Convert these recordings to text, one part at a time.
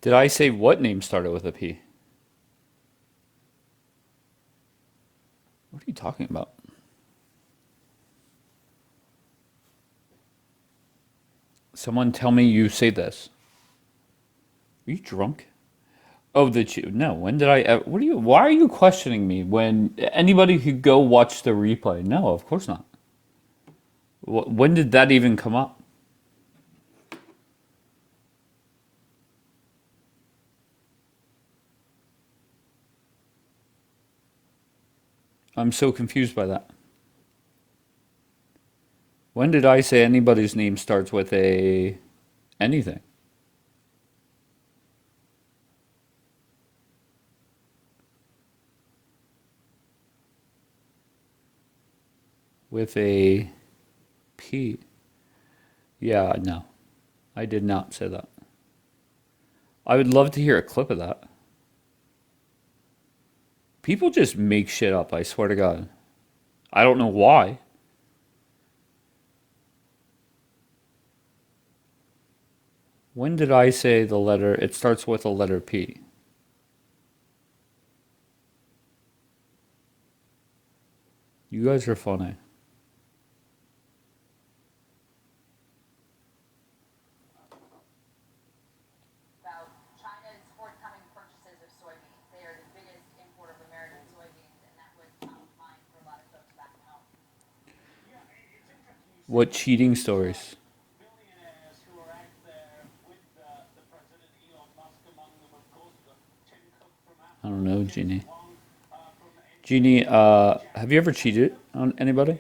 Did I say what name started with a P? What are you talking about? Someone tell me you say this. Are you drunk? Oh, no. When did I? What are you? Why are you questioning me when anybody could go watch the replay? No, of course not. When did that even come up? I'm so confused by that. When did I say anybody's name starts with a anything? With a P? Yeah, no. I did not say that. I would love to hear a clip of that. People just make shit up, I swear to God. I don't know why. When did I say the letter? It starts with a letter P. You guys are funny. What cheating stories? I don't know, Jeannie. Jeannie, have you ever cheated on anybody?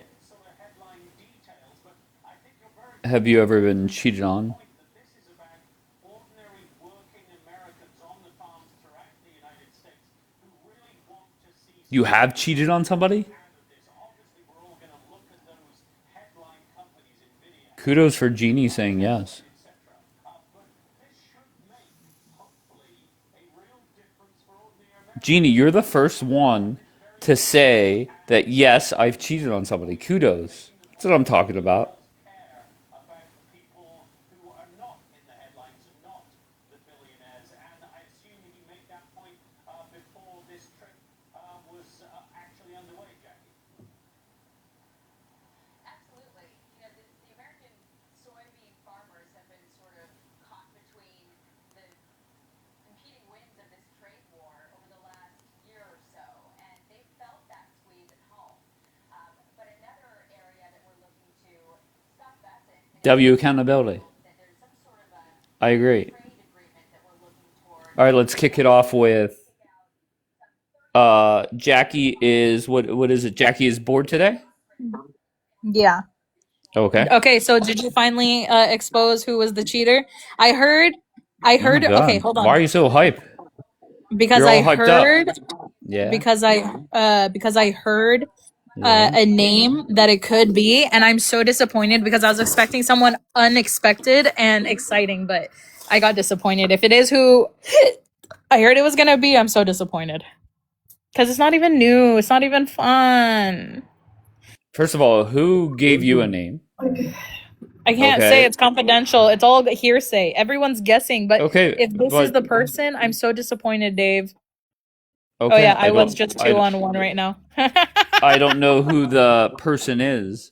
Have you ever been cheated on? You have cheated on somebody? Kudos for Jeannie saying yes. Jeannie, you're the first one to say that yes, I've cheated on somebody. Kudos. That's what I'm talking about. W accountability. I agree. All right, let's kick it off with Jackie is what is it? Jackie is bored today? Yeah. Okay. Okay, so did you finally expose who was the cheater? I heard Oh my okay, god. hold Why on. are you so hype? Because You're I all hyped up. heard Yeah. because I heard Yeah. a name that it could be, and I'm so disappointed because I was expecting someone unexpected and exciting, but I got disappointed. If it is who I heard it was gonna be, I'm so disappointed. Because it's not even new. It's not even fun. First of all, who gave you a name? I can't say, Okay. it's confidential. It's all hearsay. Everyone's guessing. But Okay, if this is but the person, I'm so disappointed, Dave. Oh okay, yeah, I was just two on one right now. I don't know who the person is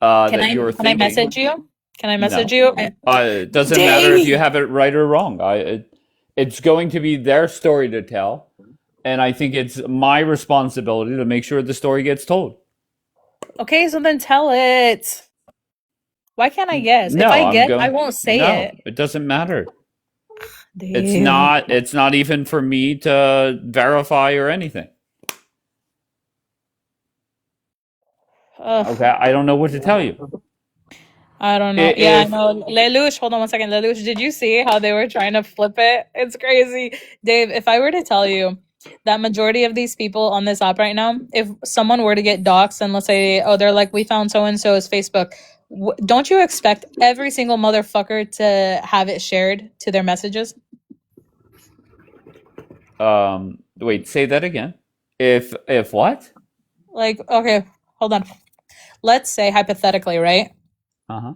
Can that I you're can I thinking. message you? Can I message No. you? It doesn't matter if you Dave. have it right or wrong. It's going to be their story to tell, and I think it's my responsibility to make sure the story gets told. Okay, so then tell it. Why can't I guess? If No, I I'm guess, I going. won't say No, it. it doesn't matter. Dave. It's not even for me to verify or anything. Okay, Ugh. I don't know what to tell you. I don't know. Yeah, I If know. Lelouch, hold on one second. Lelouch, did you see how they were trying to flip it? It's crazy. Dave, if I were to tell you that majority of these people on this app right now, if someone were to get doxxed and let's say, oh, they're like, we found so and so's Facebook, don't you expect every single motherfucker to have it shared to their messages? wait, say that again. If what? Like, okay, hold on. Let's say hypothetically, right? Uh huh.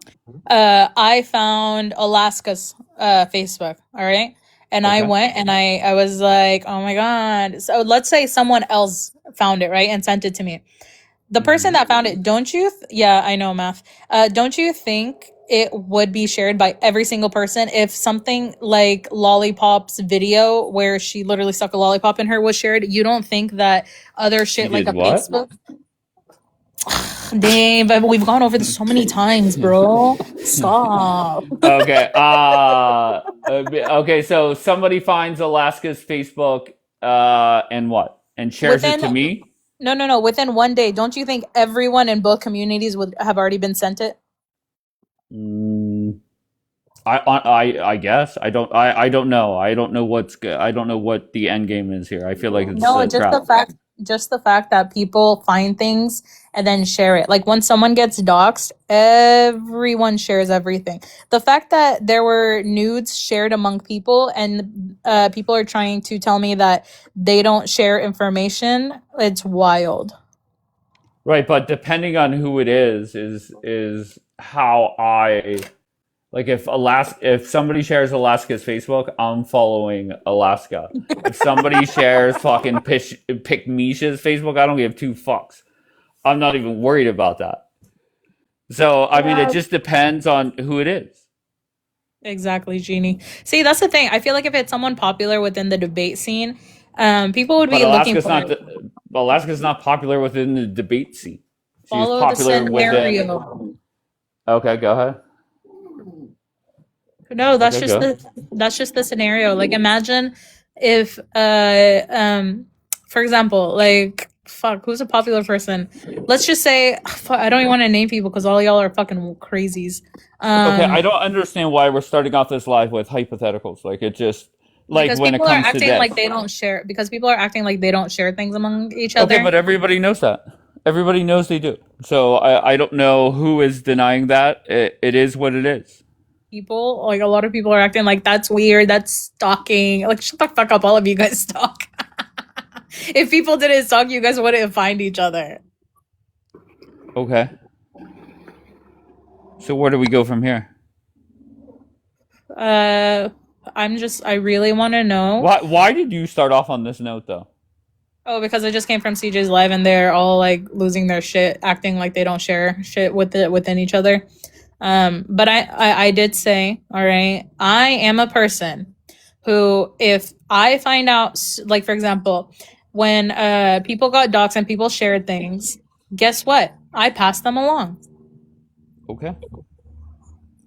I found Alaska's Facebook, all right? and I Okay. went and I was like, oh my god. So let's say someone else found it, right, and sent it to me. The person Hmm. that found it, don't you? Yeah, I know math. Don't you think it would be shared by every single person if something like Lollipop's video, where she literally stuck a lollipop in her, was shared? You don't think that other She shit like a did what? Facebook? Dang, but we've gone over this so many times, bro. Stop. Okay. Okay. So somebody finds Alaska's Facebook, and what? And shares it Within to me. no. Within one day, don't you think everyone in both communities would have already been sent it? Mm, I guess I don't know. I don't know I don't know what the end game is here. I feel like it's No, a trap. just the fact that people find things and then share it. Like when someone gets doxxed, everyone shares everything. The fact that there were nudes shared among people and people are trying to tell me that they don't share information, it's wild. Right, but depending on who it is how I like if somebody shares Alaska's Facebook, I'm following Alaska. If somebody shares fucking Pick Misha's Facebook, I don't give two fucks. I'm not even worried about that. So I mean, it Yeah. just depends on who it is. Exactly, Jeannie. See, that's the thing. I feel like if it's someone popular within the debate scene, people would But be looking for it. Alaska's not popular within the debate scene. She's Follow the popular within. scenario. Okay, go ahead. No, Okay, go. that's just the scenario. Like imagine if for example, like fuck, who's a popular person? Let's just say fuck, I don't even want to name people because all y'all are fucking crazies. Okay, Um I don't understand why we're starting off this live with hypotheticals. Like it just like because when it people are comes to acting like this. they don't share because people are acting like they don't share things among each Okay, other. but everybody knows that. Everybody knows they do. So I don't know who is denying that. It is what it is. People, like a lot of people are acting like that's weird, that's stalking. Like shut the fuck up, all of you guys stalk. If people didn't stalk, you guys wouldn't find each other. Okay. So where do we go from here? Uh, I really want to know. Why did you start off on this note though? Oh, because I just came from CJ's live and they're all like losing their shit, acting like they don't share shit within each other. But I did say, all right, I am a person who, if I find out, like for example, when people got doxxed and people shared things, guess what? I passed them along. Okay.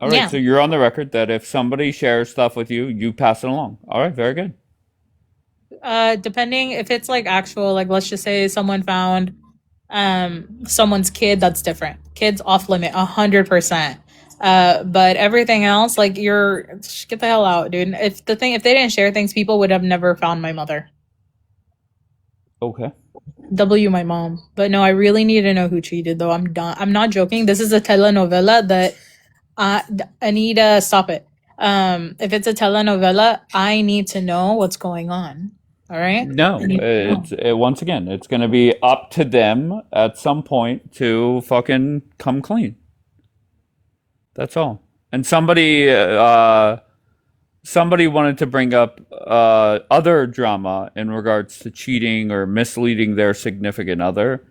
All right. Yeah. So you're on the record that if somebody shares stuff with you, you pass it along. All right. Very good. Depending if it's like actual, like let's just say someone found someone's kid, that's different. Kids off limit 100%. But everything else, like you're get the hell out, dude. If they didn't share things, people would have never found my mother. Okay. W my mom. But no, I really need to know who cheated though. I'm done. I'm not joking. This is a telenovela that I need to stop it. If it's a telenovela, I need to know what's going on. All right? I No, need to know. once again, it's going to be up to them at some point to fucking come clean. That's all. And somebody wanted to bring up other drama in regards to cheating or misleading their significant other,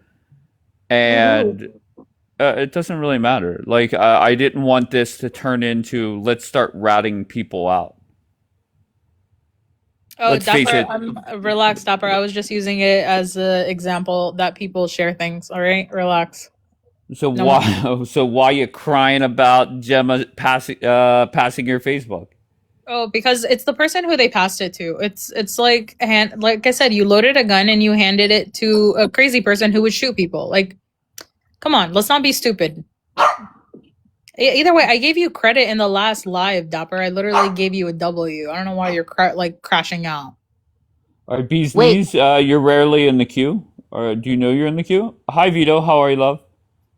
and it doesn't really matter. Like I didn't want this to turn into let's start ratting people out. Oh, Let's face Dapper, it. relax, Dapper. I was just using it as an example that people share things. All right, relax. So No more. why you crying about Gemma passing your Facebook? Oh, because it's the person who they passed it to. It's like like I said, you loaded a gun and you handed it to a crazy person who would shoot people. Like, come on, let's not be stupid. Either way, I gave you credit in the last live, Dapper. I literally gave you a W. I don't know why you're like crashing out. All right, bees Wait, knees. You're rarely in the queue, or do you know you're in the queue? Hi Vito, how are you, love?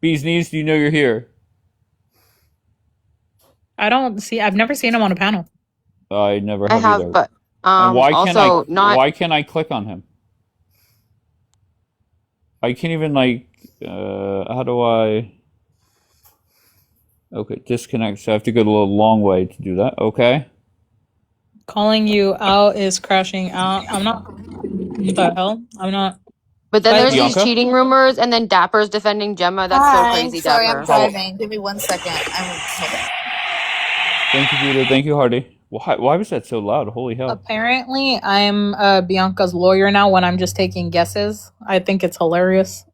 Bees knees, do you know you're here? I don't see. I've never seen him on a panel. I never I have have, either. but And also not. why can't I click on him? I can't even like how do I okay, disconnect, so I have to go a little long way to do that. Okay. Calling you out is crashing out. I'm not. What the hell? I'm not. But then By the there's way, these Bianca? cheating rumors, and then Dapper's defending Gemma. That's so Hi, crazy, sorry, I'm Dapper. Oh, driving. Give me 1 second. Hold on. thank you, Judah. Thank you, Hardy. Why was that so loud? Holy hell. apparently, I'm Bianca's lawyer now when I'm just taking guesses. I think it's hilarious.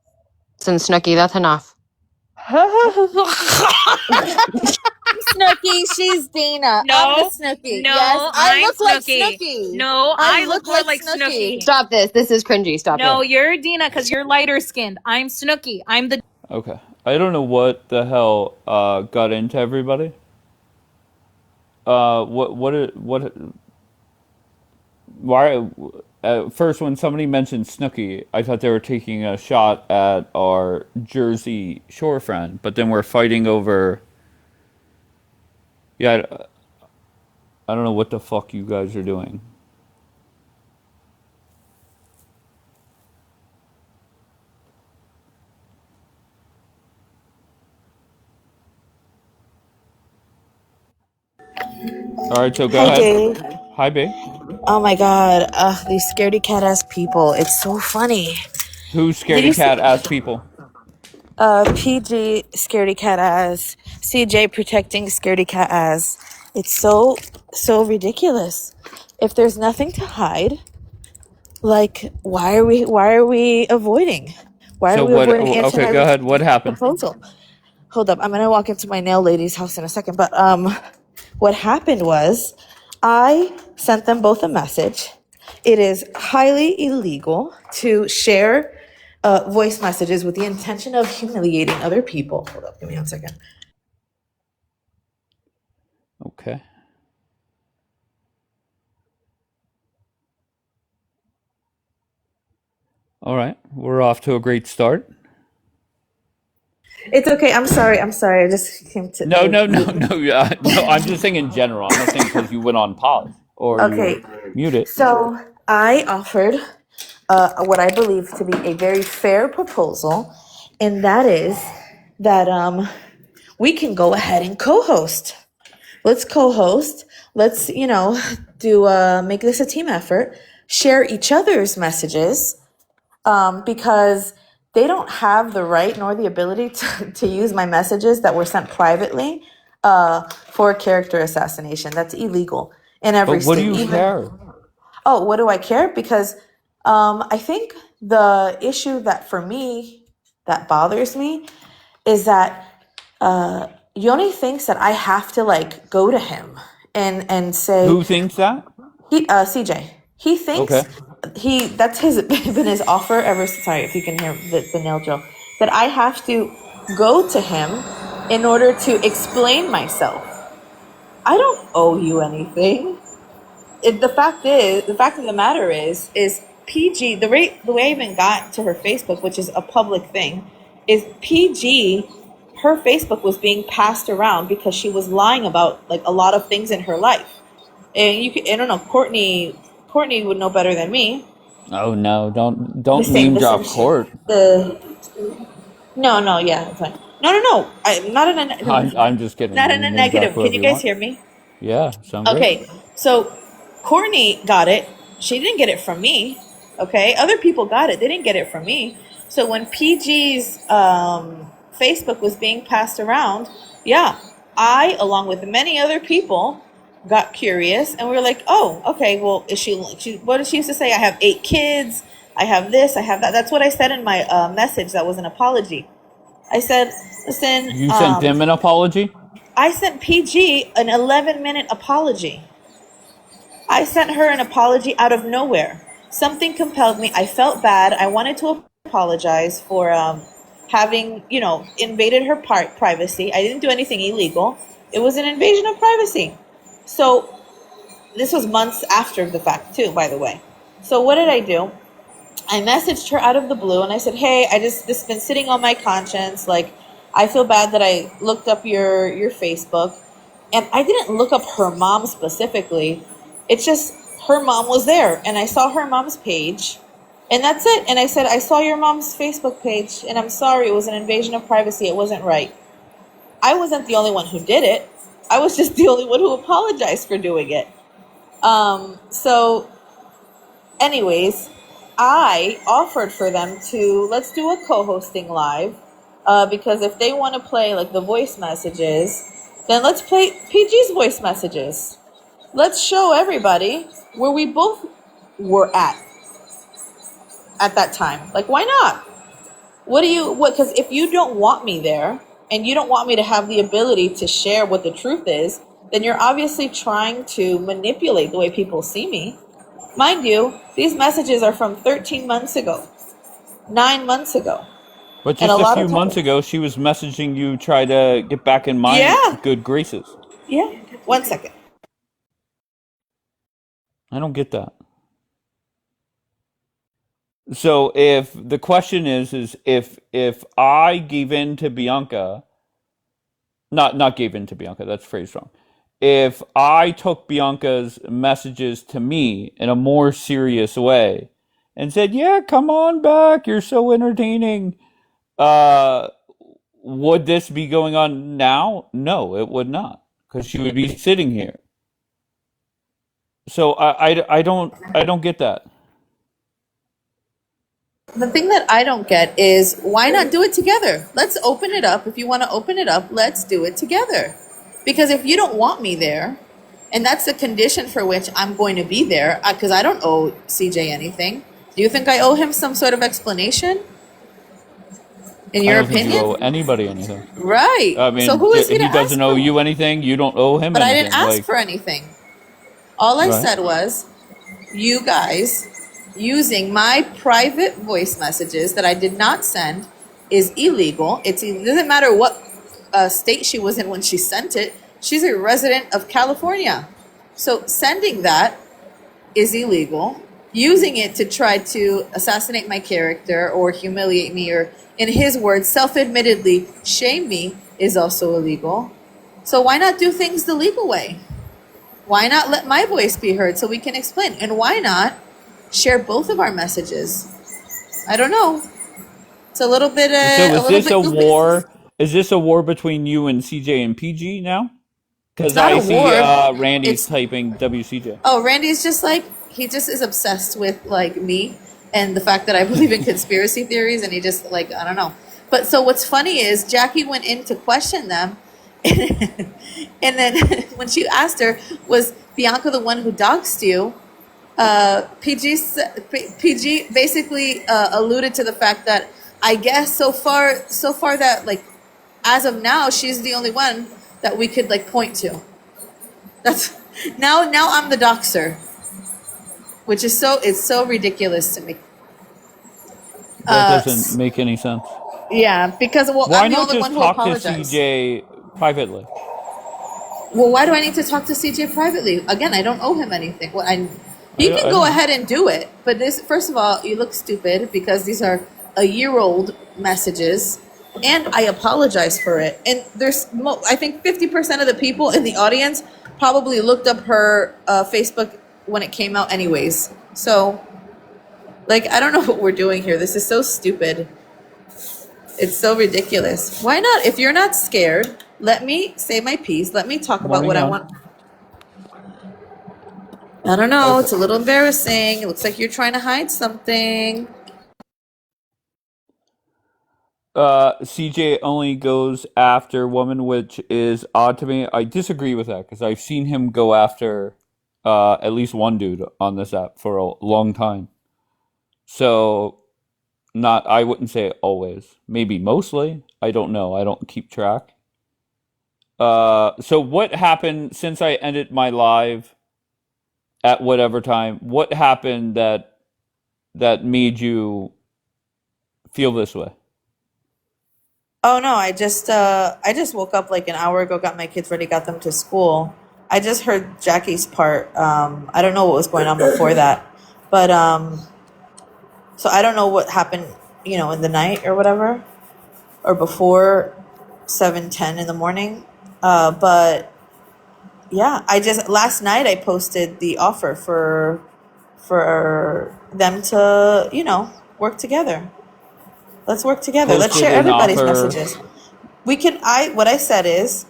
Listen, Snooki, that's enough. Snooki, she's Dina. I'm the Snooki. no, Yes, I I'm look like Snooki. Snooki. No, I look more like Snooki. Stop this. This is cringy. Stop No, it. you're Dina because you're lighter skinned. I'm Snooki. I'm the. Okay. I don't know what the hell got into everybody. Why? First, when somebody mentioned Snooki, I thought they were taking a shot at our Jersey Shore friend, but then we're fighting over. Yeah, I don't know what the fuck you guys are doing. All right, so go Hi, ahead. Dave. Hi, babe. Oh my God. These scaredy cat ass people. It's so funny. Who's Did scaredy you see? cat ass people? PG scaredy cat ass. CJ protecting scaredy cat ass. It's so ridiculous. If there's nothing to hide, like why are we avoiding? Why are So we what? avoiding Okay, answering go my ahead. What happened? proposal? Hold up, I'm gonna walk into my nail lady's house in a second. But what happened was, I sent them both a message. It is highly illegal to share voice messages with the intention of humiliating other people. Hold up, give me 1 second. Okay. All right, we're off to a great start. It's okay. I'm sorry. I just came to. No, no, no, no. No, I'm just saying in general. I'm not saying because you went on pause or you Okay, were muted. so I offered what I believe to be a very fair proposal, and that is that we can go ahead and co-host. Let's co-host. Let's do make this a team effort. Share each other's messages because they don't have the right nor the ability to use my messages that were sent privately for character assassination. That's illegal in every But what do state. you care? Oh, what do I care? Because I think the issue that for me that bothers me is that Yoni thinks that I have to like go to him and say Who thinks that? CJ. He thinks Okay. that's been his offer ever since. Sorry if you can hear the nail drill. That I have to go to him in order to explain myself. I don't owe you anything. The fact of the matter is PG. The way I even got to her Facebook, which is a public thing, is PG. Her Facebook was being passed around because she was lying about like a lot of things in her life. And I don't know, Courtney would know better than me. Oh no! Don't Listen, name drop court. No, yeah, it's fine. No. I'm not in a I'm just kidding. not You in a can name drop negative. Can whoever you you guys want. hear me? Yeah, sound great. Okay, so Courtney got it. She didn't get it from me. Okay, other people got it. They didn't get it from me. So when PG's Facebook was being passed around, yeah, I, along with many other people, got curious, and we were like, "Oh, okay. Well, is she? What did she used to say? I have 8 kids. I have this. I have that." That's what I said in my message. That was an apology. I said, "Listen, You sent them an apology? I sent PG an 11-minute apology. I sent her an apology out of nowhere. Something compelled me. I felt bad. I wanted to apologize for having, invaded her privacy. I didn't do anything illegal. It was an invasion of privacy. So this was months after the fact too, by the way. So what did I do? I messaged her out of the blue and I said, "Hey, this has been sitting on my conscience. Like, I feel bad that I looked up your Facebook." And I didn't look up her mom specifically. It's just her mom was there and I saw her mom's page. And that's it. And I said, "I saw your mom's Facebook page and I'm sorry, it was an invasion of privacy. It wasn't right." I wasn't the only one who did it. I was just the only one who apologized for doing it. So anyways, I offered for them to let's do a co-hosting live, because if they want to play like the voice messages, then let's play PG's voice messages. Let's show everybody where we both were at that time. Like, why not? Because if you don't want me there and you don't want me to have the ability to share what the truth is, then you're obviously trying to manipulate the way people see me. Mind you, these messages are from 13 months ago, 9 months ago. But And a just a lot few of months times. ago, she was messaging you, try to get back in my Yeah. good graces. Yeah. 1 second. I don't get that. So if the question is if I gave in to Bianca, not gave in to Bianca, that's phrased wrong. If I took Bianca's messages to me in a more serious way and said, "Yeah, come on back, you're so entertaining," uh, would this be going on now? No, it would not, because she would be sitting here. So I don't get that. The thing that I don't get is why not do it together? Let's open it up. If you want to open it up, let's do it together. Because if you don't want me there, and that's the condition for which I'm going to be there, because I don't owe CJ anything. Do you think I owe him some sort of explanation? In I your don't think you owe opinion? anybody anything. Right. I So mean, who is he to he ask doesn't owe for? you anything. You don't owe him But I didn't anything. ask Like, for anything. All I right? said was, you guys using my private voice messages that I did not send is illegal. It doesn't matter what state she was in when she sent it. She's a resident of California. So sending that is illegal. Using it to try to assassinate my character or humiliate me or, in his words, self-admittedly shame me is also illegal. So why not do things the legal way? Why not let my voice be heard so we can explain? And why not share both of our messages? I don't know. It's a little bit So is this a goofy. war? Is this a war between you and CJ and PG now? It's Because not I a see war. Randy's It's typing WCJ. Oh, Randy's just like he just is obsessed with like me and the fact that I believe in conspiracy theories, and he just like I don't know. But so what's funny is Jackie went in to question them, and then when she asked her, "Was Bianca the one who doxed you?" PG basically alluded to the fact that I guess so far that like as of now she's the only one that we could like point to. That's now I'm the doxer, which is it's so ridiculous to me. That Uh, doesn't make any sense. yeah, because well, Why I'm the not only just one who talk to apologized. CJ privately? Well, why do I need to talk to CJ privately? Again, I don't owe him anything. He can I go don't. ahead and do it, but this first of all, you look stupid because these are a year-old messages, and I apologize for it. And I think 50% of the people in the audience probably looked up her Facebook when it came out, anyways. So, like, I don't know what we're doing here. This is so stupid. It's so ridiculous. Why not? If you're not scared, let me say my piece. Let me talk about what Morning I on. want. I don't know. Okay. It's a little embarrassing. It looks like you're trying to hide something. CJ only goes after women, which is odd to me. I disagree with that because I've seen him go after at least one dude on this app for a long time. So, not, I wouldn't say always. Maybe mostly. I don't know. I don't keep track. So what happened since I ended my live at whatever time? What happened that made you feel this way? Oh no, I just woke up like an hour ago, got my kids ready, got them to school. I just heard Jackie's part. I don't know what was going on before that. But so I don't know what happened, in the night or whatever, or before 7:10 in the morning. But yeah, last night I posted the offer for them to, work together. Let's work together. Let's Posted share an everybody's offer. messages. What I said is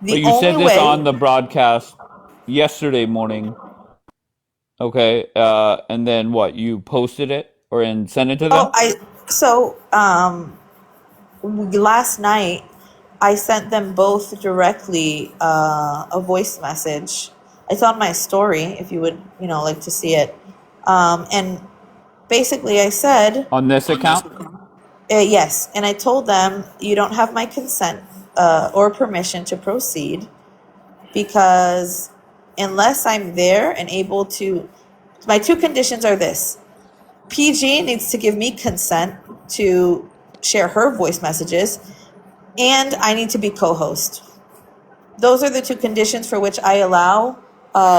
But the you said only this way. on the broadcast yesterday morning Okay. And then what? You posted it or and sent it to Oh, them? last night I sent them both directly a voice message. It's on my story if you would, like to see it. And basically I said, On this account? yes, and I told them you don't have my consent or permission to proceed because unless I'm there and able to, my two conditions are this: PG needs to give me consent to share her voice messages, and I need to be co-host. Those are the two conditions for which I allow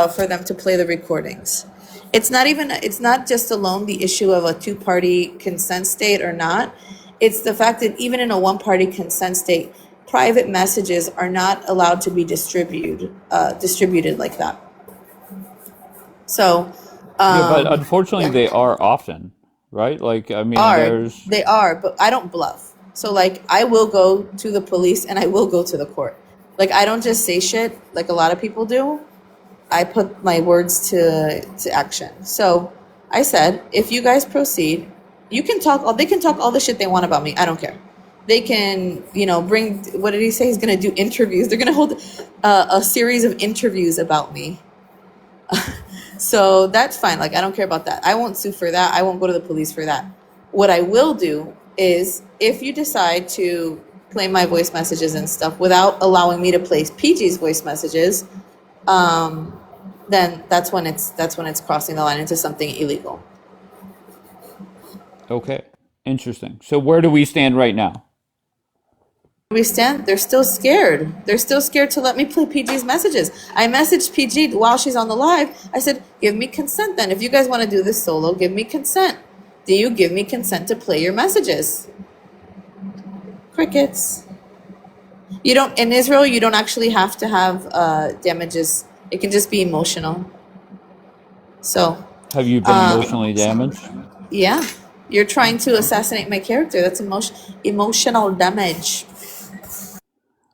for them to play the recordings. It's not just alone the issue of a two-party consent state or not. It's the fact that even in a one-party consent state, private messages are not allowed to be distributed like that. So, Yeah, but unfortunately, they are often, right? Like, I mean, there's. they are, but I don't bluff. So like I will go to the police and I will go to the court. Like I don't just say shit like a lot of people do. I put my words to action. So I said, if you guys proceed, you can talk. They can talk all the shit they want about me. I don't care. They can, bring. What did he say? He's gonna do interviews. They're gonna hold a series of interviews about me. So that's fine. Like I don't care about that. I won't sue for that. I won't go to the police for that. What I will do is, if you decide to play my voice messages and stuff without allowing me to play PG's voice messages, then that's when it's crossing the line into something illegal. Okay. Interesting. So where do we stand right now? We stand. They're still scared. They're still scared to let me play PG's messages. I messaged PG while she's on the live. I said, "Give me consent. Then, if you guys want to do this solo, give me consent. Do you give me consent to play your messages?" Crickets. You don't in Israel. You don't actually have to have damages. It can just be emotional. So, Have you been emotionally damaged? yeah, you're trying to assassinate my character. That's emotional damage.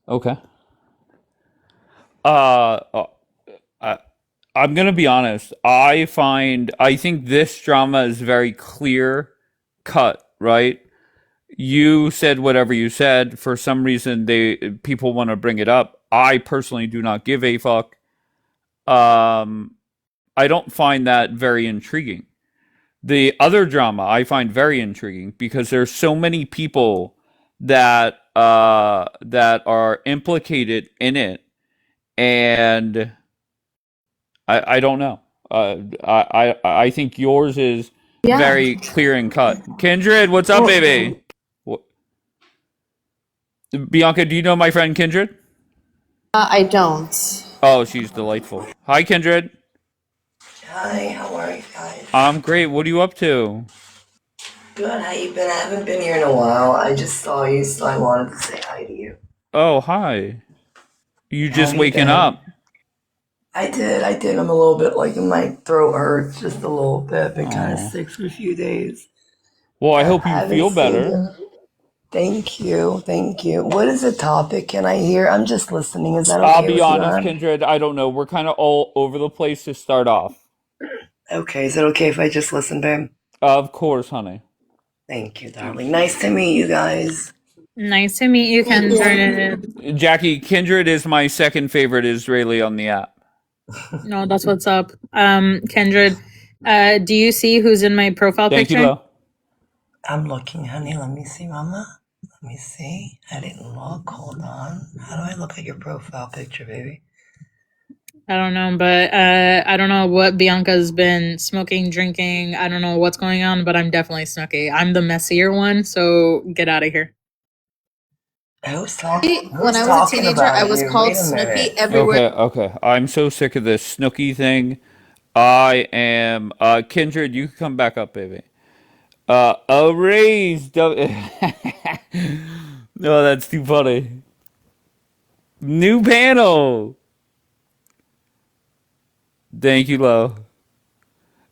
Okay. Uh, uh, I, I'm gonna be honest. I think this drama is very clear cut, right? You said whatever you said. For some reason, people want to bring it up. I personally do not give a fuck. Um, I don't find that very intriguing. The other drama I find very intriguing because there's so many people that are implicated in it, and I don't know. I think yours is Yeah. very clear and cut. Kindred, what's up, baby? Bianca, do you know my friend Kindred? I don't. Oh, she's delightful. Hi, Kindred. Hi, how are you guys? I'm great. What are you up to? Good, how you been? I haven't been here in a while. I just saw you, so I wanted to say hi to you. Oh, hi. You How just have you waking been? up? I did. I'm a little bit like my throat hurts just a little bit. I've been kind of Oh. sick for a few days. Well, I I hope you haven't feel seen better. you. Thank you, thank you. What is the topic? Can I hear? I'm just listening. Is that I'll okay be with you, honest, hon? Kindred. I don't know. We're kind of all over the place to start off. Okay, is it okay if I just listen, babe? Of course, honey. Thank you, darling. Nice to meet you guys. Nice to meet you, Kendra. Jackie, Kindred is my second favorite Israeli on the app. No, that's what's up. Kendra, do you see who's in my profile Thank you, picture? Lo. I'm looking, honey. Let me see, mama. Let me see. I didn't look. Hold on. How do I look at your profile picture, baby? I don't know, but I don't know what Bianca's been smoking, drinking. I don't know what's going on, but I'm definitely Snooky. I'm the messier one, so get out of here. Who's When I was a talking teenager, I about was you? called Wait a Snooky minute. everywhere. Okay. I'm so sick of this Snooky thing. I am. Kindred, you can come back up, baby. A raise. No, that's too funny. New panel. Thank you, Lo.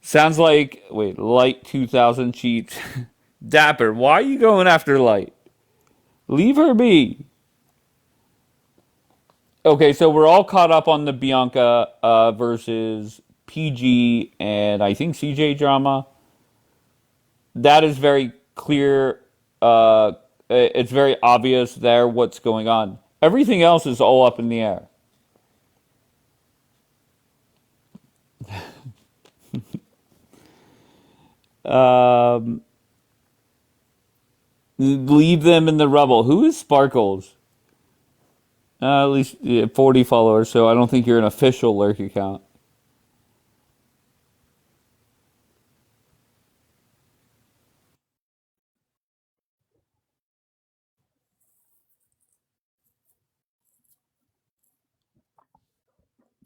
Sounds like Light 2000 cheats. Dapper, why are you going after Light? Leave her be. Okay, so we're all caught up on the Bianca versus PG and I think CJ drama, that is very clear. It's very obvious there what's going on. Everything else is all up in the air. Um, leave them in the rubble. Who is Sparkles? At least 40 followers, so I don't think you're an official lurk account.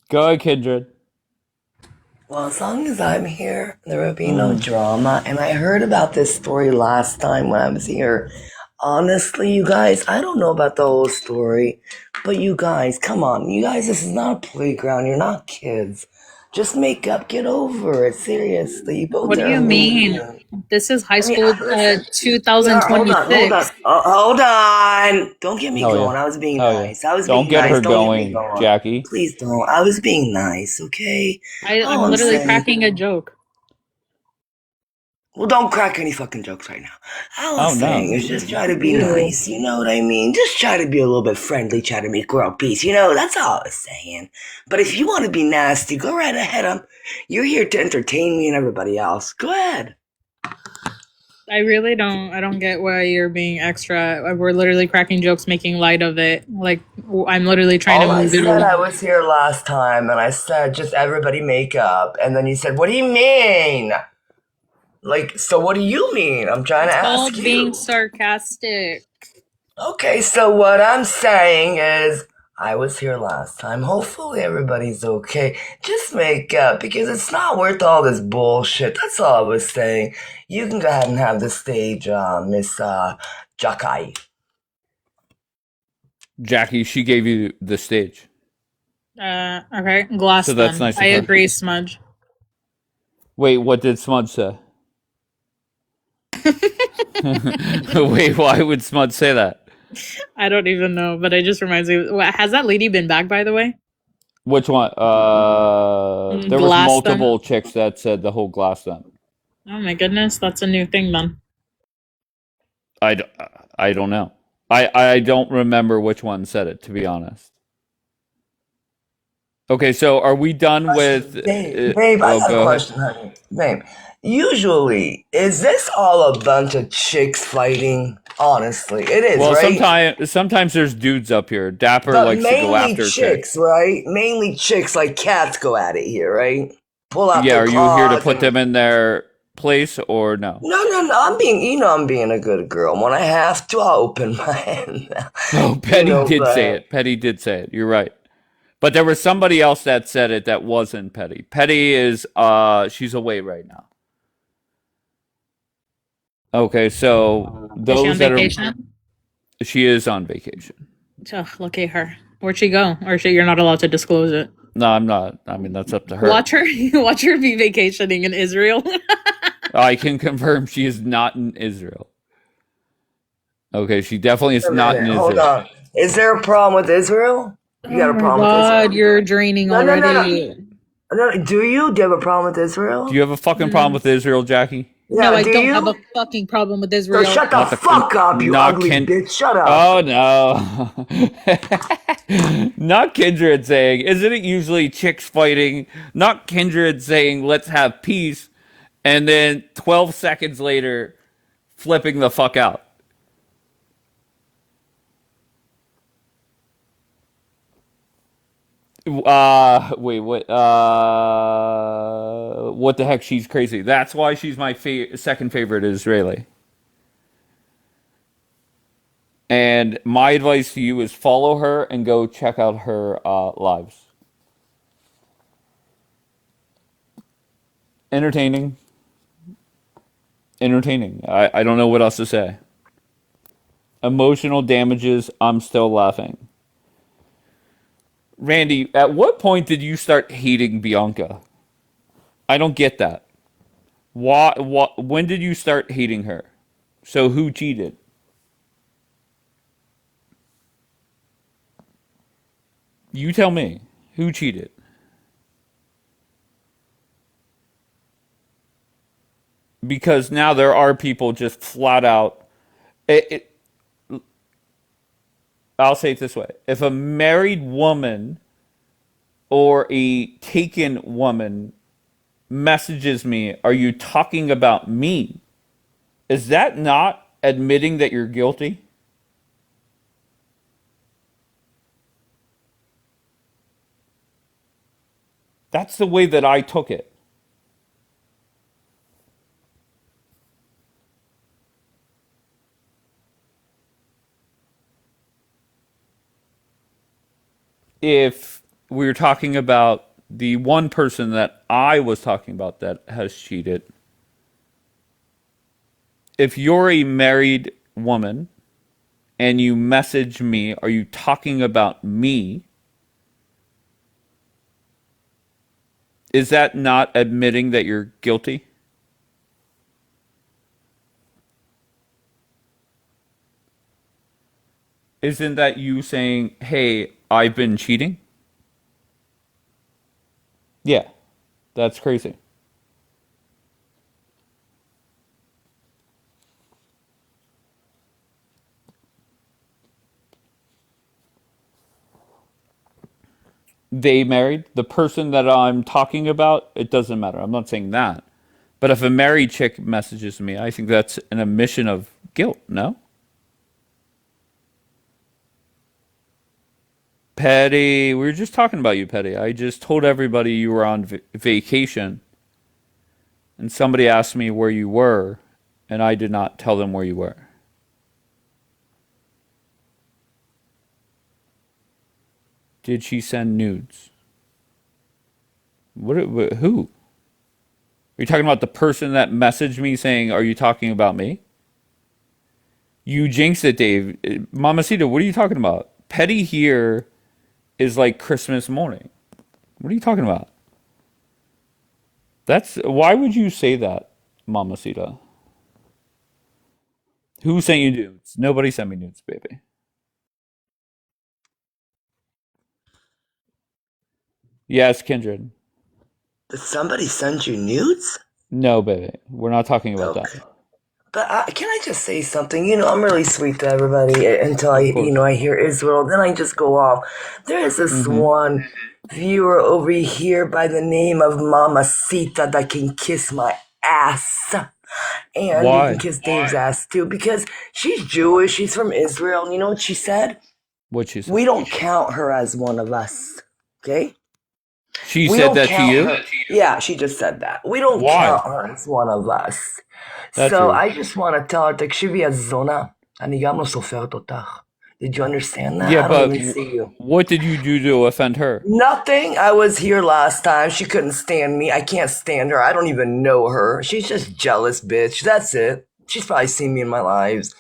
Go ahead, Kindred. Well, as long as I'm here, there will be no drama. And I heard about this story last time when I was here. Honestly, you guys, I don't know about the whole story, but you guys, come on. You guys, this is not a playground. You're not kids. Just make up, get over it. Seriously, you both What do are you mean? amazing. This is high I mean, school listen, hold on, hold on. 2026. Hold on. Don't get me Hell yeah. going. I was being Hell yeah. nice. I was Don't being get nice. her Don't get me going, going. Jackie. Please don't. I was being nice, okay? All I'm I'm literally saying. cracking a joke. Well, don't crack any fucking jokes right now. All I'm Oh, saying no. is just try to be Ew. nice. You know what I mean? Just try to be a little bit friendly. Try to make world peace. You know, that's all I was saying. But if you want to be nasty, go right ahead. You're here to entertain me and everybody else. Go ahead. I really don't. I don't get why you're being extra. We're literally cracking jokes, making light of it. Like I'm literally trying All to I move it said, I along. was here last time, and I said, just everybody make up. And then you said, what do you mean? Like, so what do you mean? I'm trying to It's ask called being you. sarcastic. Okay, so what I'm saying is, I was here last time. Hopefully everybody's okay. Just make up because it's not worth all this bullshit. That's all I was saying. You can go ahead and have the stage, Miss Jakai. Jackie, she gave you the stage. Okay, glass So that's then. nice I of her. agree, Smudge. Wait, what did Smudge say? Wait, why would Smudge say that? I don't even know, but it just reminds me. Has that lady been back, by the way? Which one? There was Glass then. multiple chicks that said the whole glass then. Oh my goodness, that's a new thing then. I, d- I don't know. I don't remember which one said it, to be honest. Okay, so are we done with... Babe, I oh, got a go ahead. question, honey. Babe, usually, is this all a bunch of chicks fighting? Honestly, it is, Well, right? sometimes there's dudes up here. Dapper But likes to go mainly after chicks, chicks. right? Mainly chicks like cats go at it here, right? Pull out Yeah, their are you here to claws put and them in their place or no? no. I'm being a good girl. When I have to, I'll open my hand. Oh, You Petty know, did say but it. Petty did say it. You're right. But there was somebody else that said it that wasn't Petty. Petty is she's away right now. Okay, so Is she on those that are vacation? she is on vacation. Ugh, look at her. Where'd she go? Or you're not allowed to disclose it. No, I'm not. I mean, that's up to her. Watch her. Watch her be vacationing in Israel. I can confirm she is not in Israel. Okay, she definitely is wait a not in minute, hold Israel. on. Is there a problem with Israel? You Oh got a my problem with god, Israel? you're draining No. already. No, do you? Do you have a problem with Do Israel? you have a fucking problem with Israel, Jackie? No, Yeah, I do don't have you? a fucking problem with So Israel. shut the fuck up, you not ugly bitch. Shut up. Oh no. Not Kindred saying, isn't it usually chicks fighting? Not Kindred saying, let's have peace, and then 12 seconds later, flipping the fuck out. Wait, what? What the heck? She's crazy. That's why she's my second favorite Israeli. And my advice to you is follow her and go check out her lives. Entertaining. Entertaining. I don't know what else to say. Emotional damages. I'm still laughing. Randy, at what point did you start hating Bianca? I don't get that. Why? When did you start hating her? So who cheated? You tell me. Who cheated? because now there are people just flat out. I'll say it this way: if a married woman or a taken woman messages me, "Are you talking about me?" Is that not admitting that you're guilty? That's the way that I took it. If we were talking about the one person that I was talking about that has cheated, if you're a married woman and you message me, "Are you talking about me?" Is that not admitting that you're guilty? Isn't that you saying, "Hey, I've been cheating"? Yeah, that's crazy. They married the person that I'm talking about. It doesn't matter. I'm not saying that. But if a married chick messages me, I think that's an admission of guilt, no? Petty, we were just talking about you, Petty. I just told everybody you were on vacation, and somebody asked me where you were, and I did not tell them where you were. Did she send nudes? Who? Are you talking about the person that messaged me saying, "Are you talking about me?" You jinxed it, Dave. Mamacita, what are you talking about? Petty here is like Christmas morning. What are you talking about? Why would you say that, Mamacita? Who sent you nudes? Nobody sent me nudes, baby. Yes, Kindred. Did somebody send you nudes? No, baby. We're not talking about that. Okay. But can I just say something? I'm really sweet to everybody until Of course. I hear Israel. Then I just go off. There is this one viewer over here by the name of Mamacita that can kiss my ass. And you can Why? kiss Dave's ass too because she's Jewish. She's from Israel. And you know what she said? What she said? We don't count her as one of us. Okay? She We said don't that to count you? her. Yeah, she just said that. We don't Why? count her as one of us. That's So rude. I just want to tell her, תקשיבי הזונה, אני גם לא סופרת אותך. Did you understand that? Yeah, I don't but even see you. what did you do to offend her? Nothing. I was here last time. She couldn't stand me. I can't stand her. I don't even know her. She's just jealous, bitch. That's it. She's probably seen me in my lives.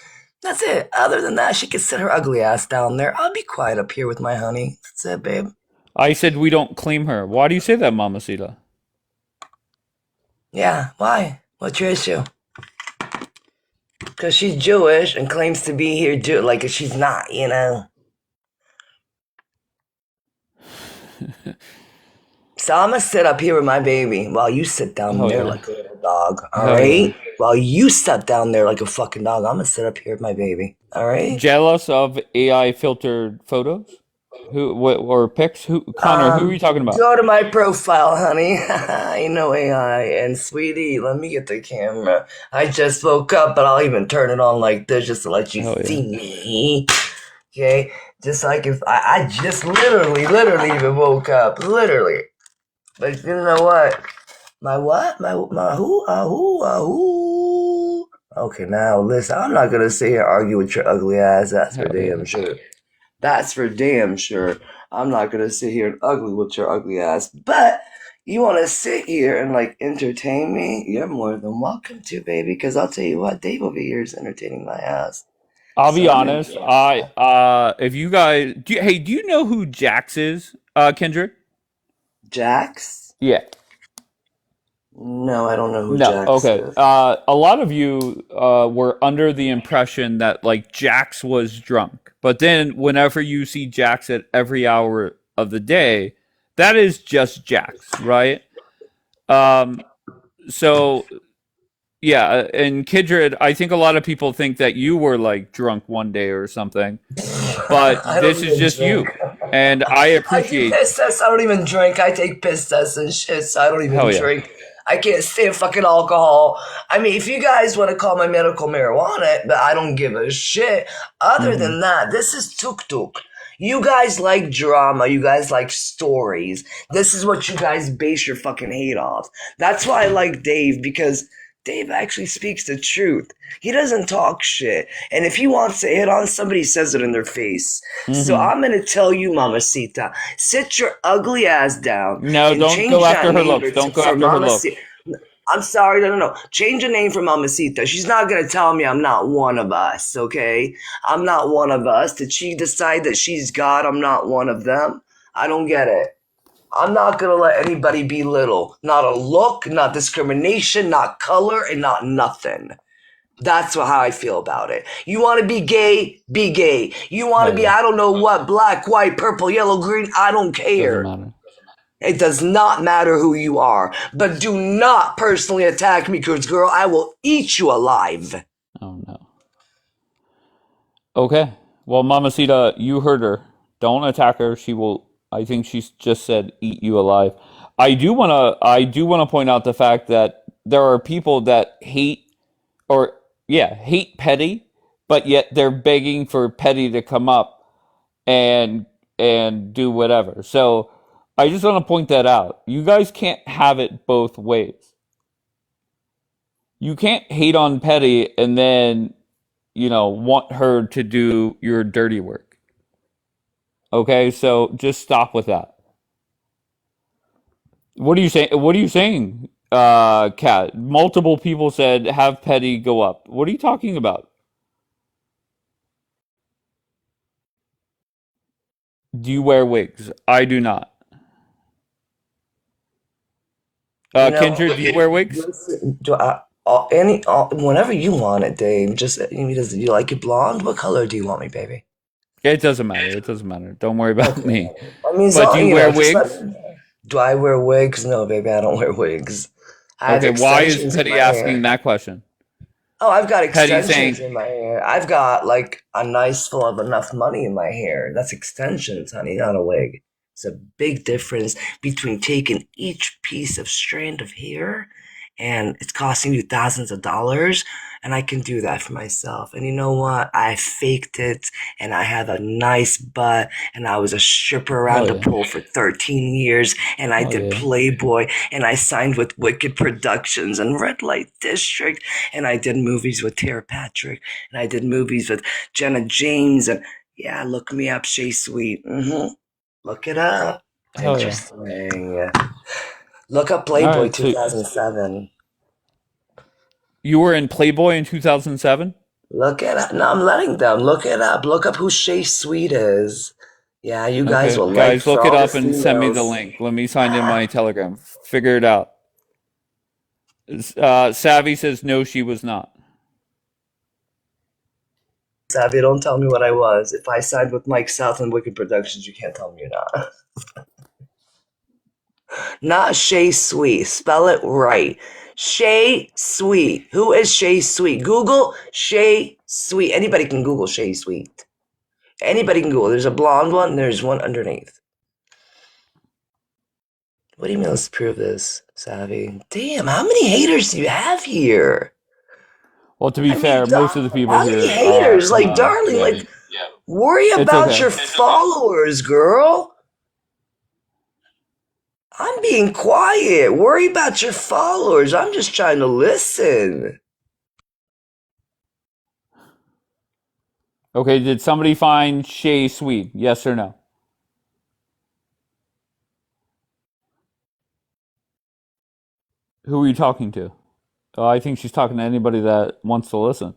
That's it. Other than that, she could sit her ugly ass down there. I'll be quiet up here with my honey. That's it, babe. I said we don't claim her. Why do you say that, Mamacita? Yeah, why? What's your issue? Because she's Jewish and claims to be here, like she's not, So I'm gonna sit up here with my baby while you sit down Oh, there yeah. like a little dog, all Oh, right? yeah. While you sit down there like a fucking dog, I'm gonna sit up here with my baby, all right? Jealous of AI filtered photos? Or pics? Connor, who are you talking about? Go to my profile, honey. I know AI. And sweetie, let me get the camera. I just woke up, but I'll even turn it on like this just to let you Oh, yeah. see me. Okay? Just like if I just literally even woke up. Literally. But you know what? My what? My who? Who? Okay, now listen, I'm not gonna sit here and argue with your ugly ass. That's for Hell yeah. damn sure. That's for damn sure. I'm not gonna sit here and ugly with your ugly ass. But you wanna sit here and like entertain me? You're more than welcome to, baby. Because I'll tell you what, Dave over here is entertaining my ass. I'll be So honest. If you guys, do you know who Jax is, Kendrick? Jax? Yeah. No, I don't know who No. Jax Okay. is. A lot of you were under the impression that like Jax was drunk, but then whenever you see Jax at every hour of the day, that is just Jax, right? So Yeah, and Kindred, I think a lot of people think that you were like drunk one day or something, but I don't this is even just drink. you, and I I do appreciate. piss tests. I don't even drink. I take piss tests and shit, so I don't even Hell yeah. drink. I can't stand fucking alcohol. I mean, if you guys want to call my medical marijuana, but I don't give a shit. Other Hmm. than that, this is tuk tuk. You guys like drama. You guys like stories. This is what you guys base your fucking hate off. That's why I like Dave, because Dave actually speaks the truth. He doesn't talk shit. And if he wants to hit on somebody, he says it in their face. So Hmm. I'm gonna tell you, Mamacita, sit your ugly ass down No, and don't go change after that her name looks. Don't go for after her Mamacita. looks. I'm sorry, no. Change the name for Mamacita. She's not gonna tell me I'm not one of us, okay? I'm not one of us. Did she decide that she's God? I'm not one of them? I don't get it. I'm not gonna let anybody belittle. Not a look, not discrimination, not color, and not nothing. That's how I feel about it. You want to be gay? Be gay. You want to Hell be, yeah. I don't know what, black, white, purple, yellow, green, I don't Doesn't care. matter. It does not matter who you are. But do not personally attack me, because, girl, I will eat you alive. Oh no. Okay. Well, Mamacita, you heard her. Don't attack her. She will. I think she's just said eat you alive. I do want to. I do want to point out the fact that there are people that hate, or yeah, hate Petty, but yet they're begging for Petty to come up and do whatever. So I just want to point that out. You guys can't have it both ways. You can't hate on Petty and then want her to do your dirty work. Okay, so just stop with that. What are you saying? What are you saying, Kat? Multiple people said have Petty go up. What are you talking about? Do you wear wigs? I do not. You know, Kindred, do you wear wigs? listen, whenever you want it, Dave. Just, do you like it blonde? What color do you want me, baby? It doesn't matter. It doesn't matter. Don't worry about Okay. me. I mean, But do so, you wear just let wigs? me know. Do I wear wigs? No, baby, I don't wear wigs. I have Okay, why is extensions in Petty my asking hair. that question? Oh, I've got Petty extensions saying, in my hair. I've got like a nice full of enough money in my hair. That's extensions, honey, not a wig. It's a big difference between taking each piece of strand of hair and it's costing you thousands of dollars. And I can do that for myself. And you know what? I faked it and I have a nice butt and I was a stripper around hell the yeah, pool for 13 years and I hell did yeah, Playboy and I signed with Wicked Productions and Red Light District and I did movies with Tara Patrick and I did movies with Jenna James and yeah, look me up, Shay Sweet. Look it up. hell yeah. Interesting. Look up All Playboy right, so 2007. you were in Playboy in 2007? Look it up. No, I'm letting them look it up. Look up who Shay Sweet is. Yeah, you guys Okay, will like guys, for look it all the up and send me the females. link. Let me sign in my Telegram. Figure it out. Savvy says no, she was not. Savvy, don't tell me what I was. If I signed with Mike South and Wicked Productions, you can't tell me you're not. Not Shay Sweet. Spell it right. Shay Sweet. Who is Shay Sweet? Google Shay Sweet. Anybody can Google Shay Sweet. Anybody can Google. There's a blonde one, and there's one underneath. What do you mean? Let's prove this, Savvy. Damn, how many haters do you have here? Well, to be I mean, fair, most of the people how many here haters? Like, are, darling, yeah, like, worry it's about okay. your followers, girl. I'm being quiet. Worry about your followers. I'm just trying to listen. Okay, did somebody find Shay Sweet? Yes or no? Who are you talking to? Oh, I think she's talking to anybody that wants to listen.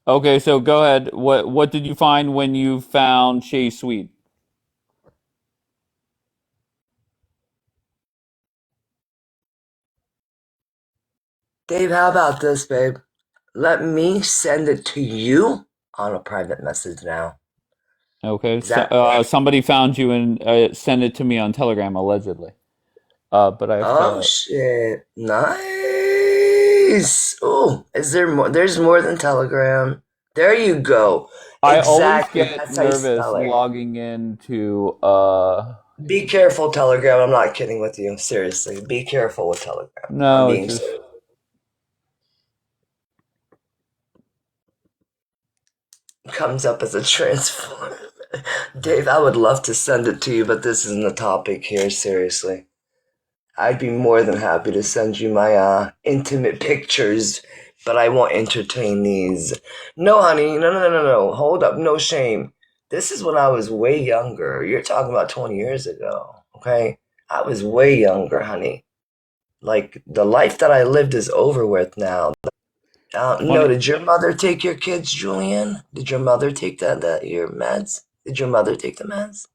Okay, so go ahead. What did you find when you found Shay Sweet? Dave, how about this, babe? Let me send it to you on a private message now. Okay, Is so that? somebody found you and sent it to me on Telegram allegedly. But I have Oh to. shit! Nice. Jeez. Oh, is there more? There's more than Telegram. There you go. I always Exactly. get That's how you nervous spell it. logging into Be careful, Telegram. I'm not kidding with you. Seriously. Be careful with Telegram. I'm no, being it's just serious. Comes up as a transform. Dave, I would love to send it to you, but this isn't the topic here, seriously. I'd be more than happy to send you my intimate pictures, but I won't entertain these. No, honey, no. Hold up, no shame. This is when I was way younger. You're talking about 20 years ago, okay? I was way younger, honey. Like, the life that I lived is over with now. No, 20. did your mother take your kids, Julian? Did your mother take your meds? Did your mother take the meds?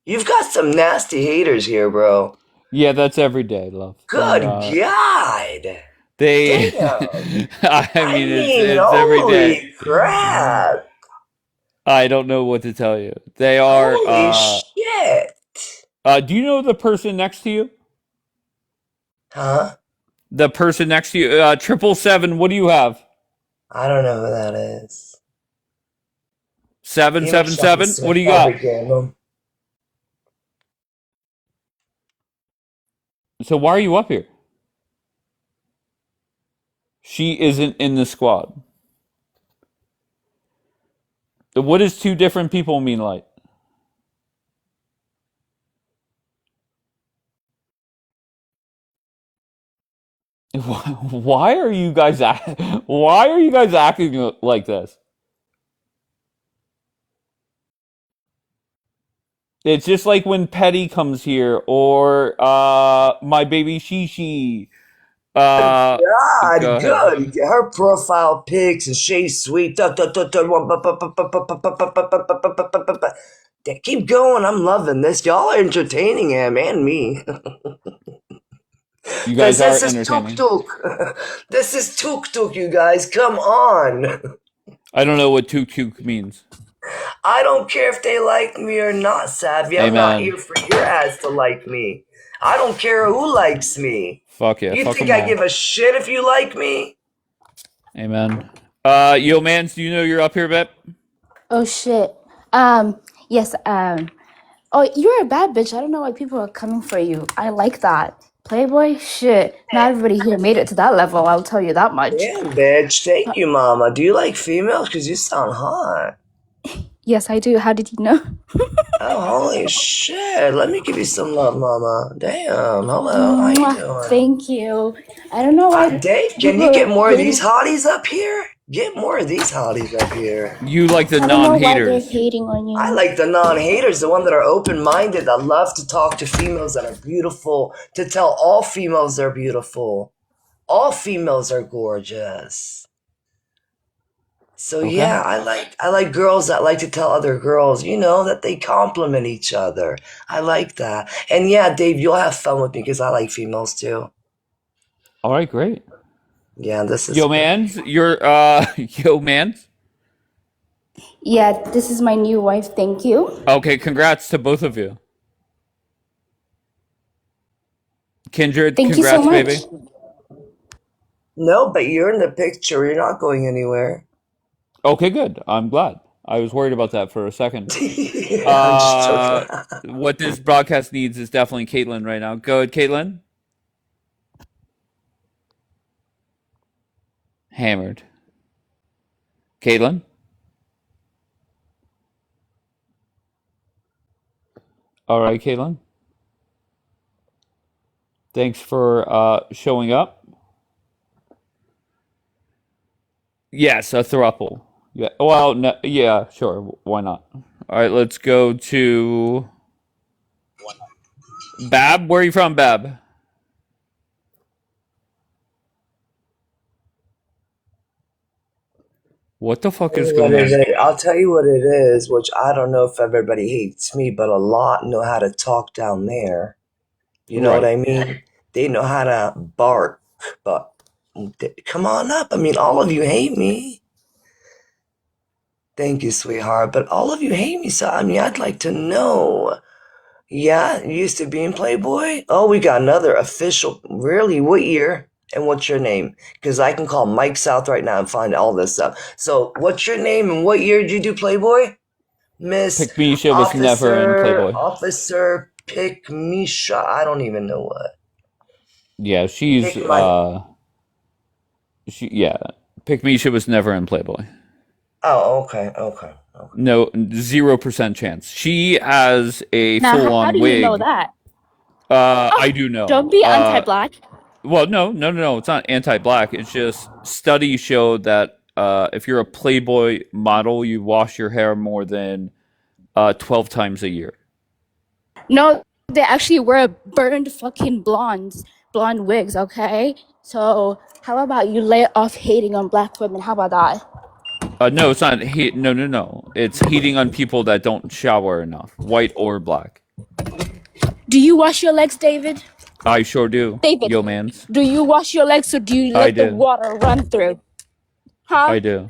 You've got some nasty haters here, bro. Yeah, that's every day, love. Good God. They Damn. I mean it's every day. Holy crap. I don't know what to tell you. They are Holy shit. do you know the person next to you? Huh? The person next to you, 777, what do you have? I don't know who that is. 777, what do you got? So why are you up here? She isn't in the squad. What does two different people mean, like? Why are you guys acting like this? It's just like when Petty comes here or my baby Shishi. God, Go ahead. good. Her profile pics and she's sweet. Keep going. I'm loving this. Y'all are entertaining him and me. You guys are This is entertaining. tuk tuk. This is tuk tuk, you guys. Come on. I don't know what tuk tuk means. I don't care if they like me or not, Savvy. I'm not Amen. here for your ass to like me. I don't care who likes me. Fuck yeah. You Fuck think them I all. give a shit if you like me? Amen. Yo, mans, do you know you're up here, Bep? Oh shit. Yes, oh, you're a bad bitch. I don't know why people are coming for you. I like that. Playboy? Shit. Not everybody here made it to that level, I'll tell you that much. Damn, bitch. Thank you, mama. Do you like females? Because you sound hot. Yes, I do. How did you know? Oh, holy shit. Let me give you some love, mama. Damn. Hello. How you doing? Thank you. I don't know why Dave, can people you get are more of these hating. hotties up here? Get more of these hotties up here. You like the I don't know why they're non-haters. hating on you. I like the non-haters, the one that are open-minded, that love to talk to females that are beautiful, to tell all females they're beautiful. All females are gorgeous. So Okay. yeah, I like girls that like to tell other girls, that they compliment each other. I like that. And yeah, Dave, you'll have fun with me because I like females too. All right, great. Yeah, this is Yo, mans, you're yo, mans. Yeah, this is my new wife. Thank you. Okay, congrats to both of you. Kindred, Thank you congrats, so much. baby. No, but you're in the picture. You're not going anywhere. Okay, good. I'm glad. I was worried about that for a second. I'm just joking. What this broadcast needs is definitely Caitlin right now. Go ahead, Caitlin. Hammered. Caitlin? All right, Caitlin. Thanks for showing up. Yes, a throuple. Yeah. Well, no, yeah, sure. Why not? All right, let's go to Bab. Where are you from, Bab? What the fuck is going on? I'll tell you what it is, which I don't know if everybody hates me, but a lot know how to talk down there. You know what I mean? They know how to bark, but come on up. I mean, all of you hate me. Thank you, sweetheart. But all of you hate me, so I mean, I'd like to know. Yeah, you used to be in Playboy? Oh, we got another official. Really? What year? And what's your name? Because I can call Mike South right now and find all this stuff. So, what's your name and what year did you do Playboy? Miss Pikmisha was never in Playboy. Officer Pikmisha. I don't even know what. Yeah, she's Pick my. Pikmisha was never in Playboy. Oh, okay. No, 0% chance. She has a Now, how full-on do you know wig. that? I do know. Don't be anti-black. Well, no. It's not anti-black. It's just studies show that if you're a Playboy model, you wash your hair more than 12 times a year. No, they actually wear burned fucking blonde wigs, okay? So how about you lay off hating on black women? How about that? No, it's not hate. No. It's hating on people that don't shower enough, white or black. Do you wash your legs, David? I sure do. David, Yo, mans. do you wash your legs or do you I let the do. water run through? Huh? I do.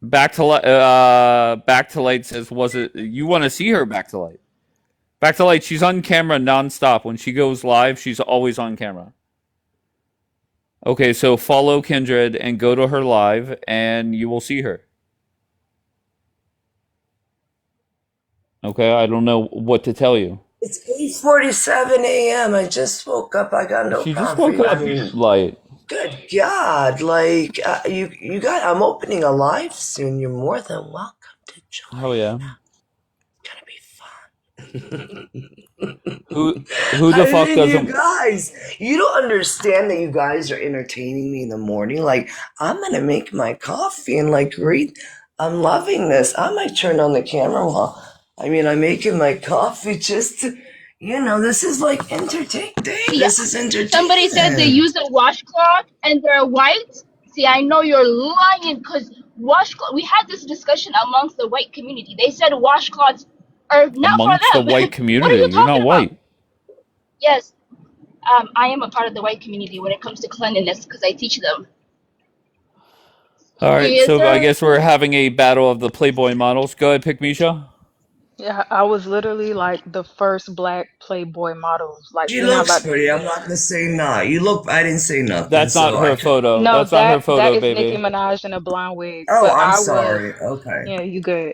Back to light says, was it? You want to see her back to light? Back to light. She's on camera nonstop. When she goes live, she's always on camera. Okay, so follow Kindred and go to her live, and you will see her. Okay, I don't know what to tell you. It's 8:47 a.m. I just woke up. I got no She just coffee. woke up, I mean, light. good God! Like you got. I'm opening a live soon. You're more than welcome to join. Oh yeah. It's gonna be fun. Who the fuck doesn't? You guys, you don't understand that you guys are entertaining me in the morning. Like, I'm gonna make my coffee and like read. I'm loving this. I might turn on the camera while I'm making my coffee just to, this is like entertaining. This is entertaining. Somebody said they use a washcloth and they're white. See, I know you're lying because washcloth. We had this discussion amongst the white community. They said washcloths are not Amongst for the them. white What are community, you you're talking not about? white. Yes, I am a part of the white community when it comes to cleanliness because I teach them. All right, Yes, so I sir. guess we're having a battle of the Playboy models. Go ahead, pick Misha. Yeah, I was literally like the first black Playboy models. Like She we're not looks about. pretty. I'm not gonna say nah. I didn't say nothing, That's not so I her can. photo. No, That's not her that photo, is Nicki baby. Minaj in a blonde wig. Oh, But I'm I was, sorry. Okay. yeah, you good.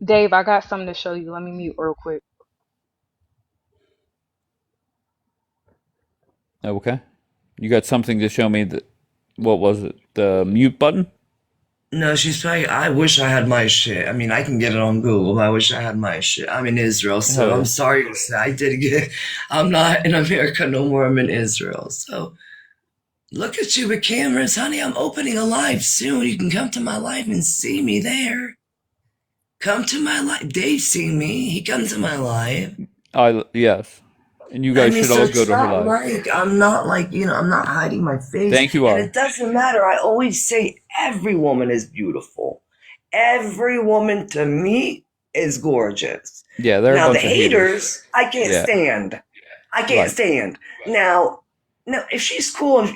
Dave, I got something to show you. Let me mute real quick. Okay. You got something to show me that, what was it? The mute button? No, she's probably. I wish I had my shit. I mean, I can get it on Google, but I wish I had my shit. I'm in Israel, so Hell yeah. I'm sorry to say I did get. I'm not in America no more. I'm in Israel. So look at you with cameras, honey. I'm opening a live soon. You can come to my live and see me there. Come to my live. Dave seen me. He comes to my live. Yes. And you guys should so all go it's to her not live. like I'm not like, I'm not hiding my face. Thank you, And R. it doesn't matter. I always say every woman is beautiful. Every woman to me is gorgeous. Yeah, they're a Now the bunch of haters. haters, I can't Yeah. stand. I can't Right. stand. Now, if she's cool,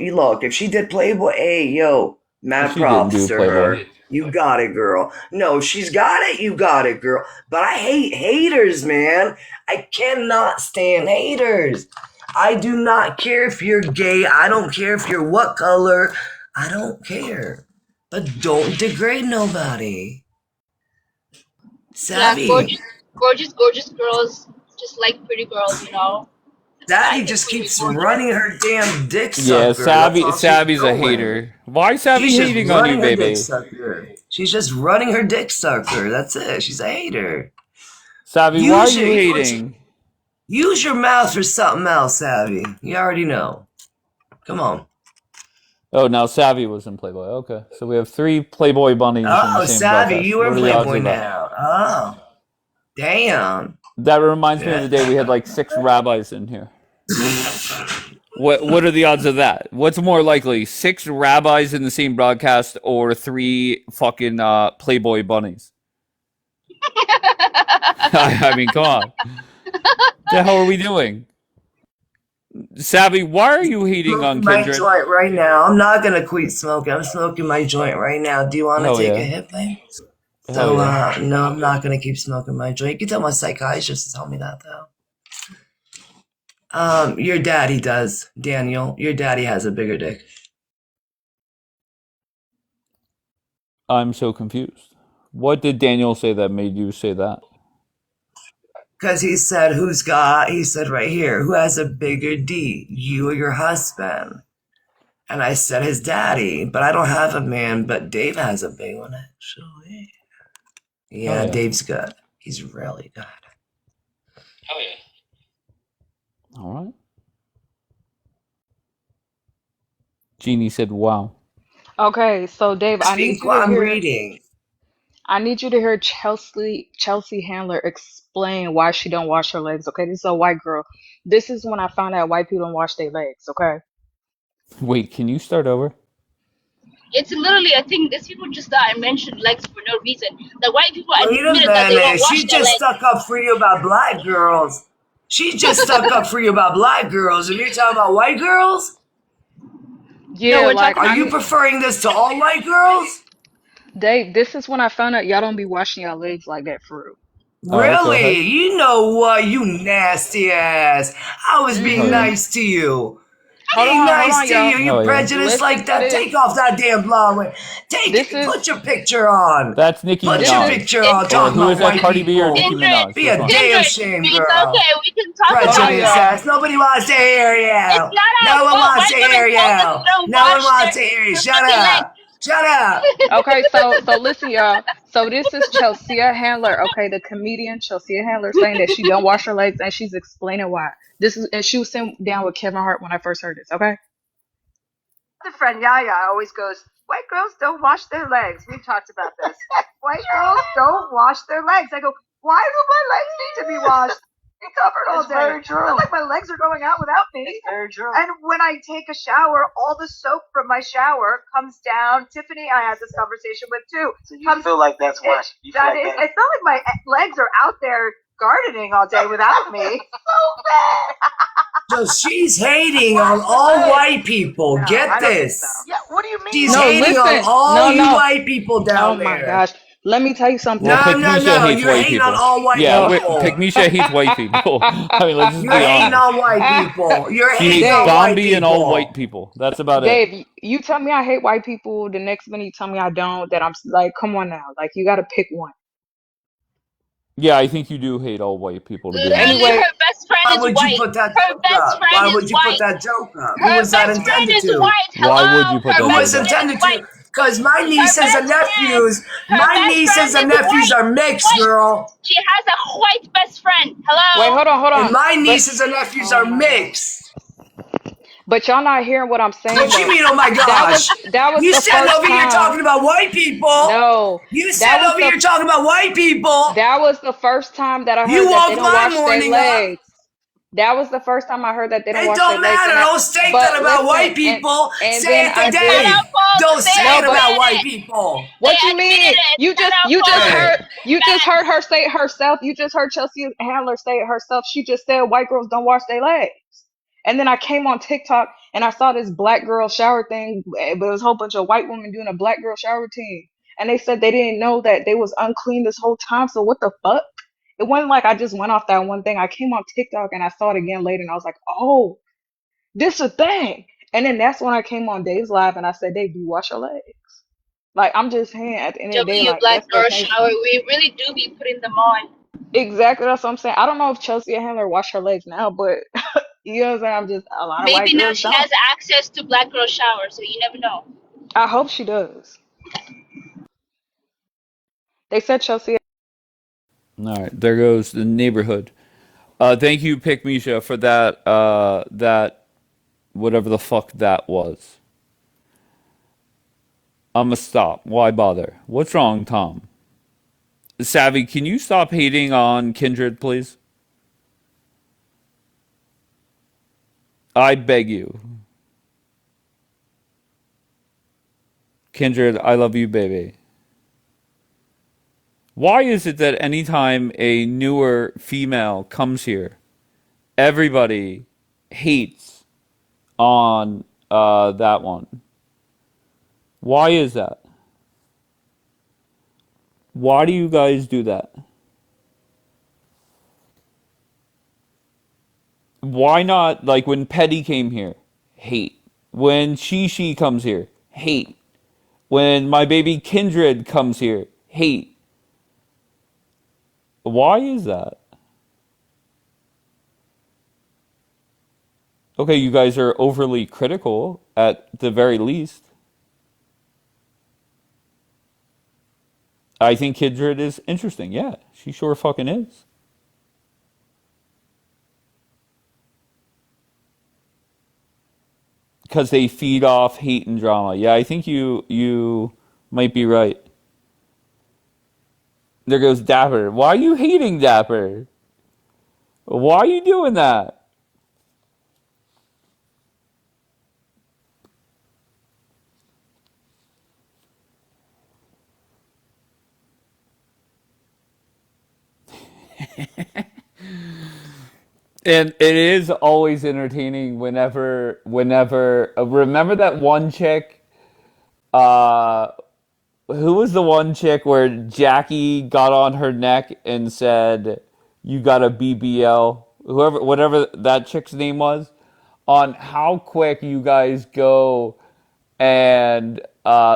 if she did Playboy, hey, yo, mad She didn't props do to her. Playboy. You got it, girl. No, if she's got it, you got it, girl. But I hate haters, man. I cannot stand haters. I do not care if you're gay. I don't care if you're what color. I don't care. But don't degrade nobody. Yeah, Savvy. gorgeous girls just like pretty girls, Savvy just keeps running her damn dick Yeah, sucker. That's all she's Savvy's a doing. hater. Why is Savvy She's just hating on you, running her dick baby? sucker. She's just running her dick sucker. That's it. She's a hater. Savvy, why are you hating? Use your mouth for something else, Savvy. You already know. Come on. Oh, now Savvy was in Playboy. Okay, so we have 3 Playboy bunnies in the same Savvy, broadcast. you What are are the odds Playboy of that? now. Oh, damn. That reminds me of the day we had like 6 rabbis in here. What are the odds of that? What's more likely, 6 rabbis in the same broadcast or 3 fucking Playboy bunnies? I mean, come on. What the hell are we doing? Savvy, why are you hating on my Kindred? joint right now. I'm not gonna quit smoking. I'm smoking my joint right now. Do you want to Hell take yeah. a hit, babe? Hell So, yeah. no, I'm not gonna keep smoking my joint. You can tell my psychiatrist to tell me that though. Your daddy does, Daniel. Your daddy has a bigger dick. I'm so confused. What did Daniel say that made you say that? Because he said, he said right here, who has a bigger D, you or your husband? And I said his daddy, but I don't have a man, but Dave has a big one, actually. Yeah, Oh, yeah. Dave's good. He's really good. All right. Jeannie said, wow. Okay, so Dave, Speak while I'm reading. I need you to hear Chelsea Handler explain why she don't wash her legs. Okay, this is a white girl. This is when I found out white people don't wash their legs. Okay. Wait, can you start over? It's literally a thing. These people just mention legs for no reason. The white people Wait a admitted that they don't minute. wash She their just legs. stuck up for you about black girls. She just stuck up for you about black girls. And you're talking about white girls? Yeah, we're like talking Are you preferring this to all white girls? Dave, this is when I found out y'all don't be washing your legs like that for real. All right, go ahead. Really? You know what, you nasty ass. I was being Oh, yeah. nice to you. Hold Being on, nice to y'all. you. You Oh, yeah. prejudiced Listen like to that. this. Take off that damn blonde. This is Put your picture on. That's Nicki Put this your is Minaj. picture on. Or Talking who about is that, white Cardi B or people. Nicki Minaj? Be Which a one? damn shame, it's girl. okay. We can talk Hold on, about Prejudice it. y'all. ass. Nobody wants to hear It's you. not No our one fault. wants to White hear women told us you. to don't No one wash wants to hear you. their Shut fucking legs. up. Shut up. Okay, so listen, y'all. So this is Chelsea Handler, okay, the comedian Chelsea Handler saying that she don't wash her legs and she's explaining why. This is and she was sitting down with Kevin Hart when I first heard this, okay? The friend Yaya always goes, white girls don't wash their legs. We've talked about this. White girls don't wash their legs. I go, why do my legs need to be washed? It's covered all day. Very true. It's not like my legs are going out without me. It's very true. And when I take a shower, all the soap from my shower comes down. Tiffany, I had this conversation with too. So you feel like that's why it's not like my legs are out there gardening all day without me. So bad. So she's hating on all white people. No, Get I don't think this. so. Yeah, what do you mean? She's No, hating on listen. all you No. white people down Oh my there. gosh. Let me tell you something. Well, No, Pygmisha hates you're white hating people. on all white Yeah, people. Pygmisha hates white people. I mean, let's just You're be hating honest. on white people. You're She hating hates on white Dombey and all people. white people. That's about it. Dave, you tell me I hate white people, the next minute you tell me I don't, that I'm like, come on now. Like you gotta pick one. Yeah, I think you do hate all white people, to be honest. Literally, Anyway, her best friend Why is would you white. put that Her joke best up? Why friend would is you put white. that joke up? Who Her was that best friend intended is to? white. Why would you Hello. put Her that Who was best joke up? friend is intended white. to? Because my Her nieces and best friend. nephews, Her best friend is white. are mixed, White. girl. She has a white best friend. wait, Hello. hold And on. my But nieces and nephews oh are my gosh. mixed. But y'all not hearing what I'm saying What you though. mean, oh my gosh? That was You the said first over here time. talking about white people. No. You That said was over the here talking about white people. that was the first time that I You heard that they woke don't my wash their morning up. legs. That was the first time I heard that they don't It wash their don't legs. matter. Don't state that But about listen, white people. and Say then it I to did. It's not Dave. our fault. Don't They say it about admitted white it. people. What They you mean? admitted it. You It's not just our you just fault. Hey. heard you just heard her say it herself. You just heard Chelsea Handler say it herself. She just said white girls don't wash their legs. And then I came on TikTok and I saw this black girl shower thing, but it was a whole bunch of white women doing a black girl shower routine. And they said they didn't know that they was unclean this whole time. So what the fuck? It wasn't like I just went off that one thing. I came on TikTok and I saw it again later and I was like, oh, this a thing. And then that's when I came on Dave's live and I said, Dave, do you wash your legs? Like I'm just saying at the end of the day, W like black that's the girl thing. shower. We really do be putting them on. Exactly, that's what I'm saying. I don't know if Chelsea Handler wash her legs now, but you know what I'm saying? I'm just a lot of white Maybe now girls she don't. has access to black girl shower, so you never know. I hope she does. They said Chelsea. All right, there goes the neighborhood. Thank you, Pick Misha, for that. That whatever the fuck that was. I'ma stop. Why bother? What's wrong, Tom? Savvy, can you stop hating on Kindred, please? I beg you. Kindred, I love you, baby. Why is it that anytime a newer female comes here, everybody hates on that one? Why is that? Why do you guys do that? why not, like, when Petty came here? Hate. When She comes here? Hate. When my baby Kindred comes here? Hate. Why is that? Okay, you guys are overly critical at the very least. I think Kindred is interesting. Yeah, she sure fucking is. Because they feed off hate and drama. Yeah, I think you might be right. There goes Dapper. Why are you hating Dapper? Why are you doing that? And it is always entertaining whenever remember that one chick, uh who was the one chick where Jackie got on her neck and said, "You got a BBL," whoever, whatever that chick's name was, on how quick you guys go and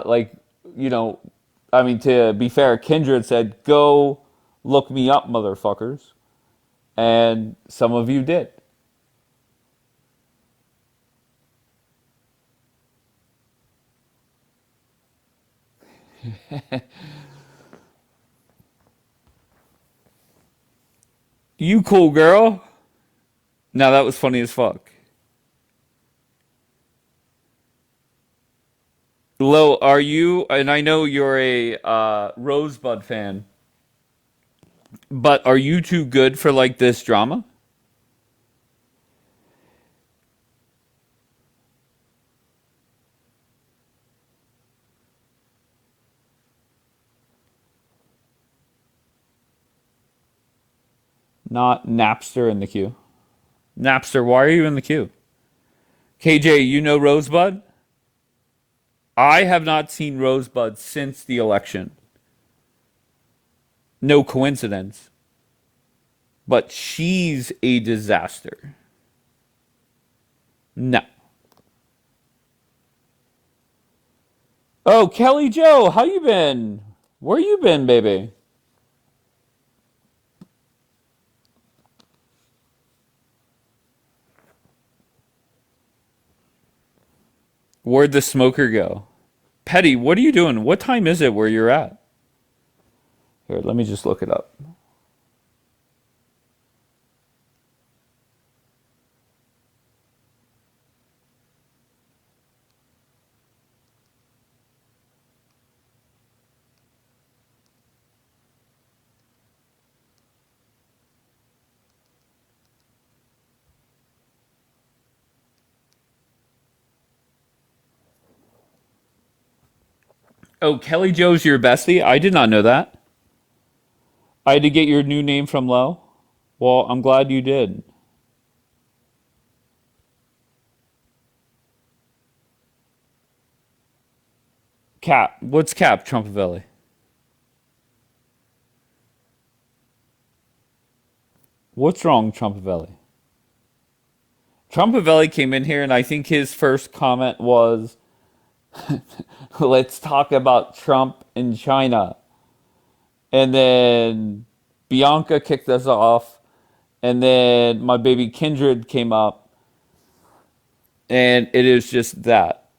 like, you know, I mean, to be fair, Kindred said, "Go look me up, motherfuckers," and some of you did. You cool girl. Now that was funny as fuck. Lo, are you? And I know you're a Rosebud fan, but are you too good for like this drama? Not Napster in the queue. Napster, why are you in the queue? KJ, you know Rosebud? I have not seen Rosebud since the election. No coincidence. But she's a disaster. No. Oh, Kelly Joe, how you been? Where you been, baby? Where'd the smoker go? Petty, what are you doing? What time is it where you're at? Here, let me just look it up. Oh, Kelly Joe's your bestie? I did not know that. I had to get your new name from Low. Well, I'm glad you did. Cap. What's Cap, Trumpavelli? What's wrong, Trumpavelli? Trumpavelli came in here and I think his first comment was, let's talk about Trump in China. And then Bianca kicked us off. And then my baby Kindred came up. And it is just that.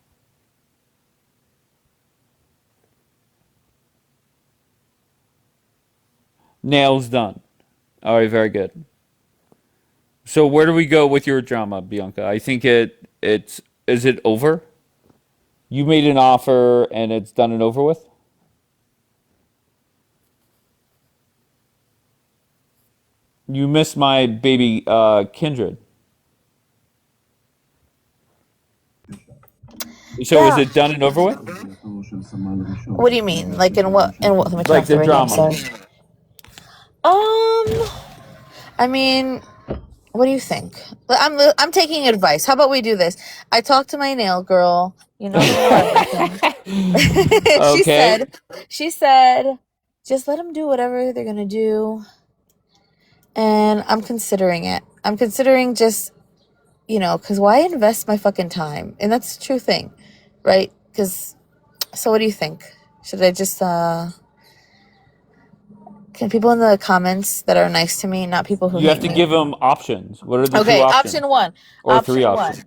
Nails done. All right, very good. So where do we go with your drama, Bianca? I think it's is it over? You made an offer and it's done and over with? You missed my baby Kindred. So is Yeah. it done and over with? What do you mean? Like in what? In what? Let me turn Like off the the radio. I'm drama. sorry. I mean, what do you think? I'm taking advice. How about we do this? I talked to my nail girl. You know everything. Okay. She said, just let them do whatever they're gonna do. And I'm considering it. I'm considering just because why invest my fucking time? And that's the true thing, right? So what do you think? Should I just, can people in the comments that are nice to me, not people who You have hate to me? give them options. What are the two Okay, options? option one. Or three options?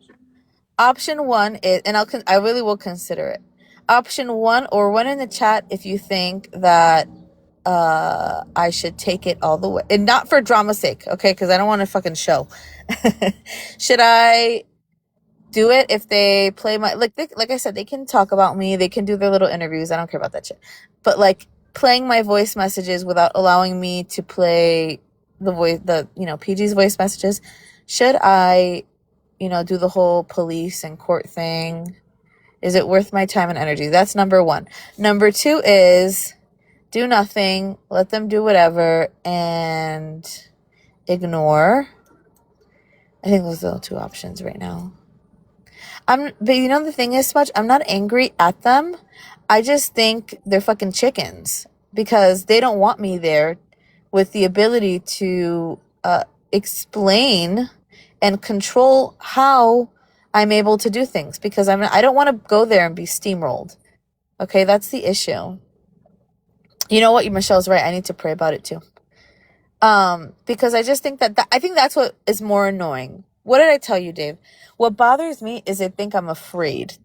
Option one is, and I really will consider it. Option one, or one in the chat if you think that I should take it all the way, and not for drama's sake, okay? Because I don't want to fucking show. Should I do it if they play my like I said, they can talk about me, they can do their little interviews. I don't care about that shit. But like playing my voice messages without allowing me to play PG's voice messages. Should I, do the whole police and court thing? Is it worth my time and energy? That's number one. Number two is do nothing, let them do whatever, and ignore. I think those are the two options right now. But the thing is, Smudge, I'm not angry at them. I just think they're fucking chickens because they don't want me there with the ability to explain and control how I'm able to do things, because I don't want to go there and be steamrolled. Okay, that's the issue. You know what? Michelle's right. I need to pray about it too. Because I just think I think that's what is more annoying. What did I tell you, Dave? What bothers me is they think I'm afraid.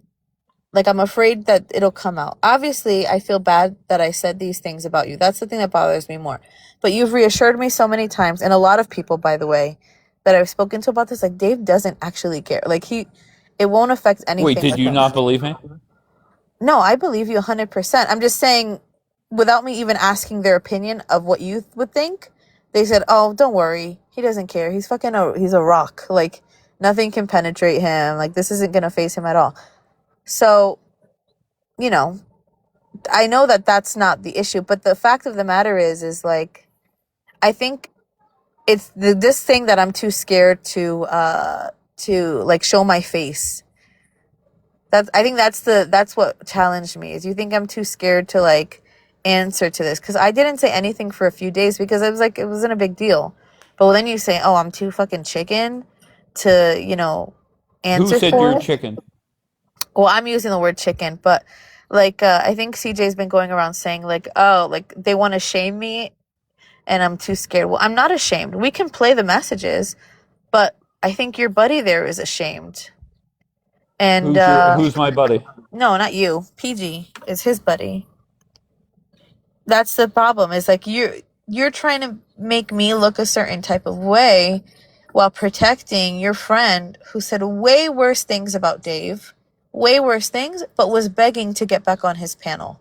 Like, I'm afraid that it'll come out. Obviously, I feel bad that I said these things about you. That's the thing that bothers me more. But you've reassured me so many times, and a lot of people, by the way, that I've spoken to about this, like, Dave doesn't actually care. Like, it won't affect anything. Wait, did you not believe me? No, I believe you 100%. I'm just saying, without me even asking their opinion of what you would think, they said, oh, don't worry. He doesn't care. He's he's a rock. Like, nothing can penetrate him. Like, this isn't going to phase him at all. So, I know that that's not the issue, but the fact of the matter is like, I think it's this thing that I'm too scared to like show my face. I think that's what challenged me, is you think I'm too scared to like answer to this, because I didn't say anything for a few days because I was like, it wasn't a big deal. But then you say, oh, I'm too fucking chicken to, answer. Who said for you're it. chicken? Well, I'm using the word chicken, but like I think CJ's been going around saying like, oh, like they want to shame me and I'm too scared. Well, I'm not ashamed. We can play the messages, but I think your buddy there is ashamed. And who's my buddy? No, not you. PG is his buddy. That's the problem. Is like you're trying to make me look a certain type of way while protecting your friend who said way worse things about Dave. Way worse things, but was begging to get back on his panel.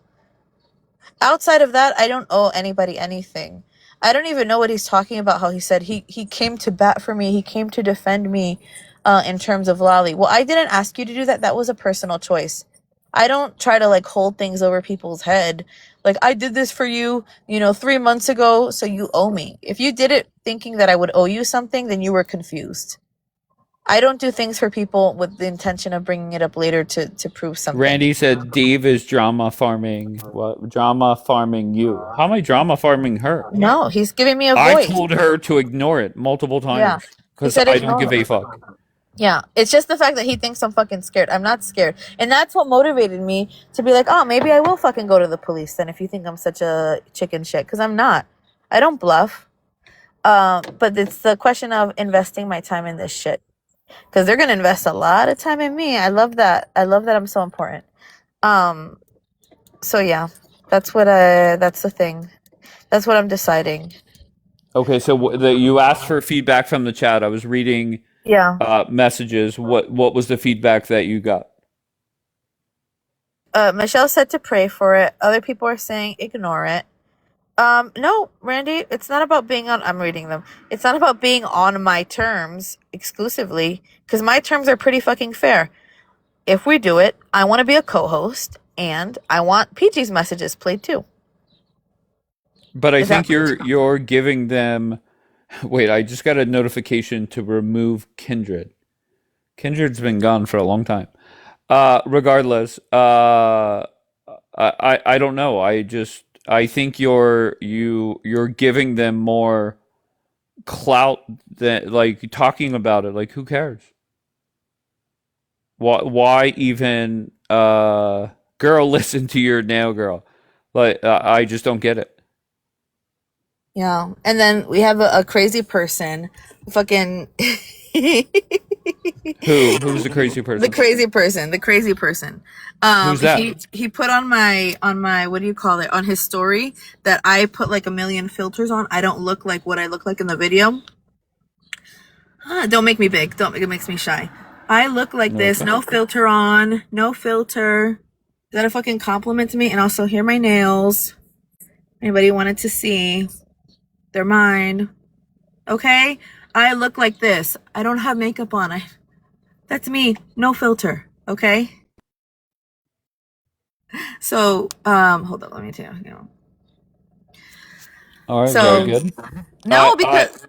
Outside of that, I don't owe anybody anything. I don't even know what he's talking about, how he said he came to bat for me. He came to defend me in terms of Lolly. Well, I didn't ask you to do that. That was a personal choice. I don't try to like hold things over people's head. Like, I did this for you, 3 months ago, so you owe me. If you did it thinking that I would owe you something, then you were confused. I don't do things for people with the intention of bringing it up later to prove something. Randy said Dave is drama farming. What? Drama farming you. How am I drama farming her? No, he's giving me a I voice. told her to ignore it multiple times. Because I don't give a fuck. Yeah, it's just the fact that he thinks I'm fucking scared. I'm not scared. And that's what motivated me to be like, oh, maybe I will fucking go to the police then if you think I'm such a chicken shit. Because I'm not. I don't bluff. But it's the question of investing my time in this shit. Because they're going to invest a lot of time in me. I love that. I love that I'm so important. So yeah, that's the thing. That's what I'm deciding. Okay, so you asked for feedback from the chat. I was reading messages. What was the feedback that you got? Michelle said to pray for it. Other people are saying ignore it. No, Randy, it's not about being on, I'm reading them. It's not about being on my terms exclusively, because my terms are pretty fucking fair. If we do it, I want to be a co-host, and I want PG's messages played too. But I think you're giving them. Wait, I just got a notification to remove Kindred. Kindred's been gone for a long time. Regardless, I don't know. I think you're giving them more clout than like talking about it. Like, who cares? Why even girl listen to your nail girl? Like I just don't get it. Yeah. And then we have a crazy person, fucking Who's the crazy the person? crazy person, the crazy person. Who's that? He put on my what do you call it, on his story, that I put like a million filters on. I don't look like what I look like in the video. Don't make me big. Don't, it makes me shy. I look like this, Okay. no filter on, no filter. Is that a fucking compliment to me? And also, here are my nails. Anybody wanted to see? They're mine. Okay? I look like this. I don't have makeup on. That's me. No filter. Okay? So, hold on, let me tell you. All right, So, very good. no, because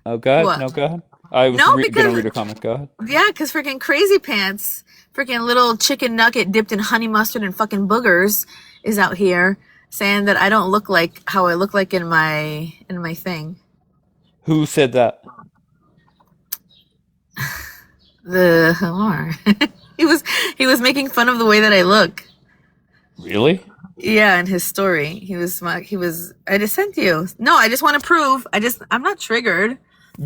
Oh, go ahead. what? No, go ahead. I was No, gonna because read a comment. Go ahead. yeah, because freaking crazy pants, freaking little chicken nugget dipped in honey mustard and fucking boogers is out here saying that I don't look like how I look like in my thing. Who said that? The he was making fun of the way that I look. Really? Yeah, in his story, he was. I just sent you. No, I just want to prove. I'm not triggered.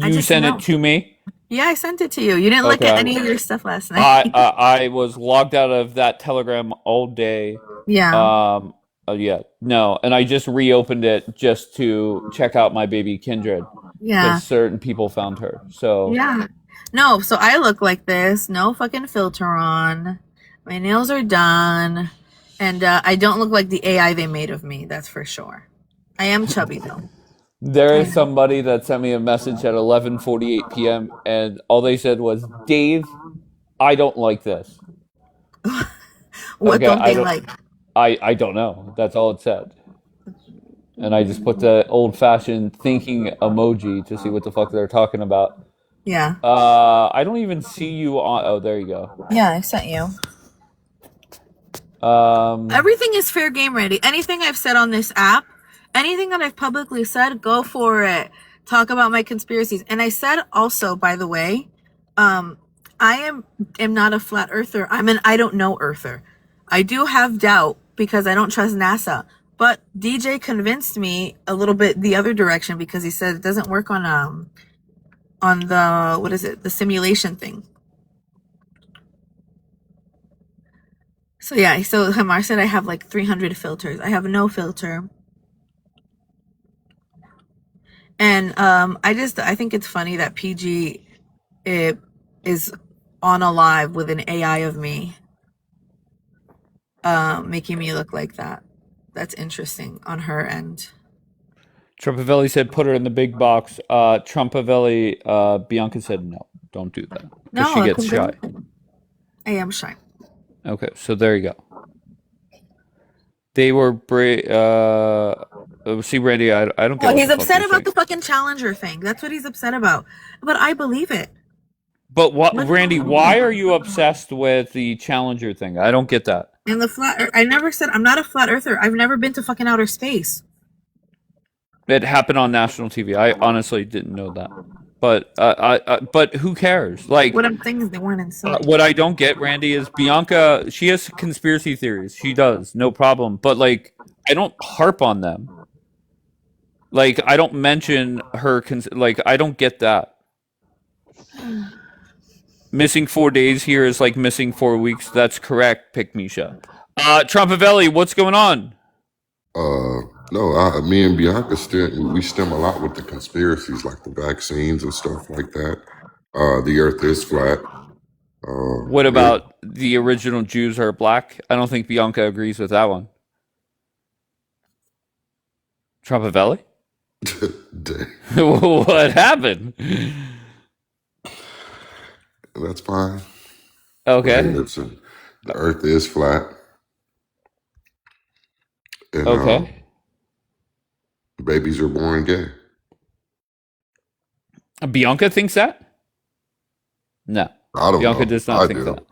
I You just sent know. it to me? Yeah, I sent it to you. You didn't look Okay. at any of your stuff last night. I was logged out of that Telegram all day. Yeah. Yeah. No, and I just reopened it just to check out my baby Kindred Yeah. because certain people found her. So Yeah. No, so I look like this. No fucking filter on. My nails are done. And I don't look like the AI they made of me, that's for sure. I am chubby though. there is somebody that sent me a message at 11:48 p.m. and all they said was, "Dave, I don't like this." What Okay, don't they like? I don't know. That's all it said. And I just put the old-fashioned thinking emoji to see what the fuck they're talking about. Yeah. I don't even see you on. Oh, there you go. Yeah, I sent you. Everything is fair game, Randy. Anything I've said on this app, anything that I've publicly said, go for it. Talk about my conspiracies. And I said also, by the way, I am not a flat earther. I'm an I don't know earther. I do have doubt because I don't trust NASA. But DJ convinced me a little bit the other direction because he said it doesn't work on the, what is it, the simulation thing. So yeah, so Hamar said I have like 300 filters. I have no filter. And I think it's funny that PG is on a live with an AI of me, making me look like that. That's interesting on her end. Trumpavelli said put her in the big box. Trumpavelli, Bianca said no, don't do that. Because she gets shy. I am shy. Okay, so there you go. They were see, Randy, I don't get. Oh, what he's the fuck upset you're about saying. the fucking Challenger thing. That's what he's upset about. But I believe it. But what, Randy? Why are you obsessed with the Challenger thing? I don't get that. And the flat. I never said I'm not a flat earther. I've never been to fucking outer space. It happened on national TV. I honestly didn't know that. But who cares? Like, What I'm saying is they weren't inside. what I don't get, Randy, is Bianca. She has conspiracy theories. She does, no problem. But like, I don't harp on them. Like, I don't mention her. Like, I don't get that. Missing 4 days here is like missing 4 weeks. That's correct, Pick Misha. Trumpavelli, what's going on? No, me and Bianca we stem a lot with the conspiracies, like the vaccines and stuff like that. The Earth is flat. What about the original Jews are black? I don't think Bianca agrees with that one. Trumpavelli? What happened? That's fine. Okay. Listen, the Earth is flat. And, okay. Babies are born gay. Bianca thinks that? No. I don't Bianca know. does not think that.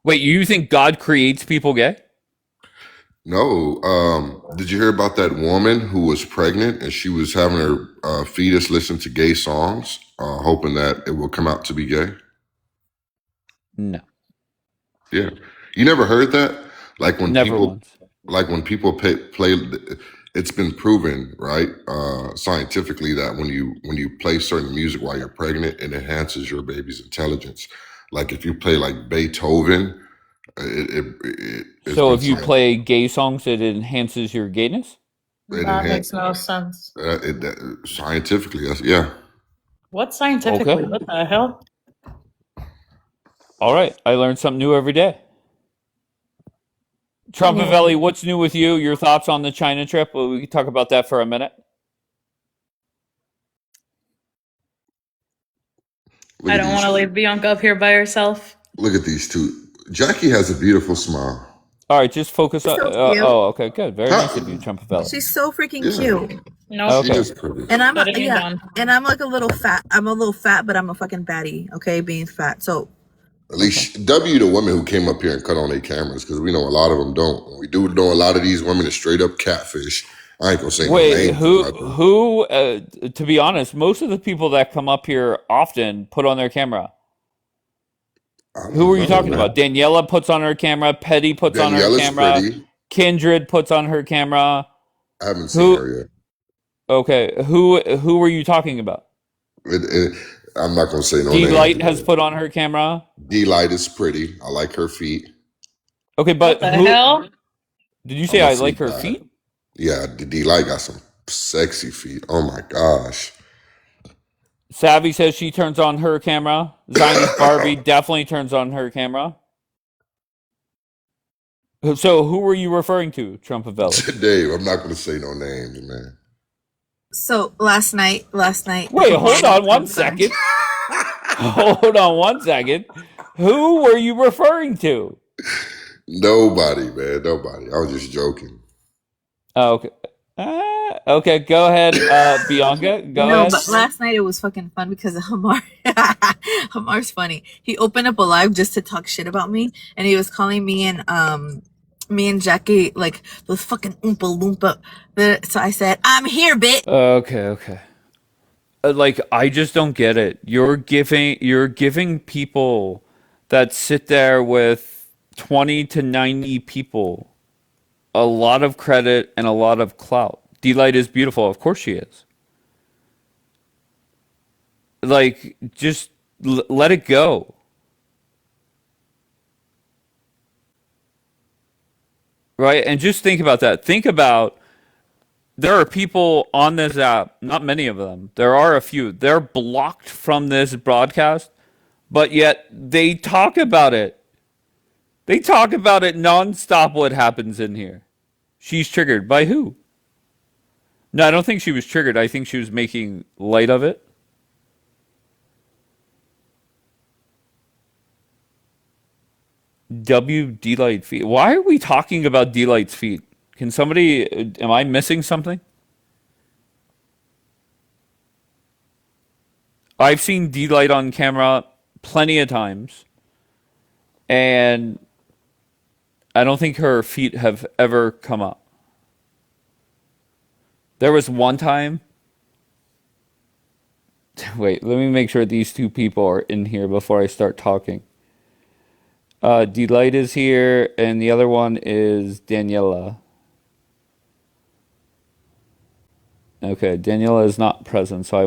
Wait, you think God creates people gay? No. Did you hear about that woman who was pregnant and she was having her fetus listen to gay songs, hoping that it will come out to be gay? No. Yeah, you never heard that? Like when Never people, once. like when people play, it's been proven, right, scientifically that when you play certain music while you're pregnant, it enhances your baby's intelligence. Like if you play like Beethoven, it's So been if you science. play gay songs, it enhances your gayness? It That enhan makes no sense. scientifically. Yeah. What Okay. scientifically? What the hell? All right. I learn something new every day. Trumpavelli, what's new with you? Your thoughts on the China trip? Well, we can talk about that for a minute. Look I at don't want these. to leave Bianca up here by herself. Look at these two. Jackie has a beautiful smile. All right, just focus on. So cute. Okay, good. Very nice of you, Huh? Trumpavelli. She's so freaking Yeah, cute. Nope. she Okay. is pretty. And I'm Shutting it yeah, down. and I'm like a little fat. I'm a little fat, but I'm a fucking baddie. Okay, being fat. So At least W the women who came up here and cut on their cameras because we know a lot of them don't. We do know a lot of these women are straight up catfish. I ain't gonna say no Wait, names or nothing. who? To be honest, most of the people that come up here often put on their camera. I Who don't are you know, talking man. about? Daniela puts on her camera. Petty puts on her Daniela's camera. pretty. Kindred puts on her camera. I haven't seen Who? her yet. Okay, who were you talking about? I'm not gonna say no D names. Light has put on her camera. D Light is pretty. I like her feet. Okay, What but the who hell? did you I'm say a I like feet her guy. feet? Yeah, D Light got some sexy feet. Oh my gosh. Savvy says she turns on her camera. Zionist Barbie definitely turns on her camera. So who were you referring to, Trumpavelli? Dave, I'm not gonna say no names, man. so last night, Wait, hold on one second. Hold on one second. Who were you referring to? Nobody, man. Nobody. I was just joking. Oh, okay. Okay, go ahead, Bianca. Go no, ahead. but last night it was fucking fun because Hamar, Hamar's funny. He opened up a live just to talk shit about me, and he was calling me and Jackie like those fucking oompa loompa. So I said, "I'm here, bitch." Okay. Like I just don't get it. You're giving people that sit there with 20 to 90 people a lot of credit and a lot of clout. D-Light is beautiful. Of course she is. Like, just let it go. Right? And just think about that. Think about there are people on this app, not many of them. There are a few. They're blocked from this broadcast, but yet they talk about it. They talk about it nonstop what happens in here. She's triggered. By who? No, I don't think she was triggered. I think she was making light of it. D-Light feet. Why are we talking about D-Light's feet? Can somebody, am I missing something? I've seen D-Light on camera plenty of times, and I don't think her feet have ever come up. There was one time. Wait, let me make sure these two people are in here before I start talking. D-Light is here, and the other one is Daniela. Okay, Daniela is not present, so I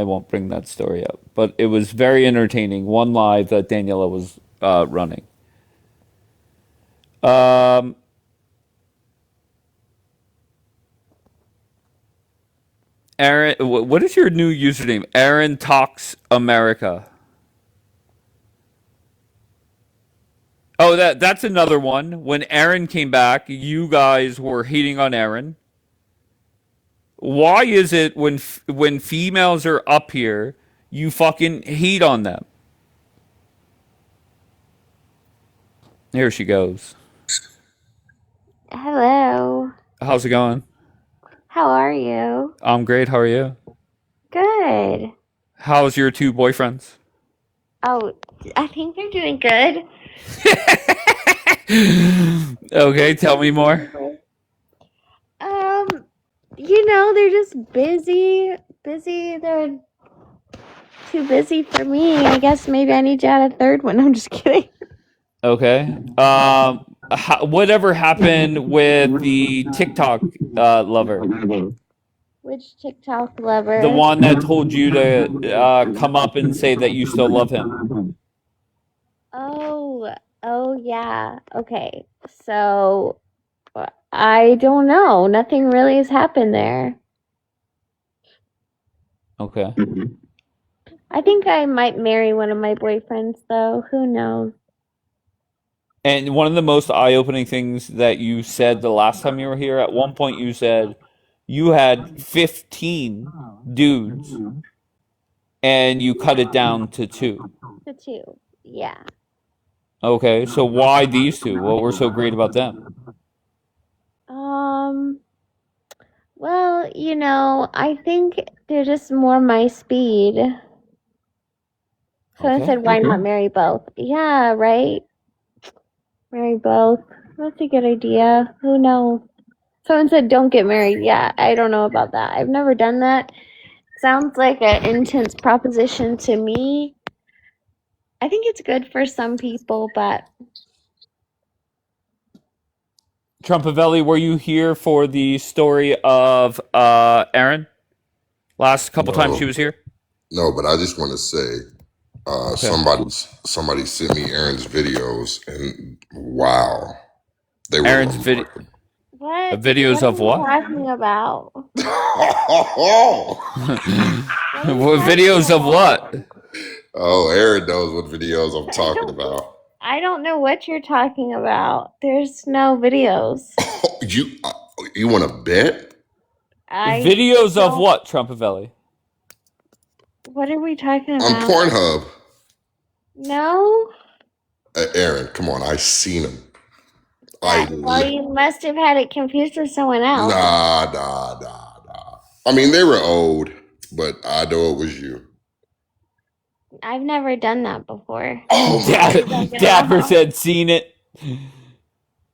won't bring that story up. But it was very entertaining. One live that Daniela was running. Aaron, what is your new username? Aaron Talks America. Oh, that's another one. When Aaron came back, you guys were hating on Aaron. Why is it when females are up here, you fucking hate on them? Here she goes. Hello. How's it going? How are you? I'm great. How are you? Good. How's your two boyfriends? Oh, I think they're doing good. Okay, tell me more. Um, they're just busy. Busy. They're too busy for me. I guess maybe I need to add a third one. I'm just kidding. Okay. Whatever happened with the TikTok lover? Which TikTok The lover? one that told you to come up and say that you still love him. Oh, oh yeah. Okay. So I don't know. Nothing really has happened there. Okay. I think I might marry one of my boyfriends though. Who knows? And one of the most eye-opening things that you said the last time you were here, at one point you said you had 15 dudes and you cut it down to 2. The two. Yeah. Okay, so why these 2? What were so great about them? Well, I think they're just more my speed. Someone Okay. said, why not marry both? Yeah, right? Marry both. That's a good idea. Who knows? Someone said, don't get married. Yeah, I don't know about that. I've never done that. Sounds like an intense proposition to me. I think it's good for some people, but Trumpavelli, were you here for the story of Erin? Last couple times she No, was here? no, but I just want to say, Okay. somebody sent me Aaron's videos, and wow, they were Aaron's video what? videos What are of you what? talking about? What videos of what? Oh, Aaron knows what videos I'm talking about. I don't know what you're talking about. There's no videos. You want to bet? I Videos of don't. what, Trumpavelli? What are we talking On about? Pornhub. No. Aaron, come on, I seen him. Well, you must have had it confused with someone else. Nah. I mean, they were old, but I know it was you. I've never done that before. Oh, Dapper said seen it.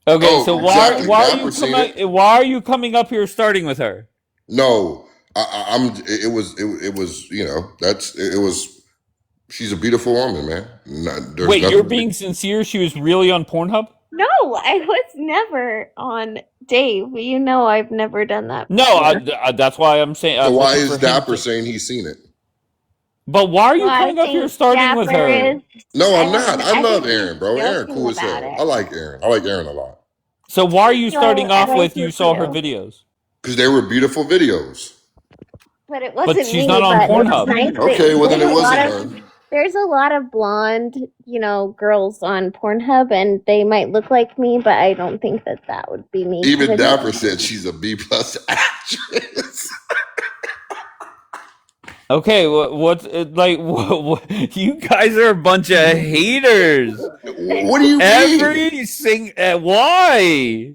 Okay, Oh, so exactly. why Dapper seen why are you coming up here starting with her? No, I'm. It was. It was. She's a beautiful woman, man. There's Wait, nothing you're being sincere? She was really on Pornhub? No, I was never on Dave. You know I've never done that No, before. that's why I'm saying. So I'm why looking is for him Dapper to- saying he's seen it? But why are you Well, I coming up here think starting with Dapper her? is. No, I'm I not. think I love he's Aaron, bro. Aaron, joking cool as about hell. it. I like Aaron. I like Aaron a lot So why are you starting I off like with you you saw her too. videos? because they were beautiful videos. But it But wasn't she's me. not on But it's Pornhub. nice Okay, well then there's it a lot wasn't of her. there's a lot of blonde, girls on Pornhub, and they might look like me, but I don't think that would be me. 'cause Even I Dapper don't- said she's a B+ actress. Okay, you guys are a bunch of haters. What do you mean? Why?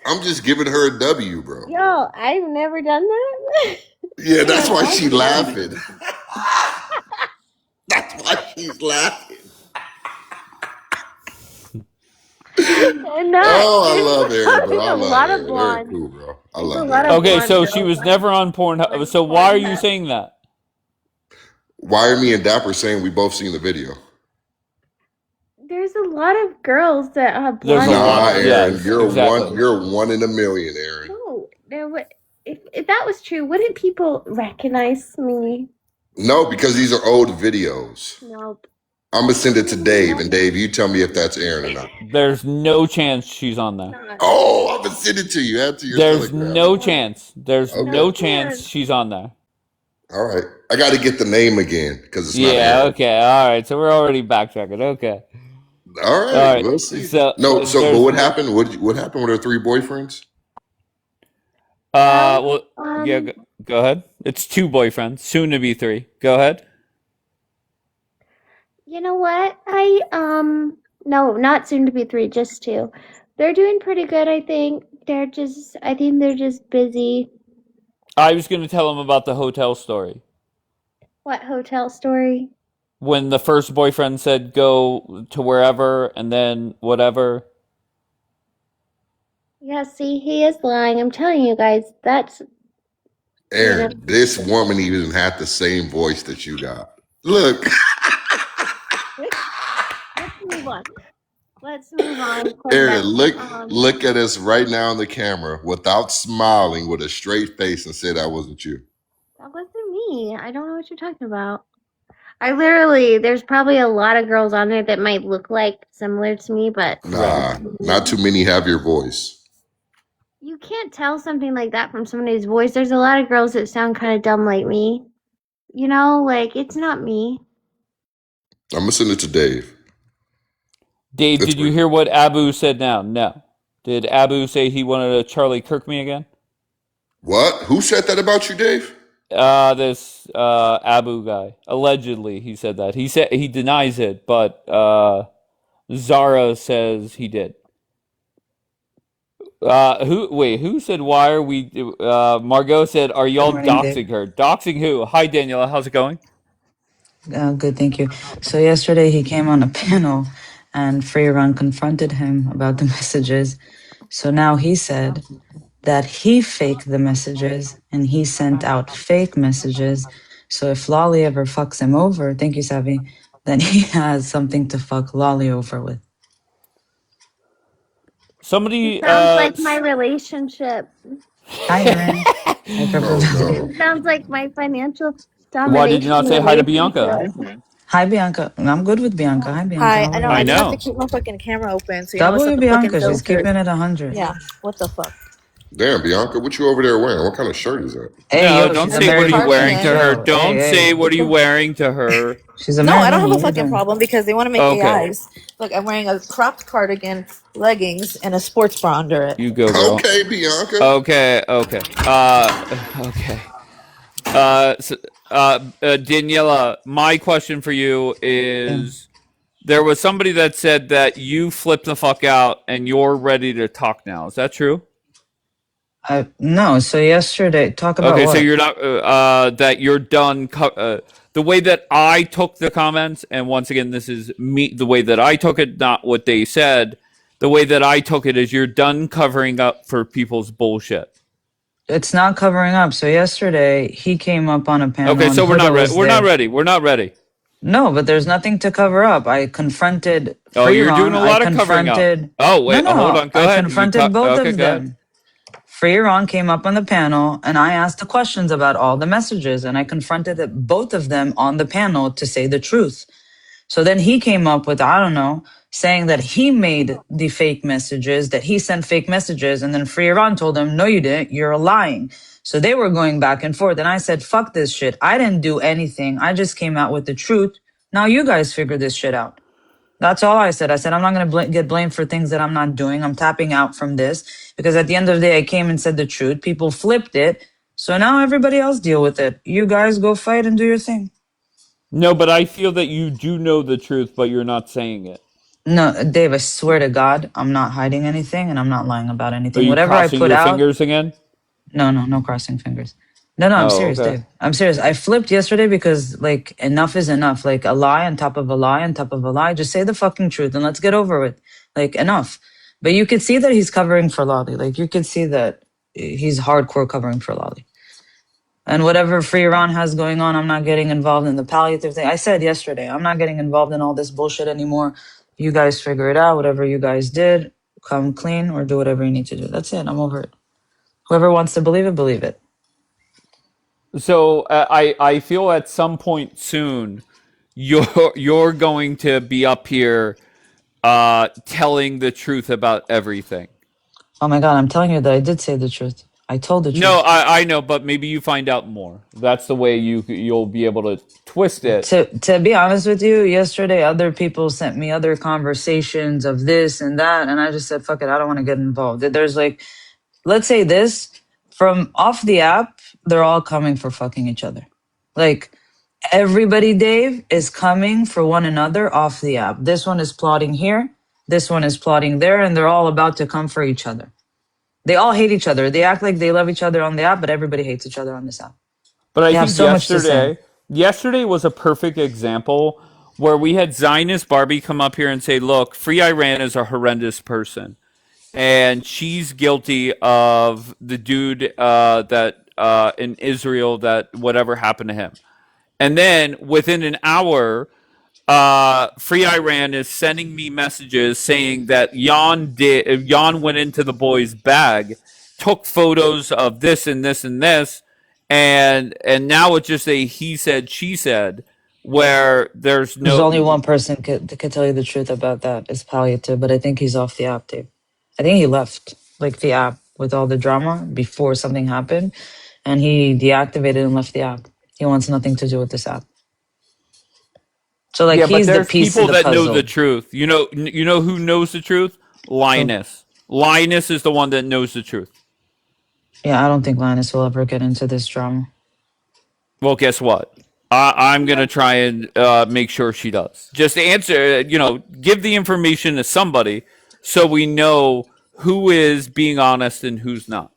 I'm just giving her a W, bro. Yo, I've never done that. Yeah, that's why she's laughing. That's why she's laughing. Oh, I love Aaron, bro. I love Aaron. Aaron cool, bro. I love Aaron. Okay, so she was never on Pornhub. So why are you saying that? Why are me and Dapper saying we both seen the video? There's a lot of girls that have There's blonde a lot. Aaron, Yes, you're exactly. you're 1 in a million, Aaron. No, if that was true, wouldn't people recognize me? No, because these are old videos. Nope. I'm gonna send it to Dave, and Dave, you tell me if that's Aaron or not. There's no chance she's on there. Oh, I'm gonna send it to you. Add to your There's Telegram. no chance. There's Okay. no chance she's on there. All right, I got to get the name again because it's not Yeah. Aaron. Okay. All right. So we're already backtracking. Okay. All right, All right. we'll see. So No, so but there's what happened? What happened with her 3 boyfriends? well yeah. Go ahead. It's 2 boyfriends, soon to be 3. Go ahead. You know what? No, not soon to be 3, just 2. They're doing pretty good, I think. I think they're just busy. I was going to tell him about the hotel story. What hotel story? When the first boyfriend said go to wherever and then whatever. Yeah, see, he is lying. I'm telling you guys, that's Aaron, this woman even had the same voice that you got. Look. Let's move on. Let's move on. Aaron, look Um, look at us right now in the camera without smiling with a straight face and say that wasn't you. that wasn't me. I don't know what you're talking about. I literally, there's probably a lot of girls on there that might look like similar to me, but Nah, not too many have your voice. you can't tell something like that from somebody's voice. There's a lot of girls that sound kind of dumb like me. You know, like, it's not me. I'm gonna send it to Dave. Dave, It's did you hear what Abu said now? No. Did Abu say he wanted to Charlie Kirk me again? what? Who said that about you, Dave? This Abu guy. Allegedly, he said that. He said he denies it, but Zara says he did. Who said why are we Margot said, are y'all Good morning, Dave. doxing her? Doxing who? Hi Daniela, how's it going? Good, thank you. So yesterday he came on a panel and Freeron confronted him about the messages. So now he said that he faked the messages and he sent out fake messages. So if Lolly ever fucks him over, thank you, Savvy, then he has something to fuck Lolly over with. Somebody Sounds like my relationship. Hi, Aaron. Hi, Purple. It sounds like my financial why did you not domination say hi to Bianca? relationship. Hi, Bianca. I'm good with Bianca. Hi, Bianca. Hi, How I are know. you? I I just have to know. keep my fucking camera open, so you know what's W up the fucking Bianca, she's filter. keeping it 100. Yeah. What the fuck? Damn, Bianca, what you over there wearing? What kind of shirt is that? Hey, No, yo, don't she's That's say a what are you American. wearing to cardigan. her. Yo, Don't say what are you wearing to her. She's No, I don't American. have a What are you fucking doing? problem because they want to make Okay. AIs. Look, I'm wearing a cropped cardigan, leggings, and a sports bra under it. You go, girl. Okay, Bianca. Okay. Okay. Daniela, my question for you Yeah. is there was somebody that said that you flipped the fuck out and you're ready to talk now. Is that true? No, so yesterday, talk about Okay, so what? you're not that you're done. The way that I took the comments, and once again, this is me. The way that I took it, not what they said. The way that I took it is you're done covering up for people's bullshit. It's not covering up. So yesterday, he came up on a panel Okay, and so we're not Huda ready. was We're not there. ready. We're not ready. No, but there's nothing to cover up. I confronted Oh, you're doing Freeron. a I lot of covering up. confronted. Oh, No, wait. Hold no, on. Go I ahead. confronted both Okay, of go ahead. them. Freeron came up on the panel and I asked the questions about all the messages and I confronted both of them on the panel to say the truth. So then he came up with, I don't know, saying that he made the fake messages, that he sent fake messages. And then Free Iran told him, no, you didn't. You're lying. So they were going back and forth. And I said, fuck this shit. I didn't do anything. I just came out with the truth. Now you guys figure this shit out. That's all I said. I said, I'm not going to get blamed for things that I'm not doing. I'm tapping out from this because at the end of the day, I came and said the truth. People flipped it. So now everybody else deal with it. You guys go fight and do your thing. No, but I feel that you do know the truth, but you're not saying it. No, Dave, I swear to God, I'm not hiding anything and I'm not lying about Are anything. you Whatever I crossing put your out, fingers again? no crossing fingers. No, I'm Oh, serious, okay. Dave. I'm serious. I flipped yesterday because, like, enough is enough. Like, a lie on top of a lie on top of a lie. Just say the fucking truth and let's get over it. Like, enough. But you could see that he's covering for Lolly. Like, you could see that he's hardcore covering for Lolly. And whatever Free Iran has going on, I'm not getting involved in the palliative thing. I said yesterday, I'm not getting involved in all this bullshit anymore. You guys figure it out. Whatever you guys did, come clean or do whatever you need to do. That's it. I'm over it. Whoever wants to believe it, believe it. So I feel at some point soon you're going to be up here telling the truth about everything. Oh my God, I'm telling you that I did say the truth. I told the No, truth. I know, but maybe you find out more. That's the way you'll be able to twist it. To be honest with you, yesterday other people sent me other conversations of this and that, and I just said, fuck it, I don't want to get involved. There's like, let's say this, from off the app, they're all coming for fucking each other. Like, everybody, Dave, is coming for one another off the app. This one is plotting here, this one is plotting there, and they're all about to come for each other. They all hate each other. They act like they love each other on the app, but everybody hates each other on this app. But I They have think so much to say. yesterday was a perfect example where we had Zionist Barbie come up here and say, "Look, Free Iran is a horrendous person, and she's guilty of the dude that in Israel that whatever happened to him." And then within an hour, Free Iran is sending me messages saying that Jan went into the boy's bag, took photos of this and this and this, and now it's just a he said she said where there's There's no. only one person could tell you the truth about that. It's Palliative, but I think he's off the app, Dave. I think he left like the app with all the drama before something happened, and he deactivated and left the app. He wants nothing to do with this app. So like Yeah, but he's the there's piece of people the that know the puzzle. truth. You know who knows the truth? Who? Linus. Linus is the one that knows the truth. Yeah, I don't think Linus will ever get into this drama. Well, guess what? I'm gonna try and make sure she does. Just answer, give the information to somebody so we know who is being honest and who's not.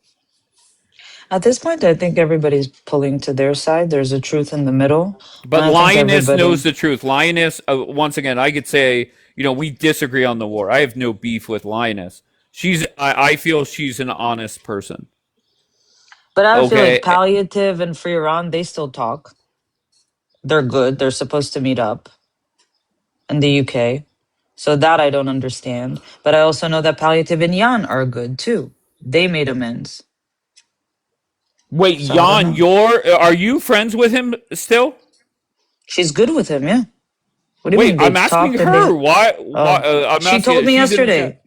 At this point, I think everybody's pulling to their side. There's a truth in the middle, and But I think Lioness knows everybody. the truth. Lioness, once again, I could say, we disagree on the war. I have no beef with Lioness. I feel she's an honest person. But I feel like Okay. Palliative and Free Iran, they still talk. They're good. They're supposed to meet up in the UK. So that I don't understand. But I also know that Palliative and Jan are good too. They made amends. Wait, So I don't Jan, know. are you friends with him still? She's good with him, yeah. What do you Wait, mean? They I'm asking talk and they. her. Why? Why? Oh, I'm she asking. told me She's in the chat. yesterday.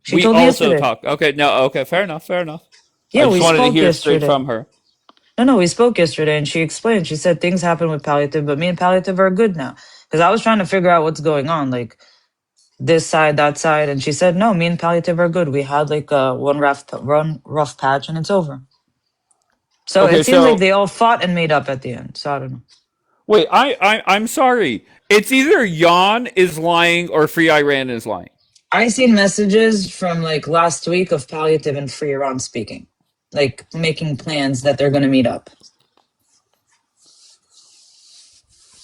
She We told me also yesterday. talk. Okay, no. Okay, fair enough. Fair enough. I Yeah, just we wanted to spoke hear straight yesterday. from her. No, we spoke yesterday and she explained. She said things happen with Palliative, but me and Palliative are good now. Because I was trying to figure out what's going on, like this side, that side. And she said, no, me and Palliative are good. We had like one rough patch and it's over. So Okay, it seems like so they all fought and made up at the end. So I don't know. wait. I'm sorry. It's either Jan is lying or Free Iran is lying. I seen messages from like last week of Palliative and Free Iran speaking, like making plans that they're going to meet up.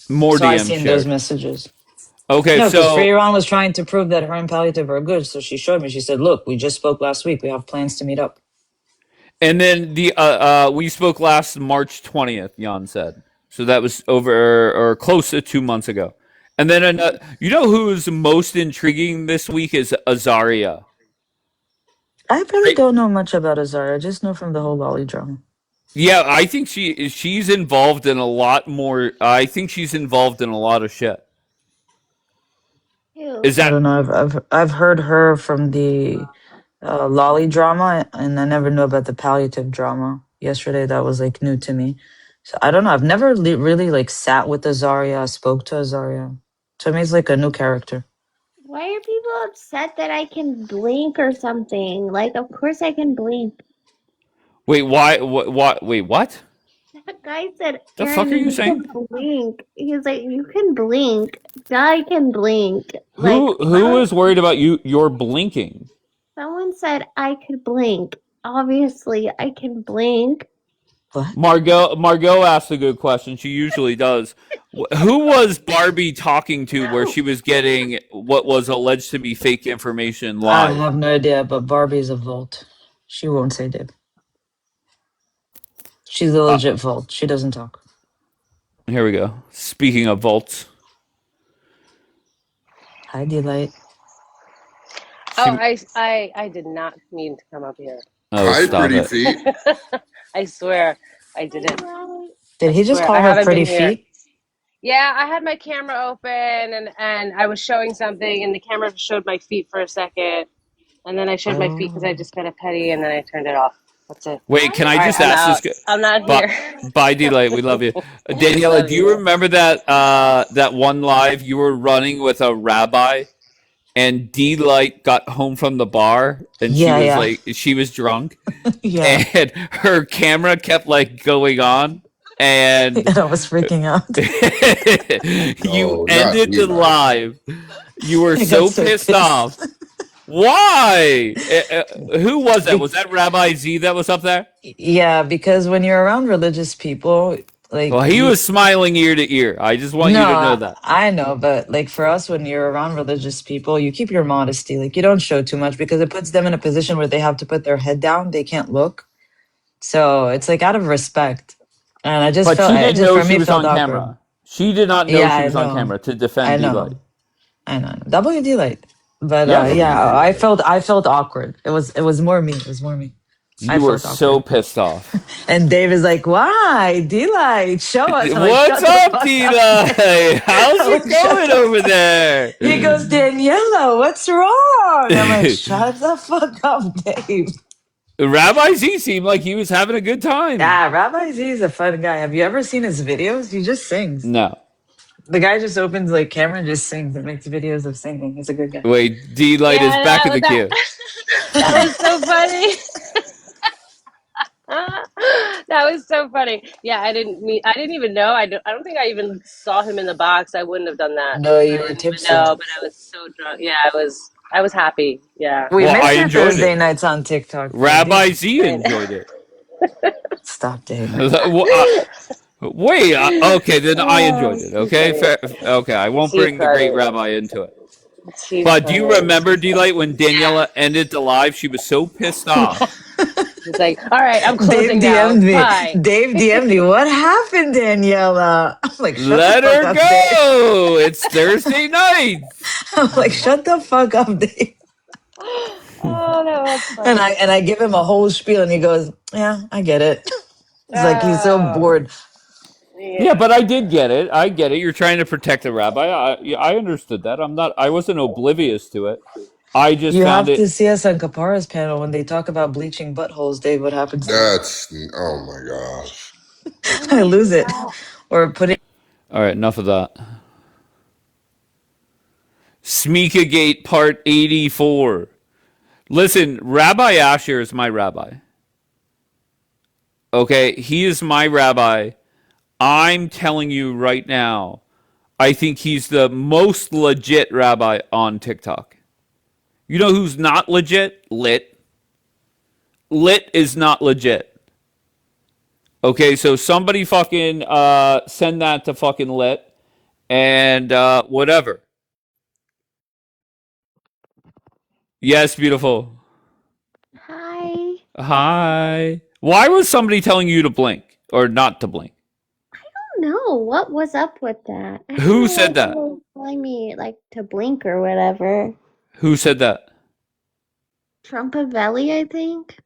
More So I DM seen those shared. messages. Okay, No, because Free so Iran was trying to prove that her and Palliative are good. So she showed me. She said, "Look, we just spoke last week. We have plans to meet up." and then we spoke last March 20th. Jan said so that was over or close to 2 months ago. And then who's most intriguing this week is Azaria. I really don't know much about Azara. I just know from the whole Lolly drama. Yeah, I think she's involved in a lot more. I think she's involved in a lot of shit. Ew. Is I that don't know. I've heard her from the Lolly drama, and I never knew about the Palliative drama. Yesterday, that was like new to me. So I don't know. I've never really like sat with Azaria, spoke to Azaria. To me, it's like a new character. Why are people upset that I can blink or something? Like, of course I can blink. wait? Why? What? Wait, what? That guy said, The fuck are Aaron, you you can saying? blink. He's like, you can blink. I can blink. Like, Who is worried about you? You're blinking. someone said I could blink. Obviously, I can blink. What? Margot asked a good question. She usually does. Who was Barbie talking to where she was getting what was alleged to be fake information I live? have no idea, but Barbie's a Volt. She won't say Dib. She's a Uh, legit Volt. She doesn't talk. Here we go. Speaking of vaults, Hi, Delight. Oh, she. I did not mean to come up here. Oh, Hi, stop pretty it. feet. I swear I didn't. Did I he just swear call I her haven't been pretty here. feet? Yeah, I had my camera open and I was showing something and the camera showed my feet for a second and then I showed my feet because I Oh. just got a petty and then I turned it off. That's it. Wait, can I All right, just I'm ask this? out. I'm not Bye, here. bye, Delight. We love you, Daniela. Love Do you you. remember that one live you were running with a rabbi, and Delight got home from the bar, and Yeah, yeah. she was drunk, Yeah. and her camera kept like going on, and And I was freaking out. you No, not ended the Eli. live. You were I got so so pissed pissed. off. Why? Who was that? Be- Was that Rabbi Z that was up there? yeah, because when you're around religious people, like Well, he was smiling ear to ear. I just want no, you to know that. I know, but like for us, when you're around religious people, you keep your modesty. Like you don't show too much because it puts them in a position where they have to put their head down. They can't look. So it's like out of respect. And I just But felt, she it didn't just know for she me was felt on awkward. camera. She did not know Yeah, she I was on know. camera to defend I D-Light. know. I know. WD light. But Yeah, yeah, I felt awkward. It was more me. It was more me. I you were felt so awkward. pissed off. And Dave is like, "Why, D-Light? Show us." I'm like, What's "Shut the up, fuck D-Light? up." How's I'm it like, "Shut going the over fuck." there? He goes, "Daniela, what's wrong?" I'm like, "Shut the fuck up, Dave." Rabbi Z seemed like he was having a good time. Yeah, Rabbi Z is a fun guy. Have you ever seen his videos? He just sings. No. The guy just opens like camera and just sings and makes videos of singing. He's a good guy. Wait, D-Light is back in the queue. That was so funny. That was so funny. Yeah, I didn't even know. I don't think I even saw him in the box. I wouldn't have done that. No, you I were didn't even tipsy. know, but I was so drunk. Yeah, I was happy. Yeah. We Well, I miss your enjoyed Thursday it. nights on TikTok. Rabbi Z enjoyed it. Stop, Dave. Wait, okay, then I enjoyed it. Too Okay, funny. fair, okay, I won't Too bring the great funny. rabbi into it. Too But do you funny. remember, D-Light, when Daniela ended the live? She was so pissed off. He's like, all right, I'm Dave closing now. DM'd me. Bye. Dave DM'd me. What happened, Daniela? I'm like, shut Let the fuck her up, Dave. go. It's Thursday night. I'm like, shut the fuck up, Dave. Oh, that was funny. And I give him a whole spiel, and he goes, "Yeah, I get it." He's like, he's so bored. Yeah, but I did get it. I get it. You're trying to protect the rabbi. I understood that. I wasn't oblivious to it. I just You found have to it. see us on Kapara's panel when they talk about bleaching buttholes, Dave. What happens? Oh my gosh. I lose it. Or putting. All right, enough of that. Smeekagate Part 84. Listen, Rabbi Asher is my rabbi. Okay, he is my rabbi. I'm telling you right now, I think he's the most legit rabbi on TikTok. You know who's not legit? Lit. Lit is not legit. Okay, so somebody fucking send that to fucking Lit and whatever. Yes, beautiful. Hi. Hi. Why was somebody telling you to blink or not to blink? No, what was up with that? I don't Who know said why that? people were telling me like to blink or whatever. Who said that? Trumpavelli, I think.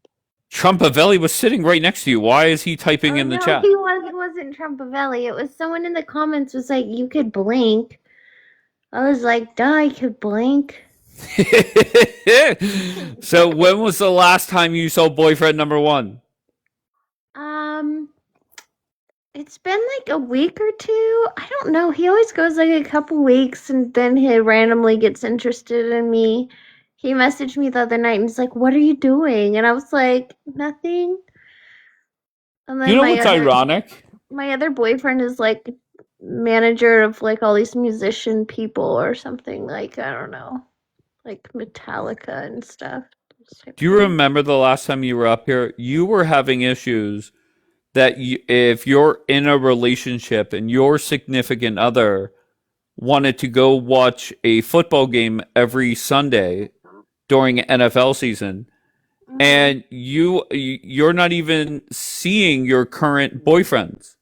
Trumpavelli was sitting right next to you. Why is he typing in the No, chat? it wasn't Trumpavelli. It was someone in the comments was like, you could blink. I was like, duh, I could blink. So when was the last time you saw boyfriend number one? It's been like a week or two. I don't know. He always goes like a couple weeks and then he randomly gets interested in me. He messaged me the other night and he's like, what are you doing? And I was like, nothing. And then You know what's ironic? my other boyfriend is like manager of like all these musician people or something, like I don't know, like Metallica and stuff. Do you remember the last time you were up here? You were having issues that if you're in a relationship and your significant other wanted to go watch a football game every Sunday during NFL season, and you're not even seeing your current boyfriends.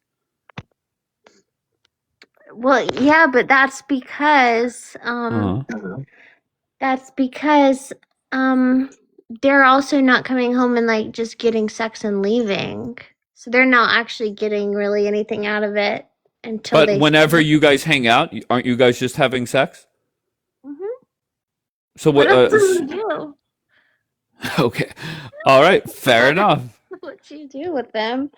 Well, yeah, but that's because they're also not coming home and like just getting sex and leaving. So they're not actually getting really anything out of it until But they whenever you guys hang out, aren't you guys just having sex? So What what? else do you do? Okay, all right, fair enough. What do you do with them?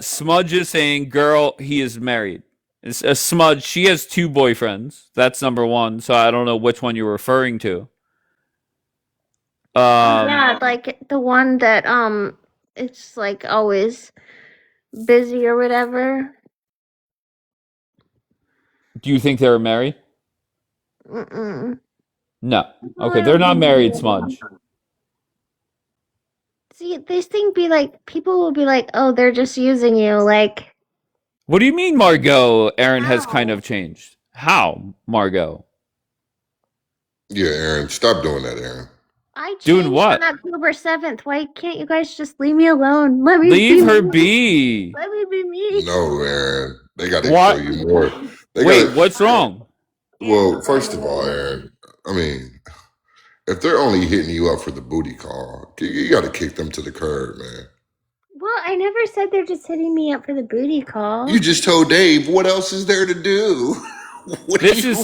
Smudge is saying, "Girl, he is married." It's a Smudge. She has two boyfriends. That's number one. So I don't know which one you're referring to. Yeah, like the one that it's like always busy or whatever. Do you think they were married? Mm-mm. No. Okay, they're not married, Smudge. See, this thing be like, people will be like, oh, they're just using you. Like, What do you mean, Margot? Aaron has kind of changed. How, Margot? Yeah, Aaron, stop doing that, Aaron. I Doing changed what? on October 7th. Why can't you guys just leave me alone? Let me Leave be her me. be. Let me be me. No, Aaron. They got to show What? you more. They Wait, got what's wrong? Well, first of all, Aaron, I mean, if they're only hitting you up for the booty call, you got to kick them to the curb, man. Well, I never said they're just hitting me up for the booty call. You just told Dave, what else is there to do? What do you?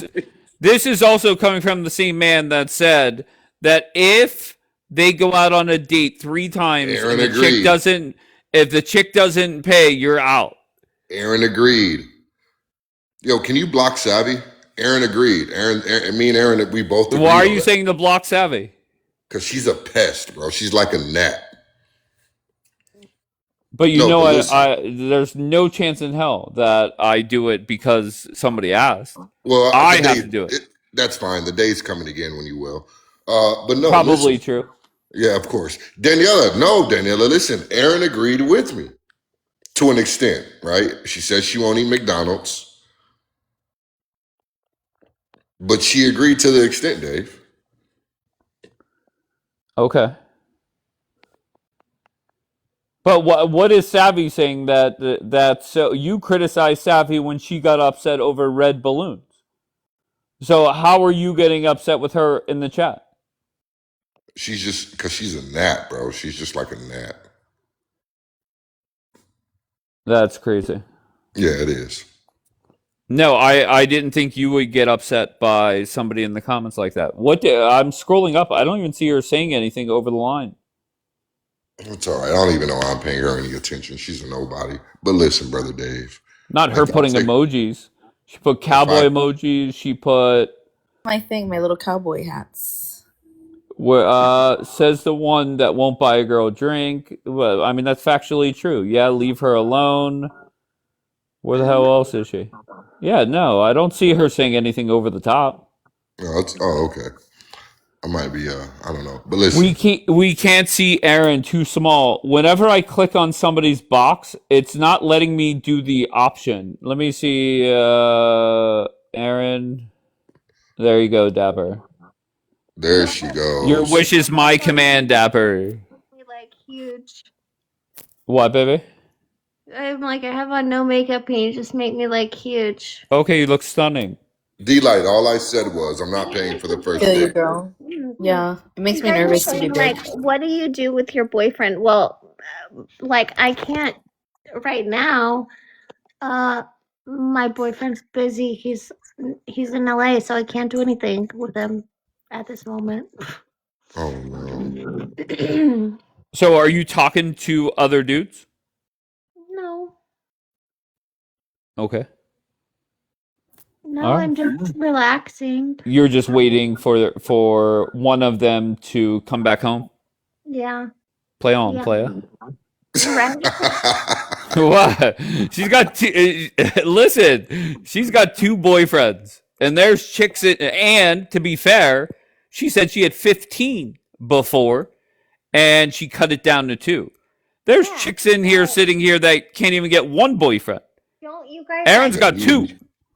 This is also coming from the same man that said that if they go out on a date 3 times Aaron and agreed. if the chick doesn't pay, you're out. Aaron agreed. Yo, can you block Savvy? Aaron agreed. Me and Aaron, we both agreed. Why are you saying the block Savvy? Because she's a pest, bro. She's like a gnat. But there's no chance in hell that I do it because somebody asked. Well, I have to do it. That's fine. The day's coming again when you will. But no, probably listen. True. Yeah, of course. Daniela, listen. Aaron agreed with me to an extent, right? She says she won't eat McDonald's, but she agreed to the extent, Dave. Okay. But what is Savvy saying that so you criticized Savvy when she got upset over red balloons? So how are you getting upset with her in the chat? She's just because she's a gnat, bro. She's just like a gnat. That's crazy. Yeah, it is. No, I didn't think you would get upset by somebody in the comments like that. I'm scrolling up. I don't even see her saying anything over the line. It's all right. I don't even know I'm paying her any attention. She's a nobody. But listen, brother Dave. Not her putting emojis. She put cowboy emojis. She put my thing, my little cowboy hats. Says the one that won't buy a girl a drink. Well, I mean that's factually true. Yeah, leave her alone. Where the hell else is she? Yeah, no, I don't see her saying anything over the top. Okay. I might be, I don't know. But listen. We can't see Aaron too small. Whenever I click on somebody's box, it's not letting me do the option. Let me see, Aaron. There you go, Dapper. There she goes. Your wish is my command, Dapper. Like huge. What, baby? I'm like, I have on no makeup and you just make me like huge. Okay, you look stunning. D-Light, all I said was I'm not paying for the first date. Girl. Yeah, it makes me nervous to be big. Like, what do you do with your boyfriend? Well, like, I can't right now. My boyfriend's busy. He's in LA, so I can't do anything with him at this moment. Oh no. So, are you talking to other dudes? No. Okay. No, I'm just relaxing. You're just waiting for one of them to come back home? Yeah. Play on, Yeah. playa. Right? What? She's got listen, she's got 2 boyfriends. And there's chicks and to be fair, she said she had 15 before and she cut it down to 2. There's chicks in here sitting here that can't even get 1 boyfriend. Don't you guys Aaron's got 2.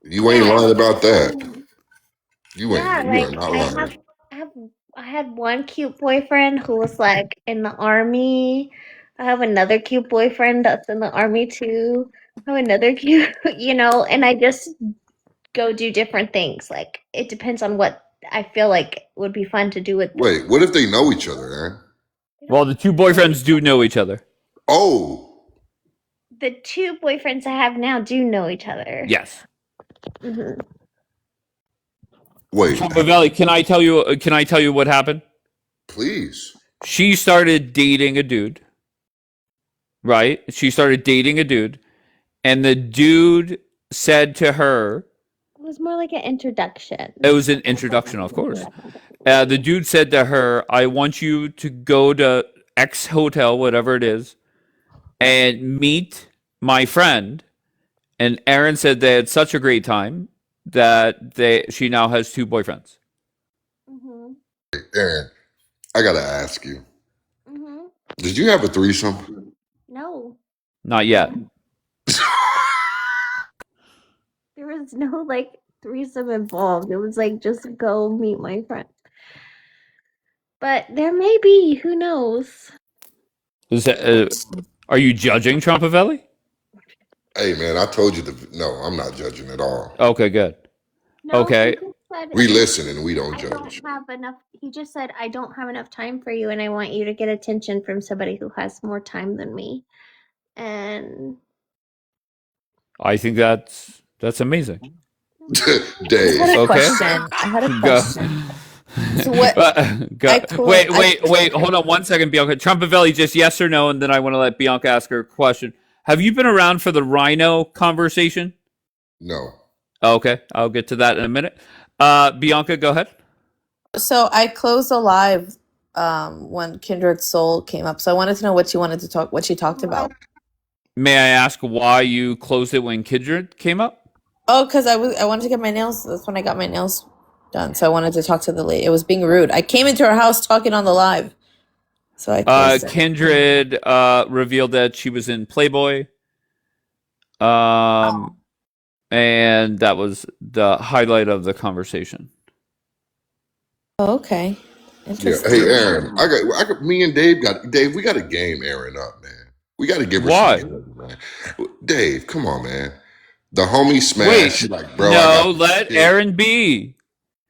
You ain't lying about that. You are not lying. I had one cute boyfriend who was like in the army. I have another cute boyfriend that's in the army too. I have another cute, and I just go do different things. Like it depends on what I feel like would be fun to do with them. Wait, what if they know each other, Aaron? Well, the 2 boyfriends do know each other. Oh. The 2 boyfriends I have now do know each other. Yes. Mm-hmm. Wait. Valley, can I tell you what happened? Please. She started dating a dude. Right? She started dating a dude. And the dude said to her... It was more like an introduction. It was an introduction, of course. The dude said to her, I want you to go to X hotel, whatever it is, and meet my friend. And Aaron said they had such a great time that she now has 2 boyfriends. Mm-hmm. Aaron, I gotta ask you. Mm-hmm. Did you have a threesome? No. Not yet. There was no like threesome involved. It was like just go meet my friend. but there may be. Who knows? Is that, are you judging Trumpavelli? Hey, man, I told you no, I'm not judging at all. Okay, good. No, Okay. he just said, We listen and we don't I judge. don't have enough. He just said, I don't have enough time for you, and I want you to get attention from somebody who has more time than me. And I think that's amazing. Dave. I had a Okay. question. I had a Go. question. So what? Go. Wait. Hold on 1 second, Bianca. Trumpavelli, just yes or no, and then I want to let Bianca ask her a question. Have you been around for the Rhino conversation? No. Okay, I'll get to that in a minute. Bianca, go ahead. So I closed the live when Kindred Soul came up. So I wanted to know what she talked about. May I ask why you closed it when Kindred came up? Oh, because I wanted to get my nails. That's when I got my nails done. So I wanted to talk to the lady. It was being rude. I came into her house talking on the live. So I closed it. Kindred revealed that she was in Playboy. And that was the highlight of the conversation. Oh, okay. Yeah. Interesting. Hey, Aaron, me and Dave we got to game Aaron up, man. We got to give her Why? some, man. Dave, come on, man. The homie smash. Wait, She's like, bro, no, let Aaron be.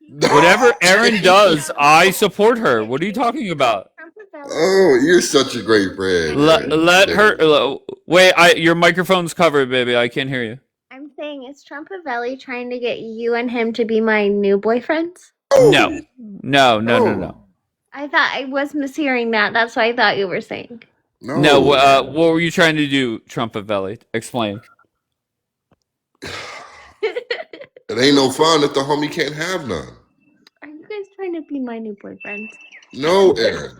Whatever Aaron does, I support her. What are you talking about? Oh, you're such a great friend. Let her. Wait, your microphone's covered, baby. I can't hear you. I'm saying, is Trumpavelli trying to get you and him to be my new boyfriends? No. I thought I was mishearing that. That's what I thought you were saying. No. What were you trying to do, Trumpavelli? Explain. It ain't no fun if the homie can't have none. Are you guys trying to be my new boyfriend? No, Aaron.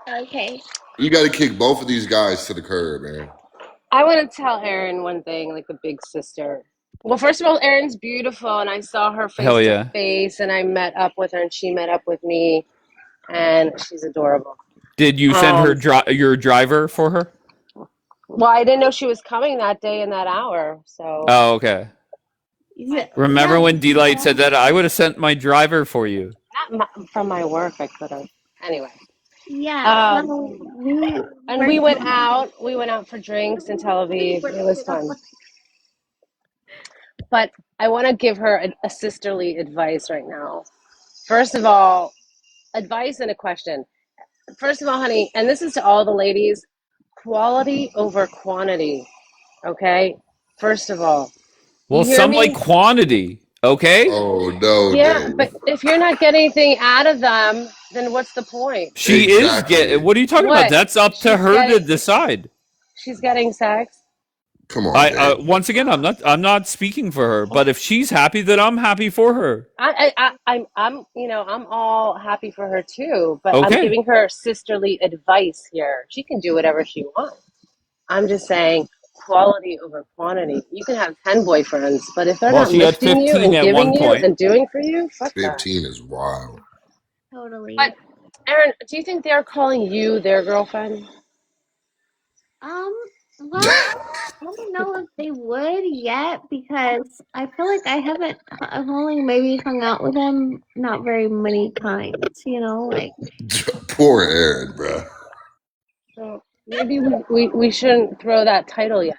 Okay. You got to kick both of these guys to the curb, man. I want to tell Erin one thing, like a big sister. Well, first of all, Erin's beautiful, and I saw her face to face, and I met up with her, and she met up with me, and she's adorable. Did you send her your driver for her? Well, I didn't know she was coming that day in that hour, so. Oh, okay. Remember when D-Light said that? I would have sent my driver for you. From my work, I could have. Anyway. Yeah. And we went out. We went out for drinks in Tel Aviv. It was fun. But I want to give her a sisterly advice right now. First of all, advice and a question. First of all, honey, and this is to all the ladies, quality over quantity. Okay? First of all. Well, some like quantity. Okay? Oh, no. Yeah, but if you're not getting anything out of them, then what's the point? She is getting. What are you talking about? That's up to her to decide. She's getting sex. Come on. Once again, I'm not speaking for her, but if she's happy, then I'm happy for her. I'm all happy for her too, but I'm giving her sisterly advice here. She can do whatever she wants. I'm just saying quality over quantity. You can have 10 boyfriends, but if they're not lifting you and giving you and doing for you, fuck 15 that. is wild. Totally. But Erin, do you think they're calling you their girlfriend? Well, I don't know if they would yet because I feel like I've only maybe hung out with them not very many times, like. Poor Aaron, bro. So maybe we shouldn't throw that title yet.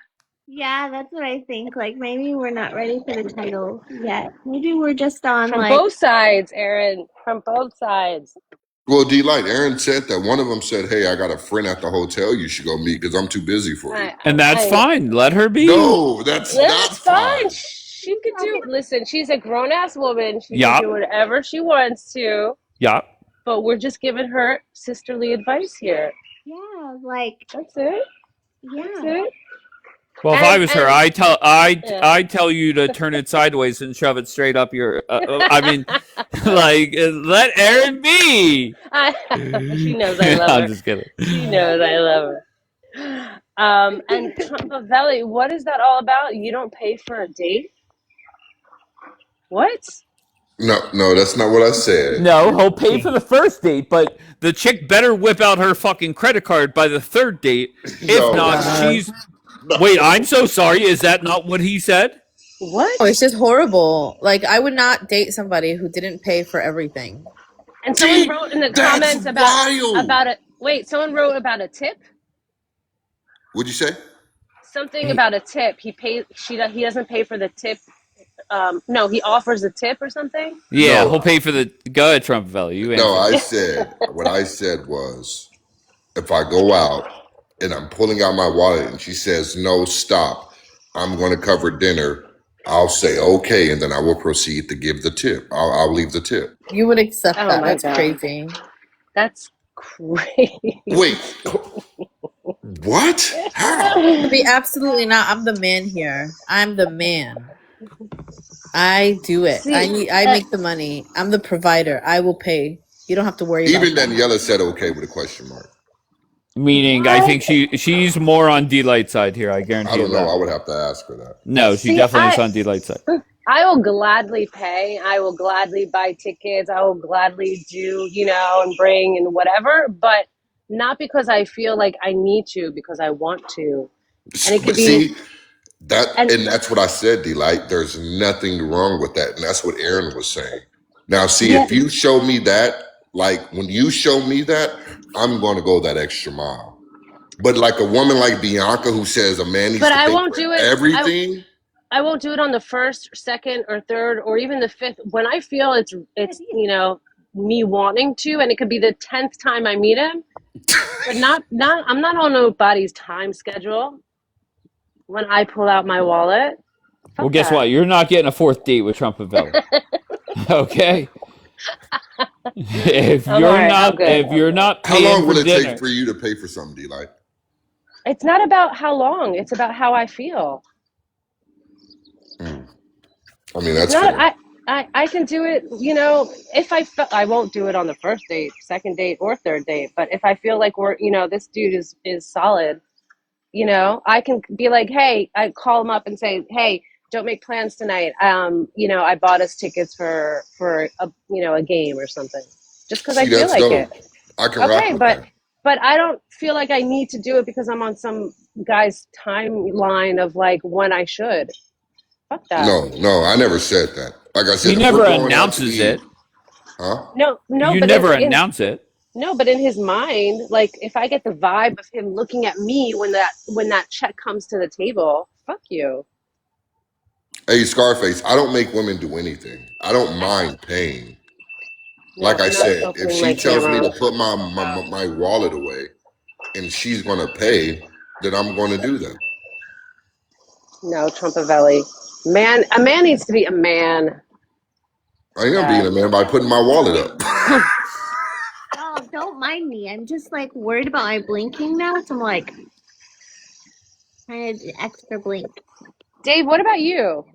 Yeah, that's what I think. Like maybe we're not ready for the title yet. Maybe we're just on from both sides, Erin. From both sides. Well, D-Light, Aaron said that one of them said, hey, I got a friend at the hotel you should go meet because I'm too busy for you. And that's fine. Let her be. No, that's not fine. She could do. Listen, she's a grown-ass woman. She can do whatever she wants to. Yeah. But we're just giving her sisterly advice here. Yeah, like. That's it. Yeah. That's it. Well, if I was her, I tell you to turn it sideways and shove it straight up your. I mean, like let Erin be. She knows I love her. I'm just kidding. She knows I love her. And Trumpavelli, what is that all about? You don't pay for a date? What? No, that's not what I said. No, he'll pay for the first date, but the chick better whip out her fucking credit card by the third date. If not, she's. Wait, I'm so sorry. Is that not what he said? What? Oh, it's just horrible. Like, I would not date somebody who didn't pay for everything. And someone wrote in the That's comments wild. about it. Wait, someone wrote about a tip. What'd you say? Something about a tip. He pays. He doesn't pay for the tip. No, he offers a tip or something. Yeah, he'll pay for the. Go ahead, Trump Valley. You No, answer. what I said was, if I go out and I'm pulling out my wallet and she says, no, stop, I'm going to cover dinner, I'll say, okay, and then I will proceed to give the tip. I'll leave the tip. You would accept Oh that. my That's God. crazy. That's crazy. Wait, what? How? Absolutely not. I'm the man here. I'm the man. I do it. See, I make the money. I'm the provider. I will pay. You don't have to worry Even about that. Daniela said okay with a question mark. Meaning, I think she's more on D-Light's side here. I guarantee I don't you know. that. I would have to ask her that. No, she definitely is on D-Light's side. I will gladly pay. I will gladly buy tickets. I will gladly do, and bring and whatever, but not because I feel like I need to, because I want to. And it could be and that's what I said, D-Light. There's nothing wrong with that. And that's what Aaron was saying. Now, see, if you show me that, like when you show me that, I'm going to go that extra mile. But like a woman like Bianca who says a man needs to pay for everything. I won't do it on the first, second, or third, or even the fifth. When I feel it's me wanting to, and it could be the 10th time I meet him, but not I'm not on nobody's time schedule. When I pull out my wallet, well, guess what? You're not getting a fourth date with Trump and Valley. Okay. If you're not how paying long will for it dinner, take for you to pay for something, D-Light? It's not about how long; it's about how I feel. I mean, that's fair. I can do it, if I won't do it on the first date, second date, or third date. But if I feel like this dude is solid, I can be like, hey, I call him up and say, hey, don't make plans tonight. I bought us tickets for a game or something, just because I feel like it. I can rock with that. But I don't feel like I need to do it because I'm on some guy's timeline of like when I should. Fuck that. No, I never said that. Like I said, he never announces it. Huh? No. You but never announce it. No, but in his mind, like if I get the vibe of him looking at me when that check comes to the table, fuck you. Hey, Scarface, I don't make women do anything. I don't mind paying. Like I said, if she tells me to put my wallet away and she's going to pay, then I'm going to do that. No, Trumpavelli. A man needs to be a man. I am being a man by putting my wallet up. Oh, don't mind me. I'm just like worried about my blinking now. So I'm like, kind of extra blink. Dave, what about you?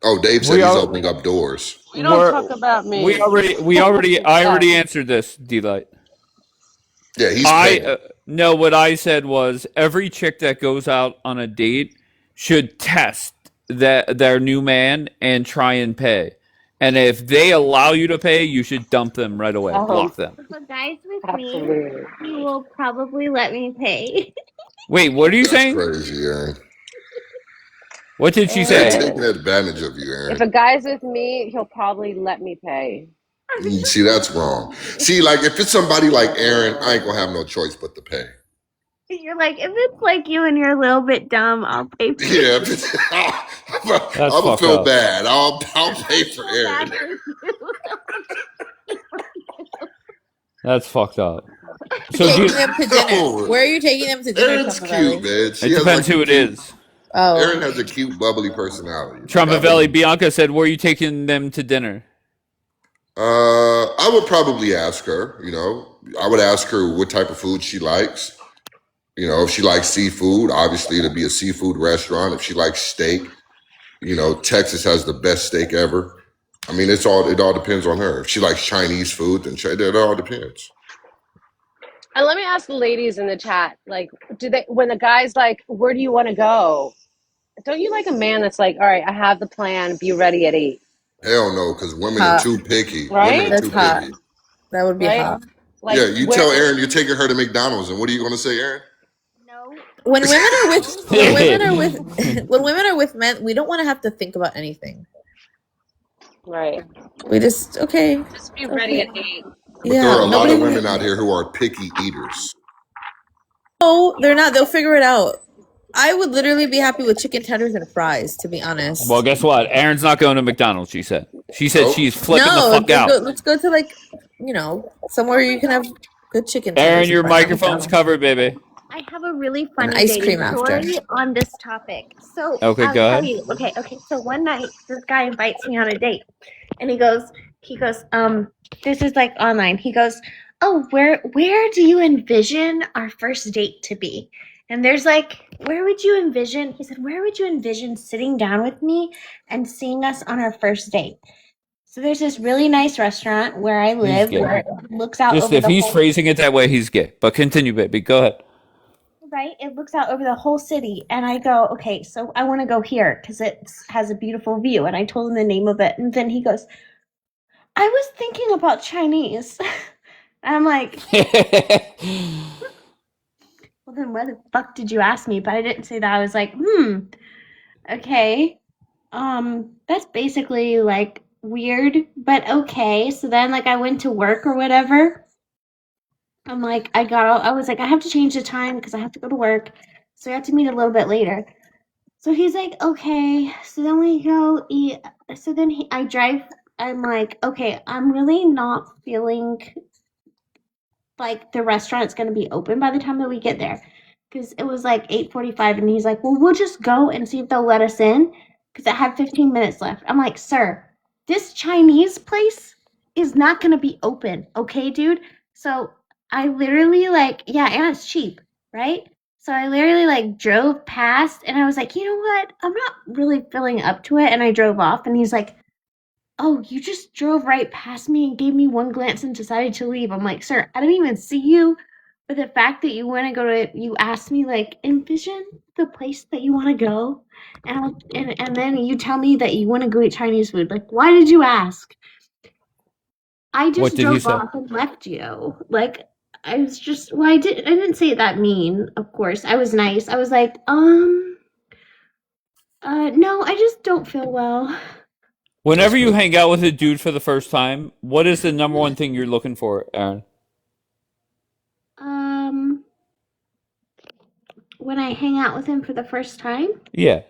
Oh, Dave said he's opening up doors. We don't talk about me. I already answered this, D-Light. Yeah, he's paying. No, what I said was every chick that goes out on a date should test their new man and try and pay. And if they allow you to pay, you should dump them right away. Block them. If a guy's with me, he will probably let me pay. Wait, what are you saying? Crazy, Aaron. What did she say? They're taking advantage of you, Aaron. If a guy's with me, he'll probably let me pay. See, that's wrong. See, like if it's somebody like Aaron, I ain't gonna have no choice but to pay. You're like, if it's like you and you're a little bit dumb, I'll pay for you. Yeah, I'm gonna feel bad. I'll pay for Aaron. That's fucked up. So taking them to dinner. Where are you taking them to dinner? Aaron's cute, man. It depends who it is. Oh, Aaron has a cute, bubbly personality. Trumpavelli, Bianca said, "Where are you taking them to dinner?" I would probably ask her. I would ask her what type of food she likes. If she likes seafood, obviously it'll be a seafood restaurant. If she likes steak, Texas has the best steak ever. I mean, it all depends on her. If she likes Chinese food, then it all depends. And let me ask the ladies in the chat, like, when the guy's like, where do you want to go? Don't you like a man that's like, all right, I have the plan, be ready at 8? Hell no, because women are too picky. Right? Women are too picky. That would be hot. Like, yeah, you tell Aaron you're taking her to McDonald's, and what are you going to say, Aaron? When women are with men, we don't want to have to think about anything. Right. We just Just be ready at 8. But there are a lot nobody. of women out here who are picky eaters. No, they're not. They'll figure it out. I would literally be happy with chicken tenders and fries, to be honest. Well, guess what? Aaron's not going to McDonald's. She said. She said she's flipping the fuck out. Let's go to like, somewhere you can have good chicken tenders. Aaron, your microphone's covered, baby. I have a really funny ice cream dating story on this topic. So Okay, I'll go tell ahead. you. Okay. So one night this guy invites me on a date, and he goes, this is like online. He goes, oh, where do you envision our first date to be? And there's like, where would you envision? He said, where would you envision sitting down with me and seeing us on our first date? So there's this really nice restaurant where I live where it looks out Just over if the he's whole phrasing it that way, he's gay. But continue, baby. Go ahead. right. It looks out over the whole city, and I go, okay, so I want to go here because it has a beautiful view. And I told him the name of it, and then he goes, I was thinking about Chinese. I'm like, well, then why the fuck did you ask me? But I didn't say that. I was like, okay. That's basically like weird, but okay. So then like I went to work or whatever. I'm like, I was like, I have to change the time because I have to go to work. So we have to meet a little bit later. So he's like, okay. So then we go eat. So then I drive. I'm like, okay, I'm really not feeling like the restaurant's going to be open by the time that we get there. Because it was like 8:45 and he's like, well, we'll just go and see if they'll let us in. Because I have 15 minutes left. I'm like, sir, this Chinese place is not going to be open. Okay, dude? So I literally and it's cheap, right? So I literally drove past and I was like, you know what? I'm not really feeling up to it. And I drove off and he's like, oh, you just drove right past me and gave me one glance and decided to leave. I'm like, sir, I didn't even see you. But the fact that you want to go to, you asked me envision the place that you want to go. And then you tell me that you want to go eat Chinese food. Like, why did you ask? I just drove off and left you. I was just, I didn't say it that mean, of course. I was nice. I was like, no, I just don't feel well. Whenever you hang out with a dude for the first time, what is the number one thing you're looking for, Aaron? When I hang out with him for the first time? Yeah.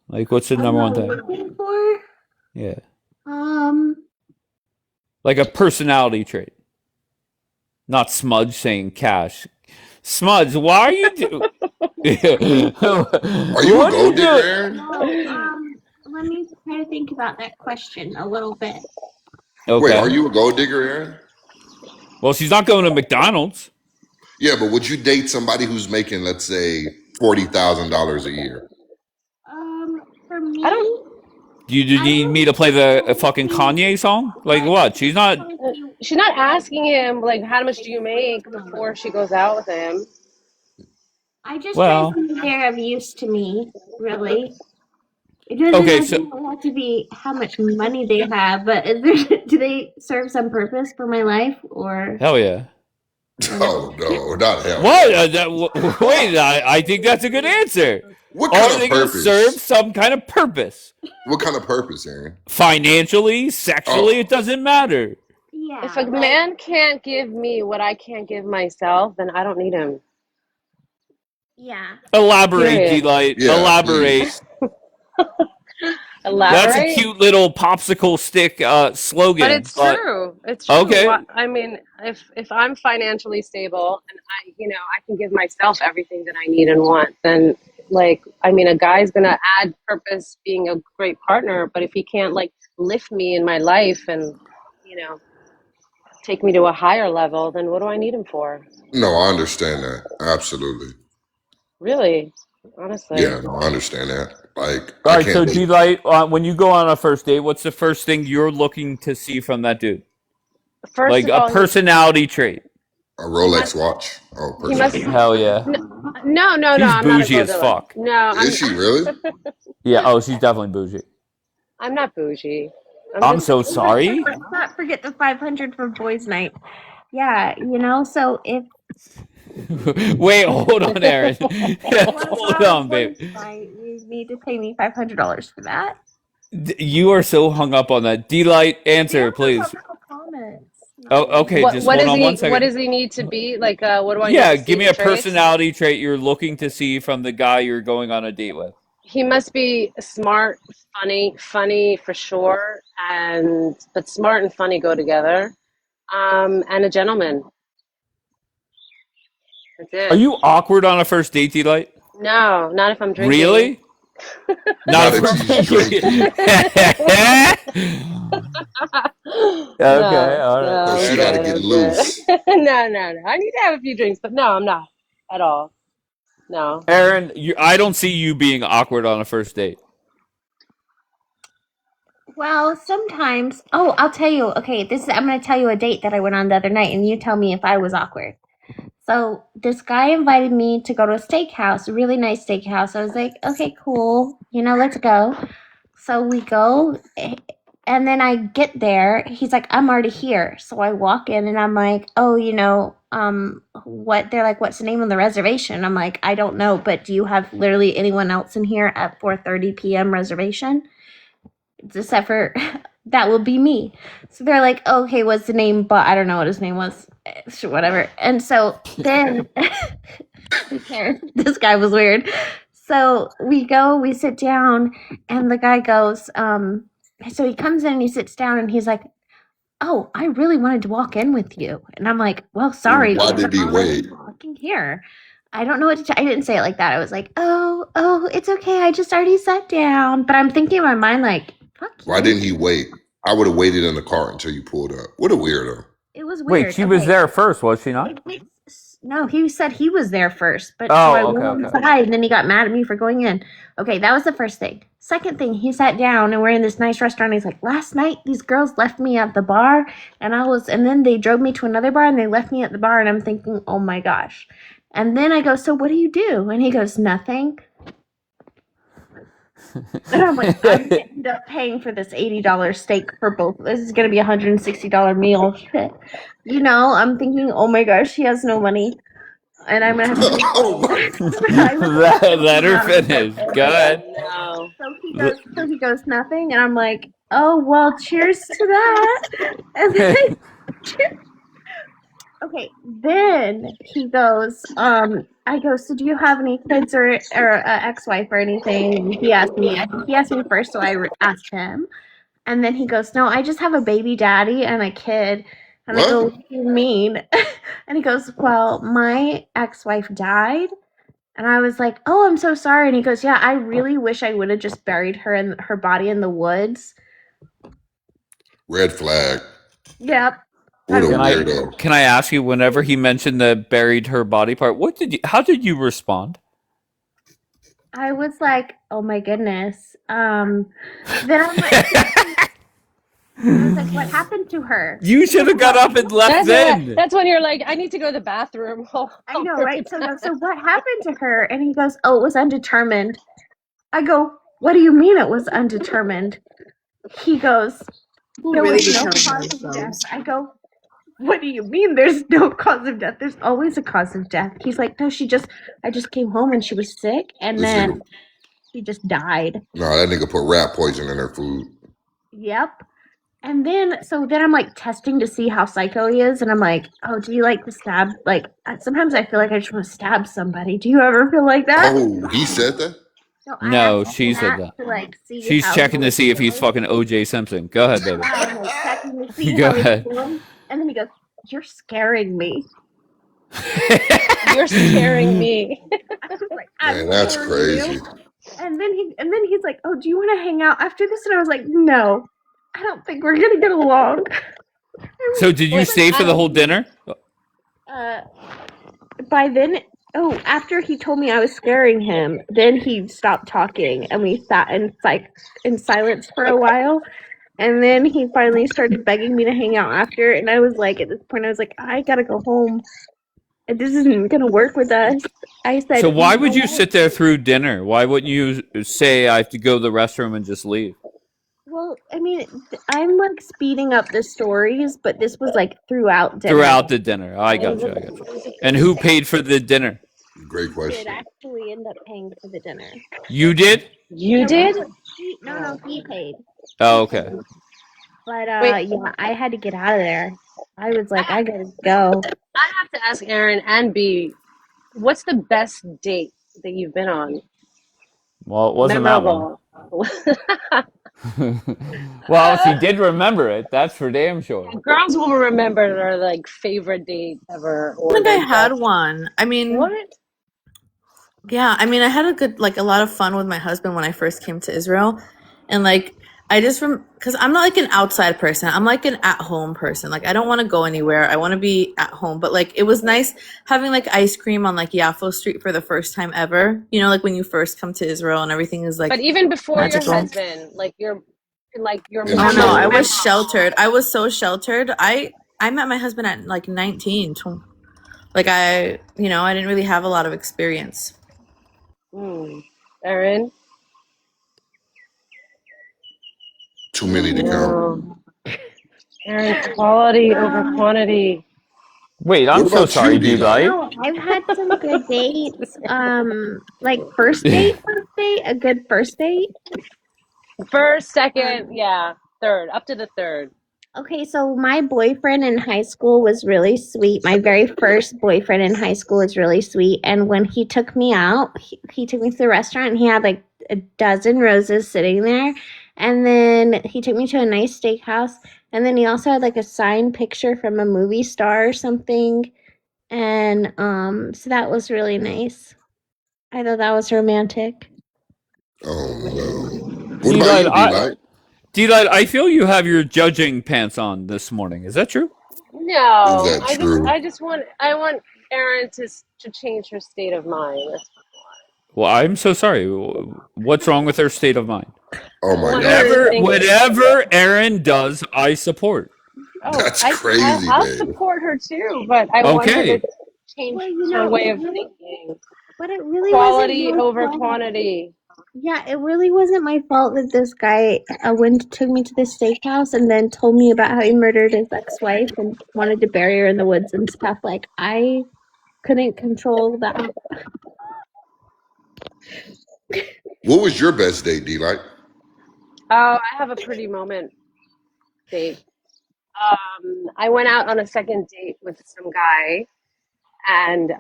Like, what's the number one thing? Looking for? Yeah. Like a personality trait. Not Smudge saying cash. Smudge, why are you doing? Are you a gold digger, Aaron? No, let me try to think about that question a little bit. Okay. Wait, are you a gold digger, Aaron? Well, she's not going to McDonald's. Yeah, but would you date somebody who's making, let's say, $40,000 a year? For me, Do you need me to play the fucking Kanye song? Like what? She's not asking him like how much do you make before she goes out with him. I just try to be they're of use to me, really. It doesn't have to be how much money they have, but do they serve some purpose for my life or? Hell yeah. Oh no, not hell. What? Wait, I think that's a good answer. What kind of purpose? Serve some kind of purpose. What kind of purpose, Aaron? Financially, sexually, it doesn't matter. Yeah. If a man can't give me what I can't give myself, then I don't need him. Yeah. Elaborate, D-Light. Yeah, elaborate. Elaborate. That's a cute little popsicle stick slogan. But it's true. It's true. Okay. I mean, if I'm financially stable and I can give myself everything that I need and want, then a guy's gonna add purpose being a great partner, but if he can't lift me in my life and take me to a higher level, then what do I need him for? No, I understand that. Absolutely. Really? Honestly. Yeah, no, I understand that. All right, so D-Light, when you go on a first date, what's the first thing you're looking to see from that dude? First of all, a personality trait. A Rolex watch. Oh, personality. Hell yeah. No. She's I'm bougie not as fuck. No. Is she really? Yeah. Oh, she's definitely bougie. I'm not bougie. I'm so sorry. Let's not forget the 500 for boys' night. Yeah, so if. Wait, hold on, Aaron. Hold on, babe. You need to pay me $500 for that. You are so hung up on that. D-Light, answer, please. Oh, okay. Just What hold does on one he? What second. does he need to be? Like, what do I need Yeah, to see give me the a traits? personality trait you're looking to see from the guy you're going on a date with. He must be smart, funny for sure, but smart and funny go together. And a gentleman. That's Are it. you awkward on a first date, Delight? No, not if I'm drinking. Really? Not Not if if we're she's drinking. drinking. Okay, No, all right, So no, fair she I'm got to enough. good. get I'm good. loose. No. I need to have a few drinks, but no, I'm not at all. No. Aaron, I don't see you being awkward on a first date. Well, sometimes. Oh, I'll tell you. Okay, I'm going to tell you a date that I went on the other night, and you tell me if I was awkward. So this guy invited me to go to a steakhouse, a really nice steakhouse. I was like, okay, cool. Let's go. So we go, and then I get there. He's like, I'm already here. So I walk in, and I'm like, oh, what? They're like, what's the name of the reservation? I'm like, I don't know, but do you have literally anyone else in here at 4:30 p.m. reservation? Except for that will be me. So they're like, okay, what's the name? But I don't know what his name was. Whatever. And so then who cares? This guy was weird. So we sit down, and the guy goes, so he comes in and he sits down and he's like, oh, I really wanted to walk in with you. And I'm like, well, sorry, Why because did I'm he already wait? walking here. I don't know what to I didn't say it like that. I was like, oh, it's okay. I just already sat down. But I'm thinking in my mind, like, fuck Why you. didn't he wait? I would have waited in the car until you pulled up. What a weirdo. It was Wait, weird. she was there first, was she not? No, he said he was there first, but so I Oh, went okay. inside, and then he got mad at me for going in. Okay, that was the first thing. Second thing, he sat down, and we're in this nice restaurant. He's like, last night these girls left me at the bar, and then they drove me to another bar, and they left me at the bar, and I'm thinking, oh my gosh. And then I go, so what do you do? And he goes, nothing. And I'm like, I'm gonna end up paying for this $80 steak for both. This is gonna be a $160 meal. Shit. I'm thinking, oh my gosh, she has no money, and I'm gonna have to. Let her finish. Go ahead. No. So he goes nothing, and I'm like, oh well, cheers to that. And then, okay, then he goes, I go, so do you have any kids or ex-wife or anything? And he asked me. I think he asked me first, so I asked him. And then he goes, no, I just have a baby daddy and a kid. And I go, What? what do you mean? And he goes, well, my ex-wife died. And I was like, oh, I'm so sorry. And he goes, yeah, I really wish I would have just buried her body in the woods. Red flag. Yep. What a Can weirdo. I ask you, whenever he mentioned the buried her body part, how did you respond? I was like, oh my goodness. Then I'm like, I was like, what happened to her? You should have got up and left then. That's when you're like, I need to go to the bathroom. I know, right? So what happened to her? And he goes, oh, it was undetermined. I go, what do you mean it was undetermined? He goes, there was no cause of death. I go, what do you mean there's no cause of death? There's always a cause of death. He's like, no, I just came home and she was sick, and This then nigga, she just died. no, that nigga put rat poison in her food. Yep. And then I'm like testing to see how psycho he is, and I'm like, oh, do you like to stab? Like, sometimes I feel like I just want to stab somebody. Do you ever feel like that? Oh, he said that? No, she said that. To, like, see She's how checking he to see if he's feels. fucking OJ Simpson. Go ahead, baby. I'm like checking to see Go how he's ahead. feeling. And then he goes, you're scaring me. You're scaring me. I was like, Man, that's crazy. And then he's like, oh, do you want to hang out after this? And I was like, no, I don't think we're gonna get along. So did you stay for the whole dinner? By then, after he told me I was scaring him, then he stopped talking, and we sat in silence for a while. And then he finally started begging me to hang out after, and I was like, at this point, I was like, I gotta go home. This isn't gonna work with us. I said. So why would you sit there through dinner? Why wouldn't you say I have to go to the restroom and just leave? Well, I mean, I'm like speeding up the stories, but this was like throughout dinner. Throughout the dinner. I got you. And who paid for the dinner? Great question. Did actually end up paying for the dinner. You did? You did? No, he paid. Oh, okay. But Wait, yeah, I had to get out of there. I was like, I gotta go. I have to ask Aaron and B, what's the best date that you've been on? Well, it wasn't that one. Memorable. Well, she did remember it. That's for damn sure. Girls will remember their like favorite date ever I or think I their had best. one. I mean, What? yeah, I mean, I had a lot of fun with my husband when I first came to Israel. And like, I just because I'm not like an outside person. I'm like an at-home person. Like, I don't want to go anywhere. I want to be at home. But like, it was nice having like ice cream on like Yafo Street for the first time ever. You know, like when you first come to Israel and everything is But like even before your magical. husband, like your In Oh no, mom, I Florida. was grandma. sheltered. I was so sheltered. I met my husband at like 19. Like I didn't really have a lot of experience. Aaron? Too many to count. No. Aaron, quality over quantity. Wait, I'm What so about you, sorry, D-Light? D-Light. No, I've had some good dates. Like first date, a good first date. First, second, Um, yeah, third, up to the third. okay, so my boyfriend in high school was really sweet. My very first boyfriend in high school was really sweet. And when he took me out, he took me to the restaurant and he had like a dozen roses sitting there. And then he took me to a nice steakhouse. And then he also had like a signed picture from a movie star or something. And so that was really nice. I thought that was romantic. Oh no. What about D-Light, you, D-Light? I feel you have your judging pants on this morning. Is that true? Is No, that true? I want Erin to change her state of mind. Well, I'm so sorry. What's wrong with her state of mind? Oh I my want her God. to think. Whatever Aaron does, I support. Oh, That's crazy, I'll babe. support her too, but I want her to Okay. change Well, her way of thinking. but it really wasn't Quality my over fault. quantity. Yeah, it really wasn't my fault that this guy took me to the steakhouse and then told me about how he murdered his ex-wife and wanted to bury her in the woods and stuff. Like, I couldn't control that. What was your best date, D-Light? Oh, I have a pretty moment date. I went out on a second date with some guy, and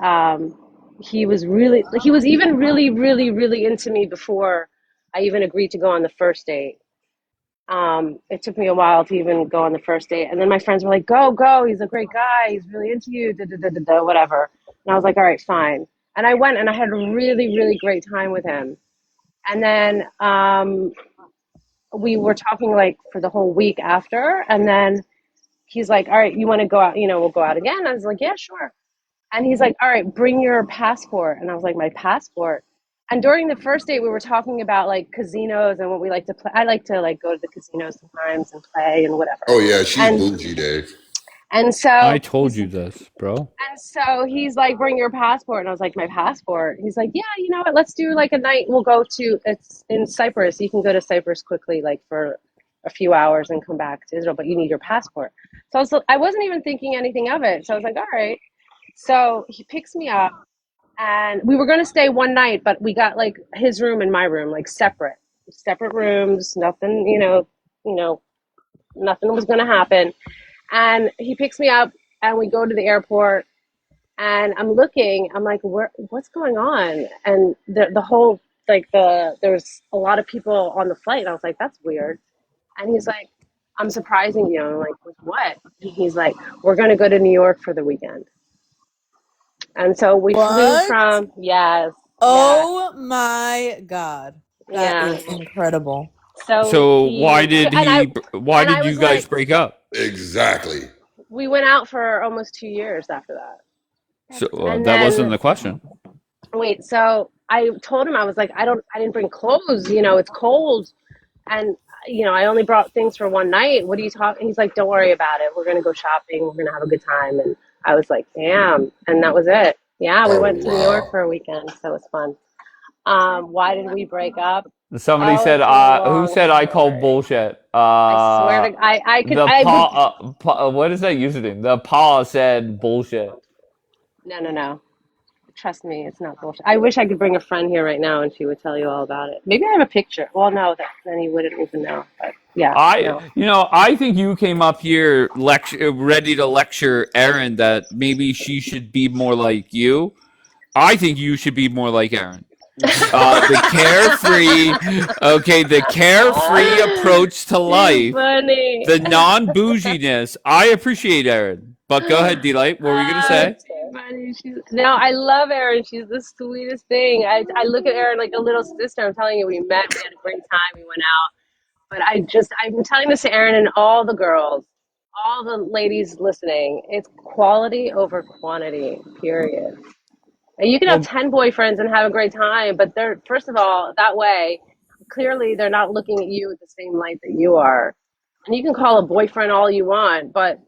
he was even really into me before I even agreed to go on the first date. It took me a while to even go on the first date, and then my friends were like, "Go, go! He's a great guy. He's really into you." Da, da, da, da, da, whatever. And I was like, "All right, fine." And I went, and I had a really great time with him. And then we were talking like for the whole week after, and then he's like, "All right, you want to go out? We'll go out again." I was like, "Yeah, sure." And he's like, "All right, bring your passport." And I was like, "My passport?" And during the first date, we were talking about like casinos and what we like to play. I like to like go to the casinos sometimes and play and whatever. Oh yeah, she's And bougie, Dave. and I so told you this, bro. he's like, "Bring your passport." And I was like, "My passport?" He's like, "Yeah, you know what? Let's do like a night. We'll go to it's in Cyprus. You can go to Cyprus quickly, like for a few hours and come back to Israel, but you need your passport." So I wasn't even thinking anything of it. So I was like, "All right." So he picks me up, and we were going to stay one night, but we got like his room and my room, like separate rooms. Nothing, nothing was going to happen. And he picks me up, and we go to the airport, and I'm like, what's going on? And the whole there's a lot of people on the flight. And I was like, that's weird. And he's like, I'm surprising you. And I'm like, with what? And he's like, we're going to go to New York for the weekend. And so we flew What? from, yes, yeah, Oh my God. That yeah. is incredible. So So he, why and I did you was guys like, break up? Exactly. we went out for almost 2 years after that. So And that wasn't then, the question. wait, so I told him, I was like, I didn't bring clothes, it's cold. And, I only brought things for one night. What are you talking? He's like, don't worry about it. We're going to go shopping. We're going to have a good time. And I was like, damn. And that was it. Yeah, we Oh went to New York wow. for a weekend. So it was fun. Why did we break up? Somebody Oh, said, it's a who long said I call story. bullshit? I swear to I could The I would what is that username? The paw said bullshit. no. Trust me, it's not bullshit. I wish I could bring a friend here right now and she would tell you all about it. Maybe I have a picture. Well, no, then you wouldn't even know. But Yeah, no. I think you came up here ready to lecture Erin that maybe she should be more like you. I think you should be more like Erin. The carefree, okay, the carefree approach to Too life, funny. the non-bouginess. I appreciate Erin, but go ahead, D-Light. What were you gonna say? Too funny. No, I love Erin. She's the sweetest thing. I look at Erin like a little sister. I'm telling you, we met. We had a great time. We went out. But I'm telling this to Erin and all the girls, all the ladies listening. It's quality over quantity, period. And you can have Well, 10 boyfriends and have a great time, but they're, first of all, that way, clearly they're not looking at you with the same light that you are. And you can call a boyfriend all you want, but,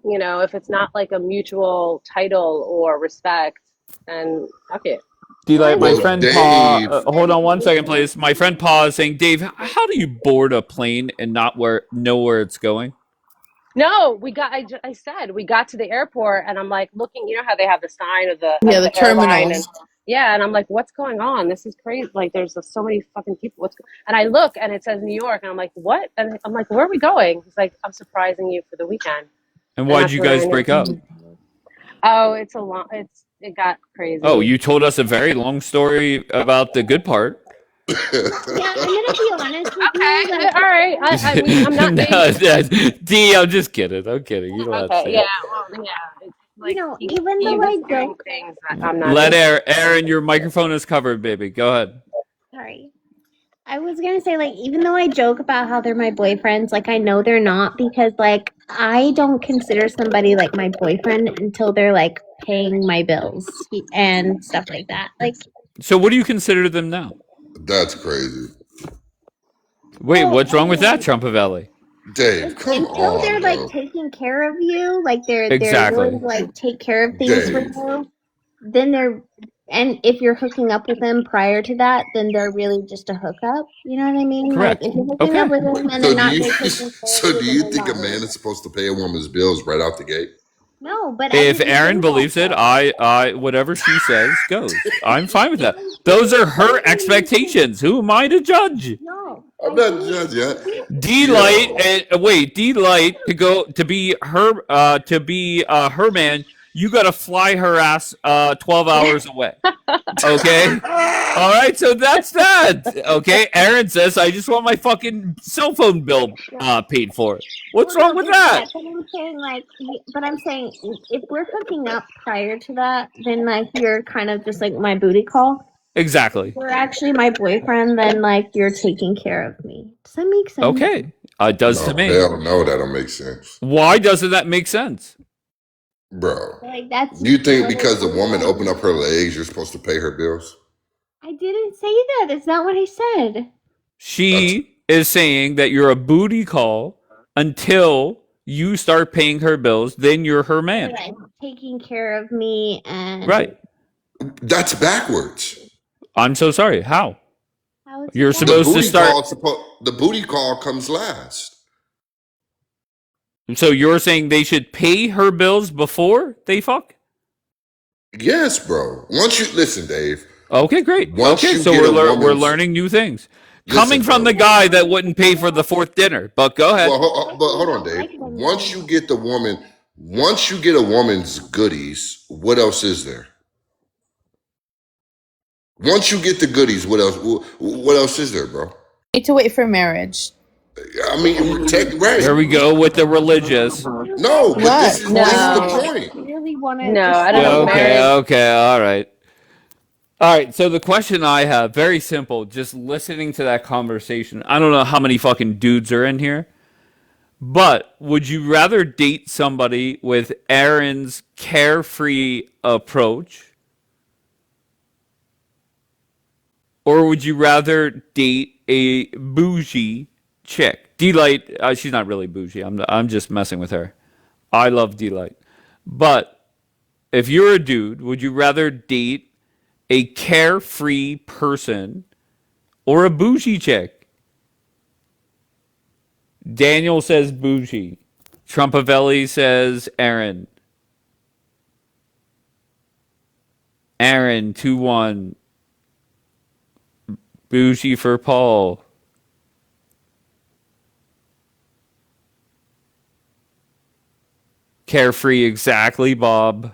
if it's not like a mutual title or respect, then fuck it. D-Light, my Well, friend Pa, Dave, hold on one second, please. My friend Pa is saying, Dave, how do you board a plane and not know where it's going? No, I said we got to the airport and I'm like looking, you know how they have the sign of The the airline and terminals. yeah, and I'm like, what's going on? This is crazy. Like there's so many fucking people. And I look and it says New York and I'm like, what? And I'm like, where are we going? He's like, I'm surprising you for the weekend. And And why'd that's you when I guys knew. break up? Oh, it got Oh, crazy. you told us a very long story about the good part. Yeah, I'm gonna be honest with you. Okay, Like, all right. I mean, I'm not being No, D, I'm just kidding. I'm kidding. You don't have to okay. say Yeah, it. well, yeah. It's like even he though was I doing joke, things that I'm not Let into. Aaron, your microphone is covered, baby. Go ahead. sorry. I was gonna say, like, even though I joke about how they're my boyfriends, like, I know they're not because, like, I don't consider somebody like my boyfriend until they're like paying my bills and stuff like that. Like, So, what do you consider them now? that's crazy. Wait, well, what's wrong with that, Trumpavelli? Dave, come until they're on, like bro. taking care of you, like they're willing Exactly. to like take care of things for Dave. you, then they're and if you're hooking up with them prior to that, then they're really just a hookup. You know what I mean? Like Correct. if you're hooking up Okay. with them and they're So do not you really taking care of so you, do then you they're think a not man really. is supposed to pay a woman's bills right out the gate? No, but I If didn't say Aaron that believes it, though. I whatever she says goes. I'm fine with that. Didn't Those are I her didn't expectations. Who am I to judge? no, I'm I not didn't judging yet. D Light, Yo. wait, D Light to be her man. You got to fly her ass 12 hours away. Okay. All right, so that's that. Okay, Aaron says I just want my fucking cell phone bill paid for. What's well, no, wrong with there's that? that. But I'm saying like, but I'm saying if we're hooking up prior to that, then like you're kind of just like my booty call. Exactly. You're actually my boyfriend, then like you're taking care of me. Does that make sense? Okay, it does to No, me. hell no, that don't make sense. Why doesn't that make sense? Bro. Like that's You think what because the it woman is. opened up her legs, you're supposed to pay her bills? I didn't say that. It's not what I said. That's She is saying that you're a booty call until you start paying her bills. Then you're her Or man. like taking care of me and Right. that's backwards. I'm so sorry. How? how is it You're that? supposed to start. The booty call comes last. So you're saying they should pay her bills before they fuck? Yes, bro. Once you listen, Dave. Okay, great. Once Okay, you so get a we're woman's learning new things. listen, Coming from bro. the guy that wouldn't pay for the fourth dinner. But go ahead. But hold on, Dave. Once you get a woman's goodies, what else is there? Once you get the goodies, what else? What else is there, bro? Need to wait for marriage. I mean, Here we right? go with the religious. No, but What? this is the No, point. Really want to no, I don't Yeah, know. decide. okay, Marriage. okay, all right. All right, so the question I have, very simple, just listening to that conversation. I don't know how many fucking dudes are in here, but would you rather date somebody with Aaron's carefree approach, or would you rather date a bougie chick? D-Light, she's not really bougie. I'm just messing with her. I love D-Light. But if you're a dude, would you rather date a carefree person or a bougie chick? Daniel says bougie. Trumpavelli says Aaron. Aaron 2-1. Bougie for Paul. Carefree, exactly, Bob.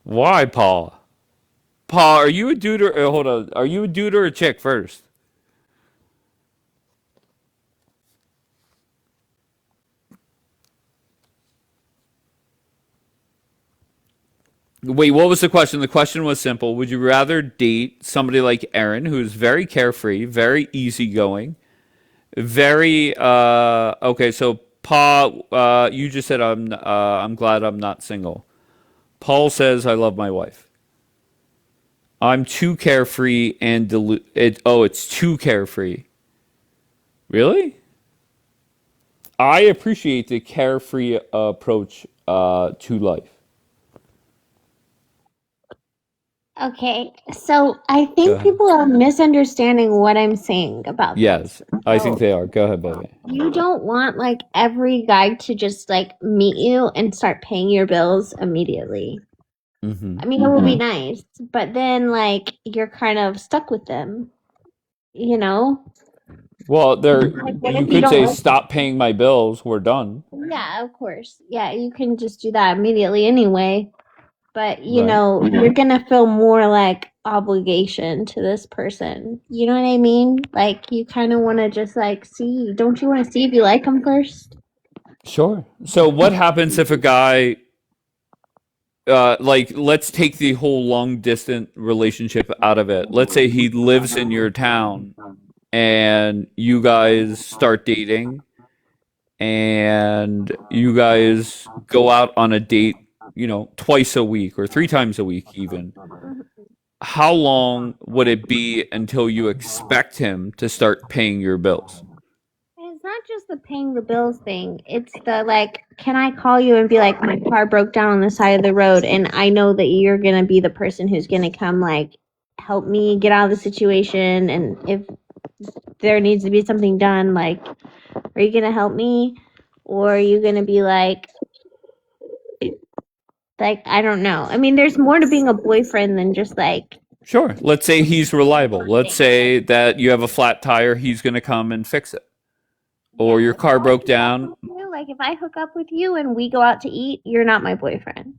Why, Paul? Paul, are you a dude or hold on? Are you a dude or a chick first? Wait, what was the question? The question was simple. Would you rather date somebody like Aaron, who's very carefree, very easygoing, very okay, so Paul, you just said I'm glad I'm not single. Paul says I love my wife. I'm too carefree and it's too carefree. Really? I appreciate the carefree approach to life. Okay, so I Go think ahead. people are misunderstanding what I'm saying about this. Yes, I think So they are. Go ahead, baby. you don't want like every guy to just like meet you and start paying your bills immediately. Mm-hmm. I mean, it would be nice, but then like you're kind of stuck with them, you know? Well, there Like, what you if you could don't say like stop paying my bills. We're done. Yeah, of course. Yeah, you can just do that immediately anyway. But you Right. know, you're gonna feel more like obligation to this person. You know what I mean? Like you kind of want to just like see. Don't you want to see if you like them first? Sure. So what happens if a guy like let's take the whole long distance relationship out of it. Let's say he lives in your town and you guys start dating and you guys go out on a date, twice a week or three times a week even. How long would it be until you expect him to start paying your bills? And it's not just the paying the bills thing. It's the like, can I call you and be like, my car broke down on the side of the road, and I know that you're gonna be the person who's gonna come like help me get out of the situation, and if there needs to be something done, like, are you gonna help me, or are you gonna be like I don't know. I mean, there's more to being a boyfriend than just like Sure. Let's say he's reliable. Let's say that you have a flat tire, he's going to come and fix it. Or yeah. your If I car broke hook up down. with you, like if I hook up with you and we go out to eat, you're not my boyfriend.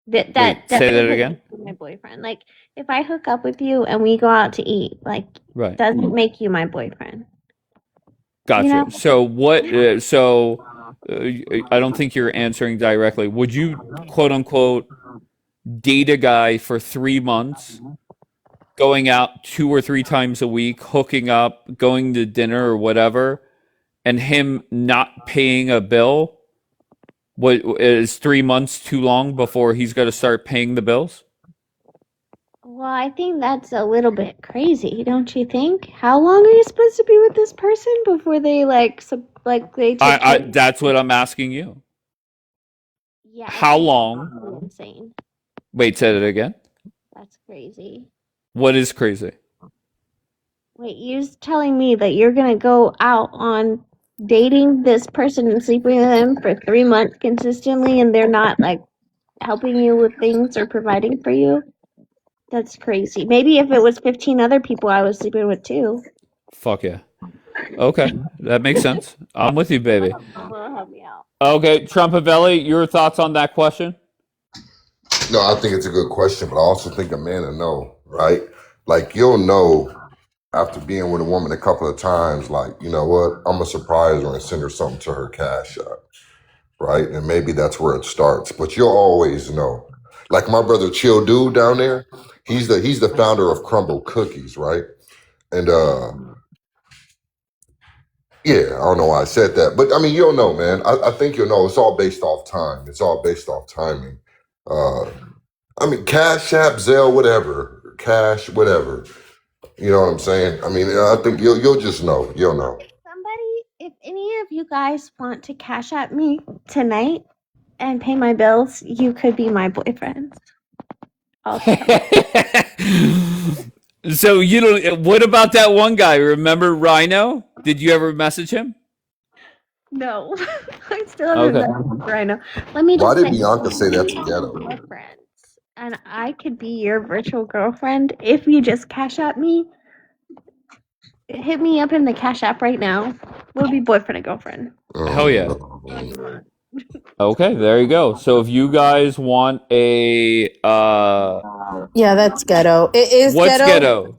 That Wait, that say that doesn't make again? you my boyfriend. Like if I hook up with you and we go out to eat, like Right. doesn't make you my boyfriend. You know? Gotcha. So what I don't think you're answering directly. Would you quote unquote date a guy for 3 months, going out two or three times a week, hooking up, going to dinner or whatever, and him not paying a bill? What is 3 months too long before he's got to start paying the bills? Well, I think that's a little bit crazy, don't you think? How long are you supposed to be with this person before they they take I care? that's what I'm asking you. Yeah, How that's long? insane. Wait, say that again. That's crazy. What is crazy? Wait, you're telling me that you're gonna go out on dating this person and sleeping with them for 3 months consistently, and they're not like helping you with things or providing for you? That's crazy. Maybe if it was 15 other people I was sleeping with too. Fuck yeah. Okay, that makes sense. I'm with you, baby. Will help me out. Okay, Trumpavelli, your thoughts on that question? No, I think it's a good question, but I also think a man will know, right? Like you'll know after being with a woman a couple of times, like, you know what, I'm gonna surprise her and send her something to her cash app, right? And maybe that's where it starts. But you'll always know. Like my brother Chill Dude down there, he's the founder of Crumble Cookies, right? And yeah, I don't know why I said that, but I mean you'll know, man. I think you'll know. It's all based off time. It's all based off timing. Uh, I mean, Cash App, Zelle, whatever, Cash, whatever. You know what I'm saying? I mean, I think you'll just know. You'll know. If any of you guys want to cash at me tonight and pay my bills, you could be my boyfriend. Also. So you don't. What about that one guy? Remember Rhino? Did you ever message him? No, I still haven't Okay. met right now. Let me Why just did say, Bianca say that to we Ghetto? are friends, and I could be your virtual girlfriend if you just cash at me. Hit me up in the cash app right now. We'll be boyfriend and girlfriend. Hell yeah. Okay, there you go. So if you guys want a Yeah, that's ghetto. It is what's ghetto. ghetto?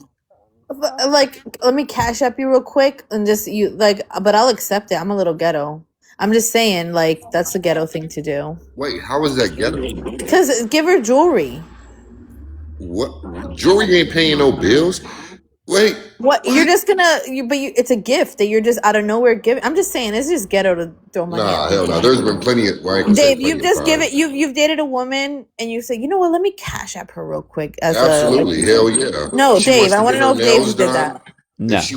Like, let me cash up you real quick and just you like, but I'll accept it. I'm a little ghetto. I'm just saying, like, that's the ghetto thing to do. Wait, how is that ghetto? Because give her jewelry. What? Jewelry ain't paying no bills. Wait. What? You're just gonna, it's a gift that you're just out of nowhere giving. I'm just saying, it's just ghetto to throw money Nah, at hell no. people. There's been plenty of. Well, I ain't gonna say Dave, plenty you've of just given times. you've dated a woman and you say, you know what? Let me cash app her real quick as Absolutely, hell yeah. No, If she Dave, wants I to want get to know her if Dave nails did done, that. No. if she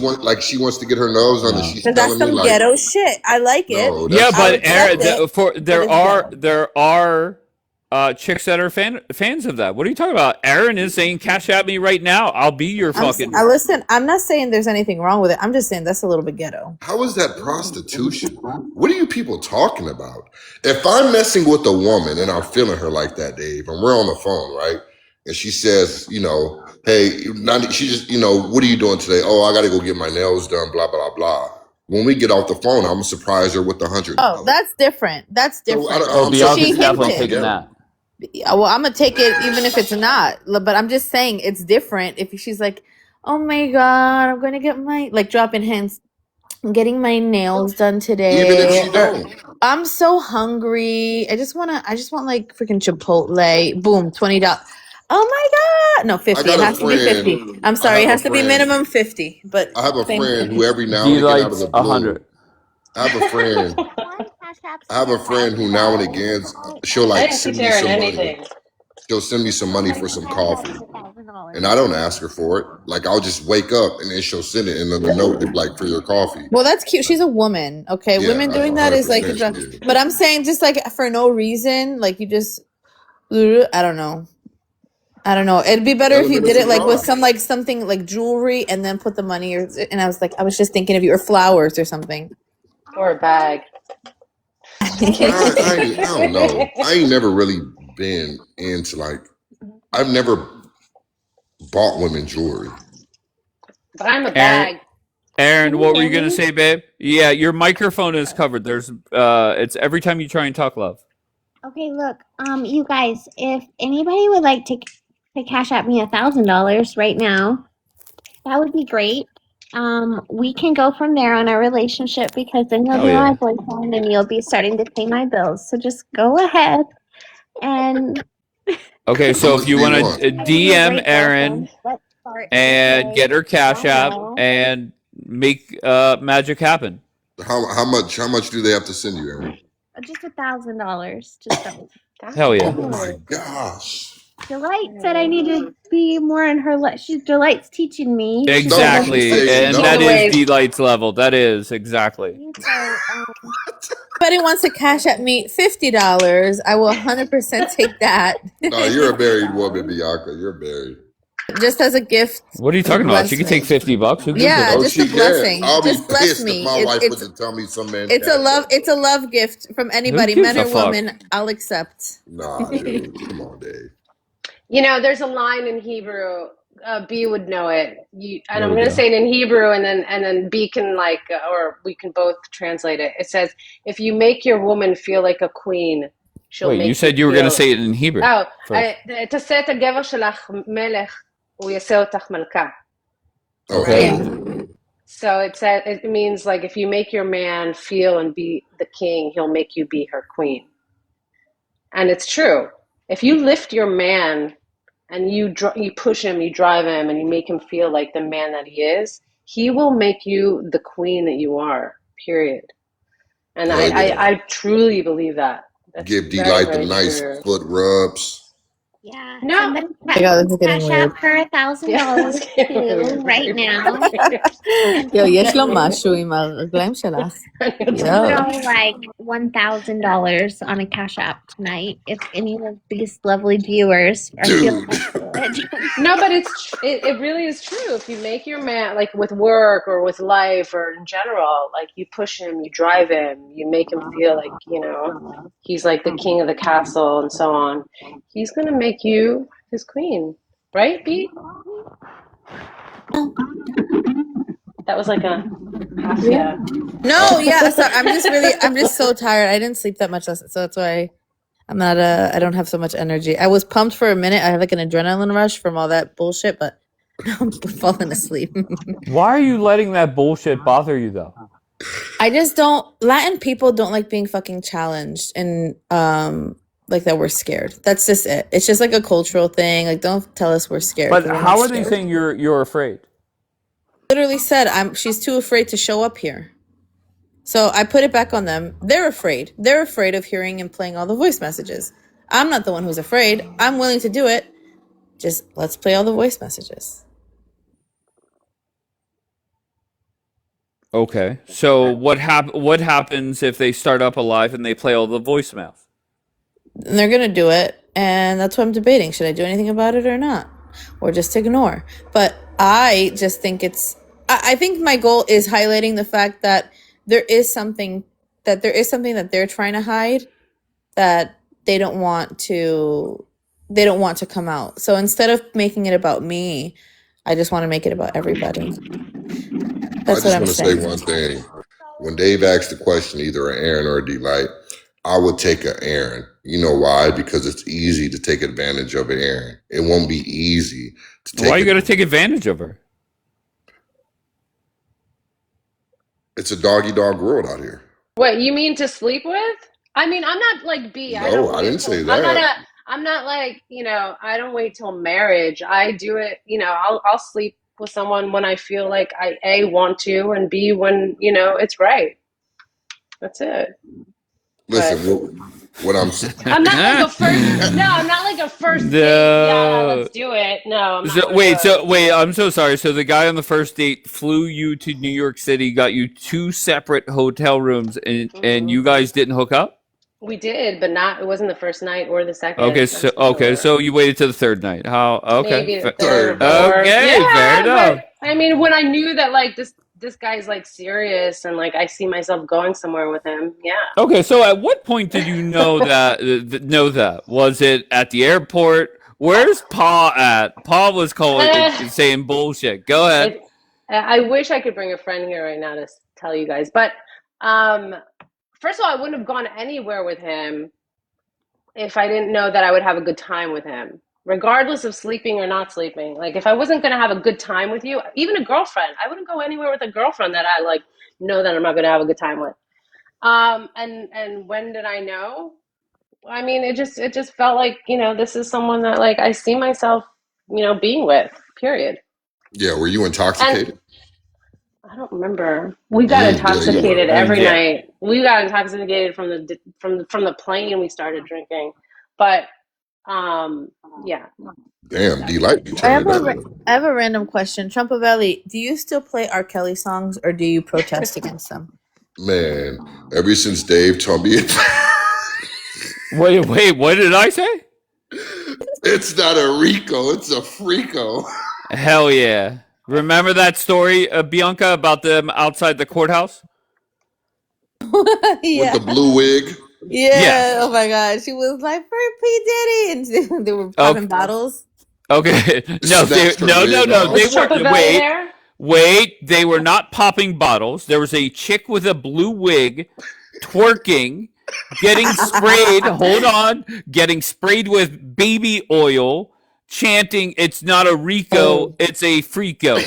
wants to get her nails done, and No. she's Because that's telling me some like, ghetto shit. I like it. no, Yeah, that's I'll but accept it, but there it's ghetto. are chicks that are fans of that. What are you talking about? Aaron is saying cash at me right now. I'll be your fucking Listen, I'm not saying there's anything wrong with it. I'm just saying that's a little bit ghetto. how is that prostitution? What are you people talking about? If I'm messing with a woman and I'm feeling her like that, Dave, and we're on the phone, right? And she says, hey, she just, what are you doing today? Oh, I got to go get my nails done, blah, blah, blah. When we get off the phone, I'm going to surprise her with $100. Oh, that's different. That's different. Oh, I'm saying Bianca's She definitely hinted. taking that. Well, I'm gonna take it even if it's not. But I'm just saying it's different. If she's like, "Oh my god, I'm gonna get my like dropping hints, I'm getting my nails done today," even if she or don't. I'm so hungry. I just want like freaking Chipotle. Boom, $20. Oh my god, no, I 50. It got a has to be 50. friend, I'm sorry, it has to be minimum 50. But I have a same friend who thing. every now and again out of D-Lights the 100. blue, I have a friend, who now and again, she'll I like didn't send teach me Aaron some money. anything. She'll send me some money for some coffee. And I don't ask her for it. Like I'll just wake up and then she'll send it and then the note like for your coffee. Well, that's cute. She's a woman. Okay, Yeah, women doing that is like, 100% she is. but I'm saying just like for no reason, like you just, I don't know. I don't know. It'd be better if you Element did of it like with surprise. something like jewelry and then put the money and I was just thinking of you or flowers or something. Or a bag. I don't know. I ain't never really been into like, I've never bought women jewelry. But I'm a bag. Aaron, Can you what were hear you gonna me? say, babe? Yeah, your microphone is covered. There's it's every time you try and talk, love. Okay, look, you guys, if anybody would like to cash out me $1,000 right now, that would be great. We can go from there on our relationship because then you'll Hell be my yeah. boyfriend and you'll be starting to pay my bills. So just go ahead and Okay, How so if much you do you want want? to I will be a DM great Aaron girlfriend. Let's start and today. get her cash app Hello. and make magic happen. How much do they have to send you, Aaron? Just $1,000 to start. Hell Oh yeah. my gosh. Delight said I need to be more in her. Delight's teaching me. She said Don't let you me Exactly, say teach she and you. She's that a don't. is wave. D-Light's level. That is exactly. So, Anybody wants to cash at me $50, I will 100% take that. No, you're a married woman, Bianca. You're married. Just as a gift What are you to talking about? She bless could take me. $50. Who gives a Yeah, No, fuck? just a she can't. blessing. I'll be Just bless pissed if me. my wife went to tell me some man cash at me. It's a love gift from Who anybody, gives man a or fuck? woman. I'll accept. Nah, dude. Come on, Dave. There's a line in Hebrew. B would know it. And There I'm we going to go. say it in Hebrew, and then B can or we can both translate it. It says, "If you make your woman feel like a queen, she'll Wait, you make you said you were gonna feel." say it in Hebrew Oh, first. תעשה את הגבר שלך מלך, הוא יעשה אותך מלכה. Okay. Okay. Right? So it means like if you make your man feel and be the king, he'll make you be her queen. And it's true. If you lift your man and you push him, you drive him, and you make him feel like the man that he is, he will make you the queen that you are. Period. And Hell yeah. I truly believe that. That's Give very, D-Light very them nice true. foot rubs. yeah, No. somebody My God, this is getting cash weird. out her $1,000 too right now. And Yo, put יש לו משהו עם הרגליים שלך. Yo. throw like $1,000 on a cash app tonight if any of these lovely viewers are feeling Dude. up to it. No, but it really is true. If you make your man like with work or with life or in general, like you push him, you drive him, you make him feel like, he's like the king of the castle and so on. He's gonna make you his queen. Right, B? That was like a Yeah. No, yeah. So I'm just so tired. I didn't sleep that much last night, so that's why I'm not. I don't have so much energy. I was pumped for a minute. I have like an adrenaline rush from all that bullshit, but now I'm falling asleep. Why are you letting that bullshit bother you though? I just don't. Latin people don't like being fucking challenged and like that we're scared. That's just it. It's just like a cultural thing. Like, don't tell us we're scared. But 'cause we're how not are they scared. saying you're afraid? Literally said she's too afraid to show up here. So I put it back on them. They're afraid. They're afraid of hearing and playing all the voice messages. I'm not the one who's afraid. I'm willing to do it. Just let's play all the voice messages. Okay. So what happens if they start up alive and they play all the voicemails? And they're gonna do it, and that's what I'm debating. Should I do anything about it or not? Or just ignore? But I just think I think my goal is highlighting the fact that there is something that they're trying to hide that they don't want to come out. So instead of making it about me, I just want to make it about everybody. That's what I'm saying. I just want to say one thing. When Dave asked the question, either an Aaron or a Delight, I would take an Aaron. You know why? Because it's easy to take advantage of an Aaron. It won't be easy to take. Why are you going to take advantage of her? It's a dog-eat-dog world out here. What, you mean to sleep with? I mean, I'm not like B. No, I didn't say that. I'm not like, I don't wait till marriage. I do it, I'll sleep with someone when I feel like I A, want to, and B, when, it's right. That's it. Listen, what I'm I'm not like a first. No, I'm not like a first date. Yeah, let's do it. No, I'm not. Wait. I'm so sorry. So the guy on the first date flew you to New York City, got you 2 separate hotel rooms, and you guys didn't hook up? We did, but it wasn't the first night or the second. Okay, so you waited to the third night. How? Okay, maybe the third. Okay, yeah, fair enough. I mean, when I knew that like this guy's like serious and like I see myself going somewhere with him. Yeah. Okay, so at what point did you know that? Was it at the airport? Where's Pa at? Pa was saying bullshit. Go ahead. I wish I could bring a friend here right now to tell you guys, but first of all, I wouldn't have gone anywhere with him if I didn't know that I would have a good time with him, regardless of sleeping or not sleeping. Like, if I wasn't going to have a good time with you, even a girlfriend, I wouldn't go anywhere with a girlfriend that I like know that I'm not going to have a good time with. And when did I know? I mean, it just felt like, this is someone that like I see myself, being with, period. Yeah. Were you intoxicated? I don't remember. We got intoxicated every night. We got intoxicated from the plane. We started drinking, but yeah. Damn, Delight. I have a random question. Trumpavelli, do you still play R. Kelly songs or do you protest against them? Man, ever since Dave told me it. Wait, what did I say? It's not a Rico, it's a Freako. Hell yeah. Remember that story, Bianca, about them outside the courthouse? Yeah. With the blue wig? Yeah. Oh my God. She was like, for P. Diddy. And they were popping bottles. Okay. No. They weren't. Wait. They were not popping bottles. There was a chick with a blue wig twerking, getting sprayed. Hold on. Getting sprayed with baby oil. Chanting, it's not a Rico, it's a Freako.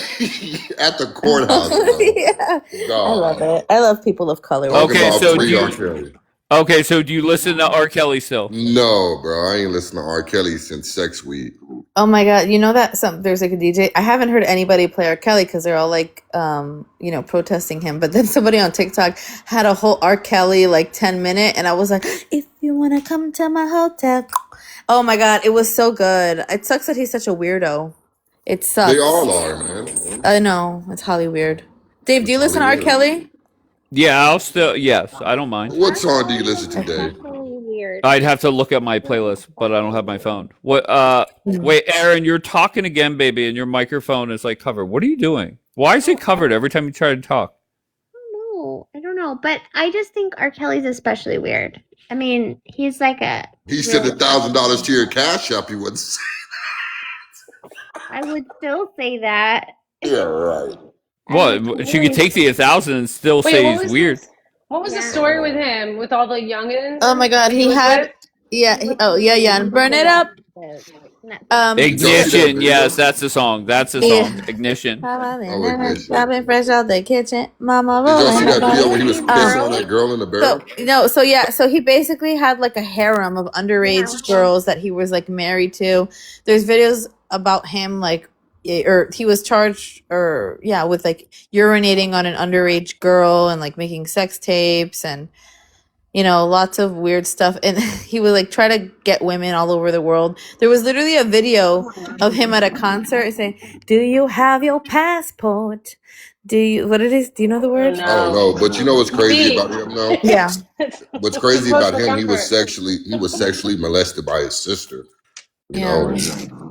At the courthouse. Yeah. God. I love it. I love people of color. Okay, so do you listen to R. Kelly still? No, bro. I ain't listened to R. Kelly since Sex Week. Oh my God. You know that there's like a DJ. I haven't heard anybody play R. Kelly because they're all like, protesting him. But then somebody on TikTok had a whole R. Kelly like 10-minute. And I was like, if you want to come to my hotel. Oh my God. It was so good. It sucks that he's such a weirdo. It sucks. They all are, man. I know. It's Holly weird. Dave, do you listen to R. Kelly? Yeah, yes, I don't mind. What song do you listen to, Dave? I'd have to look at my playlist, but I don't have my phone. Wait, Aaron, you're talking again, baby, and your microphone is like covered. What are you doing? Why is it covered every time you try to talk? I don't know, but I just think R. Kelly's especially weird. I mean, he's like He said $1,000 to your Cash App, he wouldn't say that. I would still say that. Yeah, right. What? She could take the 1,000 and still Wait, say what he's was weird. what was the story with him with all the youngins? Oh my god, that he was had with? and burn it up. Did y'all see that Ignition. Yes, video? that's the song. That's the Yeah. song. Ignition. Oh, Ignition. Dropping fresh out the kitchen, mama Did y'all rolling see the that video when he ball. was pissing on that girl in the barrel? So he basically had like a harem of underage girls that he was like married to. There's videos about him like, or he was charged with like urinating on an underage girl and like making sex tapes and lots of weird stuff. And he would like try to get women all over the world. There was literally a video of him at a concert saying, "Do you have your passport? Do you know the word?" I don't know, but you know what's crazy about him though? Yeah. What's crazy about him? He was Comfort. sexually molested by his sister. You know,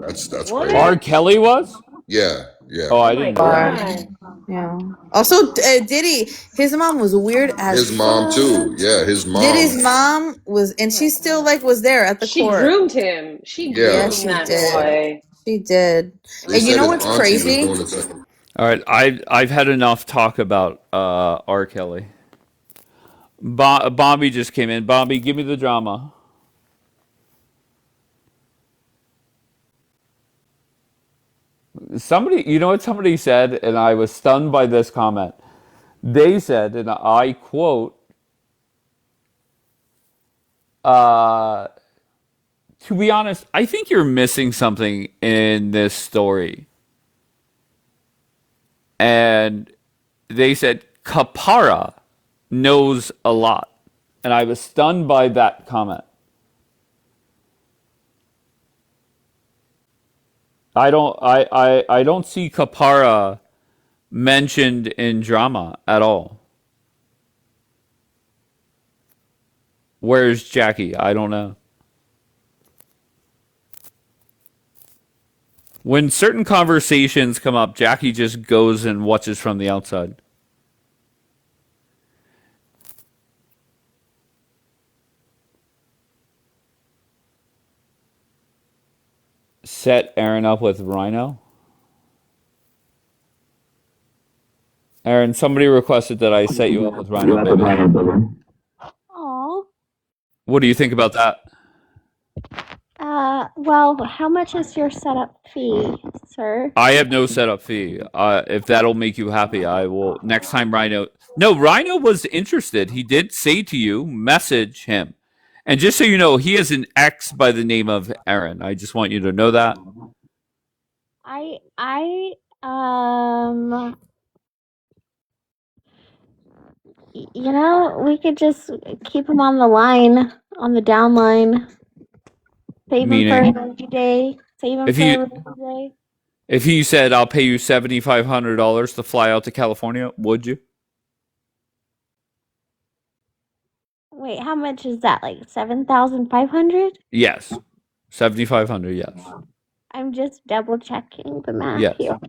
that's What? crazy. R. Kelly was? Yeah. Oh, I Oh my didn't know that. god. Yeah. Also, Diddy, his mom was weird as His mom fuck. too. Yeah, his mom. Diddy's mom was, and she still like was there at the She court. groomed him. She Yeah. groomed She that did. boy. She did. They And you said know his what's auntie was crazy? doing the same. All right, I've had enough talk about R. Kelly. Bobby just came in. Bobby, give me the drama. You know what somebody said, and I was stunned by this comment. They said, and I quote, to be honest, I think you're missing something in this story. And they said, Kapara knows a lot. And I was stunned by that comment. I don't see Kapara mentioned in drama at all. Where's Jackie? I don't know. When certain conversations come up, Jackie just goes and watches from the outside. Set Aaron up with Rhino? Aaron, somebody requested that I set you up with Rhino, baby. Aw. What do you think about that? Well, how much is your setup fee, sir? I have no setup fee. If that'll make you happy, I will. Next time Rhino... No, Rhino was interested. He did say to you, message him. And just so you know, he has an ex by the name of Aaron. I just want you to know that. We could just keep him on the line, on the down line. Save him for a rainy day. Save him for a rainy day. If he said, I'll pay you $7,500 to fly out to California, would you? Wait, how much is that? Like 7,500? Yes. 7,500, yes. I'm just double checking the math Yes. here.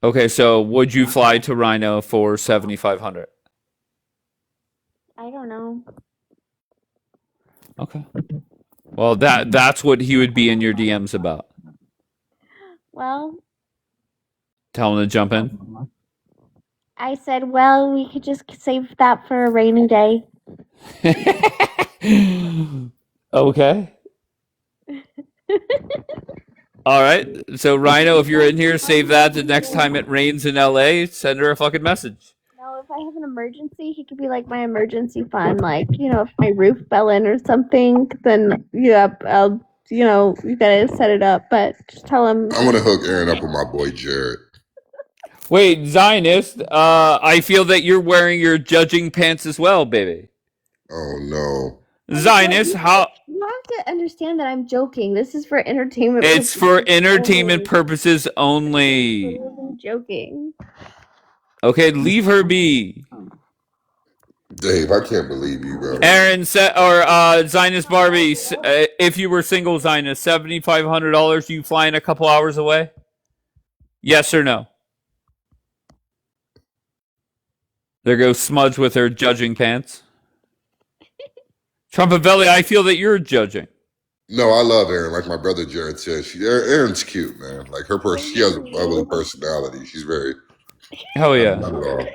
Okay, so would you fly to Rhino for 7,500? I don't know. Okay. Well, that's what he would be in your DMs about. Well, Tell him to jump in. I said, well, we could just save that for a rainy day. Okay. All right. So, Rhino, if you're in here, save that. The next time it rains in LA, send her a fucking message. No, if I have an emergency, he could be like my emergency fund. Like, if my roof fell in or something, then, I'll, you gotta set it up. But just tell him. I'm gonna hook Aaron up with my boy Jared. Wait, Zionist, I feel that you're wearing your judging pants as well, baby. Oh, no. Zionist, how... You have to understand that I'm joking. This is for entertainment It's for entertainment purposes only. I'm joking. Okay, leave her be. Dave, I can't believe you, bro. Aaron, Zionist Barbie, if you were single, Zionist, $7,500, you flying a couple hours away? Yes or no? There goes Smudge with her judging pants. Trumpavelli, I feel that you're judging. No, I love Aaron. Like my brother Jared said, Aaron's cute, man. Like her she has a bubbly personality. She's very Hell yeah. Not at all.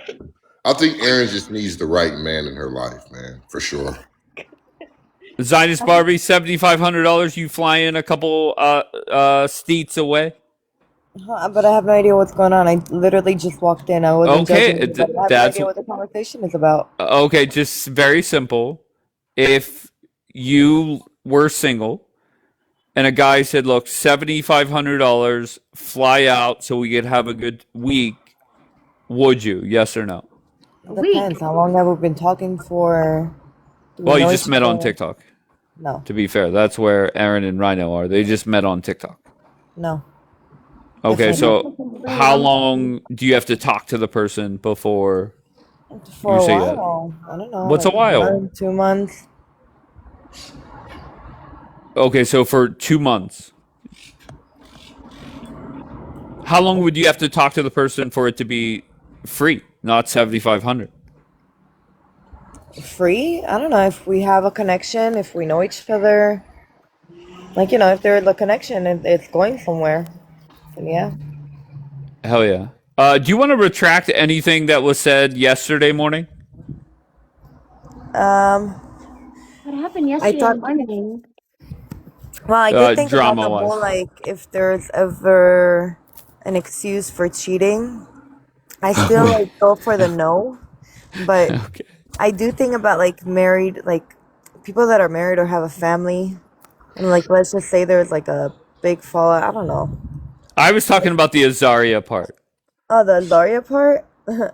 I think Erin just needs the right man in her life, man, for sure. Zionist Barbie, $7,500. You fly in a couple states away. But I have no idea what's going on. I literally just walked in. I wasn't judging Okay, anybody. I have no that's idea what the conversation is about. okay. Just very simple. If you were single and a guy said, "Look, $7,500, fly out so we could have a good week," would you? Yes or no? Depends. How long have we been talking for? Do we Well, you know just each met on other? TikTok. No. To be fair, that's where Aaron and Rhino are. They just met on TikTok. No. Okay, Definitely so how long do you have to talk to the person before for you a say yes? while. I don't know, What's a like a while? month, 2 months. Okay, so for 2 months. How long would you have to talk to the person for it to be free, not 7,500? Free? I don't know if we have a connection, if we know each other. Like, if there's a connection and it's going somewhere, then yeah. Hell yeah. Do you want to retract anything that was said yesterday morning? What happened I yesterday thought, morning? well, I did think about Drama the whole, wise. like, if there's ever an excuse for cheating, I still, like, go for the no. But Okay. I do think about, like, married, like, people that are married or have a family. And, like, let's just say there's, like, a big fallout. I don't know. I was talking about the Azaria part. Oh, the Daria part?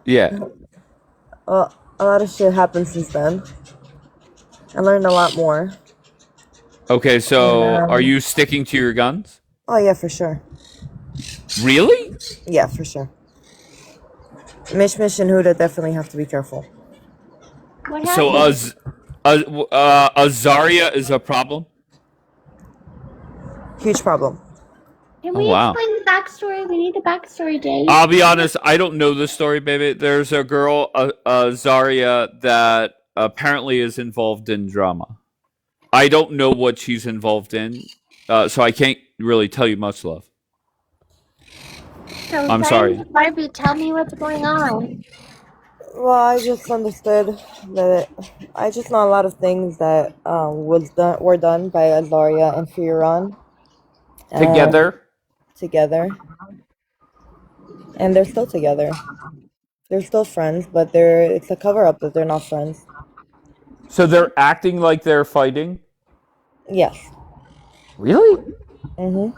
Yeah. Well, a lot of shit happened since then. I learned a lot more. Okay, And, so are you sticking to your guns? oh, yeah, for sure. Really? Yeah, for sure. Mish and Huda definitely have to be careful. What So happened? Azaria is a problem? Huge problem. Can Oh, we wow. explain the backstory? We need the backstory, Dave. I'll be honest, I don't know the story, baby. There's a girl, Zaria, that apparently is involved in drama. I don't know what she's involved in, so I can't really tell you much, love. So, I'm sorry. Barbie, tell me what's going on. Well, I just understood that I just know a lot of things that were done by Azaria and Firan Together? together, and they're still together. They're still friends, but it's a cover up that they're not friends. So they're acting like they're fighting? Yes. Really? Mhm.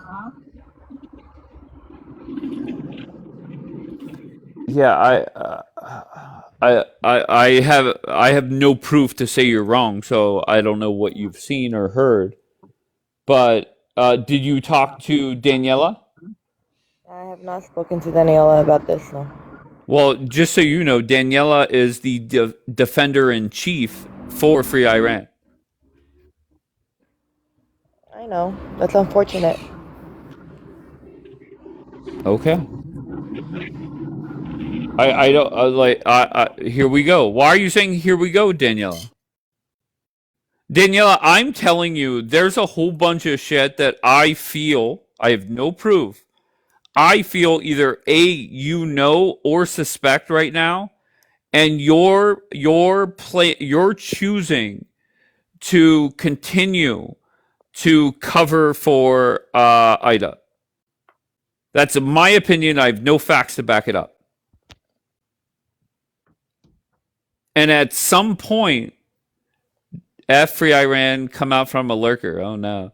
Yeah, I have no proof to say you're wrong, so I don't know what you've seen or heard. But did you talk to Daniela? I have not spoken to Daniela about this, no. Well, just so you know, Daniela is the defender in chief for Free Iran. I know. That's unfortunate. Okay. I don't here we go. Why are you saying here we go, Daniela? Daniela, I'm telling you, there's a whole bunch of shit that I feel, I have no proof. I feel either A, you know, or suspect right now, and you're choosing to continue to cover for Ida. That's my opinion. I have no facts to back it up. And at some point, F Free Iran come out from a lurker. Oh no.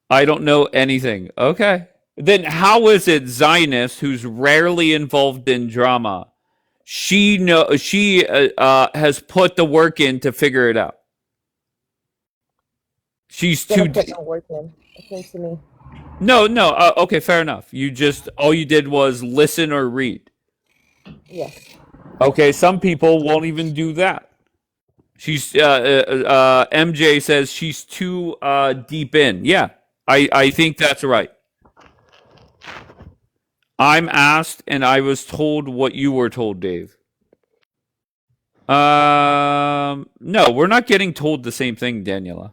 I don't know anything. Okay. Then how is it Zionist, who's rarely involved in drama, she has put the work in to figure it out? She's too. Gonna put no work in. It seems to me. No. Okay, fair enough. All you did was listen or read. Yes. Okay, some people won't even do that. She's MJ says she's too deep in. Yeah, I think that's right. I'm asked and I was told what you were told, Dave. No, we're not getting told the same thing, Daniela.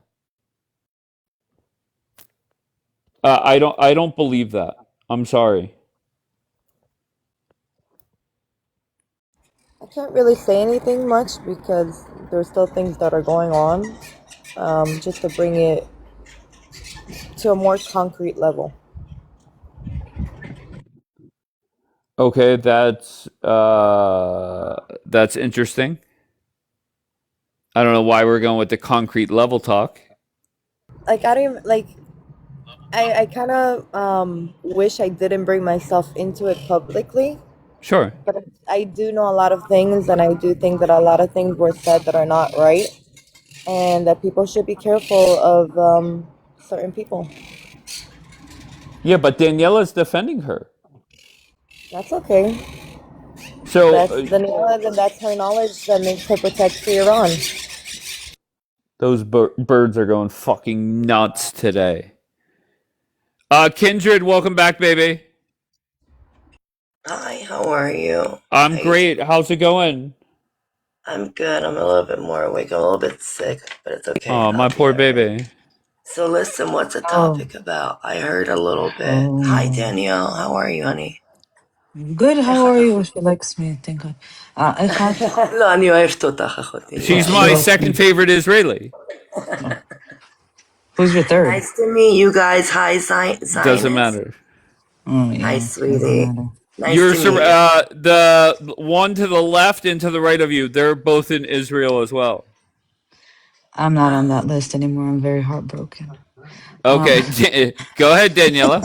I don't believe that. I'm sorry. I can't really say anything much because there's still things that are going on. Just to bring it to a more concrete level. Okay, that's interesting. I don't know why we're going with the concrete level talk. Like I don't even, like. I kind of wish I didn't bring myself into it publicly. Sure. But I do know a lot of things, and I do think that a lot of things were said that are not right, and that people should be careful of certain people. Yeah, but Daniela's defending her. That's okay. So that's Daniela, and that's her knowledge that makes her protect Iran. Those birds are going fucking nuts today. Kindred, welcome back, baby. Hi, how are you? I'm great. How's it going? I'm good. I'm a little bit more awake. I'm a little bit sick, but it's okay. Oh, my poor baby. So listen, what's the topic about? I heard a little bit. Hi, Danielle. How are you, honey? Good, how are you? She likes me, thank God. לא, אני אוהבת אותך, אחותי. She's my second favorite Israeli. Who's your third? Nice to meet you guys. Hi, Zionist. Doesn't matter. Oh, yeah, hi, sweetie. Nice You're to meet you. the one to the left and to the right of you. They're both in Israel as well. I'm not on that list anymore. I'm very heartbroken. Okay, go ahead, Daniela.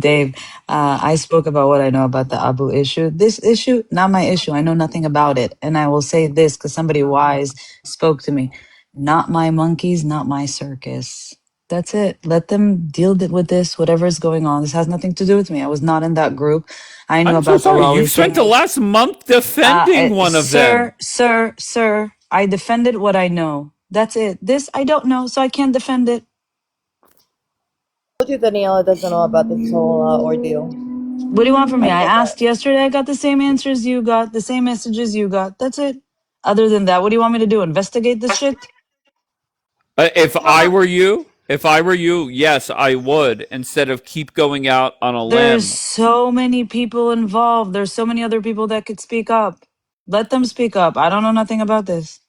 Dave, I spoke about what I know about the Abu issue. This issue, not my issue. I know nothing about it. And I will say this because somebody wise spoke to me. Not my monkeys, not my circus. That's it. Let them deal with this, whatever is going on. This has nothing to do with me. I was not in that group. I knew I'm about so sorry. the lolly You spent the last month defending one of them. Sir, I defended what I know. That's it. This, I don't know, so I can't defend it. I told you Daniela doesn't know about this whole ordeal. What do you want from me? I asked yesterday. I got the same answers you got, the same messages you got. That's it. Other than that, what do you want me to do? Investigate this shit? If I were you, yes, I would. Instead of keep going out on a There's limb. so many people involved. There's so many other people that could speak up. Let them speak up. I don't know nothing about this.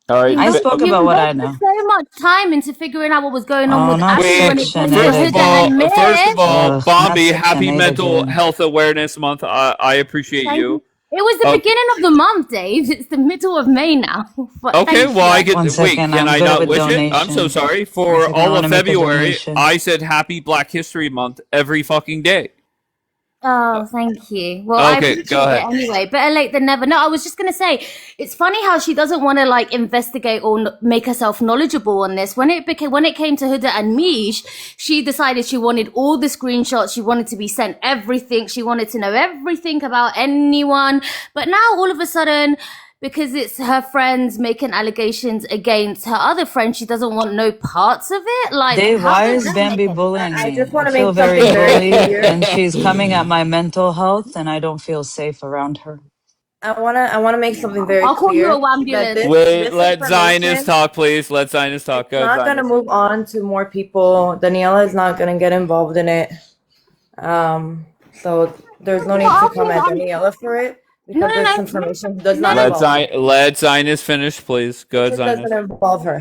All right. I spoke about what I know. So much time into figuring out what was going on with not Abby when it Section came to 8 Huda and again. Mir. First of all, Ugh, Bombi, not happy Section 8 Mental again. Health Awareness Month. I appreciate you. It was the beginning of the month, Dave. It's the middle of May now. But Okay, thank well, you. I could One wait. second, Can I'm I good not with wish it? I'm so donations. sorry. One For second, I all wanna of make a February, donation. I said Happy Black History Month every fucking day. Oh, thank you. Well, I Okay, appreciate go it ahead. anyway. Better late than never. No, I was just gonna say, it's funny how she doesn't want to like investigate or make herself knowledgeable on this. When it came to Huda and Mish, she decided she wanted all the screenshots. She wanted to be sent everything. She wanted to know everything about anyone. But now all of a sudden, because it's her friends making allegations against her other friends, she doesn't want no parts of it. Like, Dave, how why does is that make Bambi any bullying sense? me? I just want I to feel make very something very bullied, clear. and she's coming at my mental health, and I don't feel safe around her. I wanna make something very I'll call you clear. a ambulance. Wait, let Zionist information talk, please. Let Zionist talk. Go, not gonna Zionist. move on to more people. Daniela is not gonna get involved in it. So there's no need to come at Daniela for it because this information does not involve her. Let Zionist finish, please. Go, It Zionist. doesn't involve her.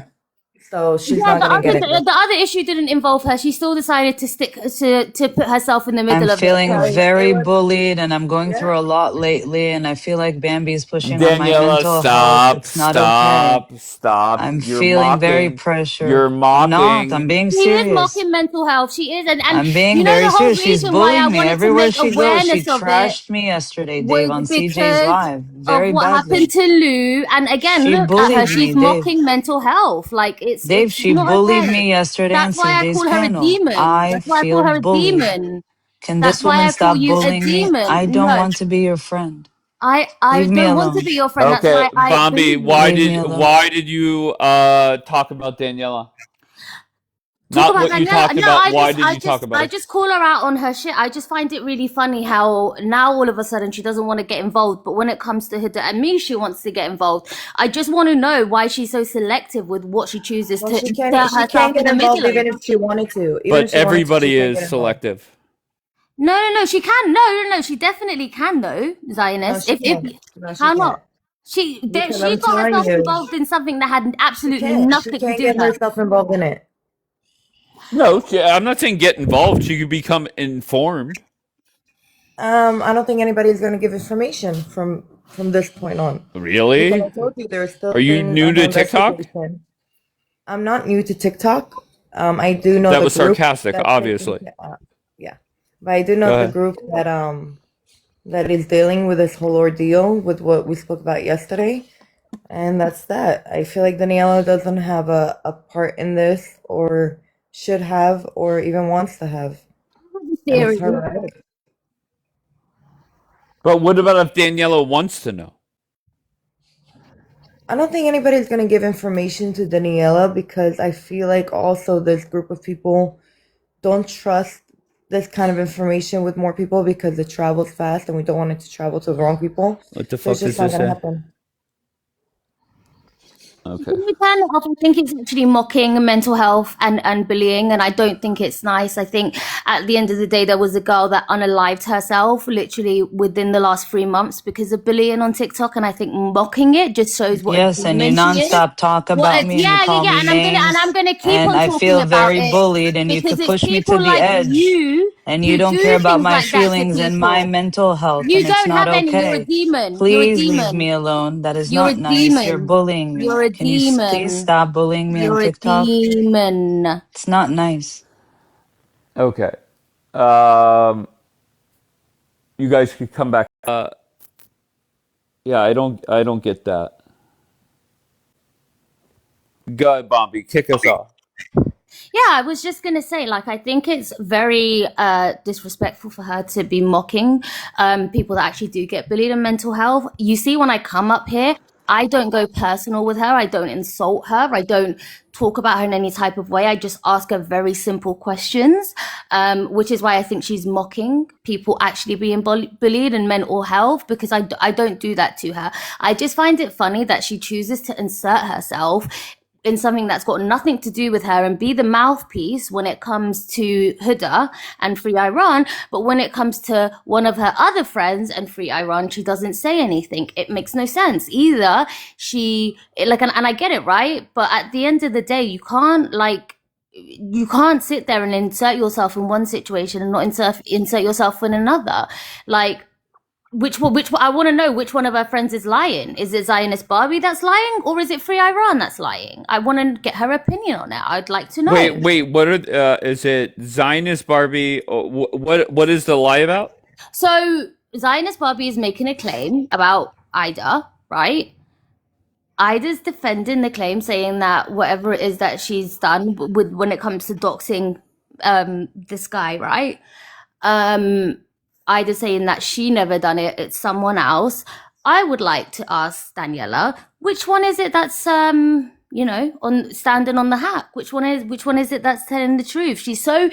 So she's Yeah, not gonna get it. the other issue didn't involve her. She still decided to put herself in the middle I'm of feeling it. very bullied, and I'm going through a lot lately, and I feel like Bambi is pushing on my Daniela, mental stop, health. It's not okay. stop. I'm You're feeling very mocking. pressured. You're I'm not. mocking. I'm being She is serious. mocking mental health. She is, and I'm being you know very the whole serious. She's reason why I bullying me wanted to everywhere make she goes. She awareness of it trashed me yesterday, Dave, was on CJ's because live. Very of what badly. happened to Lou. And again, She look at bullied her. me, She's Dave. mocking mental health. Like Dave, it's she not bullied okay. me yesterday on That's why I CJ's call her a panel. demon. I That's why I feel call her a bullied. demon. Can That's this why woman I call stop you a bullying me? demon. I don't No, want to be your friend. I Leave me don't want alone. to be your friend. That's Okay, why I Bombi, bullied you. why did you talk about Daniela? Talk Not about what you Daniela. talked No, about. Why did you talk about I it? just call her out on her shit. I just find it really funny how now all of a sudden she doesn't want to get involved, but when it comes to Huda and me, she wants to get involved. I just want to know why she's so selective with what she chooses to insert She herself can't in get the involved middle of. even if she wanted to. Even But if she wanted to, everybody she can't is get involved. selective. No, she can. No, she definitely can though, No, Zionist. she If can't. No, she how can't. not? She Because she I'm got telling herself you, involved in something that had she absolutely can't. She nothing to can't do get with her. herself involved in it. No, I'm not saying get involved. She could become informed. I don't think anybody's going to give information from this point on. Because Really? I told you there's still Are you things new under to TikTok? investigation. I'm not new to TikTok. I do know That the was group sarcastic, that's obviously. yeah, but I do Go know the ahead. group that is dealing with this whole ordeal with what we spoke about yesterday, and that's that. I feel like Daniela doesn't have a part in this, or should have, or even wants to have. And it's her right. But what about if Daniela wants to know? I don't think anybody's going to give information to Daniela because I feel like also this group of people don't trust this kind of information with more people because it travels fast and we don't want it to travel to the wrong people. What the So it's fuck just does not this going to say? happen. Okay. I think it's actually mocking mental health and bullying, and I don't think it's nice. I think at the end of the day, there was a girl that unalived herself literally within the last 3 months because of bullying on TikTok, and I think mocking it just shows what a Yes, and you demon she is. nonstop talk about me and you call me And I'm names, gonna keep and on I talking feel about very it bullied, and you because could it's push me to people the like edge, you and who you don't care do about things my like that to feelings and my people. mental health, You and it's don't not have any. You're a okay. demon. You're a Please leave demon. me alone. That is You're a not nice. You're demon. bullying You're me. a Can you please demon. stop bullying me on You're a TikTok? demon. It's not nice. Okay. You guys could come back. Yeah, I don't get that. Go ahead, Bombi. Kick us off. Yeah, I was just gonna say, like, I think it's very disrespectful for her to be mocking people that actually do get bullied in mental health. You see, when I come up here, I don't go personal with her. I don't insult her. I don't talk about her in any type of way. I just ask her very simple questions, which is why I think she's mocking people actually being bullied in mental health, because I don't do that to her. I just find it funny that she chooses to insert herself in something that's got nothing to do with her and be the mouthpiece when it comes to Huda and Free Iran. But when it comes to one of her other friends and Free Iran, she doesn't say anything. It makes no sense. Either she, like, and I get it, right? But at the end of the day, you can't sit there and insert yourself in one situation and not insert yourself in another. Like, which I want to know which one of our friends is lying. Is it Zionist Barbie that's lying, or is it Free Iran that's lying? I want to get her opinion on it. I'd like to know. Wait. What are is it Zionist Barbie? What is the lie about? So Zionist Barbie is making a claim about Ida, right? Ida's defending the claim, saying that whatever it is that she's done with when it comes to doxing this guy, right? Ida saying that she never done it, it's someone else. I would like to ask Daniela, which one is it that's on standing on the hack? Which one is it that's telling the truth? She's so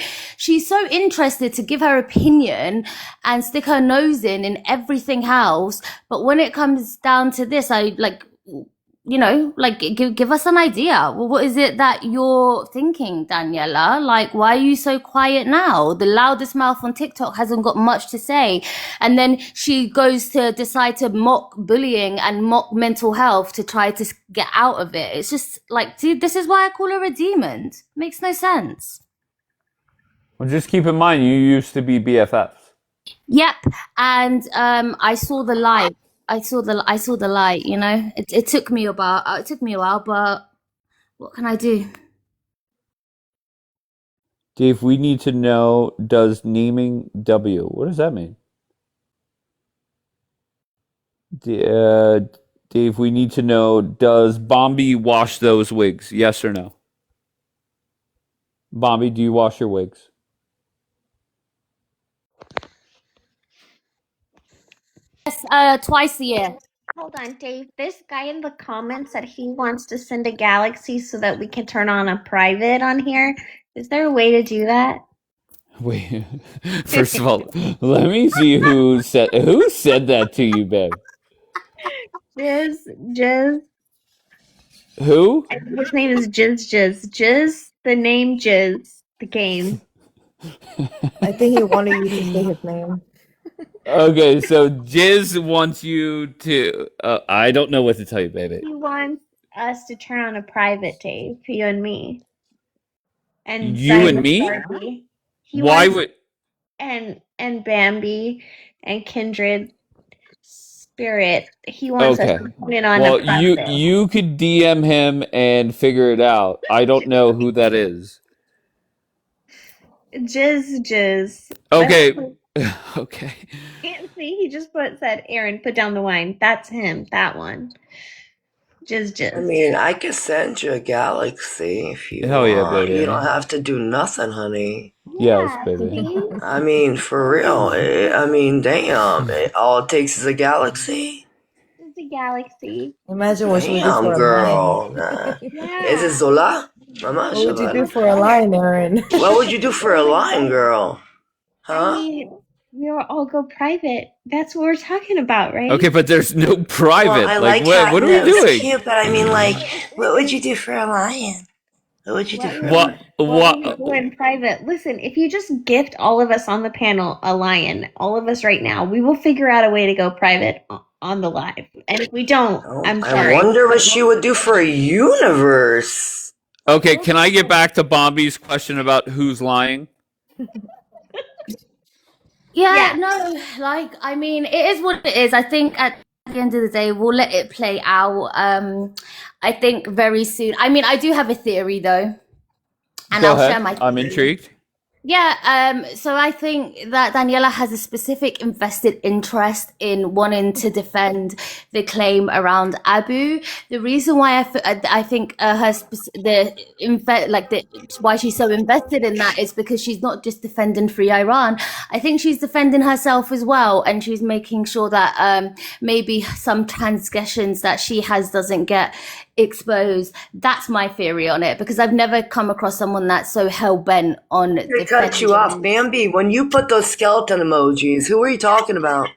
interested to give her opinion and stick her nose in everything else, but when it comes down to this, I like, give us an idea. Well, what is it that you're thinking, Daniela? Like, why are you so quiet now? The loudest mouth on TikTok hasn't got much to say. And then she goes to decide to mock bullying and mock mental health to try to get out of it. It's just like, see, this is why I call her a demon. Makes no sense. Well, just keep in mind, you used to be BFFs. Yep. And I saw the light. I saw the light, it took me a while, but what can I do? Dave, we need to know, does naming W, what does that mean? Dave, we need to know, does Bombi wash those wigs? Yes or no? Bombi, do you wash your wigs? Yes, twice a year. Hold on, Dave. This guy in the comments said he wants to send a galaxy so that we can turn on a private on here. Is there a way to do that? Wait, first of all, let me see who said that to you, babe. Jizz. Who? His name is Jizz. The name Jizz. The game. I think he wanted you to say his name. Okay, so Jizz wants you to. I don't know what to tell you, baby. He wants us to turn on a private tape, you and me. And You and Simon me? Barbie. He Why wants would? and Bambi and Kindred Spirit. He wants us Okay. to put it on a Well, you private. you could DM him and figure it out. I don't know who that is. Jizz. Okay. Okay. Can't see. He just said, Aaron, put down the wine. That's him. That one. I mean, I can send you a galaxy if you Hell yeah, want. baby. You don't have to do nothing, honey. Yes, baby. I mean, for real. I mean, damn. All it takes is a galaxy. It's a galaxy. Imagine what you would do Damn, for a girl. lion. Is it Zola? Mama, What would you do for a lion, Aaron? What would you do for a lion, girl? I Huh? mean, we'll all go private. That's what we're talking about, right? Okay, but there's no private. Well, I like, like what are we catnip. It's doing? cute, but I mean, like, what would you do for a lion? What would you do for a lion? What we do in private. Listen, if you just gift all of us on the panel a lion, all of us right now, we will figure out a way to go private on the live. And if we don't, I'm sorry. I wonder what she would do for a universe. Okay, can I get back to Bombi's question about who's lying? Yeah, no, like, I mean, it is what it is. I think at the end of the day, we'll let it play out. I think very soon. I mean, I do have a theory though, and Go I'll ahead. share my I'm theory. intrigued. Yeah, so I think that Daniela has a specific invested interest in wanting to defend the claim around Abu. The reason why I think why she's so invested in that is because she's not just defending free Iran. I think she's defending herself as well, and she's making sure that maybe some transgressions that she has doesn't get exposed. That's my theory on it, because I've never come across someone that's so hell-bent on They cut you off, Bambi. When you put those skeleton emojis, who are you talking about?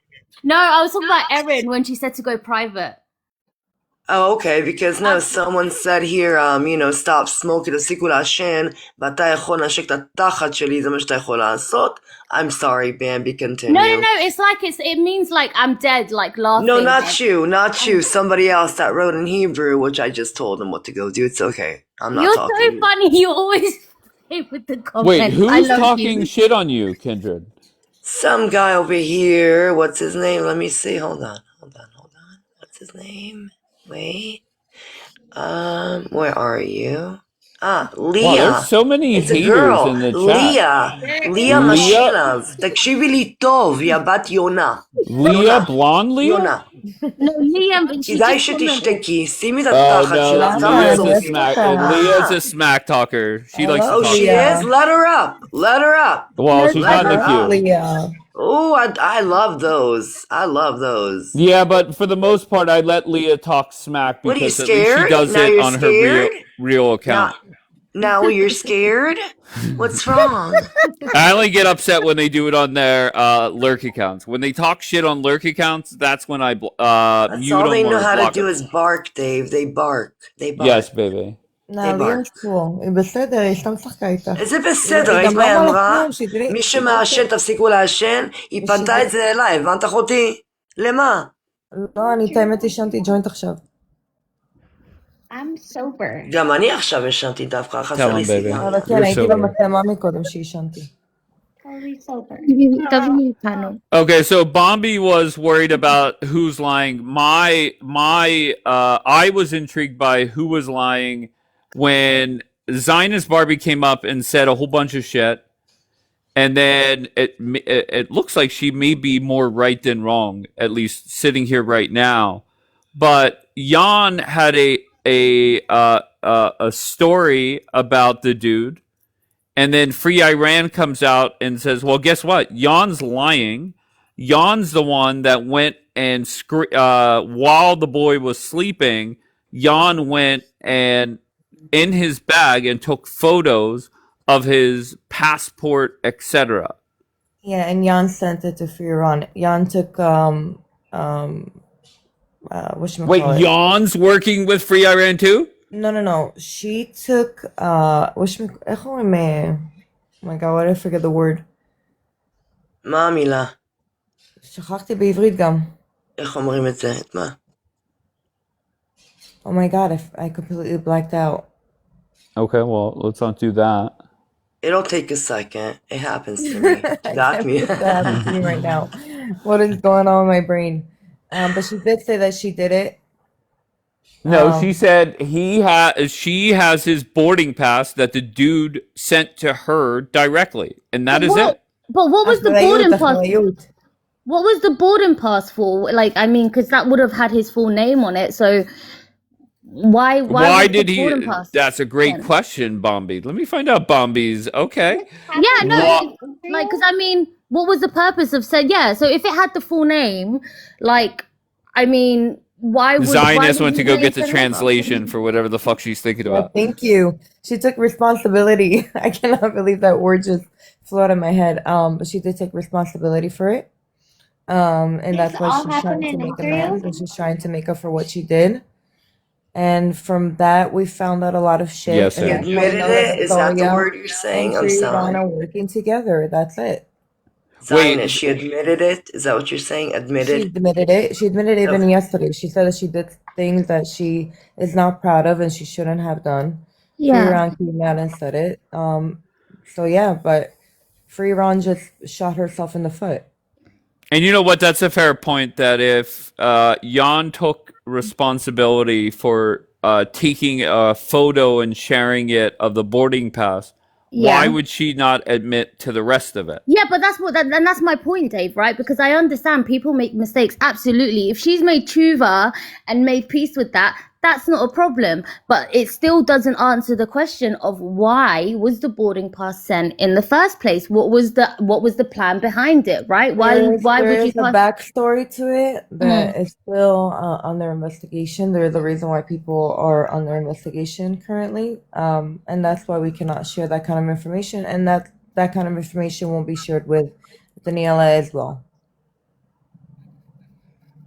No, I was talking about Erin when she said to go private. Oh, okay, because no, someone said here, stop smoking תפסיקו לעשן, ואתה יכול לנשק את התחת שלי, זה מה שאתה יכול לעשות. I'm sorry, Bambi, continue. No, it's like it means like I'm dead, like laughing. No, not you. Somebody else that wrote in Hebrew, which I just told them what to go do. It's okay. I'm not You're talking. so funny. You always say with the comments. Wait, who's I love talking you. shit on you, Kindred? Some guy over here. What's his name? Let me see. Hold on. What's his name? Wait. Where are you? Leah. Wow, there's so many It's a haters girl. in the chat. Leah Mashinov. תקשיבי לי טוב, יא בת יונה. Leah Blonde Leah? יונה. No, Liam, but she כדאי just שתשתקי. שימי את Oh התחת no, שלך. Leah's a smack talker. She likes to Oh, talk. she is? Let her up. Well, she's not in the queue. Leah. Oh, I love those. Yeah, but for the most part, I let Leah talk smack What, are you because at least she scared? does Now it you're on her scared? real account. Now you're scared? What's wrong? I only get upset when they do it on their lurk accounts. When they talk shit on lurk accounts, that's when I That's mute all them they know or how to block do them. is bark, Dave. They bark. Yes, baby. ליאם cool. היא בסדר, היא סתם משחקה איתך. איזה בסדר, היא ראית גם מה היא לא אמרה אמרה? כלום, שתראי. מי שמעשן תפסיקו לעשן, היא פנתה את זה אליי, הבנת אחותי? למה? לא, אני את האמת עישנתי ג'וינט עכשיו. I'm sober. גם אני עכשיו ישנתי דווקא, חסר לי סיגריה. אבל כן, הייתי במצלמה מקודם שעישנתי. Totally sober. Okay, so Bombi was worried about who's lying. I was intrigued by who was lying when Zionist Barbie came up and said a whole bunch of shit, and then it looks like she may be more right than wrong, at least sitting here right now. But Jan had a story about the dude. And then Free Iran comes out and says, well, guess what? Jan's lying. Jan's the one that went and, while the boy was sleeping, Jan went and in his bag and took photos of his passport, etc. Yeah, and Jan sent it to Free Iran. Jan took, Wait, Jan's working with Free Iran too? No. She took, איך אומרים, my god, why did I forget the word? מה המילה? שכחתי בעברית גם. איך אומרים את זה? את מה? Oh my god, I completely blacked out. Okay, well, let's not do that. It'll take a second. It happens to me. Got me. That happens to me right now. What is going on in my brain? But she did say that she did it. No, she said she has his boarding pass that the dude sent to her directly, and that is it. But what was the boarding pass? What was the boarding pass for? Like, I mean, because that would have had his full name on it. So why did he? That's a great question, Bombi. Let me find out, Bombi's. Okay. Yeah, no, like, because I mean, what was the purpose of said? Yeah, so if it had the full name, like, I mean, why would Zionist went to go get the translation for whatever the fuck she's thinking about? Thank you. She took responsibility. I cannot believe that word just flew out of my head. But she did take responsibility for it. And that's why she's trying to make amends, and she's trying to make up for what she did. And from that, we found out a lot of shit. Yes, You admitted it? Is that the word you're saying? I'm sorry. Are working together. That's it. Zionist, she admitted it? Is that what you're saying? Admitted? She admitted it. She admitted it even yesterday. She said that she did things that she is not proud of and she shouldn't have done. Yeah. Free Iran came out and said it. So yeah, but Free Iran just shot herself in the foot. And you know what? That's a fair point. That if Jan took responsibility for taking a photo and sharing it of the boarding pass, why would she not admit to the rest of it? Yeah, but that's my point, Dave, right? Because I understand people make mistakes. Absolutely. If she's made tshuva and made peace with that, that's not a problem. But it still doesn't answer the question of why was the boarding pass sent in the first place? What was the plan behind it, right? Why would you? There's a backstory to it that is still under investigation. There's the reason why people are under investigation currently, and that's why we cannot share that kind of information, and that kind of information won't be shared with Daniela as well.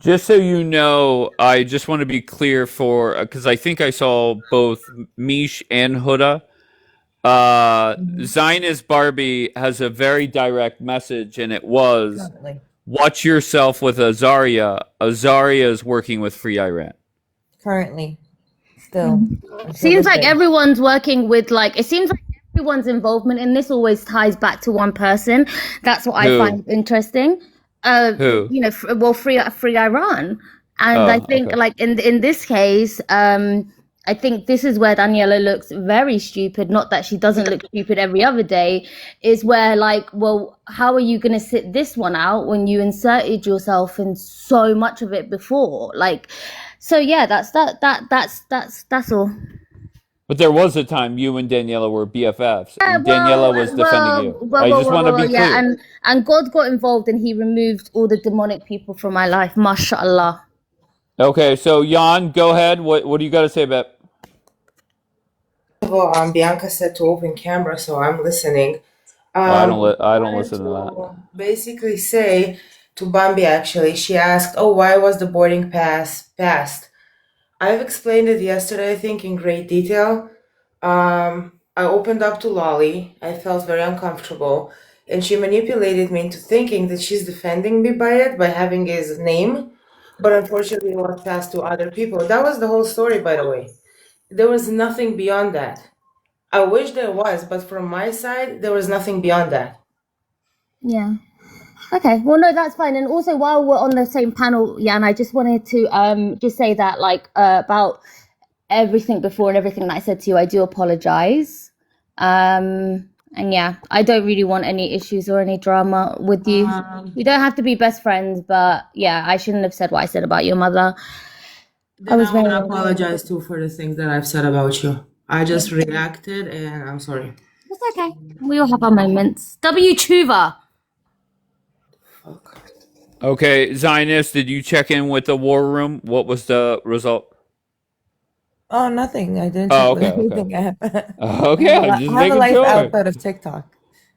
Just so you know, I just want to be clear because I think I saw both Mish and Huda. Zionist Barbie has a very direct message, and it was, watch yourself with Azaria. Azaria is working with Free Iran. Currently. Still. Seems like everyone's working with, like, it seems like everyone's involvement in this always ties back to one person. That's what I find interesting. Who? You know, Free Iran, and I think like in this case, I think this is where Daniela looks very stupid. Not that she doesn't look stupid every other day. Is where like, well, how are you going to sit this one out when you inserted yourself in so much of it before? Like, so yeah, that's all. But there was a time you and Daniela were BFFs, and Daniela was defending you. I just want to be clear. Yeah, and God got involved, and He removed all the demonic people from my life. MashaAllah. Okay, so Jan, go ahead. What do you got to say about? Well, Bianca said to open camera, so I'm listening. I don't listen to that. Basically, say to Bambi. Actually, she asked, "Oh, why was the boarding pass passed?" I've explained it yesterday, I think, in great detail. I opened up to Lolly. I felt very uncomfortable. And she manipulated me into thinking that she's defending me by having his name. But unfortunately, it was passed to other people. That was the whole story, by the way. There was nothing beyond that. I wish there was, but from my side, there was nothing beyond that. Yeah. Okay, well, no, that's fine. And also, while we're on the same panel, Jan, I just wanted to just say that, like, about everything before and everything that I said to you, I do apologize. And yeah, I don't really want any issues or any drama with you. You don't have to be best friends, but yeah, I shouldn't have said what I said about your mother. I was going to apologize too for the things that I've said about you. I just reacted, and I'm sorry. It's okay. We all have our moments. W. Chuva. Okay, Zionist, did you check in with the war room? What was the result? Oh, nothing. I didn't. Okay. Okay, I'm just I have a life outside of TikTok.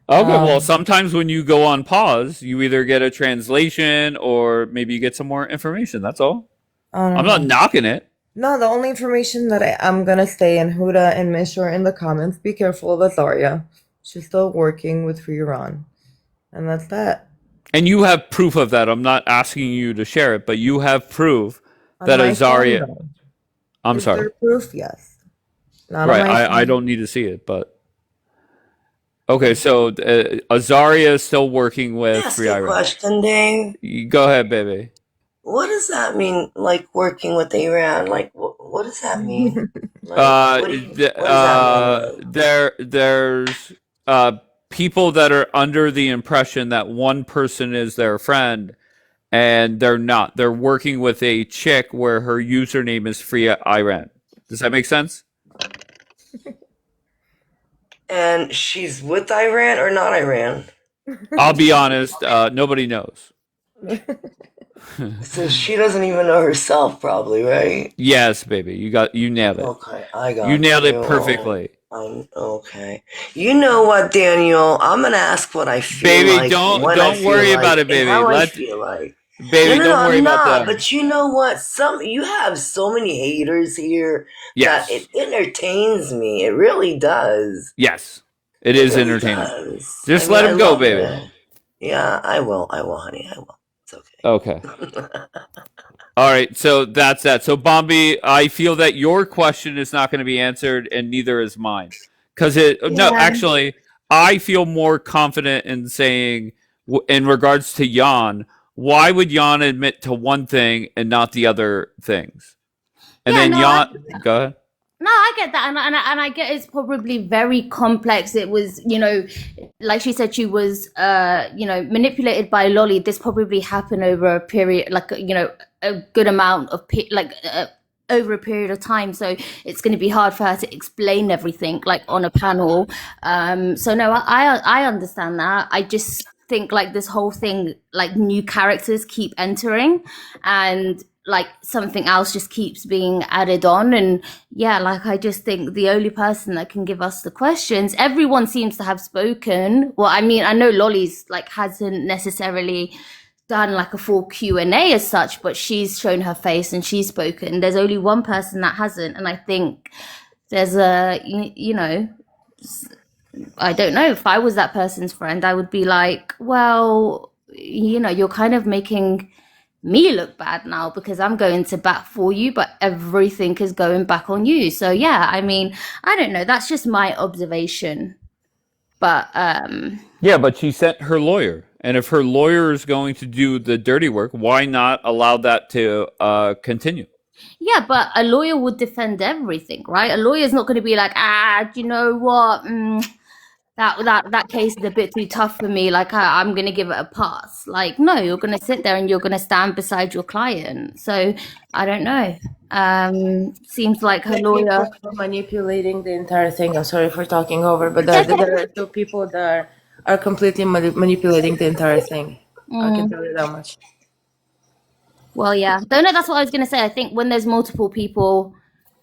Okay, well, sometimes when you go on pause, you either get a translation or maybe you get some more information. That's all. I'm not knocking it. No, the only information that I'm gonna say, and Huda and Mish are in the comments, be careful of Azaria. She's still working with Free Iran. And that's that. And you have proof of that. I'm not asking you to share it, but you have proof On that my phone, Azaria. no. I'm Is sorry. there proof? Yes. Not on Right. my I phone. don't need to see it, but okay. So Azaria is still working with Ask Free a Iran. question, Dave. Go ahead, baby. What does that mean? Like working with Iran? Like what does that mean? Like what does that mean? There's people that are under the impression that one person is their friend, and they're not. They're working with a chick where her username is Free Iran. Does that make sense? And she's with Iran or not Iran? I'll be honest. Nobody knows. So she doesn't even know herself, probably, right? Yes, baby. You nailed it. Okay, I got You nailed it you. perfectly. Okay. You know what, Daniel? I'm gonna ask what I feel Baby, like. don't I feel worry like, about it, and baby. how I feel like. Baby, No, don't worry I'm about not. them. But you know what? You have so many haters here Yes. that it entertains me. It really does. Yes. It is really entertaining. does. Just I let mean, him I go, love baby. it. Yeah, I will, honey. I will. It's okay. Okay. All right, so that's that. So, Bombi, I feel that your question is not going to be answered, and neither is mine. Because no, actually, I feel more confident in saying, in regards to Jan, why would Jan admit to one thing and not the other things? And then Jan, go ahead. No, I get that, and I get it's probably very complex. It was, like she said, she was, manipulated by Lolly. This probably happened over a period, like, a good amount of, over a period of time. So it's going to be hard for her to explain everything, like, on a panel. So no, I understand that. I just think, like, this whole thing, like, new characters keep entering, and like something else just keeps being added on. And yeah, like, I just think the only person that can give us the questions, everyone seems to have spoken. Well, I mean, I know Lolly's like hasn't necessarily done like a full Q&A as such, but she's shown her face and she's spoken. There's only one person that hasn't, and I think there's I don't know, if I was that person's friend, I would be like, well, you're kind of making me look bad now because I'm going to bat for you, but everything is going back on you. So yeah, I mean, I don't know. That's just my observation. But yeah, but she sent her lawyer, and if her lawyer is going to do the dirty work, why not allow that to continue? Yeah, but a lawyer would defend everything, right? A lawyer's not going to be like, do you know what? That case is a bit too tough for me. Like, I'm going to give it a pass. Like, no, you're going to sit there and you're going to stand beside your client. So I don't know. Seems like her lawyer manipulating the entire thing. I'm sorry for talking over, but there are two people that are completely manipulating the entire thing. I can tell you that much. Well, yeah. Don't know. That's what I was going to say. I think when there's multiple people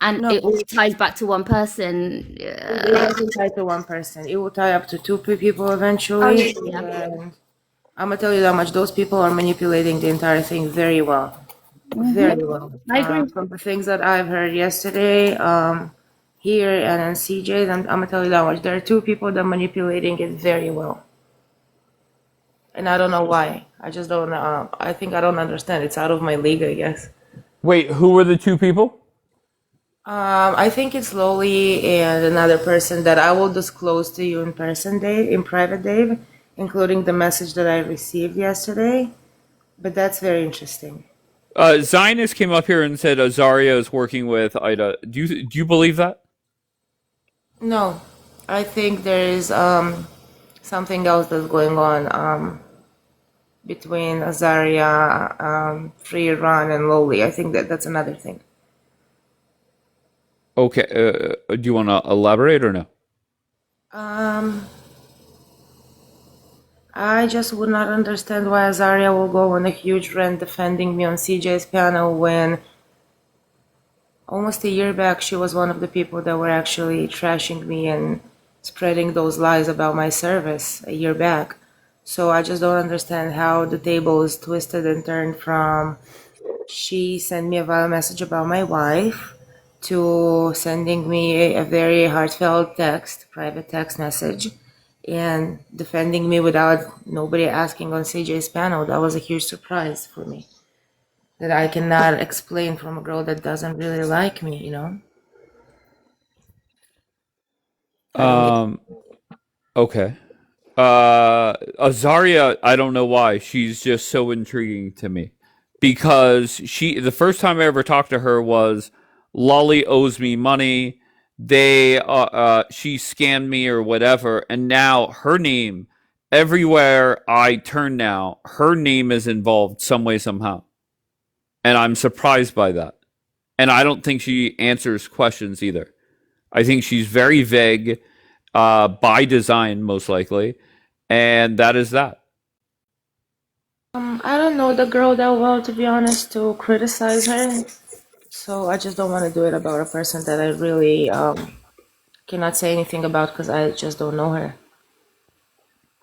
and it all ties back to one person. It doesn't tie to one person. It will tie up to two people eventually. Yeah. And I'm going to tell you that much. Those people are manipulating the entire thing very well. Very well. I agree. From the things that I've heard yesterday, here and in CJ's, I'm going to tell you that much. There are two people that are manipulating it very well. And I don't know why. I just don't, I think I don't understand. It's out of my league, I guess. Wait, who were the two people? I think it's Loli and another person that I will disclose to you in person, Dave, in private, Dave, including the message that I received yesterday. But that's very interesting. Zionist came up here and said Azaria is working with Ida. Do you believe that? No, I think there is something else that's going on between Azaria, Free Iran, and Loli. I think that's another thing. Okay, do you want to elaborate or no? I just would not understand why Azaria will go on a huge rant defending me on CJ's panel when almost a year back she was one of the people that were actually trashing me and spreading those lies about my service a year back. So I just don't understand how the table is twisted and turned from she sent me a violent message about my wife to sending me a very heartfelt text, private text message, and defending me without nobody asking on CJ's panel. That was a huge surprise for me. That I cannot explain from a girl that doesn't really like me, you know? I don't get Okay. Azaria, I don't know why. She's just so intriguing to me. Because the first time I ever talked to her was Lolly owes me money. She scammed me or whatever. And now her name, everywhere I turn now, her name is involved some way, somehow. And I'm surprised by that. And I don't think she answers questions either. I think she's very vague, by design, most likely. And that is that. I don't know the girl that well, to be honest, to criticize her. So I just don't want to do it about a person that I really cannot say anything about because I just don't know her.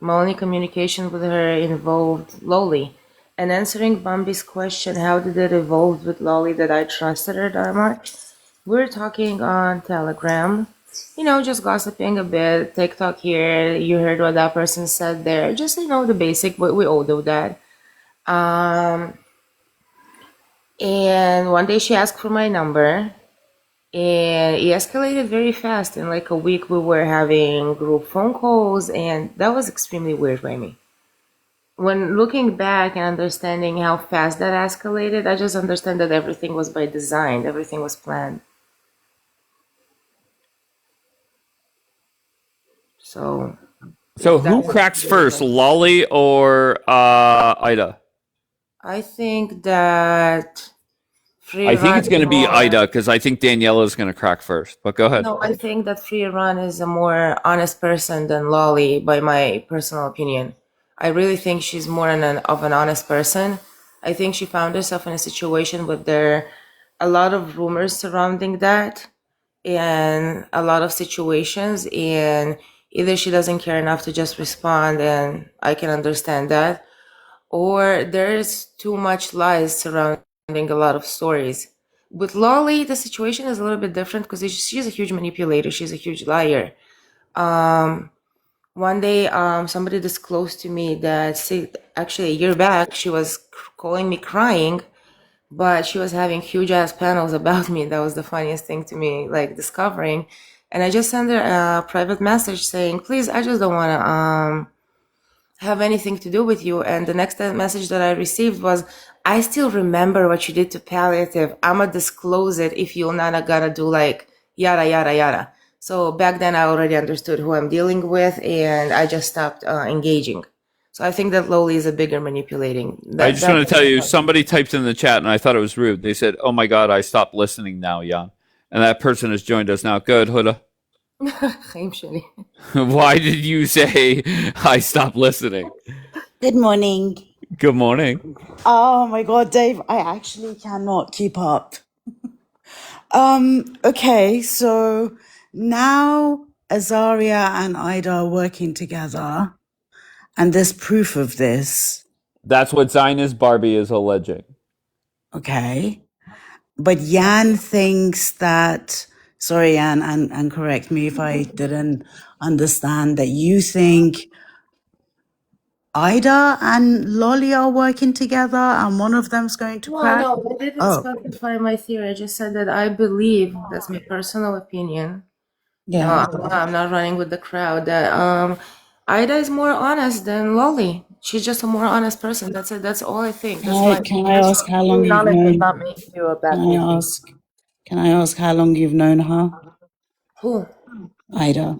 My only communication with her involved Lolly. And answering Bambi's question, how did it evolve with Lolly that I trusted her that much? We were talking on Telegram, you know, just gossiping a bit, TikTok here, you heard what that person said there, just, you know, the basic, but we all do that. And one day she asked for my number, and it escalated very fast. In like a week, we were having group phone calls, and that was extremely weird by me. When looking back and understanding how fast that escalated, I just understand that everything was by design, everything was planned. So who cracks first, Lolly or Ida? I think that Free I think Run it's going to be Ida because I think Daniela is going to crack first. But go ahead. No, I think that Free Run is a more honest person than Lolly, by my personal opinion. I really think she's more of an honest person. I think she found herself in a situation where there are a lot of rumors surrounding that and a lot of situations, and either she doesn't care enough to just respond, and I can understand that, or there's too much lies surrounding a lot of stories. With Lolly, the situation is a little bit different because she's a huge manipulator. She's a huge liar. One day, somebody disclosed to me that actually a year back, she was calling me crying, but she was having huge ass panels about me. That was the funniest thing to me, like discovering. And I just sent her a private message saying, please, I just don't want to have anything to do with you. And the next message that I received was, I still remember what you did to Palliative. I'ma disclose it if you're not gonna do like yada yada yada. So back then I already understood who I'm dealing with, and I just stopped engaging. So I think that Loli is a bigger manipulating. I just want to tell you, somebody typed in the chat, and I thought it was rude. They said, "Oh my God, I stopped listening now, Jan," and that person has joined us now. Good, Huda. Why did you say I stopped listening? Good morning. Good morning. Oh my God, Dave, I actually cannot keep up. Okay, so now Azaria and Ida are working together, and there's proof of this. That's what Zionist Barbie is alleging. Okay. But Yan thinks that, sorry, Yan, and correct me if I didn't understand, that you think Ida and Lolly are working together and one of them's going to crack? No, I didn't specify my theory. I just said that I believe, that's my personal opinion. Yeah. No, I'm not running with the crowd. That Ida is more honest than Lolly. She's just a more honest person. That's it. That's all I think. Can I ask how long you've known? Can I ask how long you've known her? Who? Ida.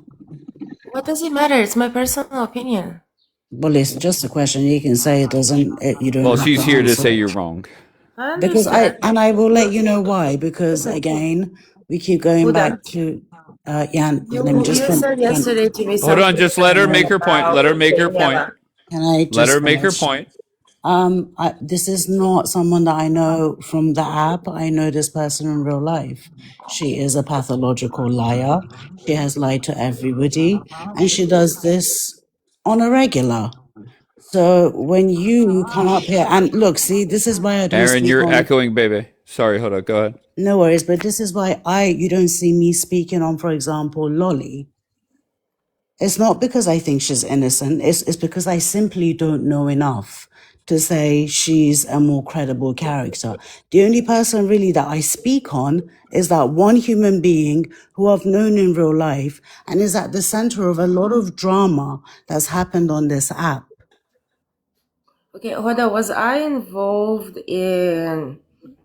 What does it matter? It's my personal opinion. Well, it's just a question. You can say it doesn't. You don't. Well, have she's to here to answer. say you're wrong. Because I will let you know why. Because again, we keep going back to Jan. Let me just. You said yesterday to me. Hold on, just let her make her point. Let her make her point. Can I just let her make her finish? point? This is not someone that I know from the app. I know this person in real life. She is a pathological liar. She has lied to everybody, and she does this on a regular. So when you come up here and look, see, this is why I don't Aaron, speak you're on... echoing, baby. Sorry, hold on. Go ahead. No worries, but this is why you don't see me speaking on, for example, Lolly. It's not because I think she's innocent. It's because I simply don't know enough to say she's a more credible character. The only person really that I speak on is that one human being who I've known in real life and is at the center of a lot of drama that's happened on this app. Okay, Hoda, was I involved in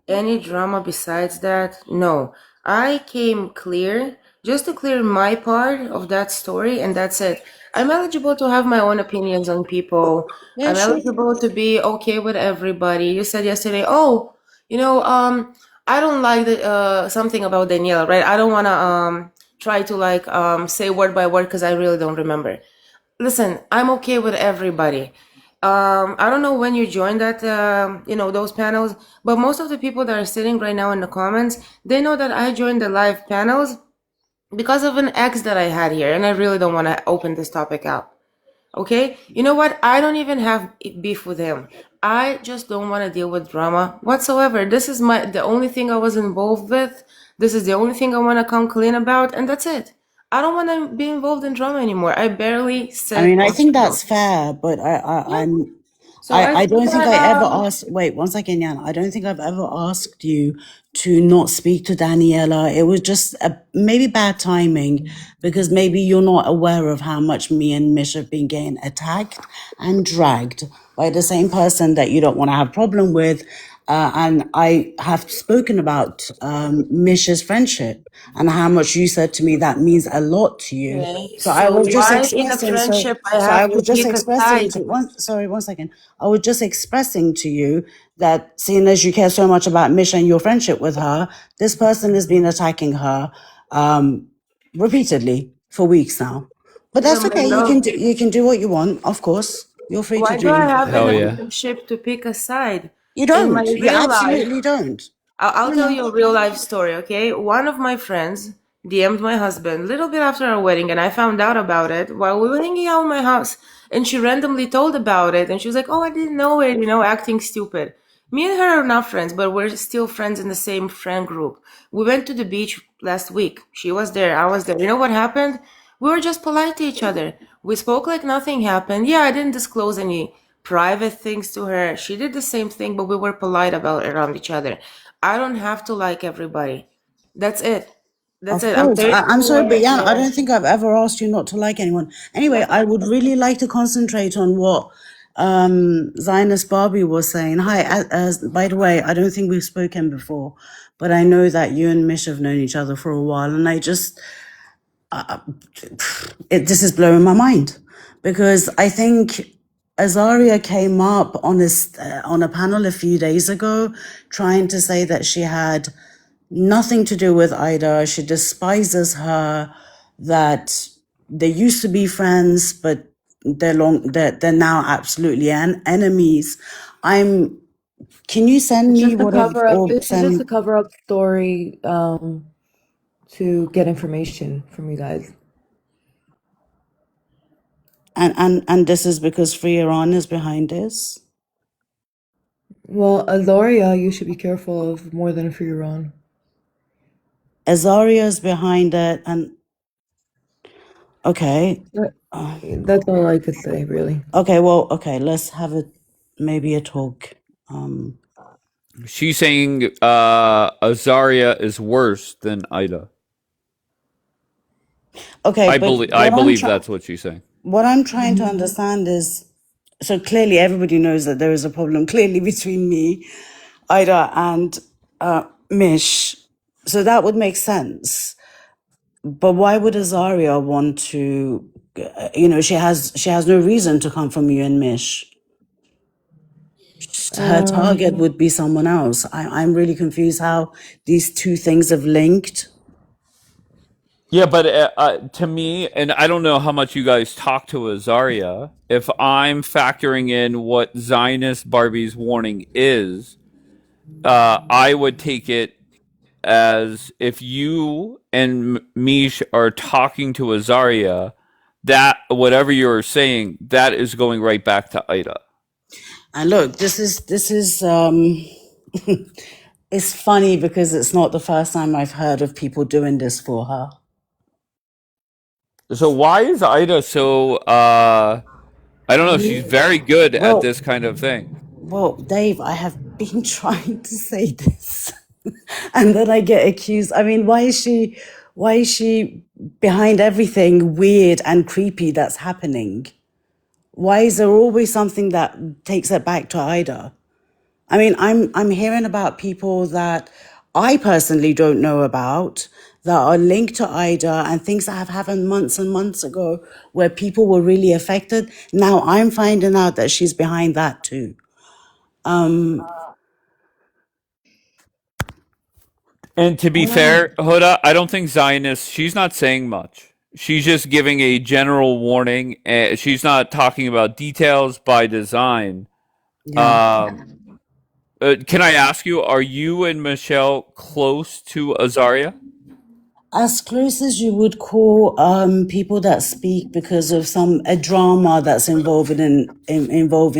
any drama besides that? No. I came clear, just to clear my part of that story, and that's it. I'm eligible to have my own opinions on people. Yeah, I'm sure. eligible to be okay with everybody. You said yesterday, oh, I don't like something about Daniela, right? I don't want to try to say word by word because I really don't remember. Listen, I'm okay with everybody. I don't know when you joined those panels, but most of the people that are sitting right now in the comments, they know that I joined the live panels because of an ex that I had here, and I really don't want to open this topic out. Okay? You know what? I don't even have beef with him. I just don't want to deal with drama whatsoever. This is the only thing I was involved with. This is the only thing I want to come clean about, and that's it. I don't want to be involved in drama anymore. I barely I said mean, I one think word. that's fair, but Yeah. I'm So I I think don't think that I ever asked. Wait, one second, Jan. I don't think I've ever asked you to not speak to Daniela. It was just maybe bad timing because maybe you're not aware of how much me and Mish have been getting attacked and dragged by the same person that you don't want to have problem with. And I have spoken about Mish's friendship and how much you said to me that means a lot to you. okay. So I So was just why in a expressing. friendship I So I have to was just pick a expressing side? to one second. I was just expressing to you that seeing as you care so much about Mish and your friendship with her, this person has been attacking her repeatedly for weeks now. But Yeah, that's my okay. love. You can do what you want, of course. You're free to Why do I do have in Hell a yeah. relationship to pick a side? you In my don't. You real life, absolutely don't. I'll No, tell no. you a real life story, okay? One of my friends DM'd my husband a little bit after our wedding, and I found out about it while we were hanging out in my house. And she randomly told about it, and she was like, "Oh, I didn't know it," acting stupid. Me and her are not friends, but we're still friends in the same friend group. We went to the beach last week. She was there, I was there. You know what happened? We were just polite to each other. We spoke like nothing happened. Yeah, I didn't disclose any private things to her. She did the same thing, but we were polite about around each other. I don't have to like everybody. That's it. That's Of it. I'm course. I'm 32 sorry, but and yeah, I don't think I've ever asked you not to like anyone. Anyway, I would really like to concentrate on what Zionist Barbie was saying. Hi, by the way, I don't think we've spoken before, but I know that you and Mish have known each other for a while, and I just, this is blowing my mind because I think Azaria came up on a panel a few days ago trying to say that she had nothing to do with Ida. She despises her, that they used to be friends, but they're now absolutely enemies. Can you send it's me just a whatever cover up. or This is send just me? a cover up story to get information from you guys. And this is because Free Iran is behind this? Well, Azoria, you should be careful of more than a free run. Azaria is behind it, and okay. That's all I could say, really. Okay, well, okay, let's have maybe a talk. She's saying Azaria is worse than Ida. Okay, I but believe that's what she's saying. what I'm trying to understand is, so clearly everybody knows that there is a problem clearly between me, Ida, and Mish. So that would make sense. But why would Azaria want to? She has no reason to come from you and Mish. Her target would be someone else. I'm really confused how these two things have linked. Yeah, but to me, and I don't know how much you guys talk to Azaria, if I'm factoring in what Zionist Barbie's warning is, I would take it as if you and Mish are talking to Azaria, that whatever you're saying, that is going right back to Ida. And look, this is it's funny because it's not the first time I've heard of people doing this for her. So why is Ida so I don't know, she's very good at Well, this kind of thing. well, Dave, I have been trying to say this, and then I get accused. I mean, why is she behind everything weird and creepy that's happening? Why is there always something that takes it back to Ida? I mean, I'm hearing about people that I personally don't know about that are linked to Ida and things that have happened months and months ago where people were really affected. Now I'm finding out that she's behind that too. And to be fair, Hoda, I don't think Zionist, she's not saying much. She's just giving a general warning. She's not talking about details by design. Yeah. Can I ask you, are you and Michelle close to Azaria? As close as you would call people that speak because of a drama that's involving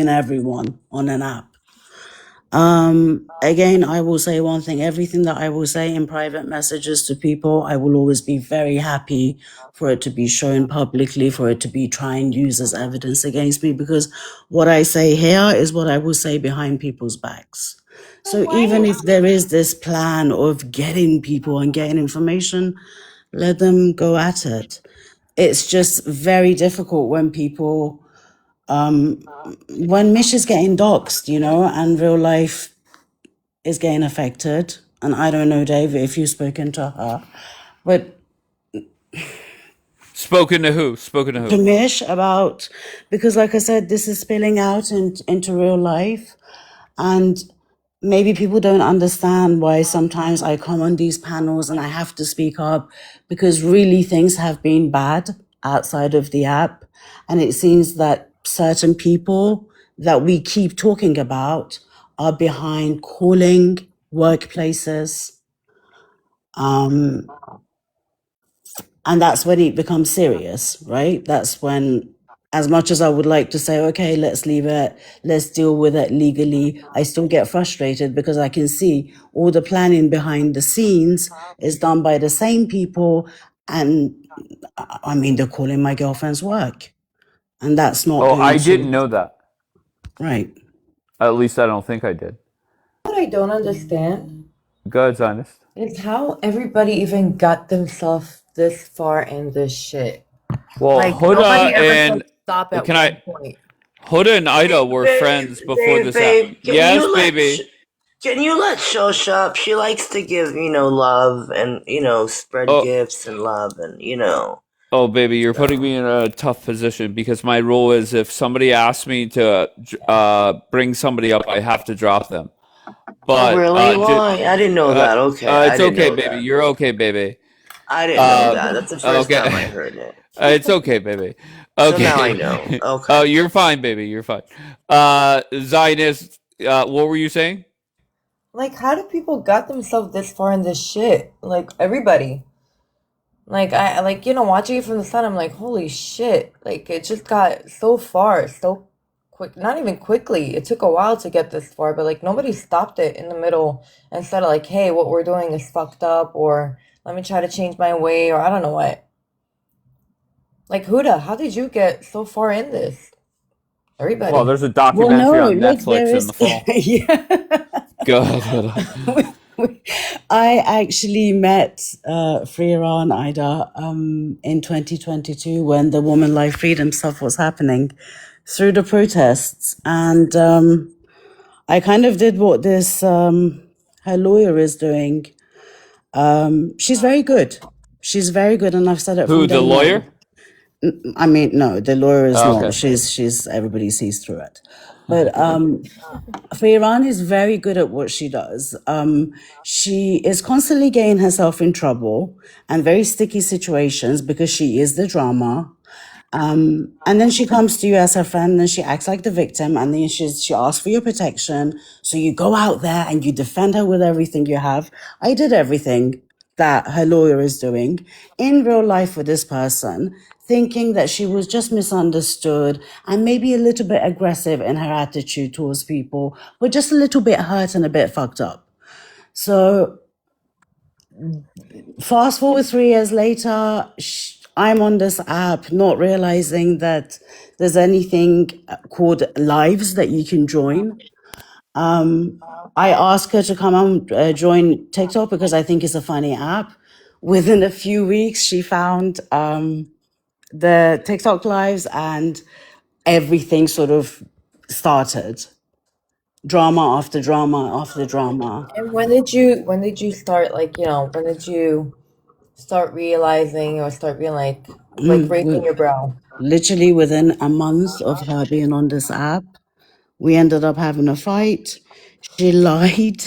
everyone on an app. Again, I will say one thing. Everything that I will say in private messages to people, I will always be very happy for it to be shown publicly, for it to be try and used as evidence against me, because what I say here is what I will say behind people's backs. So even if there is this plan of getting people and getting information, let them go at it. It's just very difficult when when Mish is getting doxxed, and real life is getting affected. And I don't know, Dave, if you've spoken to her, but Spoken to who? Spoken to to who? Mish about, because like I said, this is spilling out into real life. And maybe people don't understand why sometimes I come on these panels and I have to speak up because really things have been bad outside of the app. And it seems that certain people that we keep talking about are behind calling workplaces. And that's when it becomes serious, right? That's when, as much as I would like to say, okay, let's leave it, let's deal with it legally, I still get frustrated because I can see all the planning behind the scenes is done by the same people. And I mean, they're calling my girlfriend's work. And that's not Oh, going I didn't to, know that. right. At least I don't think I did. What I don't understand Go ahead, Zionist. is how everybody even got themselves this far in this shit. Well, Like Hoda nobody ever said and stop at can one I? point. Hoda and Ida were friends before this app. Yes, baby. Can you let Shosh up? She likes to give, love and, spread Oh, gifts and love and, oh, baby, you're putting me in a tough position because my rule is if somebody asks me to bring somebody up, I have to drop them. Oh, But really? Why? I didn't know that. Okay, I it's didn't okay, know baby. that. You're okay, baby. I didn't know that. That's the first time I Okay. heard it. It's okay, baby. So now I Okay. know. Okay. Oh, you're fine, baby. You're fine. Zionist, what were you saying? Like how do people got themselves this far in this shit? Like everybody. Like I like watching it from the sun, I'm like, holy shit! Like it just got so far, so quick. Not even quickly. It took a while to get this far, but like nobody stopped it in the middle and said like, hey, what we're doing is fucked up, or let me try to change my way, or I don't know what. Like Huda, how did you get so far in this? Everybody. Well, there's a Well, documentary no, on look, there Netflix in is, the fall. yeah. Go ahead, Hoda. I actually met Freeran Ida in 2022 when the Woman Life Freedom stuff was happening through the protests. And I kind of did what this her lawyer is doing. She's very good. She's very good, and I've said it Who, from the day lawyer? one. I mean, no, the lawyer is Oh, not. okay. She's everybody sees through it. But Fayran is very good at what she does. She is constantly getting herself in trouble and very sticky situations because she is the drama. And then she comes to you as her friend and she acts like the victim and then she asks for your protection. So you go out there and you defend her with everything you have. I did everything that her lawyer is doing in real life with this person, thinking that she was just misunderstood and maybe a little bit aggressive in her attitude towards people, but just a little bit hurt and a bit fucked up. So fast forward 3 years later, I'm on this app not realizing that there's anything called lives that you can join. I asked her to come and join TikTok because I think it's a funny app. Within a few weeks, she found the TikTok lives and everything sort of started. Drama after drama after drama. And when did you start, like, when did you start realizing or start being like raising your brow? Literally within a month of her being on this app, we ended up having a fight. She lied.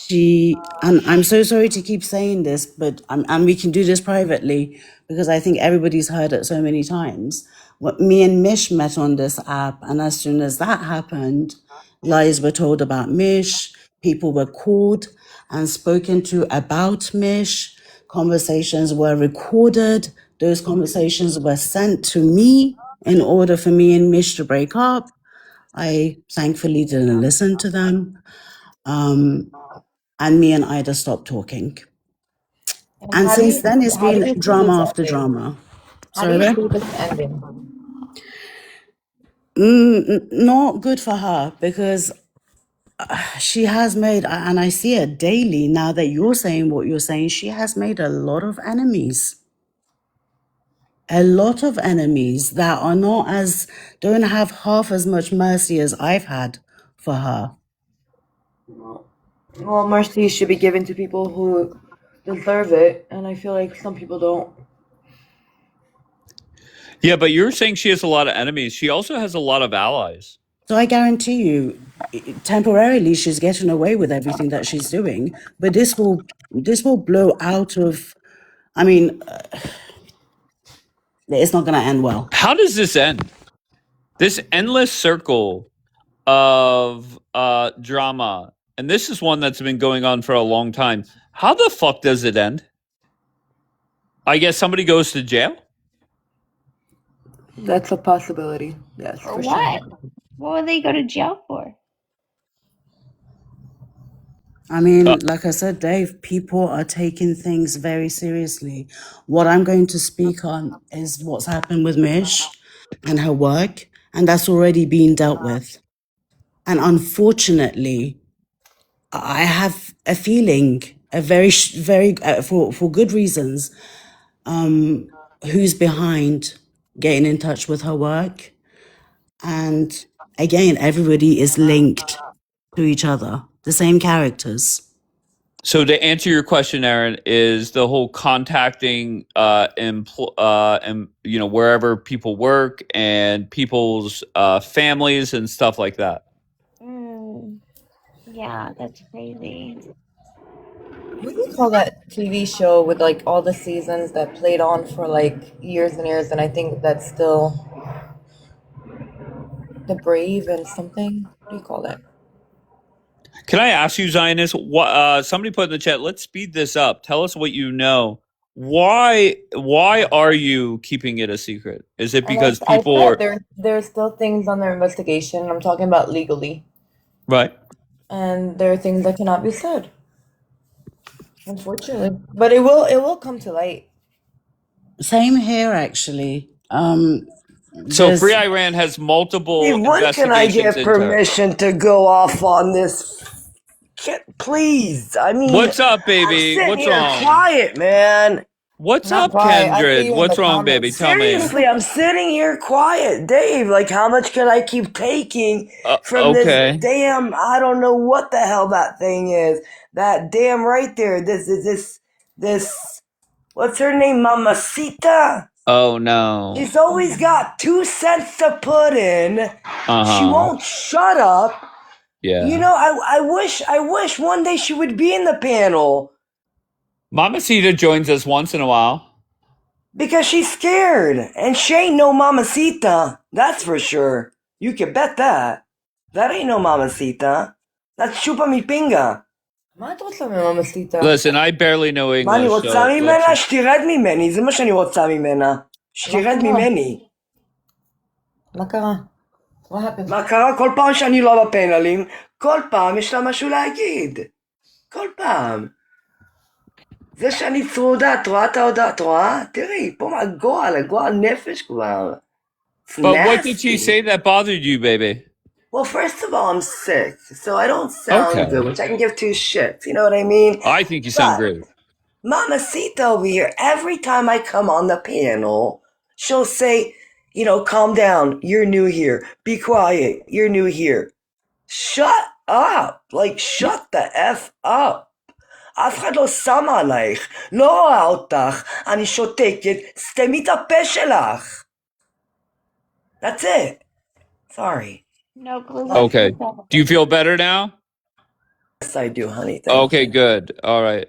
And I'm so sorry to keep saying this, but and we can do this privately because I think everybody's heard it so many times. What me and Mish met on this app, and as soon as that happened, lies were told about Mish. People were called and spoken to about Mish. Conversations were recorded. Those conversations were sent to me in order for me and Mish to break up. I thankfully didn't listen to them. And me and Ida stopped talking. And since then, it's How do been you see this drama after ending? drama. How do Sorry, you there? see this ending? Not good for her because she has made, and I see it daily now that you're saying what you're saying, she has made a lot of enemies. A lot of enemies that are not as, don't have half as much mercy as I've had for her. Well, mercy should be given to people who deserve it, and I feel like some people don't. Yeah, but you're saying she has a lot of enemies. She also has a lot of allies. So I guarantee you, temporarily she's getting away with everything that she's doing, but this will blow out of. I mean, it's not going to end well. How does this end? This endless circle of drama, and this is one that's been going on for a long time. How the fuck does it end? I guess somebody goes to jail. That's a possibility. Yes, For for what? sure. What would they go to jail for? I mean, like I said, Dave, people are taking things very seriously. What I'm going to speak on is what's happened with Mish and her work, and that's already been dealt with. And unfortunately, I have a feeling, a very, for good reasons, who's behind getting in touch with her work. And again, everybody is linked to each other, the same characters. So to answer your question, Aaron, is the whole contacting and wherever people work and people's families and stuff like that. Yeah, that's crazy. What do you call that TV show with like all the seasons that played on for like years and years, and I think that's still The Brave and something? What do you call that? Can I ask you, Zionist? What somebody put in the chat? Let's speed this up. Tell us what you know. Why are you keeping it a secret? Is it And because I people said are there's still things under investigation. I'm talking about legally, right? and there are things that cannot be said, unfortunately. But it will come to light. Same here, actually. So Free There's Iran has multiple Hey, when can I investigations get into her. permission to go off on this? Please, I mean, What's up, I'm baby? sitting What's here wrong? quiet, man. What's Not up, quiet. I see Kendred? you in the What's wrong, baby? comments. Tell me. Seriously, I'm sitting here quiet, Dave. Like, how much can I keep taking from this Okay. damn? I don't know what the hell that thing is. That damn right there. This. What's her name? Mamacita. Oh no. She's always got 2 cents to put in. She won't shut up. Yeah. You know, I wish one day she would be in the panel Mamacita joins us once in a while. because she's scared. And she ain't no mamacita. That's for sure. You can bet that. That ain't no mamacita. That's chupa mi pinga. מה את רוצה מממסיתה? Listen, I barely know מה אני English, רוצה so ממנה? שתרד ממני. זה מה שאני רוצה ממנה. שתרד ממני. מה קרה? What happened? מה קרה? כל פעם שאני לא בפאנלים, כל פעם יש לה משהו להגיד. כל פעם. זה שאני צרודה, את רואה את ההודעה? את רואה? תראי, פה הגועל נפש כבר. It's But what did she nasty. say that bothered you, baby? Well, first of all, I'm sick, so I don't sound Okay. good, which I can give two shits. You know what I mean? I think you sound But great. Mamacita over here, every time I come on the panel, she'll say, you know, calm down. You're new here. Be quiet. You're new here. Shut up. Like, shut the F up. אף אחד לא שם עלייך, לא רואה אותך, אני שותקת, סתמי את הפה שלך. That's it. Sorry. No clue. Okay. Do you feel better now? Yes, I do, honey. Thank Okay, you. good. All right.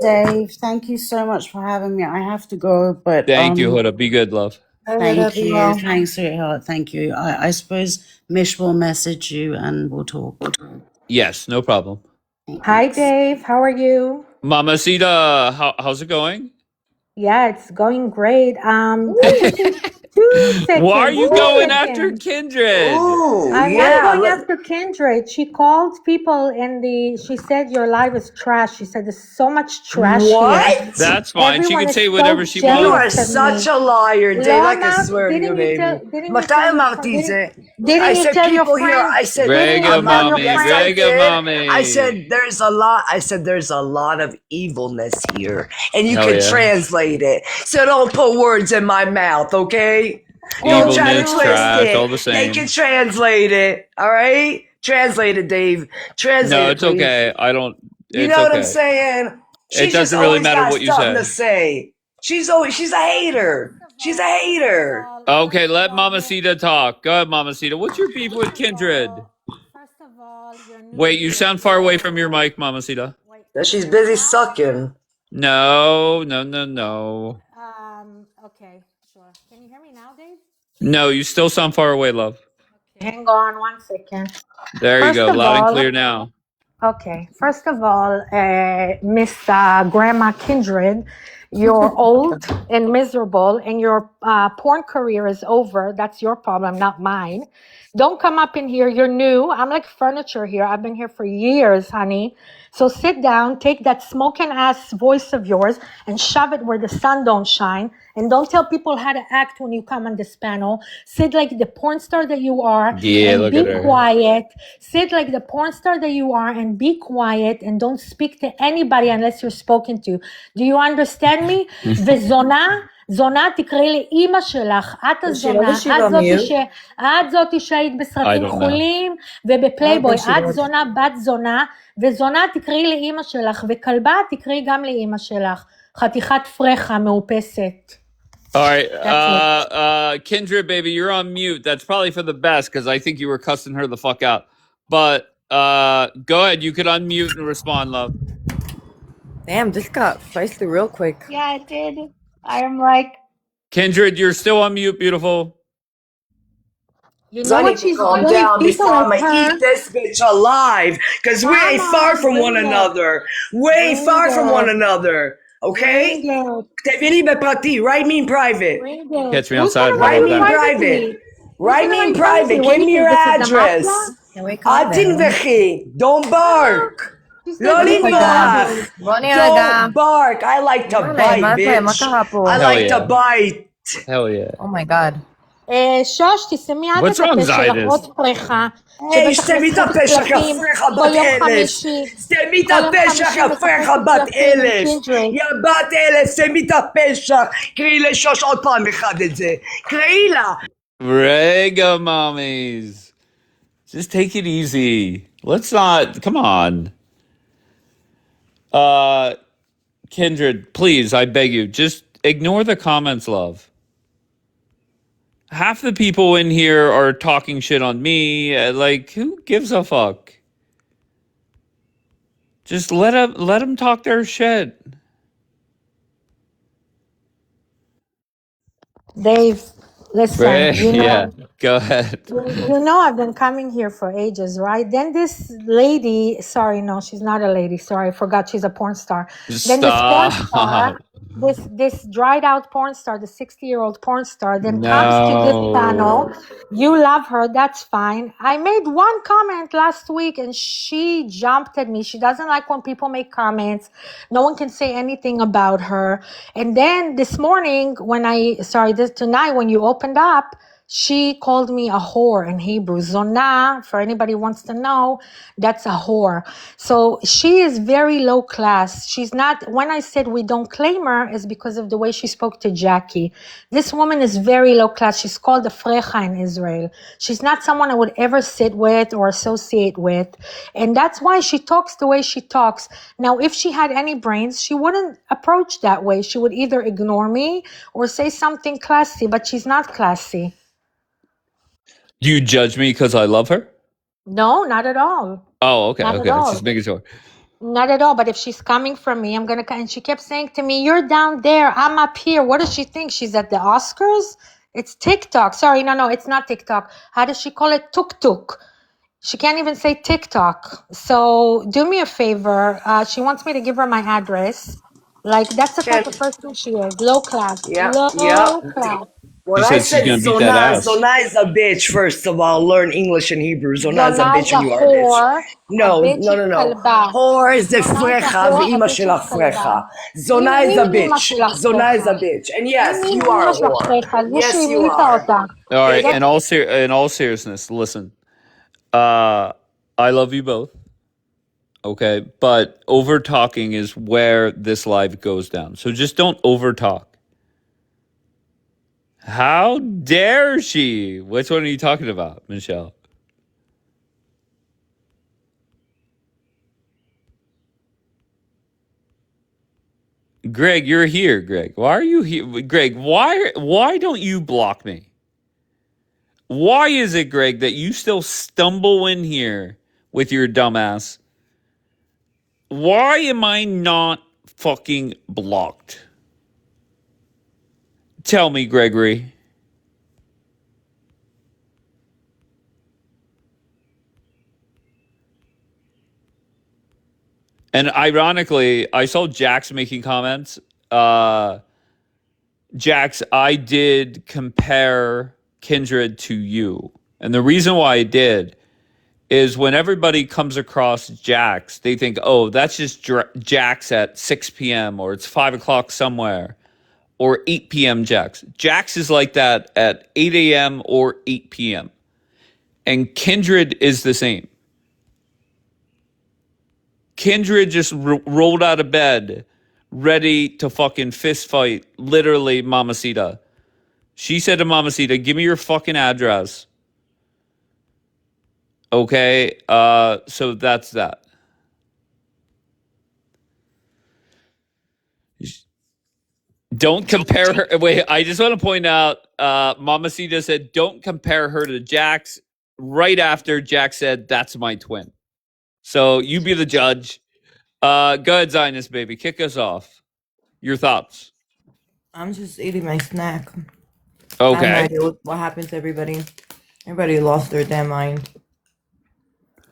Dave, thank you so much for having me. I have to go, but Thank you, Huda. Be good, love. thank you. Thanks, sweetheart. Thank you. I suppose Mish will message you and we'll talk. Yes, no problem. Hi, Dave. How are you? Mamacita, how's it going? Yeah, it's going great. Just 2 seconds. Why are you 2 going after seconds. Kindred? Ooh, I'm yeah. not going after Kindred. She called people she said your live is trash. She said there's so much trash here. What? That's fine. Everyone She can is say so whatever she You are wants. jealous of such me. a liar, Dave. I can Lama, swear to you, didn't you baby. tell didn't you מתי tell your אמרתי את friend? זה? I Didn't you said tell your people here, friend? I said, Didn't you Rega tell your mommy, yes, friend? I Rega did. mommy. I said there's a lot of evilness here. And you Hell can yeah. translate it. So don't put words in my mouth, okay? Don't try to Evilness, twist trash, all it. the same. They can translate it, all right? Translate it, Dave. Translate No, it, it's please. okay. You It's know what I'm okay. saying? It She's just doesn't really always matter got what you something to say. say. She's a hater. She's a hater. Okay, let Mamacita talk. Go ahead, Mamacita. What's your beef with Kindred? First of all, you're new Wait, you here. sound far away from your mic, Mamacita. That she's busy sucking. No. Okay, sure. Can you hear me now, Dave? No, you still sound far away, love. Hang on 1 second. There you First go, of loud and all, clear now. Okay, first of all, Miss Grandma Kindred, you're old and miserable, and your porn career is over. That's your problem, not mine. Don't come up in here. You're new. I'm like furniture here. I've been here for years, honey. So sit down, take that smoking ass voice of yours and shove it where the sun don't shine. And don't tell people how to act when you come on this panel. Sit like the porn star that you are Yeah, and look be at her. quiet. Sit like the porn star that you are and be quiet and don't speak to anybody unless you're spoken to. Do you understand me? וזונה, זונה תקראי לאימא שלך, את Does she know הזונה, that she's on mute? את זאתי שהיית I בסרטים don't know. חולים I don't ובפלייבוי, think she את does. זונה, בת זונה, וזונה תקראי לאימא שלך, וכלבה תקראי גם לאימא שלך, חתיכת פרחה מאופסת. All right, That's it. Kindred, baby, you're on mute. That's probably for the best because I think you were cussing her the fuck out. But go ahead, you could unmute and respond, love. Damn, this got feisty real quick. Yeah, it did. I'm like, Kindred, you're still on mute, beautiful. You know I what need to she's calm doing? down People before I'm like gonna her. eat this bitch alive. Because we ain't far from one another. We ain't far from one another. Okay? Devini Bepati, write me in private. Catch me Who's outside. gonna How write about me that? privately? Write me in Who's gonna write private. privately? What Give do me you your think this is the address. mafia? Can we calm Atin down? vechi. Don't bark. She said לא be לנבוח. בוא נירגע. Don't bark. I like to bite, מה bitch. קרה פה? I Hell like to yeah. bite. Hell yeah. Oh my god. שוש, תסתמי עד What's את wrong, הפה שלך, Zydus? עוד פרחה. היי, שבטח סתמי את משחקת הפה שלך, יא קלפים פרחה כל בת יום 1000. חמישי. סתמי את כל יום הפה שלך, חמישי יא משחקת פרחה בת קלפים עם 1000. קינדרד. יא בת 1000, סתמי את הפה שלך. קראי לשוש עוד פעם אחד את זה. קראי לה. Rega mommies. Just take it easy. Let's not. Come on. Kindred, please, I beg you, just ignore the comments, love. Half the people in here are talking shit on me. Like, who gives a fuck? Just let them talk their shit. Dave, listen, you know, Yeah. Go ahead. You know, I've been coming here for ages, right? Then this lady, sorry, no, she's not a lady. Sorry, I forgot she's a porn star. Then this porn star, Stop. this dried out porn star, the 60-year-old porn star, then comes to this channel. No. You love her, that's fine. I made one comment last week and she jumped at me. She doesn't like when people make comments. No one can say anything about her. And then this morning, tonight when you opened up, she called me a whore in Hebrew. Zonah, for anybody who wants to know, that's a whore. So she is very low class. She's not, when I said we don't claim her, is because of the way she spoke to Jackie. This woman is very low class. She's called a frecha in Israel. She's not someone I would ever sit with or associate with. And that's why she talks the way she talks. Now, if she had any brains, she wouldn't approach that way. She would either ignore me or say something classy, but she's not classy. Do you judge me because I love her? No, not at all. Oh, okay, Not at okay. all. Just making sure. Not at all. But if she's coming from me, I'm gonna. And she kept saying to me, "You're down there. I'm up here." What does she think? She's at the Oscars? It's TikTok. Sorry, no, it's not TikTok. How does she call it? Tuk tuk. She can't even say TikTok. So do me a favor. She wants me to give her my address. Like that's the type of person she is. Low class. Yep, Low class. When She I said she's said gonna beat that Zonah, ass. Zonah is a bitch, first of all. Learn English and Hebrew. Zonah is a Zona bitch is and a you are a bitch. whore. No, A bitch no, is no, no. kalba. Whore is the Zona is a frecha, whore. A ve'ima bitch is shelach frecha. kalba. Zonah is a מי אמא bitch. שלך Zonah is a פרחה? bitch. And yes, מי you are a אמא שלך whore. פרחה? זה Yes, you שהמליכה are. אותה. All right. Get In all seriousness, listen. I love you both. Okay, but over talking is where this live goes down. So just don't over talk. How dare she? Which one are you talking about, Michelle? Greg, you're here, Greg. Why are you here? Greg, why don't you block me? Why is it, Greg, that you still stumble in here with your dumbass? Why am I not fucking blocked? Tell me, Gregory. And ironically, I saw Jax making comments. Jax, I did compare Kindred to you. And the reason why I did is when everybody comes across Jax, they think, oh, that's just Jax at 6 p.m. or it's 5 o'clock somewhere or 8 p.m. Jax. Jax is like that at 8 a.m. or 8 p.m. And Kindred is the same. Kindred just rolled out of bed, ready to fucking fist fight, literally, Mamacita. She said to Mamacita, give me your fucking address. Okay, so that's that. Don't compare her. Wait, I just want to point out, Mamacita said, don't compare her to Jax right after Jax said, that's my twin. So you be the judge. Go ahead, Zionist baby. Kick us off. Your thoughts. I'm just eating my snack. Okay. I have no idea what happened to everybody. Everybody lost their damn mind.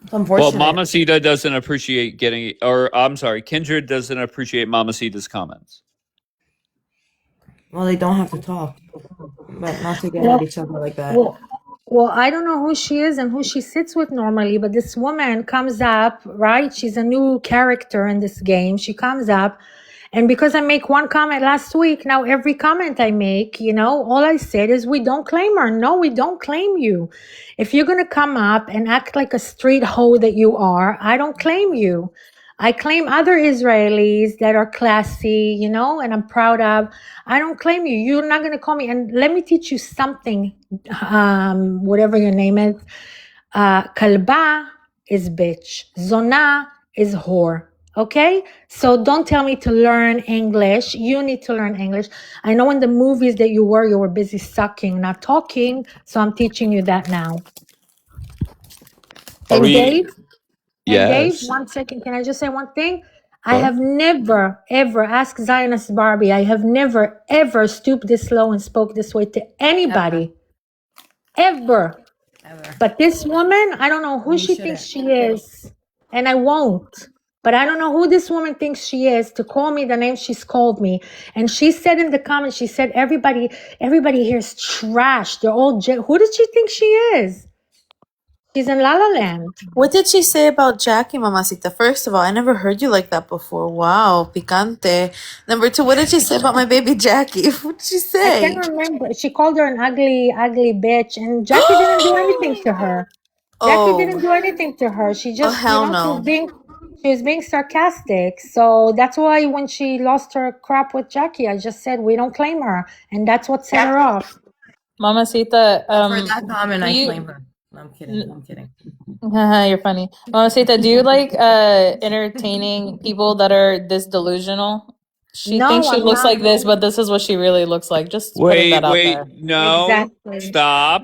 It's unfortunate. Well, Mamacita doesn't appreciate getting, or I'm sorry, Kindred doesn't appreciate Mamacita's comments. Well, they don't have to talk, but not to get at each other like that. Well, I don't know who she is and who she sits with normally, but this woman comes up, right? She's a new character in this game. She comes up, and because I make one comment last week, now every comment I make, all I said is we don't claim her. No, we don't claim you. If you're going to come up and act like a street hoe that you are, I don't claim you. I claim other Israelis that are classy, and I'm proud of. I don't claim you. You're not going to call me. And let me teach you something, whatever your name is. Kalba is bitch. Zona is whore. Okay? So don't tell me to learn English. You need to learn English. I know in the movies that you were busy sucking, not talking. So I'm teaching you that now. And Dave? And Dave, Yes. 1 second, can I just say one thing? I have never, ever, ask Zionist Barbie, I have never, ever stooped this low and spoke this way to anybody. ever. But this woman, I don't know who You she thinks shouldn't. she is, and I won't. But I don't know who this woman thinks she is to call me the name she's called me. And she said in the comments, she said everybody here is trash. They're all who does she think she is? She's in La La Land. What did she say about Jackie, Mamacita? First of all, I never heard you like that before. Wow, picante. Number two, what did she say about my baby Jackie? What did she I say? can't remember. She called her an ugly bitch, and Jackie didn't do anything to her. Jackie didn't Oh, do anything to her. She oh, just, hell she no. was being sarcastic. So that's why when she lost her crap with Jackie, I just said we don't claim her, and that's what set her off. Mamacita, For that comment, do I you? claim her. No, I'm kidding. I'm kidding. You're funny. Mamacita, do you like entertaining people that are this delusional? She thinks No, she I'm looks not. like this, but this is what she really looks like. Just putting that out there. No, Exactly. stop.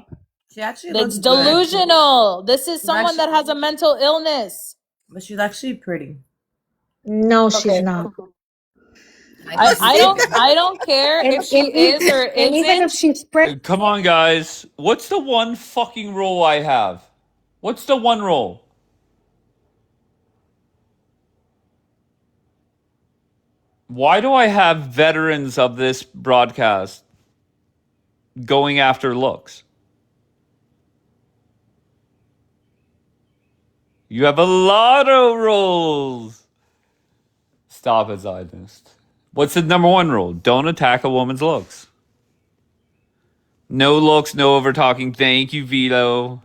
She actually It's looks good. delusional. This is She's someone that actually, has a mental illness. but she's actually pretty. No, she's Okay. not. I don't care And, if she is or and even if isn't. she's pretty, Come on, guys. What's the one fucking rule I have? What's the one rule? Why do I have veterans of this broadcast going after looks? You have a lot of rules. Stop it, Zionist. What's the number one rule? Don't attack a woman's looks. No looks, no over talking. Thank you, Vito.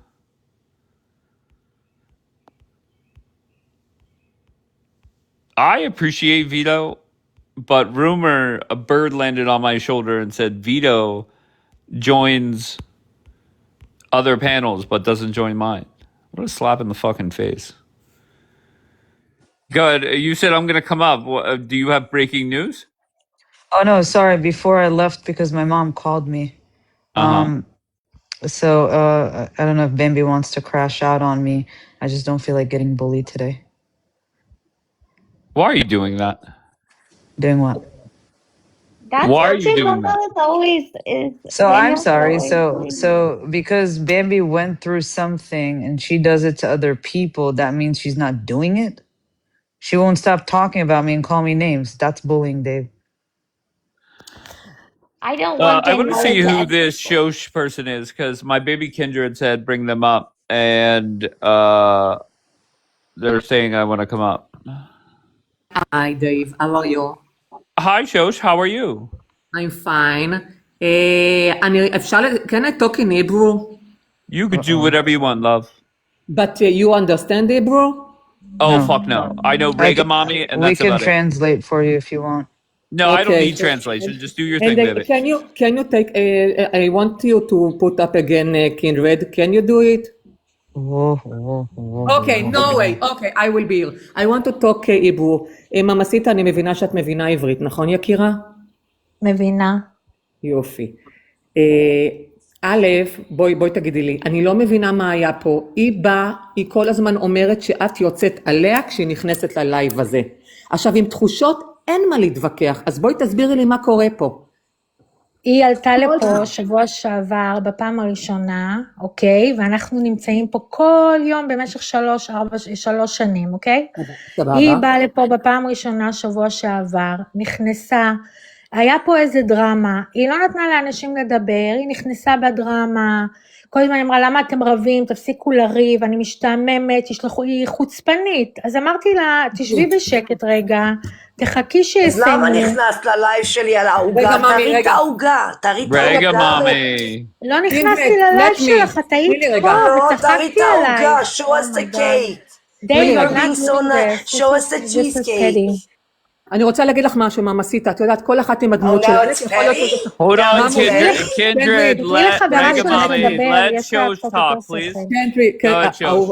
I appreciate Vito, but rumor, a bird landed on my shoulder and said Vito joins other panels but doesn't join mine. What a slap in the fucking face. Good. You said I'm going to come up. Do you have breaking news? Oh no, sorry. Before I left, because my mom called me. So I don't know if Bambi wants to crash out on me. I just don't feel like getting bullied today. Why are you doing that? Doing what? That's Why are you something doing that? Mama always is. So I'm Daniel's sorry. always doing. So because Bambi went through something and she does it to other people, that means she's not doing it. She won't stop talking about me and call me names. That's bullying, Dave. I don't want I want to Daniela see to who ever. this Shosh person is because my baby Kindred said bring them up, and they're saying I want to come up. Hi, Dave. How are you? Hi, Shosh. How are you? I'm fine. Can I talk in Hebrew? You could do whatever you want, love. But you understand Hebrew? Oh, No. fuck no. I know Regamami, and We that's can about it. translate for you if you want. No, I don't Okay. need translation. Just do your And thing, baby. can you take? I want you to put up again, Kindred. Can you do it? Okay, no way. Okay, I will be here. I want to talk Hebrew. ממסית, אני מבינה שאת מבינה עברית, נכון יקירה? מבינה. יופי. א', בואי תגידי לי, אני לא מבינה מה היה פה. היא כל הזמן אומרת שאת יוצאת עליה כשהיא נכנסת ללייב הזה. עכשיו, עם תחושות אין מה להתווכח, אז בואי תסבירי לי מה קורה פה. היא עלתה לפה שבוע שעבר בפעם הראשונה, אוקיי? ואנחנו נמצאים פה כל יום במשך 3 שנים, אוקיי? סבבה. היא באה לפה בפעם ראשונה שבוע שעבר, נכנסה, היה פה איזה דרמה, היא לא נתנה לאנשים לדבר, היא נכנסה בדרמה, כל הזמן אמרה למה אתם רבים, תפסיקו לריב, אני משתעממת, תשלחו, היא חוצפנית, אז אמרתי לה תשבי בשקט רגע, תחכי שיסיימו. אז למה נכנסת ללייב שלי על העוגה? תראי את העוגה, תראי את העוגה. Regamami. לא נכנסתי ללייב שלך, את היית פה וצחקתי עליי. Show us the cake. Dave, You're I'm being not so doing nice. this. Show us the This is cheesecake. petty. אני רוצה להגיד לך משהו, ממסית, את יודעת, כל אחת עם הדמות שלה. Hold on, Kindred. Let Regamami. Let Shosh talk, please. Go ahead, Shosh.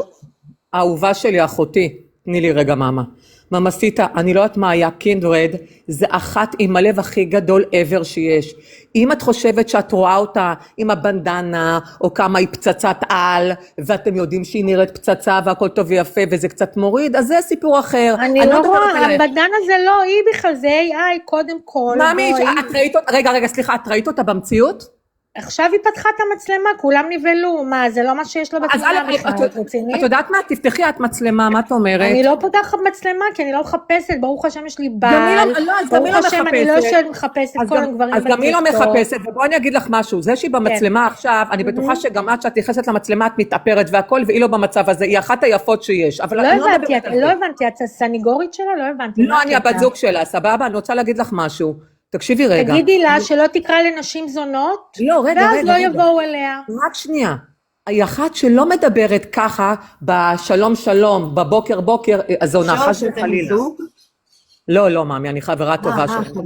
האהובה שלי, אחותי, תני לי רגע מאמה. ממסיתה, אני לא יודעת מה היה, קינדרד, זה אחת עם הלב הכי גדול ever שיש. אם את חושבת שאת רואה אותה עם הבנדנה, או כמה היא פצצת על, ואתם יודעים שהיא נראית פצצה והכל טוב ויפה, וזה קצת מוריד, אז זה סיפור אחר. אני לא רואה, הבנדנה זה לא היא בכלל, זה AI קודם כל. ממי, רגע, סליחה, את ראית אותה במציאות? עכשיו היא פתחה את המצלמה, כולם נבלו, מה, זה לא מה שיש לו בתמונה בכלל, את רצינית? את יודעת מה? תפתחי את מצלמה, מה את אומרת? אני לא פותחת מצלמה, כי אני לא מחפשת, ברוך השם יש לי בעל, ברוך השם אני לא יושבת מחפשת כל הגברים אז גם היא לא בטיקטוק. מחפשת, ובואי אני אגיד לך משהו, זה שהיא במצלמה עכשיו, אני בטוחה שגם את שאת נכנסת למצלמה את מתאפרת והכל, והיא לא במצב הזה, היא אחת היפות שיש. לא הבנתי, את הסניגורית שלה? לא הבנתי. לא, אני הבת זוג שלה, סבבה? אני רוצה להגיד לך משהו. תקשיבי רגע. תגידי לה שלא תקרא לנשים זונות, לא, רגע, ואז לא יבואו אליה. רק שנייה. היא אחת שלא מדברת ככה, בשלום שלום, בבוקר בוקר, אז זו נחה של חלילה. לא, מאמי, אני חברה טובה שלי.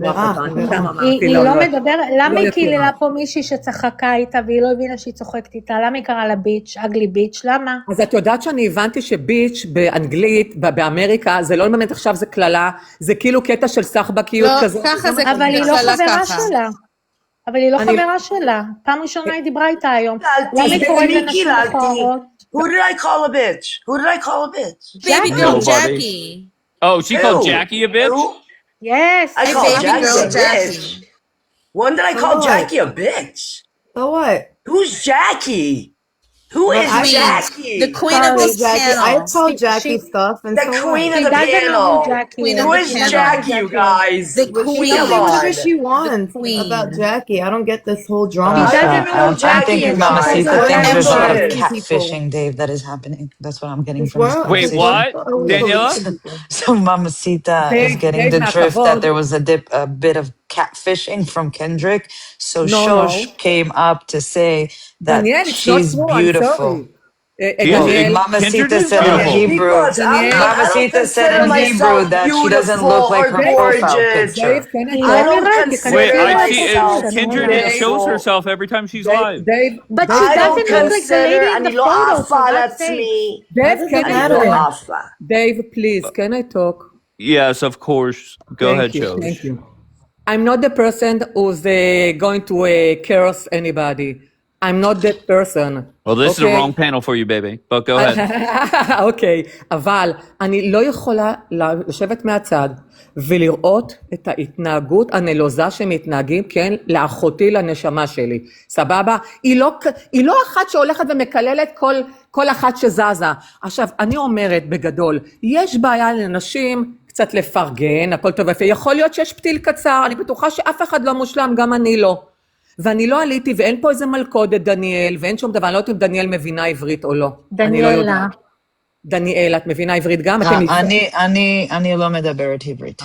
היא לא מדברת, למה היא קיללה פה מישהי שצחקה איתה, והיא לא הבינה שהיא צוחקת איתה? למה היא קראה לה ביץ', אגלי ביץ', למה? אז את יודעת שאני הבנתי שביץ' באנגלית, באמריקה, זה לא באמת עכשיו זה כללה, זה כאילו קטע של סחבקיות כזה. לא, ככה זה אבל היא לא חברה שלה. אבל היא לא חברה שלה. פעם ראשונה היא דיברה איתה היום. למה היא קוראת לנשים מכוערות? Who did I call a bitch? Who did I call a bitch? Baby girl Jackie. Oh, she called Jackie a bitch? Yes. I called baby girl Jackie a bitch. When did I call Jackie a bitch? So what? Who's Jackie? Who is Jackie? The queen of the panel. I told Jackie stuff and The queen of the panel. Who is Jackie, you guys? The queen. She can do whatever she wants about Jackie. I don't get this whole drama. I'm thinking Mamacita thinks there's a lot of People. catfishing, Dave, that is happening. That's what I'm getting from this Wait, conversation. what? Daniela? So Mamacita is getting the drift that there was a bit of catfishing from Kendrick. So Shosh came up to say that she's beautiful. Mamacita said in Hebrew. Mamacita said in Hebrew that she doesn't look like her profile picture. I don't consider Wait, I see myself Kendrick shows herself every time she's live. But she doesn't look like the lady in the photo, for God's sake. Dave, please, can I talk? Yes, of course. Go ahead, Shosh. Thank you. I'm not the person who's going to curse anybody. I'm not that person. Well, this is the wrong panel for you, baby. But go ahead. אוקיי, אבל אני לא יכולה לשבת מהצד ולראות את ההתנהגות הנלוזה שמתנהגים, כן, לאחותי, לנשמה שלי. סבבה? היא לא אחת שהולכת ומקללת כל אחת שזזה. עכשיו, אני אומרת בגדול, יש בעיה לנשים קצת לפרגן, הכל טוב ויפה. יכול להיות שיש פתיל קצר, אני בטוחה שאף אחד לא מושלם, גם אני לא. ואני לא עליתי, ואין פה איזה מלכודת דניאל, ואין שום דבר, אני לא יודעת אם דניאל מבינה עברית או לא. דניאלה. דניאל, את מבינה עברית גם? אני לא מדברת עברית.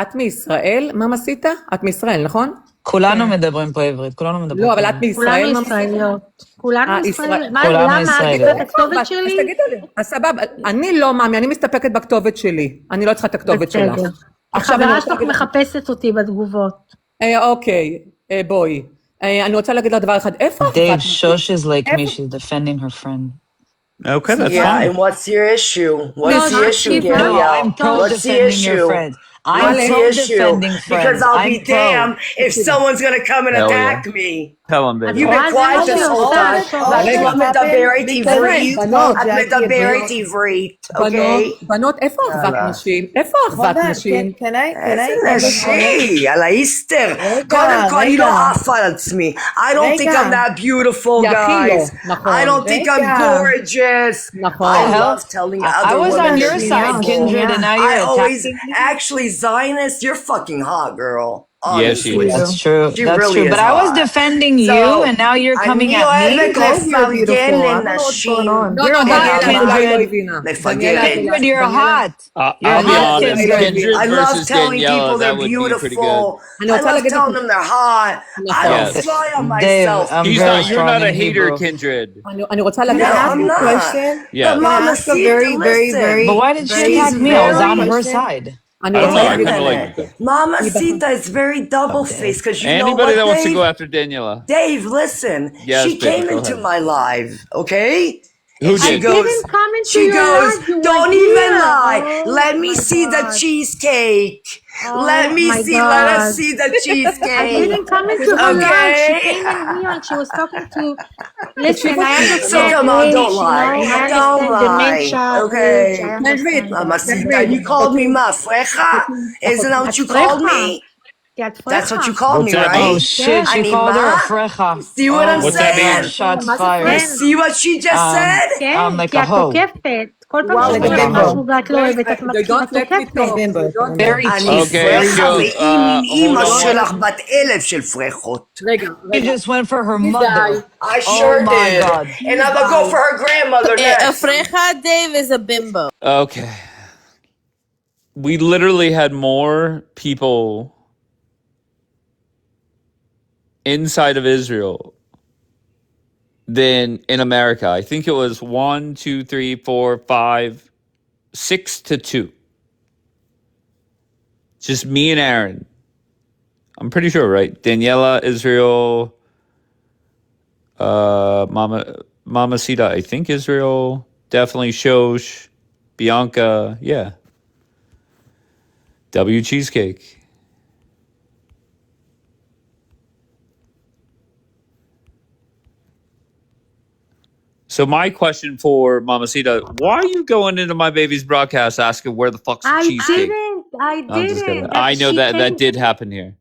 את מישראל? מה עשית? את מישראל, נכון? כולנו מדברים פה עברית, כולנו מדברים. לא, אבל את מישראל? כולנו ישראליות. כולנו ישראליות. כולנו למה? ישראליות. את הכתובת שלי? אז תגידו לי, אז סבבה, אני לא מאמי, אני מסתפקת בכתובת שלי. אני לא צריכה את הכתובת שלך. החברה שלך מחפשת אותי בתגובות. אוקיי, בואי. אני רוצה להגיד לה דבר אחד, איפה? Dave, Shosh is like me, she's defending her friend. Okay, that's Yeah, fine. and what's your issue? What's the issue, Gabrielle? No, I'm pro-defending your friend. I'm pro-defending friends. Because I'll be damned if someone's going to come and attack me. Tell him, baby. You've been quiet this whole time. את מדברת עברית. את מדברת עברית, אוקיי? בנות, איפה אחוות נשים? איפה אחוות נשים? איזה נשי, על האיסטר. קודם כל, אני לא עפה על עצמי. I don't think I'm that beautiful, guys. I don't think I'm gorgeous. I love telling other women. I was on your side, Kindred, and now you're attacking me. Actually, Zionist, you're fucking hot, girl. Yeah, she is. That's true. That's true. But I was defending you, and now you're coming at me. Kindred, you're hot. I'll be honest. Kindred I love versus telling Daniela, people that they're would be pretty beautiful. good. I love telling them they're hot. I don't fly on myself. You're not a hater, Kindred. אני רוצה להגיד No, I'm not. Yeah. But Mama, But why did she attack me? I was on her side. Mama Sita is very double-faced because you know what, Anybody that wants to Dave? go after Daniela. Dave, listen. Yes, she baby, came go into ahead. my live, okay? Who She did? goes, didn't come into she your goes, live, you don't were even here." lie. Oh Let me my see the God. cheesecake. Let me my see, let us God. see the I cheesecake. didn't come into her live. She Okay? came in here and she was talking to. Listen, I So understand come on, age, don't lie. you know, I Don't understand lie. dementia. Okay. age, I understand. Mama Sita, you called me ma freja. Isn't that what you called me? That's what you called What's me, that right? mean? Oh shit, she called her a freja. See what I'm What's that saying? mean? Shots You fired. see what she just said? Like a hoe. Like a Like a hoe. bimbo. They don't let me talk. They don't let Very me אני cheap. Okay, Very פרחה so cheap. והיא מין אימא hold on. שלך בת 1,000 של פרחות. She just went for her mother. I Oh sure my did. god. And I'm gonna go for her grandmother A next. freja, Dave, is a bimbo. Okay. We literally had more people inside of Israel than in America. I think it was 1, 2, 3, 4, 5, 6 to 2. Just me and Aaron. I'm pretty sure, right? Daniela, Israel, Mama Sita, I think Israel, definitely Shosh, Bianca, yeah. W Cheesecake. So my question for Mama Sita, why are you going into my baby's broadcast asking where the fuck's the cheesecake? I No, I'm just kidding. didn't. I know She that came. did happen here.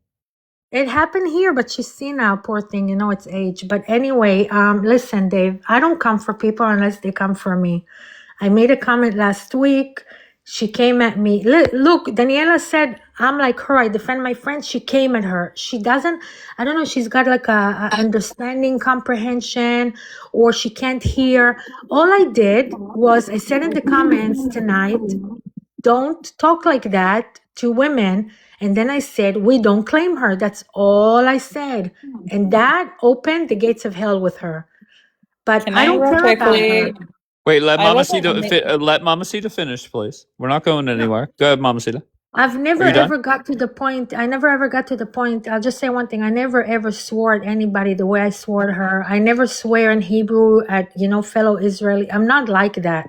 It happened here, but she's seen now, poor thing. You know, it's age. But anyway, listen, Dave, I don't come for people unless they come for me. I made a comment last week. She came at me. Look, Daniela said, I'm like her. I defend my friends. She came at her. She doesn't, I don't know, she's got like a understanding comprehension or she can't hear. All I did was I said in the comments tonight, don't talk like that to women. And then I said, we don't claim her. That's all I said. And that opened the gates of hell with her. But Can I I don't real care about her. quickly? Wait, let I wasn't. Mama Sita finish, please. We're not going anywhere. Go ahead, Mama Sita. I've never Are you done? ever got to the point. I never ever got to the point. I'll just say one thing. I never ever swore at anybody the way I swore at her. I never swear in Hebrew at, fellow Israeli. I'm not like that.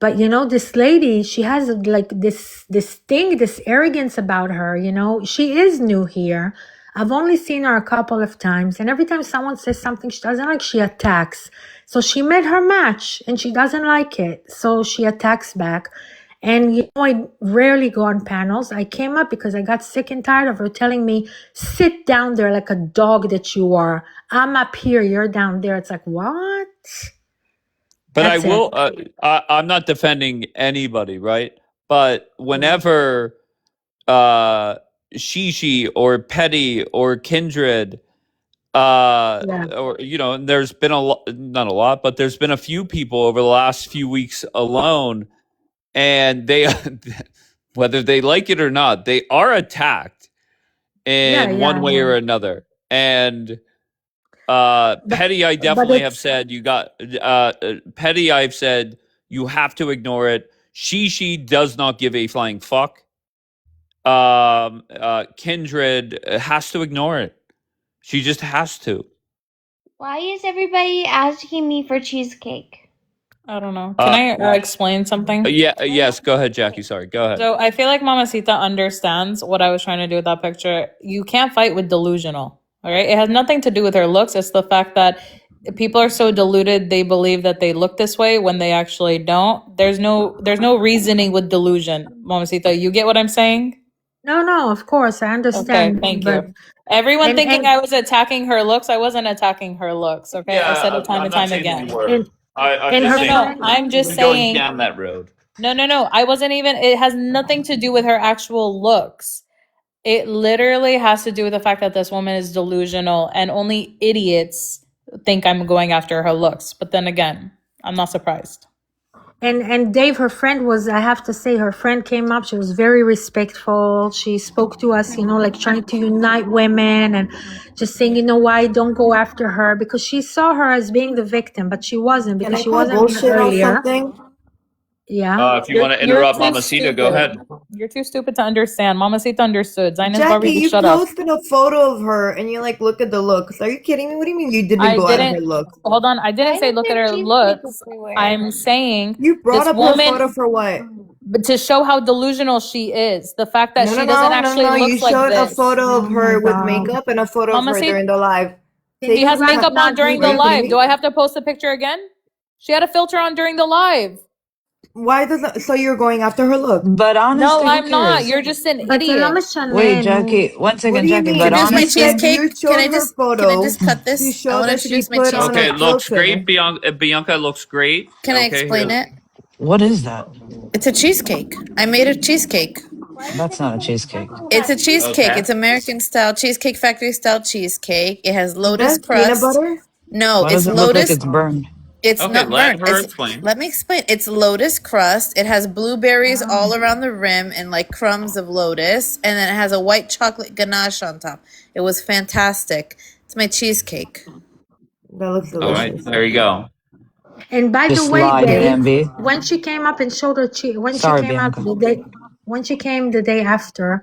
But this lady, she has like this thing, this arrogance about her, She is new here. I've only seen her a couple of times, and every time someone says something she doesn't like, she attacks. So she made her match and she doesn't like it. So she attacks back. And I rarely go on panels. I came up because I got sick and tired of her telling me, sit down there like a dog that you are. I'm up here, you're down there. It's like, what? But That's I will. it. I'm not defending anybody, right? But whenever Shishi or Petty or Kindred, Yeah. or and there's been not a lot, but there's been a few people over the last few weeks alone, and they, whether they like it or not, they are attacked in one way or another. And Petty, I definitely have said Petty. I've said you have to ignore it. Shishi does not give a flying fuck. Kindred has to ignore it. She just has to. Why is everybody asking me for cheesecake? I don't know. Can I explain something? Yes. Go ahead, Jackie. Sorry. Go ahead. So I feel like Mamacita understands what I was trying to do with that picture. You can't fight with delusional. All right. It has nothing to do with her looks. It's the fact that people are so deluded they believe that they look this way when they actually don't. There's no reasoning with delusion, Mamacita. You get what I'm saying? No, of course, I understand. Okay, thank but, you. Everyone and- thinking and- I was attacking her looks. I wasn't attacking her looks. Okay, I said it time and time again. I'm just saying. Down that road. No. I wasn't even. It has nothing to do with her actual looks. It literally has to do with the fact that this woman is delusional, and only idiots think I'm going after her looks. But then again, I'm not surprised. And Dave, her friend was, I have to say, her friend came up. She was very respectful. She spoke to us, like trying to unite women and just saying, why don't go after her, because she saw her as being the victim, but she wasn't, because she wasn't bullshit earlier. or something? Yeah. If you want to interrupt You're too Mamacita, go ahead. You're too stupid to understand. Mamacita understood. Zaina's Jackie, Barbie, you shut up. posted a photo of her and you look at the looks. Are you kidding me? What do you mean you didn't go at her looks? Hold on. I didn't say look at her looks. I'm saying You brought this up woman, her photo for what? but to show how delusional she is. The fact that she doesn't actually look You like showed this. a photo of her with makeup and a photo of her Mamacita- during the live. She has makeup on during the live. Do I I? have to post the picture again? She had a filter on during the live. Why doesn't? So you're going after her look? But No, honestly, who I'm not. cares? You're just an But idiot. Wait, Jackie, one What second, do you Jackie. But mean? Introduce my You said honestly, cheesecake. you showed her Can I photo just cut to this? I show want to that she introduce my put on Okay, a cheesecake. it looks filter. great. Bianca looks great. Can I Okay, explain here. it? what is that? It's a cheesecake. I made a cheesecake. That's not a cheesecake. It's a cheesecake. Okay. It's American style cheesecake factory style cheesecake. It has Is lotus that peanut crust. butter? No, Why it's does it look like lotus. it's burned? It's Okay, not let burnt. her explain. Let me explain. It's lotus crust. It has blueberries all around the rim and like crumbs of lotus, and then it has a white chocolate ganache on top. It was fantastic. It's my cheesecake. That looks All right, delicious. there you go. And by the Just way, lied, Dave, Bambi. when she came up and showed her when she Sorry, came out Bianca. when she came the day after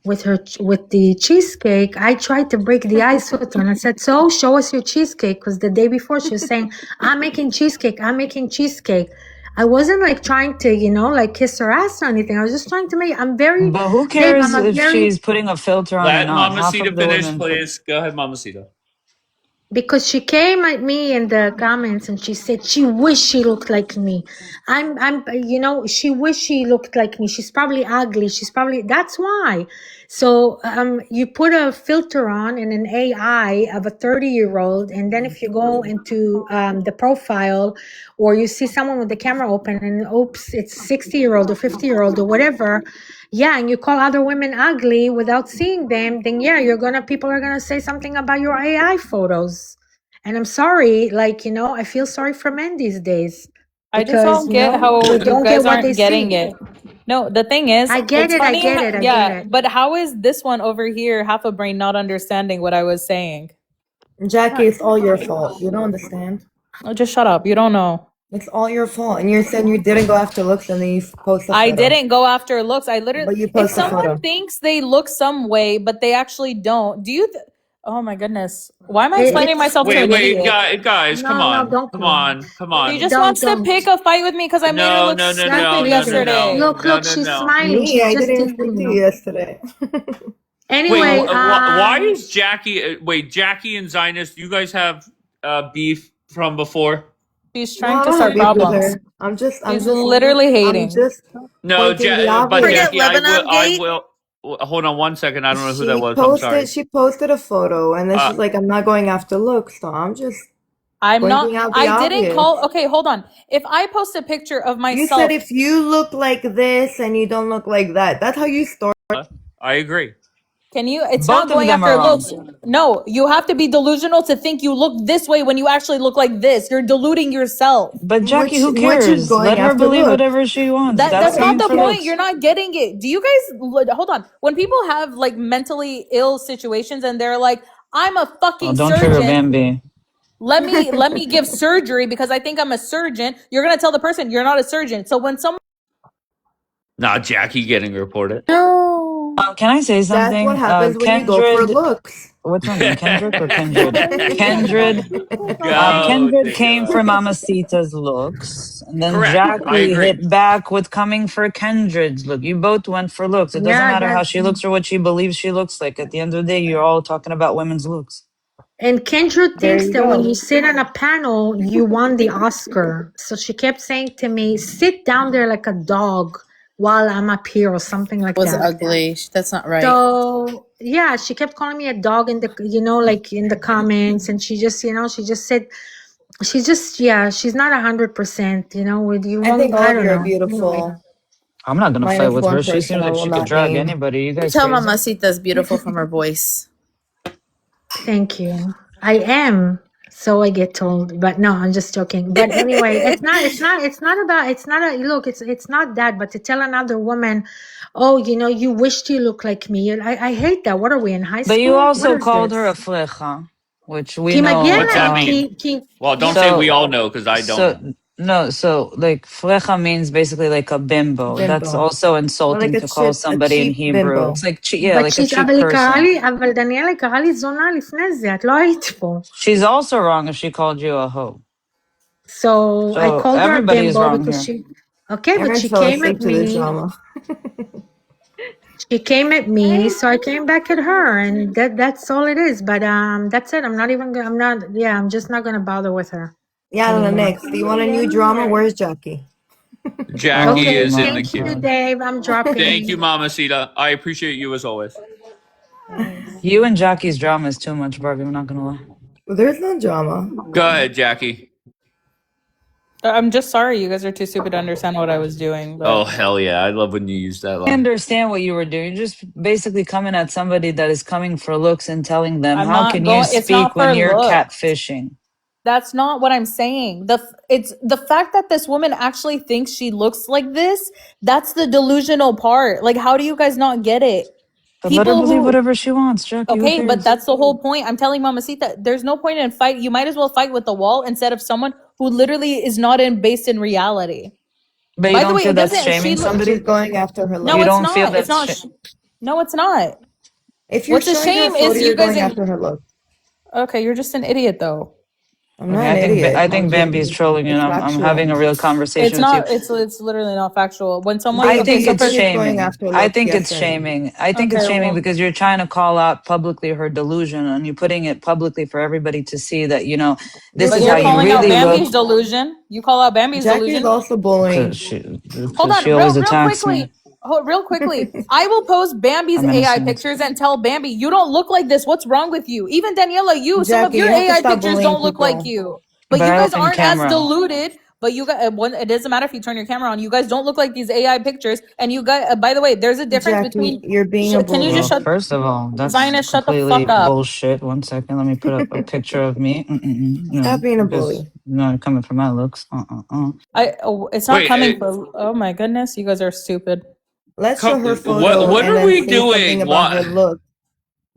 with with the cheesecake, I tried to break the ice with her and I said, "So, show us your cheesecake," because the day before she was saying, "I'm making cheesecake. I'm making cheesecake." I wasn't like trying to, like kiss her ass or anything. I was just trying to make. But who Dave. I'm cares a if very she's putting a filter on or Let not? Half Mamacita of the finish, women put. please. Go ahead, Mamacita. because she came at me in the comments and she said she wished she looked like me. She wished she looked like me. She's probably ugly. That's why. So you put a filter on in an AI of a 30-year-old, and then if you go into the profile or you see someone with the camera open and oops, it's 60-year-old or 50-year-old or whatever, yeah, and you call other women ugly without seeing them, then yeah, people are gonna say something about your AI photos. And I'm sorry, I feel sorry for men these days I just because don't get how they you don't get guys what they aren't getting see. it. No, the thing is, I get it's it, I funny. get it, I get Yeah, it. but how is this one over here half a brain not understanding what I was saying? Jackie, it's all your fault. You don't understand. Oh, just shut up. You don't know. It's all your fault. And you're saying you didn't go after looks and then you post a I photo. didn't go after looks. I literally, But you if post a someone photo. thinks they look some way, but they actually don't, oh my goodness. Why am I explaining It's myself to Wait, an wait, idiot? guys, come no, on, don't come come. on, come She on. just wants to Don't. pick a fight with me because I made her No, look no, no, stupid no, Jackie, no, no, yesterday. no, no, look, no, she's no. smiling. Me, She's I just didn't teasing speak to you you. yesterday. Wait, Anyway, why is Jackie? Wait, Jackie and Zionist, you guys have beef from before? She's No, trying I to don't have start beef with problems. her. I'm just She's literally I'm hating. just No, pointing the but obvious. Forget Jackie, Lebanon I Gate. will. Hold on one second. I don't know who that was. I'm sorry. She posted a photo and then Uh, she's like, I'm not going after looks, so I'm just I'm not, pointing out the I didn't obvious. call, okay, hold on. If I post a picture of You said myself, if you look like this and you don't look like that. That's how you start. I agree. it's Both not of going them are after wrong. looks. No, you have to be delusional to think you look this way when you actually look like this. You're deluding yourself. But Jackie, who Which is cares? going Let her after believe looks. whatever she wants. That's not Going the for point. looks. You're not getting it. Do you guys hold on? When people have like mentally ill situations and they're like, I'm a Oh, fucking don't trigger surgeon. Bambi. Let me give surgery because I think I'm a surgeon. You're gonna tell the person you're not a surgeon. So when someone Nah, Jackie getting reported. No. Can I say That's what something? happens when you go for Kendred, looks. what's her name? Kendrick or Kendred? Kendred. Go, Kendred came Daniela. for Mamacita's looks, and then Correct. I Jackie agree. hit back with coming for Kendred's look. You both went for looks. It doesn't yeah, matter how that. she looks or what she believes she looks like. At the end of the day, you're all talking about women's looks. And Kendra There thinks you that when go. you sit on a panel, you won the Oscar. So she kept saying to me, sit down there like a dog while I'm up here or something like Was that. ugly. That's not right. So yeah, she kept calling me a dog in the, like in the comments. And she just, she just said, she's not 100%, with you. I think all I of don't you are know. Anyway, beautiful. I'm not gonna fight Minus with one her. She person seems I like will she could not drag name. anybody. You You guys tell crazy? Mamacita's beautiful from her voice. thank you. I am. So I get told, but no, I'm just joking. But anyway, it's not that, but to tell another woman, oh, you wished you looked like me. I hate that. What are we in high But you school? What also is called her a this? flecha, which we Ki know. What's that magiana, mean? Well, don't say we So, all know because I don't so know. no, so like flecha means basically like a bimbo. That's Bimbo. also Or insulting like to call a somebody in cheap Hebrew. bimbo. It's like yeah, but like a she's, cheap person. אבל דניאלה היא קראה לי זונה לפני זה, את לא היית פה. She's also wrong if she called you a hoe. So I So called her a everybody is bimbo wrong because here. okay, but Aaron she fell came at asleep to this me. drama. She came at me, so I came back at her, and that's all it is. But that's it. I'm just not gonna bother with her Yeah, anymore. next. Do you want a new drama? Where's Jackie? Jackie Okay, is in the thank queue. you, Dave. I'm dropping. Thank you, Mamacita. I appreciate you as always. You and Jackie's drama is too much, Barbie. I'm not gonna lie. There's no drama. Go ahead, Jackie. I'm just sorry you guys are too stupid to understand what I was doing. But Oh, hell yeah. I love when you use that I line. understand what you were doing. You're just basically coming at somebody that is coming for looks and telling them, I'm how not can you going. It's not speak when for you're look. catfishing? That's not what I'm saying. It's the fact that this woman actually thinks she looks like this. That's the delusional part. Like, how do you guys not get it? But let her People believe who whatever she wants, Jackie. Who okay, but cares? that's the whole point. I'm telling Mamacita, there's no point in fight. You might as well fight with the wall instead of someone who literally is not based in reality. But you By the don't way, feel it that's doesn't. shaming She's somebody? going after her No, You looks. it's don't feel not. It's that's not. No, it's not. If you're What's a showing her a shame photo, is you you're guys. going after her looks. Okay, you're just an idiot, though. I'm Okay, not an idiot. I think Bambi's trolling you, It's and I'm factual. having a real conversation It's with you. not. It's literally not factual. When someone. I Okay, think so it's for, shaming. I looks, think yes, it's I am. shaming. I think it's Okay, shaming well- because you're trying to call out publicly her delusion, and you're putting it publicly for everybody to see that, you know, this but is you're how you calling out really Bambi's look. delusion. You call out Bambi's Jackie is delusion. also bullying. Hold on, She always real attacks quickly. me. Real quickly. I will post Bambi's I'm AI innocent. pictures and tell Bambi, you don't look like this. What's wrong with you? Even Daniela, some of Jackie, your you have to AI stop pictures bullying don't look like people. you. But But you I guys open aren't as camera. deluded. But you guys, it doesn't matter if you turn your camera on. You guys don't look like these AI pictures. And you guys, by the way, there's a difference Jackie, between. you're being a Can you bully. just Well, shut? first of all, that's Zionist, shut the completely fuck up. bullshit. 1 second, let me put up a picture of me. Stop being a because bully. not coming from my looks. It's not Wait, coming for. Oh my goodness, you guys are stupid. Let's show her photo What and are then we say something doing? about her What? look.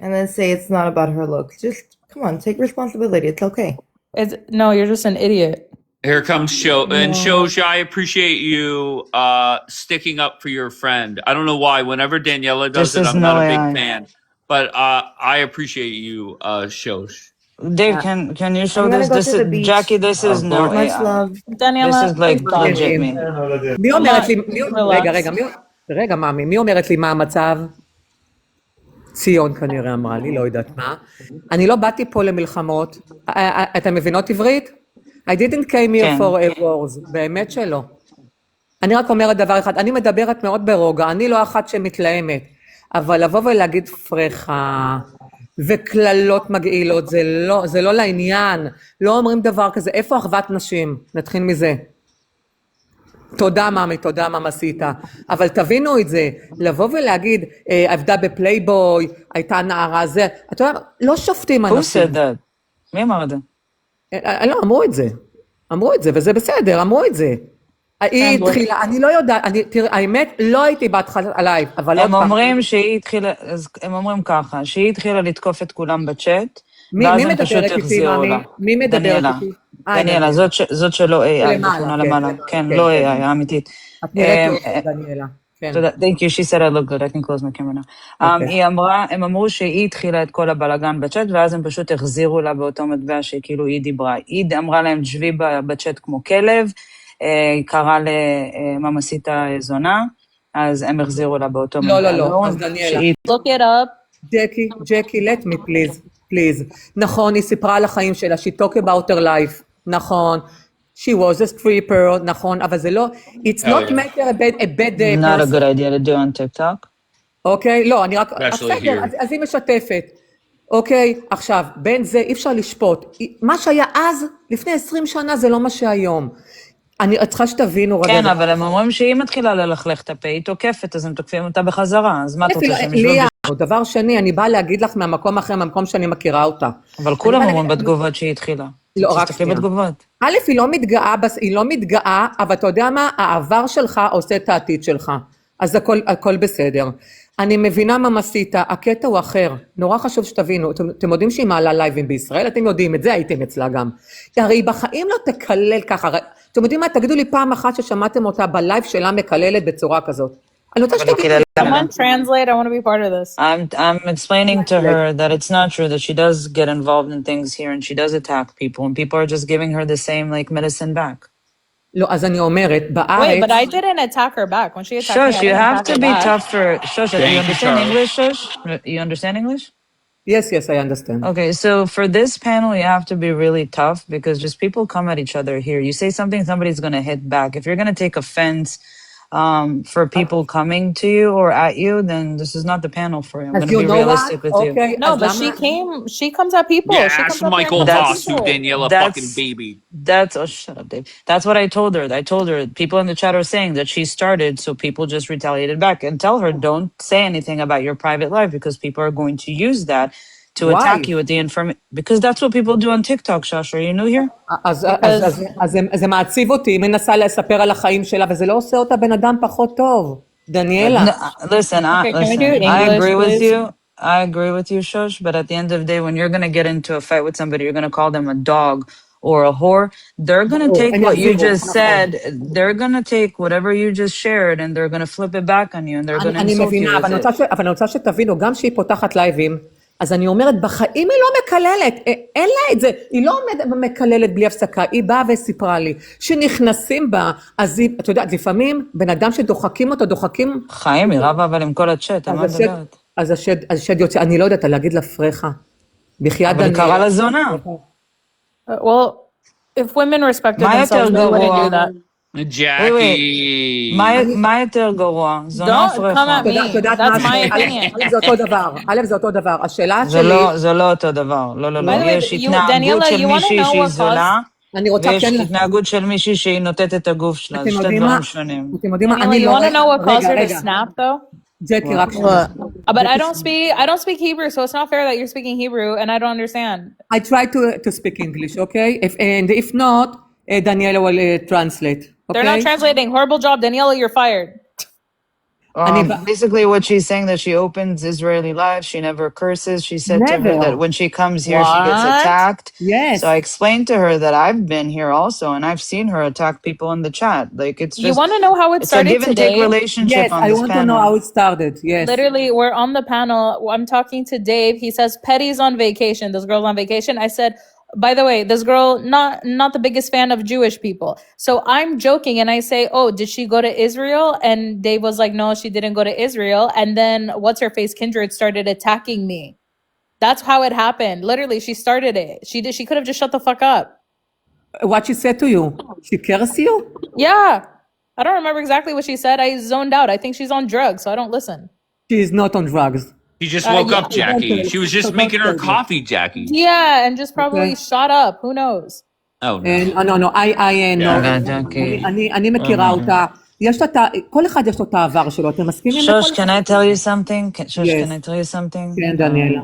And then say it's not about her looks. Just come on, take responsibility. It's okay. No, you're just an idiot. Here comes Show. And No. Shows, I appreciate you sticking up for your friend. I don't know why. Whenever Daniela does This it, is I'm no not a big AI. fan. But I appreciate you, Shows. Dave, can you show I'm gonna this? go This to is the beach. Jackie. This is no Much AI. love. This Daniela, is like please stop. legit me. מי אומרת לי, relax. רגע, מאמי, מי אומרת לי מה המצב? ציון כנראה אמרה לי, לא יודעת מה. אני לא באתי פה למלחמות. אתן מבינות עברית? I didn't came here כן. for a wars. באמת שלא. אני רק אומרת דבר אחד, אני מדברת מאוד ברוגע, אני לא אחת שמתלהמת. אבל לבוא ולהגיד פרחה וקללות מגעילות, זה לא לעניין. לא אומרים דבר כזה. איפה אחוות נשים? נתחיל מזה. תודה מאמי, תודה ממסיתה. אבל תבינו את זה, לבוא ולהגיד, עבדה בפלייבוי, הייתה נערה זה, אתה יודע, לא שופטים Who אנשים. said that? מי אמר את זה? לא, אמרו את זה, וזה בסדר, אמרו את זה. היא התחילה, אני לא יודעת, תראה, האמת, לא הייתי בהתחלה עליי, אבל עוד הם פעם. אומרים שהיא התחילה, הם אומרים ככה, שהיא התחילה לתקוף את כולם בצ'אט, מי ואז הם מדברת פשוט איתי, החזירו מאמי? לה. מי מדברת דניאלה. איתי? דניאלה, זאת שלא AI, למעלה, בתמונה כן. למעלה. כן, כן, לא כן. AI, האמיתית. את נראית טוב, דניאלה. כן. תודה, thank you, she said I look good, I can close my camera now. הם אמרו שהיא התחילה את כל הבלגן בצ'אט, ואז הם פשוט החזירו לה באותו מטבע שכאילו היא דיברה. היא אמרה להם, שבי בצ'אט כמו כלב, היא קראה לממסיתה זונה, אז הם החזירו לה באותו מטבע. לא, אז דניאלה. Look it up. ג'קי, let me please. נכון, היא סיפרה על החיים שלה, she talk about her life, נכון. She was a stripper, נכון, אבל זה לא, it's not matter a bad person. Not a good idea to do on TikTok. אוקיי, לא, אני רק, Especially בסדר, here. אז היא משתפת. אוקיי, עכשיו, בין זה אי אפשר לשפוט. מה שהיה אז, לפני 20 שנה, זה לא מה שהיום. אני צריכה שתבינו רגע. כן, אבל הם אומרים שהיא מתחילה ללכלך את הפה, היא תוקפת, אז הם תוקפים אותה בחזרה, אז מה את רוצה שהם ישבו? ליה, דבר שני, אני באה להגיד לך מהמקום אחר, מהמקום שאני מכירה אותה. אבל כולם אומרים בתגובות שהיא התחילה. לא, רק תסתכלי בתגובות. א', היא לא מתגאה, אבל אתה יודע מה? העבר שלך עושה את העתיד שלך. אז הכל בסדר. אני מבינה ממסיתה, הקטע הוא אחר. נורא חשוב שתבינו, אתם יודעים שהיא מעלה לייבים בישראל? אתם יודעים את זה, הייתם אצלה גם. הרי בחיים לא תקלל ככה. אתם יודעים מה? תגידו לי פעם אחת ששמעתם אותה בלייב שלה מקללת בצורה כזאת. אני רוצה שתגידי. Someone translate. I want to be part of this. I'm explaining to her that it's not true, that she does get involved in things here and she does attack people and people are just giving her the same like medicine back. לא, אז אני אומרת, בארץ... Wait, but I didn't attack her back. When she attacked me, I Shush, you didn't have attack to her be back. tough for... Shush, you Thank you, understand Charles. English, Shush? You understand English? Yes, yes, I understand. Okay, so for this panel, you have to be really tough because just people come at each other here. You say something, somebody's going to hit back. If you're going to take offense for people coming to you or at you, then this is not the panel for you. I'm going אז to you be know what? realistic with you. אוקיי, No, אז but למה? she comes at people. She Yes, comes up there and Michael comes at Voss, you That's people. Daniela fucking that's baby. that's oh shut up, Dave. That's what I told her. I told her people in the chat are saying that she started, so people just retaliated back. And tell her don't say anything about your private life because people are going to use that to attack Why? you with the information. Because that's what people do on TikTok, Shash. Are you new here? Because זה מעציב אותי, היא מנסה לספר על החיים שלה, וזה לא עושה אותה בן אדם פחות טוב. דניאלה. No, listen, okay, can we do I English, agree with please? you. I agree with you, Shush. But at the end of the day, when you're gonna get into a fight with somebody, you're gonna call them a dog or a whore. They're gonna ברור, take הם what you יחזירו, just נכון. said. They're gonna take whatever you just shared, and they're gonna flip it back on you, and they're gonna אני insult מבינה, you אבל with it. אני רוצה שתבינו, גם שהיא פותחת לייבים, אז אני אומרת, בחיים היא לא מקללת, אין לה את זה, היא לא מקללת בלי הפסקה, היא באה וסיפרה לי, שנכנסים בה, אז היא, אתה יודע, לפעמים בן אדם שדוחקים אותו, דוחקים... חיים, היא רבה אבל עם כל הצ'אט, על מה מדברת? אז השד יוצא, אני לא יודעת, להגיד לפרחה, בחייאת אבל היא קראה דניאלה. לה זונה. Well, if women respected מה יותר themselves, they wouldn't do גרוע? that. Jackie. מה יותר גרוע? זונה Don't come פרחה. at me. את יודעת That's מה, my opinion. א' זה אותו דבר, השאלה זה שלי... לא אותו דבר. לא, לא, לא. By the way, יש you, התנהגות Daniela, של you want to מישהי know שהיא what caused? זולה, אני רוצה ויש כן... התנהגות של מישהי שהיא נותנת את הגוף שלה. זה אתם שתי יודעים מה? דברים שונים. אתם יודעים מה? Daniela, אני you לא... want to know what caused her to רגע. snap, though? ג'קי, רק שנייה. But I don't speak Hebrew, so it's not fair that you're speaking Hebrew and I don't understand. I try to speak English, okay? If not, Daniela will translate, okay? They're not translating. Horrible job, Daniela, you're fired. Basically, what she's saying that she opens Israeli lives. She never curses. She said to her that when she comes here, she gets attacked. Yes. So I explained to her that I've been here also, and I've seen her attack people in the chat. Like it's just. You want to know how it started It's a give and take relationship yes, on I this want panel. to know how it started. Yes. Literally, we're on the panel. I'm talking to Dave. He says Petty's on vacation. This girl's on vacation. I said, by the way, this girl not the biggest fan of Jewish people. So I'm joking and I say, oh, did she go to Israel? And Dave was like, no, she didn't go to Israel. And then what's her face Kindred started attacking me. That's how it happened. Literally, she started it. She could have just shut the fuck up. What she said to you? She cursed you? Yeah. I don't remember exactly what she said. I zoned out. I think she's on drugs, so I don't listen. She is not on drugs. She just woke up, Jackie. She was just making her coffee, Jackie. Yeah, and just probably shot up. Who knows? Oh, no. No, I know. אני מכירה אותה. יש לה, כל אחד יש לו את העבר שלו, אתם מסכימים? Shush, can I tell you something? Shush, can I tell you something? כן, דניאלה.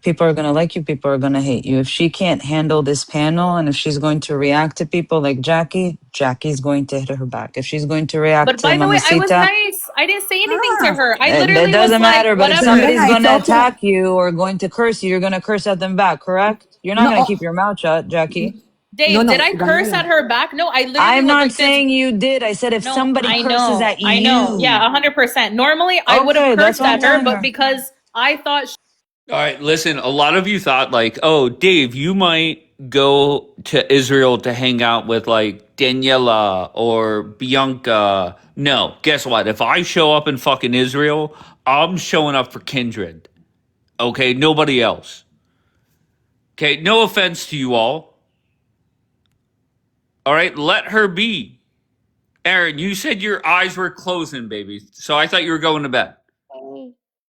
People are going to like you, people are going to hate you. If she can't handle this panel and if she's going to react to people like Jackie, Jackie's going to hit her back. If she's going to react but to by the way, I was Mamacita, nice. I didn't say anything to her. I literally it doesn't was matter, like, but if whatever. somebody's going to attack you or going to curse you, you're going to curse at them back, correct? You're not going to keep your mouth shut, Jackie. Dave, did I curse at her back? No, I literally I'm was not like saying this. you did. I said if somebody curses at you. I know. Yeah, 100%. Normally, I would have cursed at her, but because I thought... All right, listen, a lot of you thought like, oh, Dave, you might go to Israel to hang out with like Daniela or Bianca. No, guess what? If I show up in fucking Israel, I'm showing up for Kindred. Okay, nobody else. Okay, no offense to you all. All right, let her be. Aaron, you said your eyes were closing, baby. So I thought you were going to bed.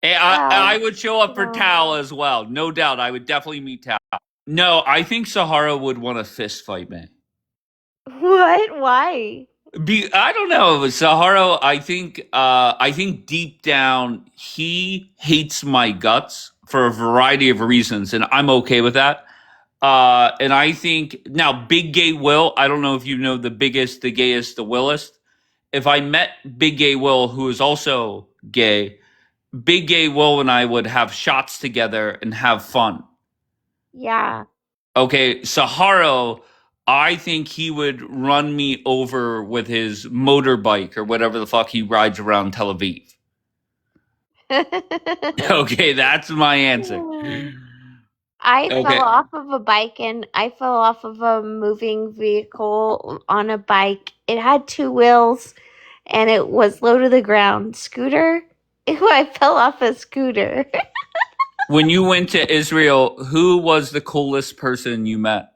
Hey, I would show up for Tal as well. No doubt. I would definitely meet Tal. No, I think Sahara would want a fist fight, man. What? Why? I don't know. Sahara, I think deep down he hates my guts for a variety of reasons, and I'm okay with that. And I think now Big Gay Will, I don't know if you know the biggest, the gayest, the willest. If I met Big Gay Will, who is also gay, Big Gay Will and I would have shots together and have fun. Yeah. Okay, Sahara, I think he would run me over with his motorbike or whatever the fuck he rides around Tel Aviv. Okay, that's my answer. I fell off of a bike and I fell off of a moving vehicle on a bike. It had two wheels and it was low to the ground. Scooter? Ew, I fell off a scooter. When you went to Israel, who was the coolest person you met?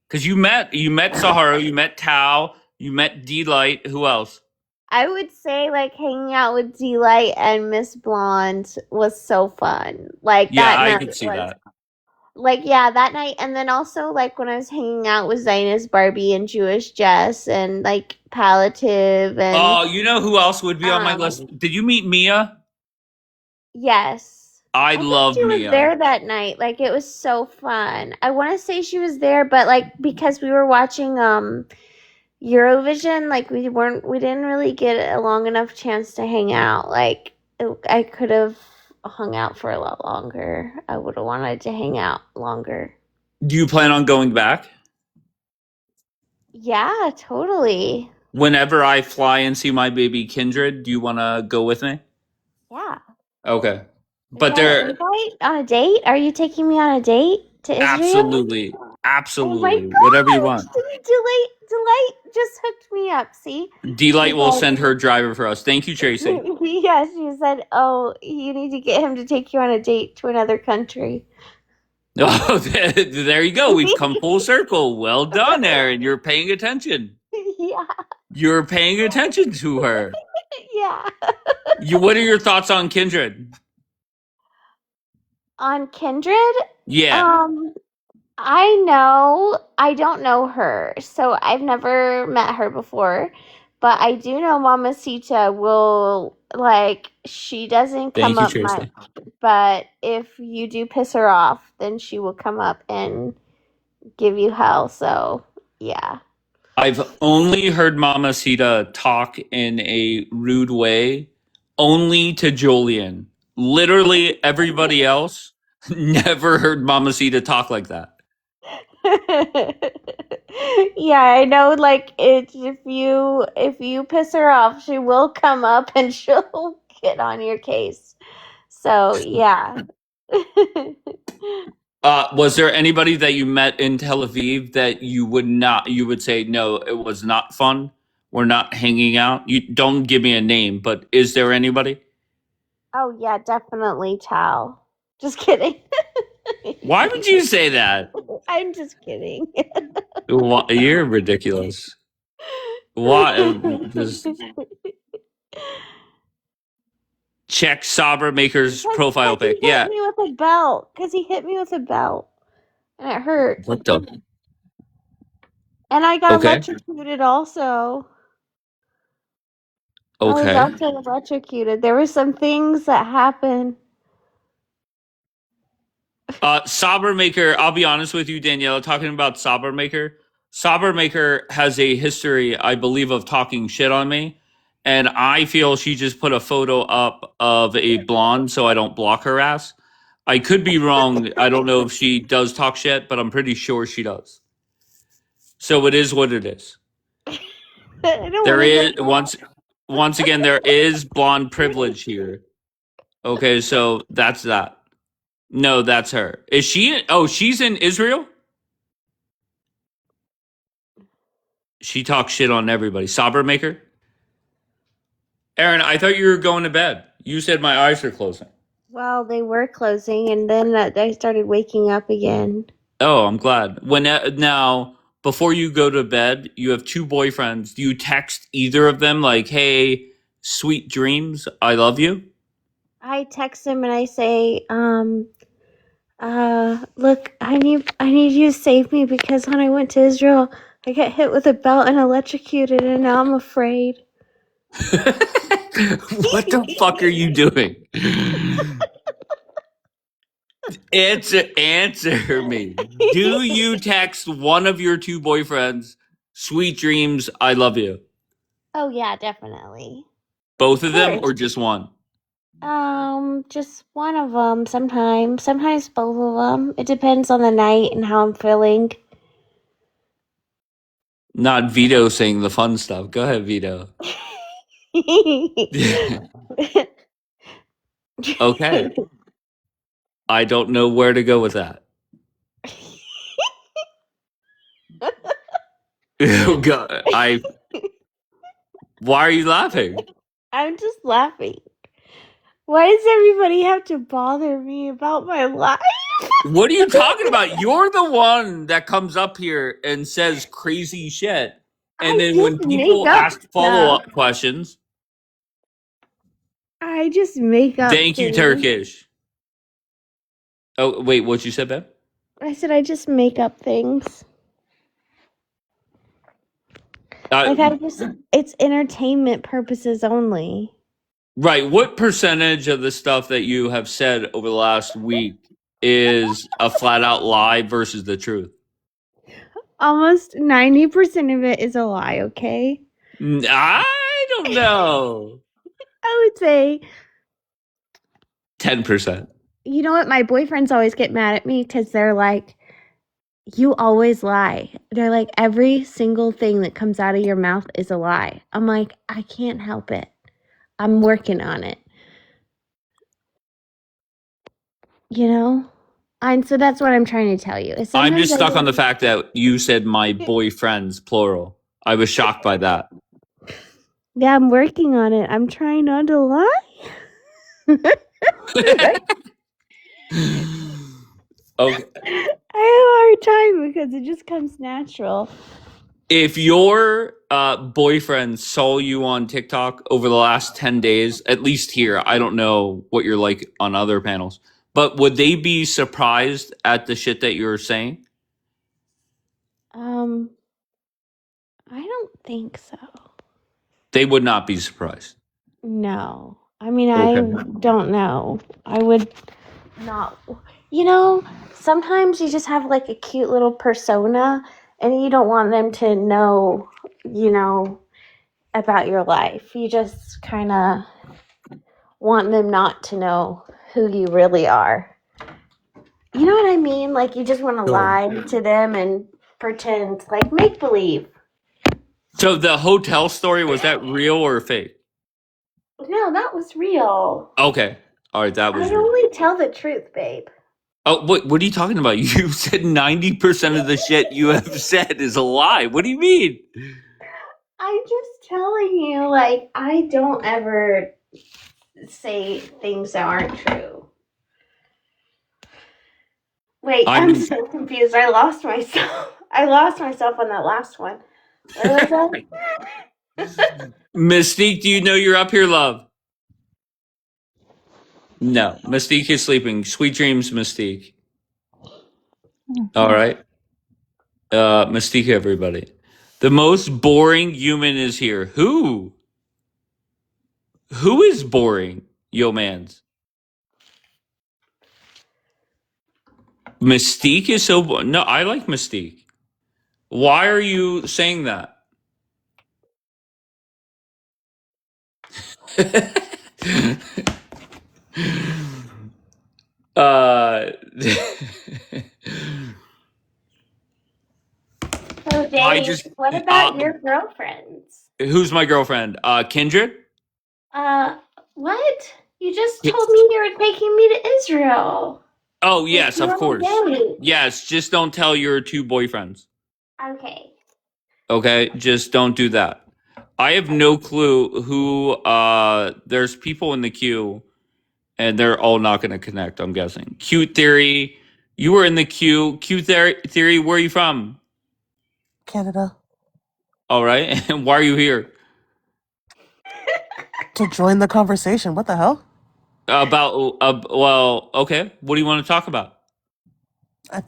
Because you met Sahara, you met Tao, you met D-Light. Who else? I would say like hanging out with D-Light and Miss Blonde was so fun. Like Yeah, that I night could see was that. like yeah, that night, and then also like when I was hanging out with Zionist Barbie and Jewish Jess and like Palliative and Oh, you know who else would be on my list? um Did you meet Mia? yes. I I think love she was Mia. there that night. Like it was so fun. I want to say she was there, but like because we were watching Eurovision, like we didn't really get a long enough chance to hang out. Like I could have hung out for a lot longer. I would have wanted to hang out longer. Do you plan on going back? Yeah, totally. Whenever I fly and see my baby Kindred, do you want to go with me? Yeah. Okay. Is But that an they're invite on a date? Are you taking me on a date to Israel? absolutely, Oh my absolutely, whatever you gosh! want. Delight just hooked me up. See, D-Light she's will like, send her driver for us. Thank you, Tracy. yeah, she said, "Oh, you need to get him to take you on a date to another country." Oh, there you go. We've come full circle. Well done, Aaron. You're paying attention. Yeah, You're paying attention to her. yeah. What are your thoughts on Kindred? On Kindred, Yeah. um, I don't know her, so I've never met her before, but I do know Mamacita will like she doesn't come Thank you, up much, Tracy. but if you do piss her off, then she will come up and give you hell. So yeah. I've only heard Mama Sita talk in a rude way, only to Julian. Literally everybody else never heard Mama Sita talk like that. Yeah, I know like if you piss her off, she will come up and she'll get on your case. So, yeah. Was there anybody that you met in Tel Aviv that you would say, no, it was not fun? We're not hanging out? You don't give me a name, but is there anybody? Oh, yeah, definitely Tao. Just kidding. Why would you say that? I'm just kidding. You're ridiculous. Why? Just check Sabra Maker's profile Because he pic. hit Yeah. me with a belt. Because he hit me with a belt. And it hurt. What the? And I got Okay. electrocuted also. I was Okay. also electrocuted. There were some things that happened. Sabra Maker, I'll be honest with you, Danielle, talking about Sabra Maker. Sabra Maker has a history, I believe, of talking shit on me. And I feel she just put a photo up of a blonde so I don't block her ass. I could be wrong. I don't know if she does talk shit, but I'm pretty sure she does. So it is what it is. I don't There want to is get mad. once again there is blonde privilege here. Okay, so that's that. No, that's her. Is she? Oh, she's in Israel. She talks shit on everybody. Sabra Maker. Aaron, I thought you were going to bed. You said my eyes are closing. Well, they were closing, and then I started waking up again. Oh, I'm glad. Now before you go to bed, you have two boyfriends. Do you text either of them like, "Hey, sweet dreams, I love you"? I text him and I say, look, I need you to save me because when I went to Israel, I got hit with a belt and electrocuted, and now I'm afraid. What the fuck are you doing? Answer me. Do you text one of your two boyfriends, "Sweet dreams, I love you"? Oh yeah, definitely. Both of them Of or course. just one? Just one of them. Sometimes both of them. It depends on the night and how I'm feeling. Not Vito saying the fun stuff. Go ahead, Vito. Okay. I don't know where to go with that. Oh, God, why are you laughing? I'm just laughing. Why does everybody have to bother me about my life? What are you talking about? You're the one that comes up here and says crazy shit. And I then when just make people up ask stuff. follow-up questions, I just make up thank you, things. Turkish. Oh, wait, what you said, babe? I said I just make up things. It's entertainment purposes only. Right. What percentage of the stuff that you have said over the last week is a flat out lie versus the truth? Almost 90% of it is a lie, okay? I don't know. I would say, 10%. you know what? My boyfriends always get mad at me because they're like, you always lie. They're like, every single thing that comes out of your mouth is a lie. I'm like, I can't help it. I'm working on it. You know? And so that's what I'm trying to tell you. I'm just stuck on the fact that you said my boyfriends, plural. I was shocked by that. Yeah, I'm working on it. I'm trying not to lie. Okay. I have a hard time because it just comes natural. If your boyfriend saw you on TikTok over the last 10 days, at least here, I don't know what you're like on other panels, but would they be surprised at the shit that you're saying? I don't think so. They would not be surprised. No. I mean, Okay. I don't know. I would not. You know, sometimes you just have like a cute little persona and you don't want them to know, about your life. You just kind of want them not to know who you really are. You know what I mean? Like, you just want to lie to them and pretend, like, make believe. So the hotel story, was that real or fake? No, that was real. Okay. All right, that was I real. only tell the truth, babe. Oh, what are you talking about? You said 90% of the shit you have said is a lie. What do you mean? I'm just telling you, like, I don't ever say things that aren't true. Wait, I'm so confused. I lost myself. I lost myself on that last one. Where was I? Mystique, do you know you're up here, love? No. Mystique is sleeping. Sweet dreams, Mystique. All right. Mystique, everybody. The most boring human is here. Who? Who is boring, yo mans? Mystique is so boring. No, I like Mystique. Why are you saying that? So, Dave, what about your girlfriends? Who's my girlfriend? Kindred? What? You just told me you were taking me to Israel. Oh, yes, of You're course. gay. Yes, just don't tell your two boyfriends. Okay. Okay, just don't do that. I have no clue who. There's people in the queue, and they're all not going to connect. I'm guessing. Cute Theory, you were in the queue. Cute Theory, where are you from? Canada. All right, and why are you here? To join the conversation. What the hell? About well, okay. What do you want to talk about? I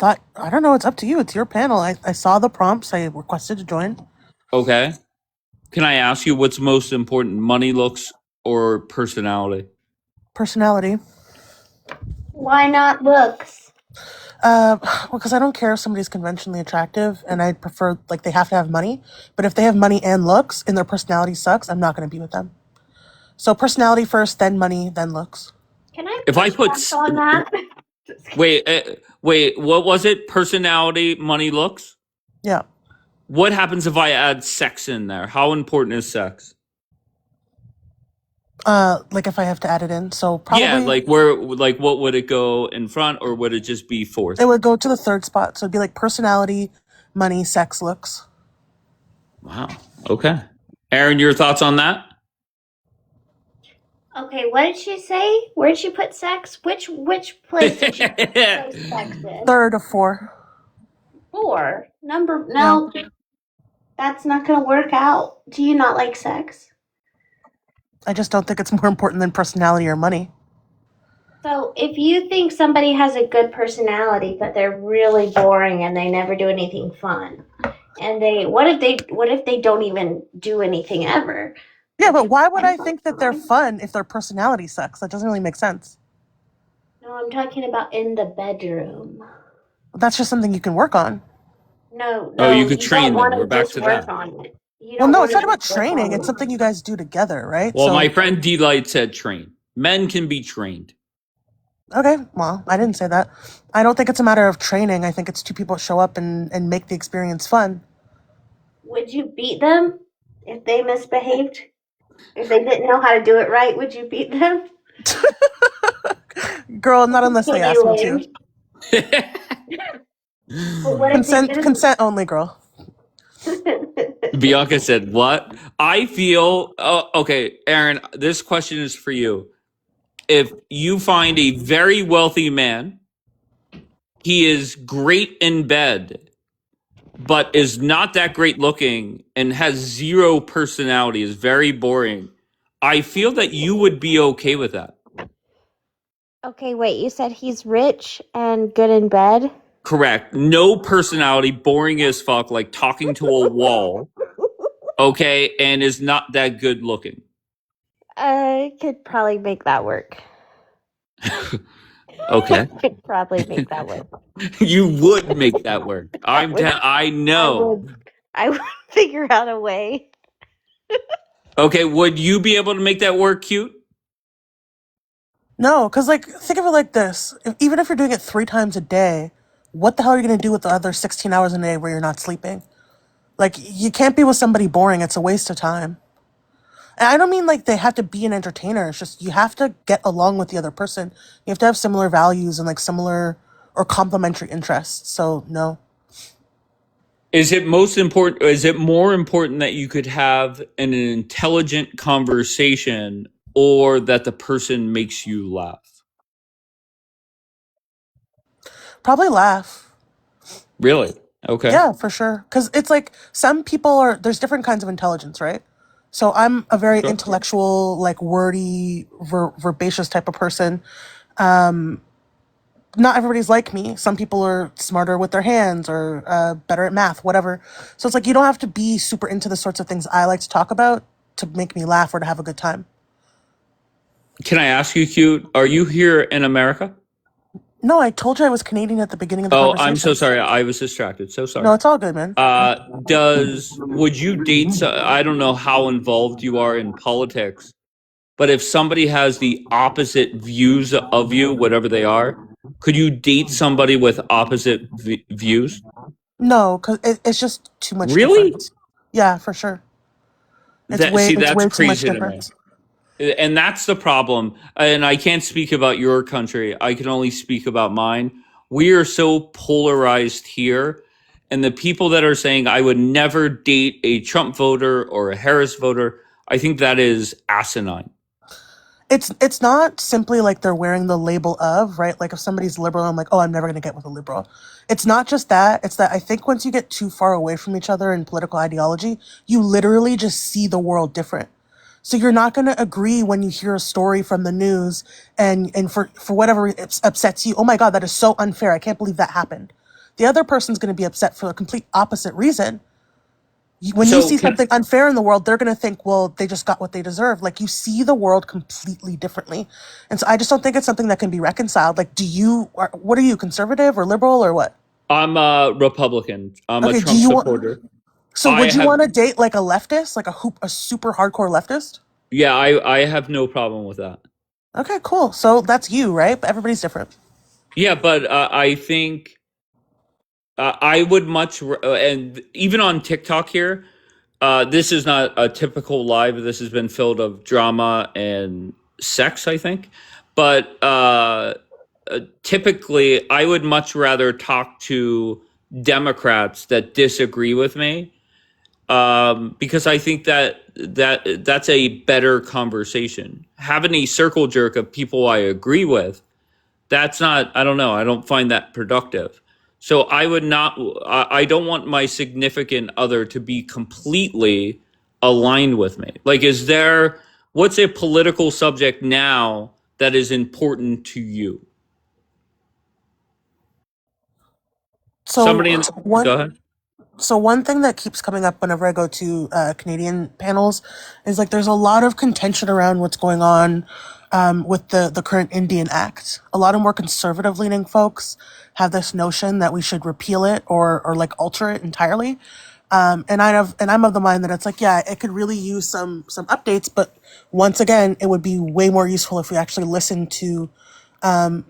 don't know. It's up to you. It's your panel. I saw the prompts. I requested to join. Okay. Can I ask you what's most important, money, looks, or personality? Personality. Why not looks? Because I don't care if somebody's conventionally attractive, and I prefer, like, they have to have money. But if they have money and looks, and their personality sucks, I'm not going to be with them. So personality first, then money, then looks. Can I If I put on that? wait, what was it? Personality, money, looks? Yeah. What happens if I add sex in there? How important is sex? Like if I have to add it in. So probably. Yeah, what would it go in front, or would it just be fourth? It would go to the third spot. So it'd be like personality, money, sex, looks. Wow. Okay. Aaron, your thoughts on that? Okay, what did she say? Where did she put sex? Which place did she put sex in? 3rd of 4. 4. Yeah. No, that's not gonna work out. Do you not like sex? I just don't think it's more important than personality or money. So if you think somebody has a good personality, but they're really boring and they never do anything fun, and what if they don't even do anything ever? Yeah, but why would I think that they're fun if their personality sucks? That doesn't really make sense. No, I'm talking about in the bedroom. That's just something you can work on. No, Oh, you no, could you don't train them. want We're to back just to work that. on it. You Well, don't no, want it's to not about just work training. on It's it. something you guys do together, right? Well, So, my friend D-Light said train. Men can be trained. okay, well, I didn't say that. I don't think it's a matter of training. I think it's 2 people show up and make the experience fun. Would you beat them if they misbehaved? If they didn't know how to do it right, would you beat them? Girl, not unless So they they ask me to. learn. But what if they didn't? Consent only, girl. Bianca said, what? I feel, okay, Aaron, this question is for you. If you find a very wealthy man, he is great in bed, but is not that great looking and has zero personality, is very boring, I feel that you would be okay with that. Okay, wait, you said he's rich and good in bed? Correct. No personality, boring as fuck, like talking to a wall, okay, and is not that good looking. I could probably make that work. Okay. Could probably make that work. You would make that work. I know. I would figure out a way. Okay, would you be able to make that work, cute? No, because, like, think of it like this. Even if you're doing it 3 times a day, what the hell are you going to do with the other 16 hours a day where you're not sleeping? Like, you can't be with somebody boring. It's a waste of time. And I don't mean like they have to be an entertainer. It's just you have to get along with the other person. You have to have similar values and like similar or complementary interests. So no. Is it more important that you could have an intelligent conversation or that the person makes you laugh? Probably laugh. Really? Okay. Yeah, for sure. Because it's like some people there's different kinds of intelligence, right? So I'm a very Sure. intellectual, like wordy, verbaceous type of person. Not everybody's like me. Some people are smarter with their hands or better at math, whatever. So it's like you don't have to be super into the sorts of things I like to talk about to make me laugh or to have a good time. Can I ask you, cute, are you here in America? No, I told you I was Canadian at the beginning of the Oh, conversation. I'm so sorry. I was distracted. So sorry. No, it's all good, man. Would you date, I don't know how involved you are in politics, but if somebody has the opposite views of you, whatever they are, could you date somebody with opposite views? No, because it's just too much Really? difference. Yeah, for sure. It's That's way too much crazy to me. difference. And that's the problem. And I can't speak about your country. I can only speak about mine. We are so polarized here. And the people that are saying, I would never date a Trump voter or a Harris voter, I think that is asinine. It's not simply like they're wearing the label of, right? Like if somebody's liberal, I'm like, oh, I'm never going to get with a liberal. It's not just that. It's that I think once you get too far away from each other in political ideology, you literally just see the world different. So you're not going to agree when you hear a story from the news and for whatever upsets you. Oh my God, that is so unfair. I can't believe that happened. The other person's going to be upset for a complete opposite reason. When you see something unfair in the world, they're going to think, well, they just got what they deserve. Like you see the world completely differently. And so I just don't think it's something that can be reconciled. Like, what are you, conservative or liberal or what? I'm a Republican. I'm a Trump supporter. So would you want to date like a leftist, like a super hardcore leftist? Yeah, I have no problem with that. Okay, cool. So that's you, right? But everybody's different. Yeah, but I think I would and even on TikTok here, this is not a typical live. This has been filled of drama and sex, I think. But typically, I would much rather talk to Democrats that disagree with me because I think that's a better conversation. Having a circle jerk of people I agree with, that's not, I don't know, I don't find that productive. So I would not, I don't want my significant other to be completely aligned with me. Like, what's a political subject now that is important to you? So Go ahead. one thing that keeps coming up whenever I go to Canadian panels is like there's a lot of contention around what's going on with the current Indian Act. A lot of more conservative leaning folks have this notion that we should repeal it or like alter it entirely. And I'm of the mind that it's like, yeah, it could really use some updates, but once again, it would be way more useful if we actually listened to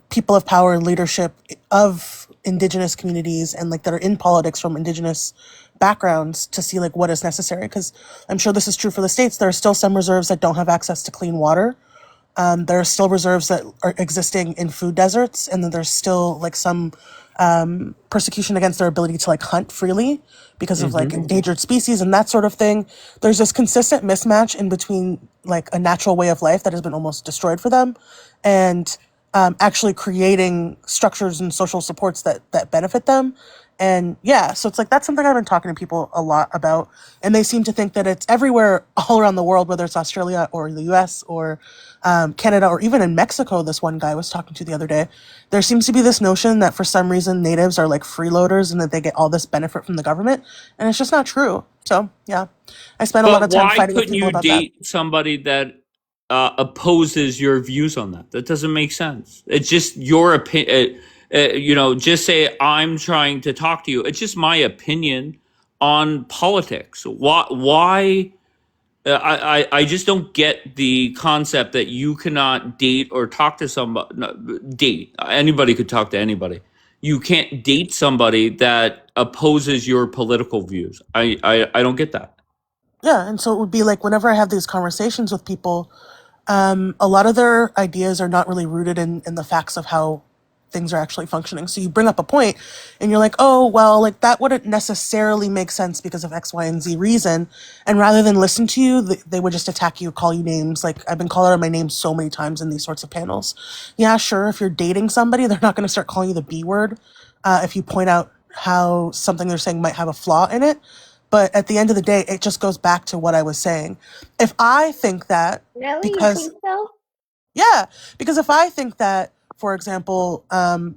people of power and leadership of indigenous communities and like that are in politics from indigenous backgrounds to see like what is necessary. Because I'm sure this is true for the states. There are still some reserves that don't have access to clean water. There are still reserves that are existing in food deserts, and then there's still like some persecution against their ability to like hunt freely because of like endangered species and that sort of thing. There's this consistent mismatch in between like a natural way of life that has been almost destroyed for them and actually creating structures and social supports that benefit them. And yeah, so it's like that's something I've been talking to people a lot about, and they seem to think that it's everywhere all around the world, whether it's Australia or the US or Canada or even in Mexico. This one guy I was talking to the other day, there seems to be this notion that for some reason natives are like freeloaders and that they get all this benefit from the government, and it's just not true. So yeah, I spent a lot of time fighting with people about that. Why couldn't you date somebody that opposes your views on that? That doesn't make sense. It's just your opinion. Just say, I'm trying to talk to you. It's just my opinion on politics. Why? I just don't get the concept that you cannot date or talk to somebody. Date. Anybody could talk to anybody. You can't date somebody that opposes your political views. I don't get that. Yeah, and so it would be like whenever I have these conversations with people, a lot of their ideas are not really rooted in the facts of how things are actually functioning. So you bring up a point and you're like, oh, well, like that wouldn't necessarily make sense because of X, Y, and Z reason. And rather than listen to you, they would just attack you, call you names. Like I've been called out on my name so many times in these sorts of panels. Yeah, sure. If you're dating somebody, they're not going to start calling you the B word if you point out how something they're saying might have a flaw in it. But at the end of the day, it just goes back to what I was saying. If I think that Really? because You think so? yeah, because if I think that, for example,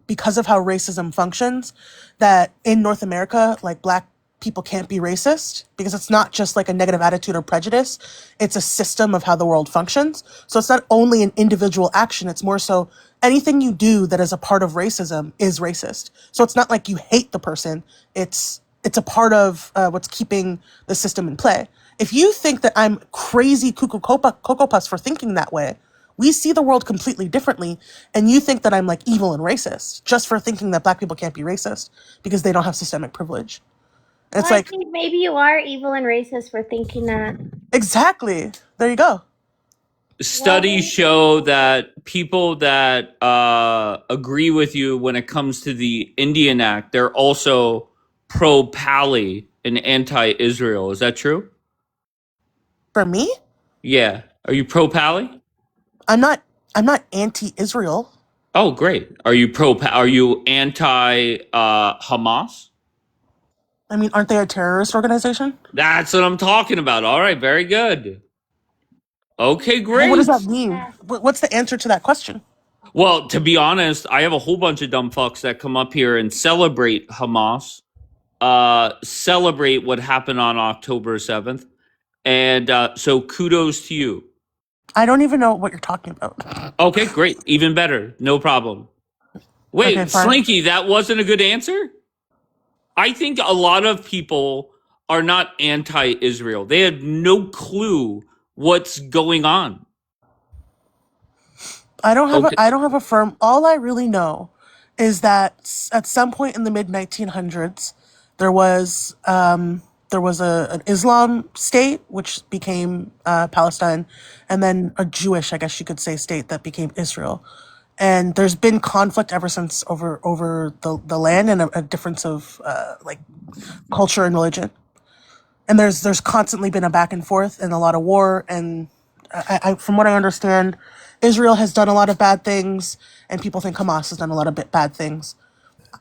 because of how racism functions, that in North America, like Black people can't be racist because it's not just like a negative attitude or prejudice, it's a system of how the world functions. So it's not only an individual action, it's more so anything you do that is a part of racism is racist. So it's not like you hate the person, it's a part of what's keeping the system in play. If you think that I'm crazy cuckoo cocoa puffs for thinking that way, we see the world completely differently, and you think that I'm like evil and racist just for thinking that Black people can't be racist because they don't have systemic privilege. And it's Well, like, I think maybe you are evil and racist for thinking that. exactly. There you go. Studies show that people that agree with you when it comes to the Indian Act, they're also pro-Pali and anti-Israel. Is that true? For me, Yeah. Are you pro-Pali? I'm not anti-Israel. Oh, great. Are you anti-Hamas? I mean, aren't they a terrorist organization? That's what I'm talking about. All right, very good. Okay, Well, what does great. that mean? What's the answer to that question? Well, to be honest, I have a whole bunch of dumb fucks that come up here and celebrate Hamas, celebrate what happened on October 7th. And so kudos to you. I don't even know what you're talking about. Okay, great. Even better. No problem. Wait, Okay, fine. Slinky, that wasn't a good answer? I think a lot of people are not anti-Israel. They have no clue what's going on. I don't have Okay. a firm. All I really know is that at some point in the mid 1900s, there was an Islam state which became Palestine, and then a Jewish, I guess you could say, state that became Israel. And there's been conflict ever since over the land and a difference of like culture and religion. and there's constantly been a back and forth and a lot of war. And I from what I understand, Israel has done a lot of bad things, and people think Hamas has done a lot of bad things.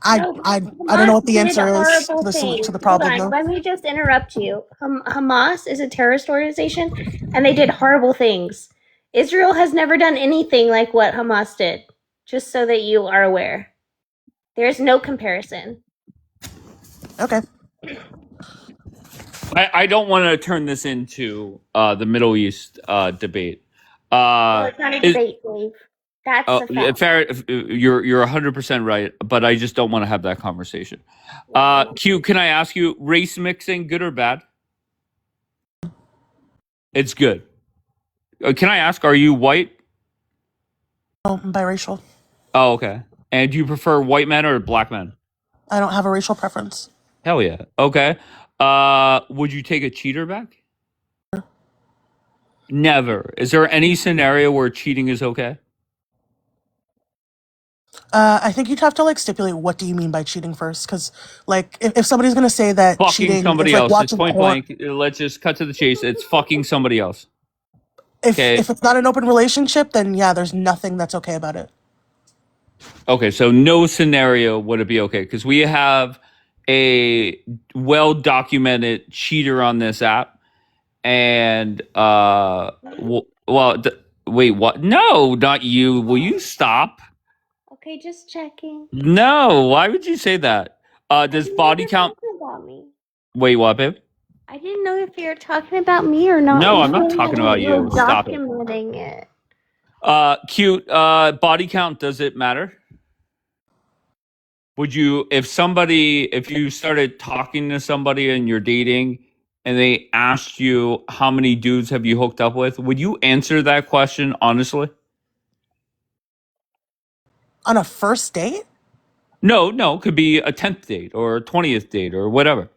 No, I don't know Hamas what the did answer is horrible to things. the Hold problem on, though. let me just interrupt you. Hamas is a terrorist organization, and they did horrible things. Israel has never done anything like what Hamas did, just so that you are aware. There's no comparison. Okay. I don't want to turn this into the Middle East debate. Well, it's not a Is debate, Dave. That's a fact. fair? You're 100% right, but I just don't want to have that conversation. Q, can I ask you, race mixing, good or bad? It's good. Can I ask, are you white? Oh, I'm biracial. Oh, okay. And do you prefer white men or black men? I don't have a racial preference. Hell yeah. Okay. Would you take a cheater back? Never. Is there any scenario where cheating is okay? I think you'd have to like stipulate what do you mean by cheating first, because like if somebody's gonna say that Fucking cheating is somebody like else. It's watching point porn, blank. Let's just cut to the chase. It's fucking somebody else. if Okay. it's not an open relationship, then yeah, there's nothing that's okay about it. Okay. So no scenario would it be okay? Because we have a well documented cheater on this app, and wait, what? No, not you. Will you stop? Okay, just checking. No. Why would you say that? I Does didn't know body you were count? talking about me. Wait, what, babe? I didn't know if you were talking about me or not. No, You I'm not said talking that about you were you. Stop it. documenting it. Cute. Body count, does it matter? Would you, if you started talking to somebody and you're dating and they asked you how many dudes have you hooked up with, would you answer that question honestly? On a first date? No, could be a 10th date or a 20th date or whatever.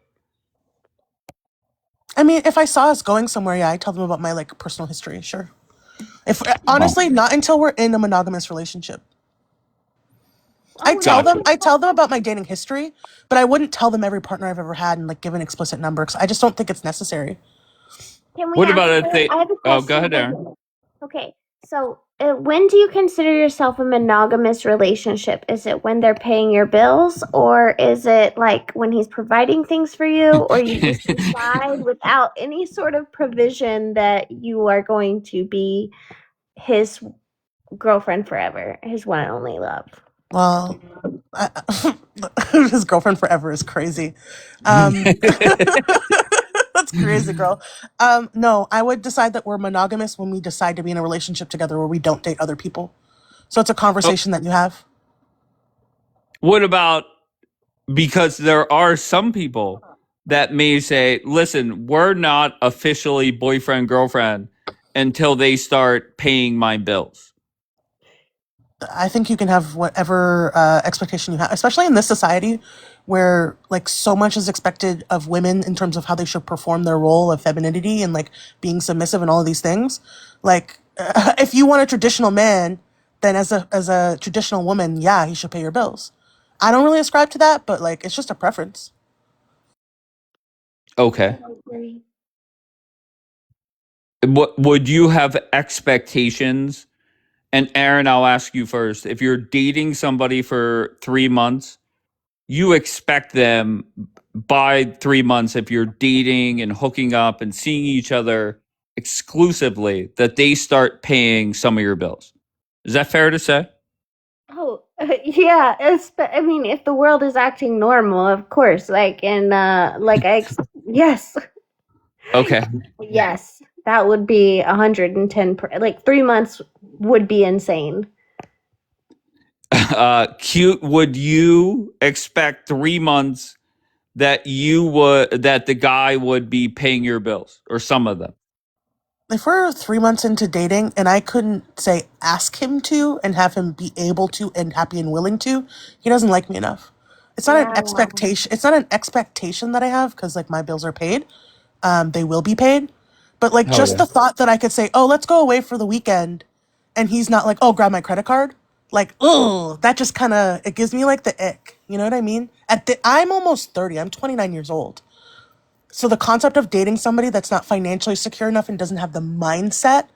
I mean, if I saw us going somewhere, yeah, I tell them about my like personal history, sure. If honestly, not until we're in a monogamous relationship. I tell Gotcha. them about my dating history, but I wouldn't tell them every partner I've ever had and like give an explicit number, because I just don't think it's necessary. Can we What about if answer? they, I have a oh, go question ahead, for Aaron. you. Okay, so when do you consider yourself a monogamous relationship? Is it when they're paying your bills, or is it like when he's providing things for you, or you just decide without any sort of provision that you are going to be his girlfriend forever, his one and only love? Well, his girlfriend forever is crazy. That's crazy, girl. No, I would decide that we're monogamous when we decide to be in a relationship together where we don't date other people. So it's a conversation that you have. What about, because there are some people that may say, listen, we're not officially boyfriend, girlfriend until they start paying my bills. I think you can have whatever expectation you have, especially in this society where like so much is expected of women in terms of how they should perform their role of femininity and like being submissive and all of these things. Like if you want a traditional man, then as a traditional woman, yeah, he should pay your bills. I don't really ascribe to that, but like it's just a preference. Okay. I agree. What would you have expectations? And Aaron, I'll ask you first. If you're dating somebody for 3 months, you expect them by 3 months, if you're dating and hooking up and seeing each other exclusively, that they start paying some of your bills. Is that fair to say? Oh, yeah. I mean, if the world is acting normal, of course. Like, and yes, Okay. yes, that would be 110. Like 3 months would be insane. Cute. Would you expect 3 months that that the guy would be paying your bills or some of them? If we're 3 months into dating and I couldn't say ask him to and have him be able to and happy and willing to, he doesn't like me enough. It's not an expectation. It's not an expectation that I have because like my bills are paid. They will be paid. But like Hell just yeah. the thought that I could say, oh, let's go away for the weekend, and he's not like, oh, grab my credit card. Like, oh, that just kind of, it gives me like the ick. You know what I mean? I'm almost 30. I'm 29 years old. So the concept of dating somebody that's not financially secure enough and doesn't have the mindset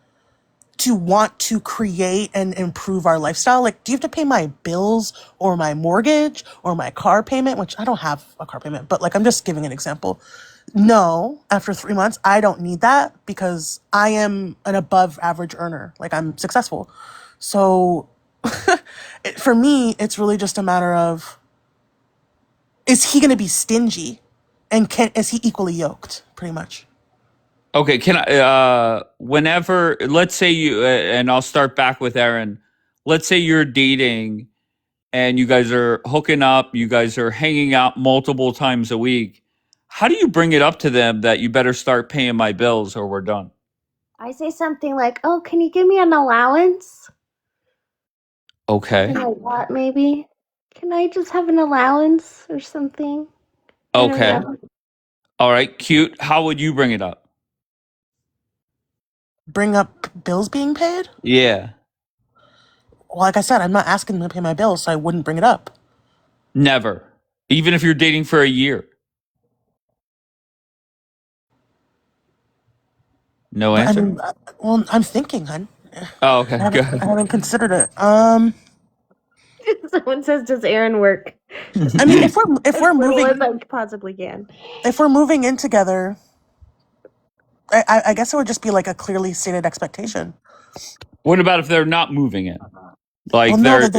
to want to create and improve our lifestyle. Like, do you have to pay my bills or my mortgage or my car payment? Which I don't have a car payment, but like, I'm just giving an example. No, after 3 months, I don't need that because I am an above average earner. Like, I'm successful. So for me, it's really just a matter of, is he going to be stingy and is he equally yoked, pretty much? Okay, can I, whenever, let's say you, and I'll start back with Erin. Let's say you're dating and you guys are hooking up, you guys are hanging out multiple times a week. How do you bring it up to them that you better start paying my bills or we're done? I say something like, "Oh, can you give me an allowance?" Okay. Something like that, maybe. Can I just have an allowance or something? I don't Okay. know. All right, cute. How would you bring it up? Bring up bills being paid? Yeah. Well, like I said, I'm not asking them to pay my bills, so I wouldn't bring it up. Never. Even if you're dating for a year. No But I answer? mean, well, I'm thinking, hon. Oh, okay. I Good. haven't considered it. Someone says, "Does Aaron work?" I mean, if we're As little moving, as I possibly can. if we're moving in together, I guess it would just be like a clearly stated expectation. What about if they're not moving in? Like Well, no, they're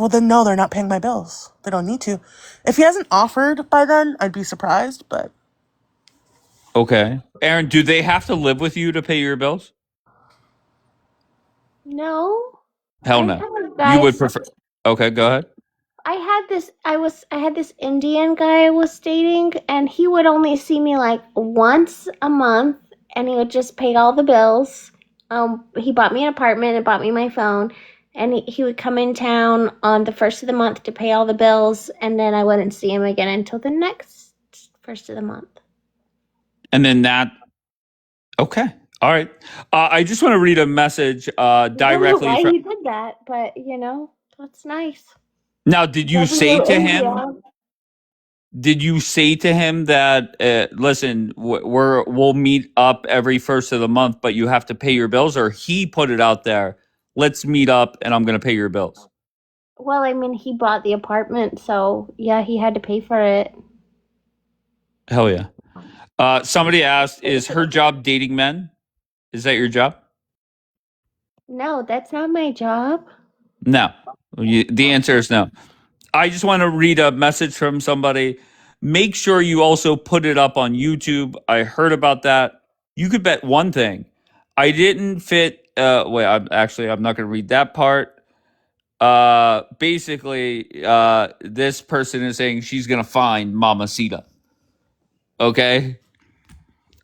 then no, they're not paying my bills. They don't need to. If he hasn't offered by then, I'd be surprised. But okay. Aaron, do they have to live with you to pay your bills? No. Hell I no. have You would guys. prefer. Okay, go ahead. I had this Indian guy I was dating, and he would only see me like once a month, and he would just pay all the bills. He bought me an apartment and bought me my phone, and he would come in town on the first of the month to pay all the bills, and then I wouldn't see him again until the next first of the month. And then that. Okay. All right. I just want to read a message I don't know directly why from. he did that, but that's nice. Now, did you Doesn't say know to him? India. Did you say to him that listen, we'll meet up every first of the month, but you have to pay your bills, or he put it out there? Let's meet up, and I'm going to pay your bills. Well, I mean, he bought the apartment, so yeah, he had to pay for it. Hell yeah. Somebody asked, "Is her job dating men? Is that your job?" No, that's not my job. No. The answer is no. I just want to read a message from somebody. Make sure you also put it up on YouTube. I heard about that. You could bet one thing. I didn't fit. Wait, I'm not going to read that part. Basically, this person is saying she's going to find Mamacita. Okay.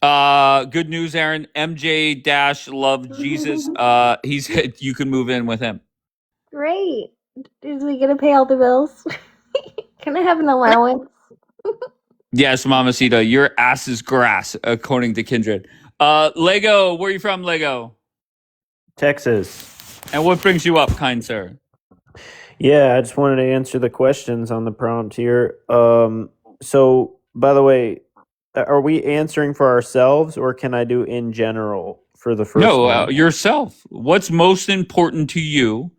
Good news, Aaron. MJ Dash loved Jesus. He said you can move in with him. Great. Is he gonna pay all the bills? Can I have an allowance? Yes, Mamacita, your ass is grass, according to Kindred. Lego, where are you from, Lego? Texas. And what brings you up, kind sir? Yeah, I just wanted to answer the questions on the prompt here. So, by the way, are we answering for ourselves, or can I do in general for the first No, one? yourself. What's most important to you?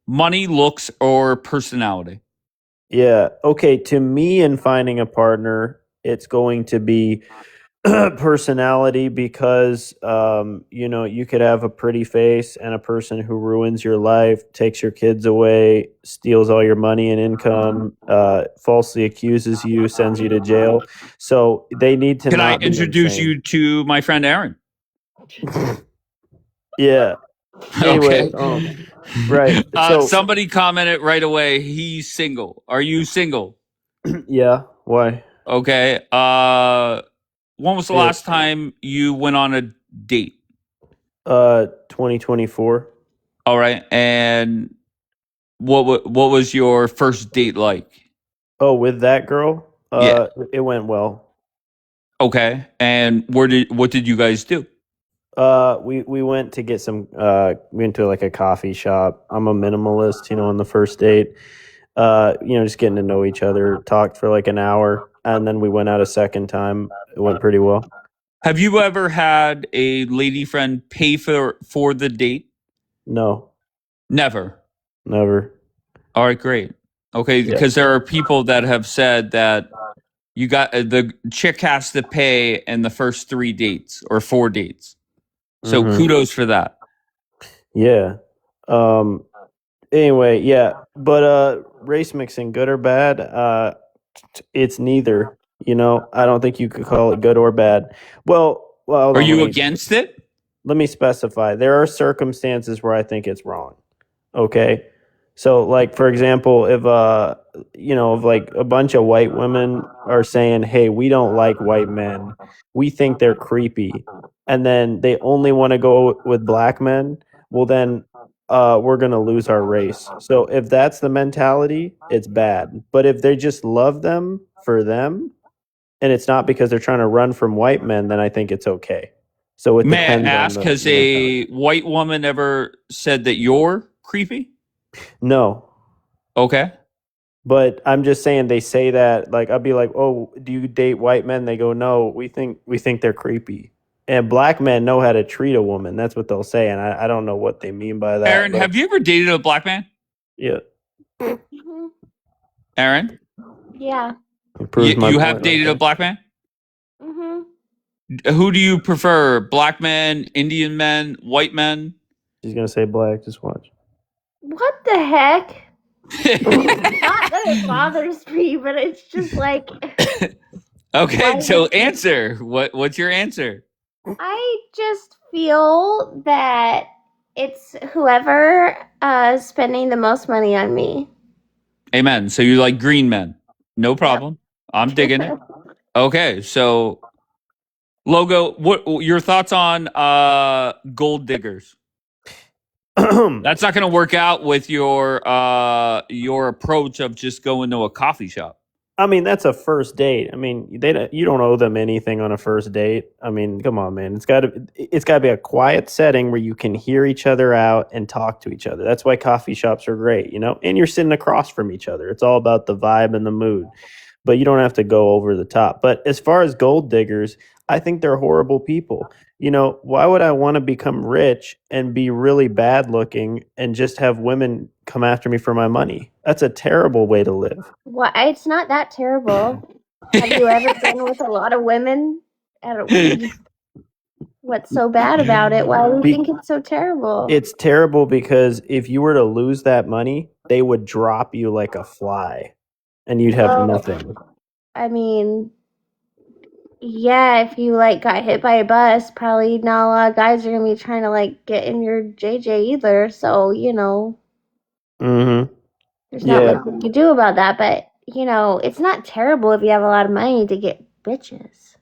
Money, looks, or personality? Yeah. Okay. To me, in finding a partner, it's going to be personality because, you could have a pretty face and a person who ruins your life, takes your kids away, steals all your money and income, falsely accuses you, sends you to jail. So they need to Can I not be introduce insane. you to my friend Aaron? Yeah. Anyway, Okay. right. So Somebody commented right away, he's single. Are you single? yeah. Why? Okay. When was the Yeah. last time you went on a date? 2024. All right. And what was your first date like? Oh, with that girl? Yeah. It went well. Okay. And what did you guys do? We went to get some. We went to like a coffee shop. I'm a minimalist, on the first date. Just getting to know each other. Talked for like an hour. and then we went out a second time. It went pretty well. Have you ever had a lady friend pay for the date? No, Never. never. All right, great. Okay, Yeah. because there are people that have said that you got the chick has to pay in the first 3 dates or 4 dates. So Mhm. kudos for that. Yeah. Anyway, yeah. But race mixing, good or bad? It's neither. You know, I don't think you could call it good or bad. Well, hold Are on, you against it? let me specify. There are circumstances where I think it's wrong. Okay. So like for example, if if like a bunch of white women are saying, "Hey, we don't like white men. We think they're creepy." And then they only want to go with black men, well then we're going to lose our race. So if that's the mentality, it's bad. But if they just love them for them and it's not because they're trying to run from white men, then I think it's okay. So it May I depends on ask, has the mentality. a white woman ever said that you're creepy? No. Okay. But I'm just saying they say that like I'll be like, "Oh, do you date white men?" They go, "No, we think they're creepy." And black men know how to treat a woman. That's what they'll say, and I don't know what they mean by that. Aaron, But have you ever dated a black man? yeah, Aaron, Yeah. it proves my you point have right dated a there. black man? Mhm. Who do you prefer? Black men, Indian men, white men? She's gonna say black. Just watch. What the heck? Not that it bothers me, but it's just like Okay, why so would answer. What's your answer? I just feel that it's whoever is spending the most money on me. Amen. So you like green men. No problem. I'm digging it. Okay, so Logo, what your thoughts on gold diggers? That's not going to work out with your approach of just going to a coffee shop. I mean, that's a first date. I mean, you don't owe them anything on a first date. I mean, come on, man. It's got to be a quiet setting where you can hear each other out and talk to each other. That's why coffee shops are great, you know? And you're sitting across from each other. It's all about the vibe and the mood. But you don't have to go over the top. But as far as gold diggers, I think they're horrible people. You know, why would I want to become rich and be really bad looking and just have women come after me for my money? That's a terrible way to live. Well, it's not that terrible. Have you ever been with a lot of women? What's so bad about it? Why do you think it's so terrible? It's terrible because if you were to lose that money, they would drop you like a fly and you'd have Well, nothing. I mean, yeah, if you like got hit by a bus, probably not a lot of guys are gonna be trying to like get in your JJ either. So, you know, Mm-hmm. there's not Yeah. much you can do about that. But, you know, it's not terrible if you have a lot of money to get bitches.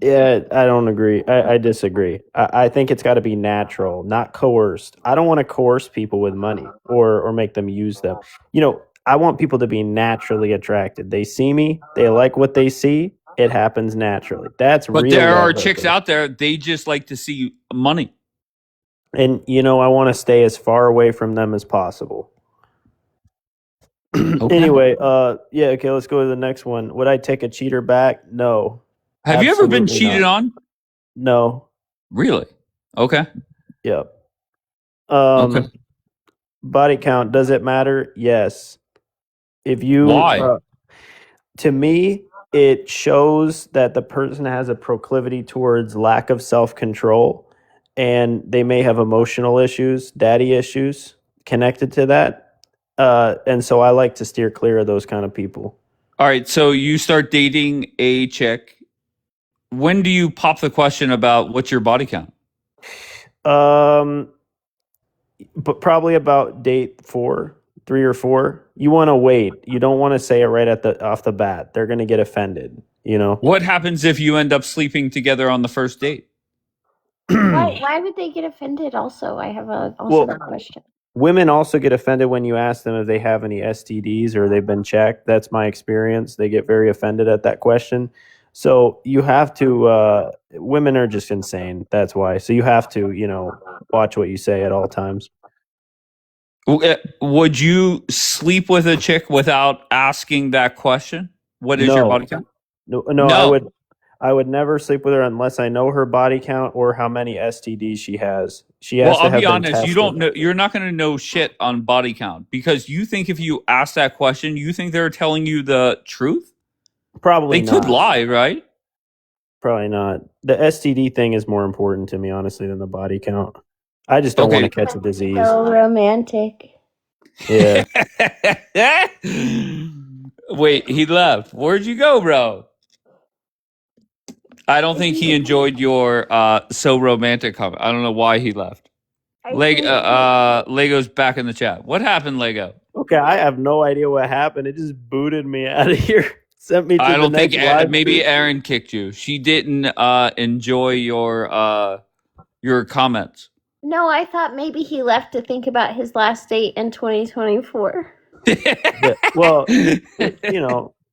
Yeah, I don't agree. I disagree. I think it's got to be natural, not coerced. I don't want to coerce people with money or make them use them. You know, I want people to be naturally attracted. They see me, they like what they see. It happens naturally. That's But real there love are right chicks there. out there, they just like to see money. And you know, I want to stay as far away from them as possible. Anyway, yeah, okay, let's go to the next one. Would I take a cheater back? No. Have you ever been Absolutely cheated not. on? No. Really? Okay. Yep. Okay. Body count, does it matter? Yes. If you Why? to me, it shows that the person has a proclivity towards lack of self-control and they may have emotional issues, daddy issues connected to that. And so I like to steer clear of those kind of people. All right, so you start dating a chick. When do you pop the question about what's your body count? But probably about date 3 or 4. You want to wait. You don't want to say it right off the bat. They're going to get offended, you know. What happens if you end up sleeping together on the first date? Why would they get offended also? I have that question. Women also get offended when you ask them if they have any STDs or they've been checked. That's my experience. They get very offended at that question. So you have to, women are just insane. That's why. So you have to, you know, watch what you say at all times. Would you sleep with a chick without asking that question? What is your body No, count? no, No. I would never sleep with her unless I know her body count or how many STDs she has. She Well, has to I'll be have been honest. You don't tested. know. You're not going to know shit on body count because you think if you ask that question, you think they're telling you the truth. Probably They could not. lie, right? Probably not. The STD thing is more important to me, honestly, than the body count. I just don't want to Okay. catch a disease. So romantic. Yeah. Wait, he left. Where'd you go, bro? I don't think he enjoyed your so romantic comment. I don't know why he left. Lego's back in the chat. What happened, Lego? Okay, I have no idea what happened. It just booted me out of here. Sent me to I the don't think next live maybe stream. Aaron kicked you. She didn't enjoy your comments. No, I thought maybe he left to think about his last date in 2024. Well,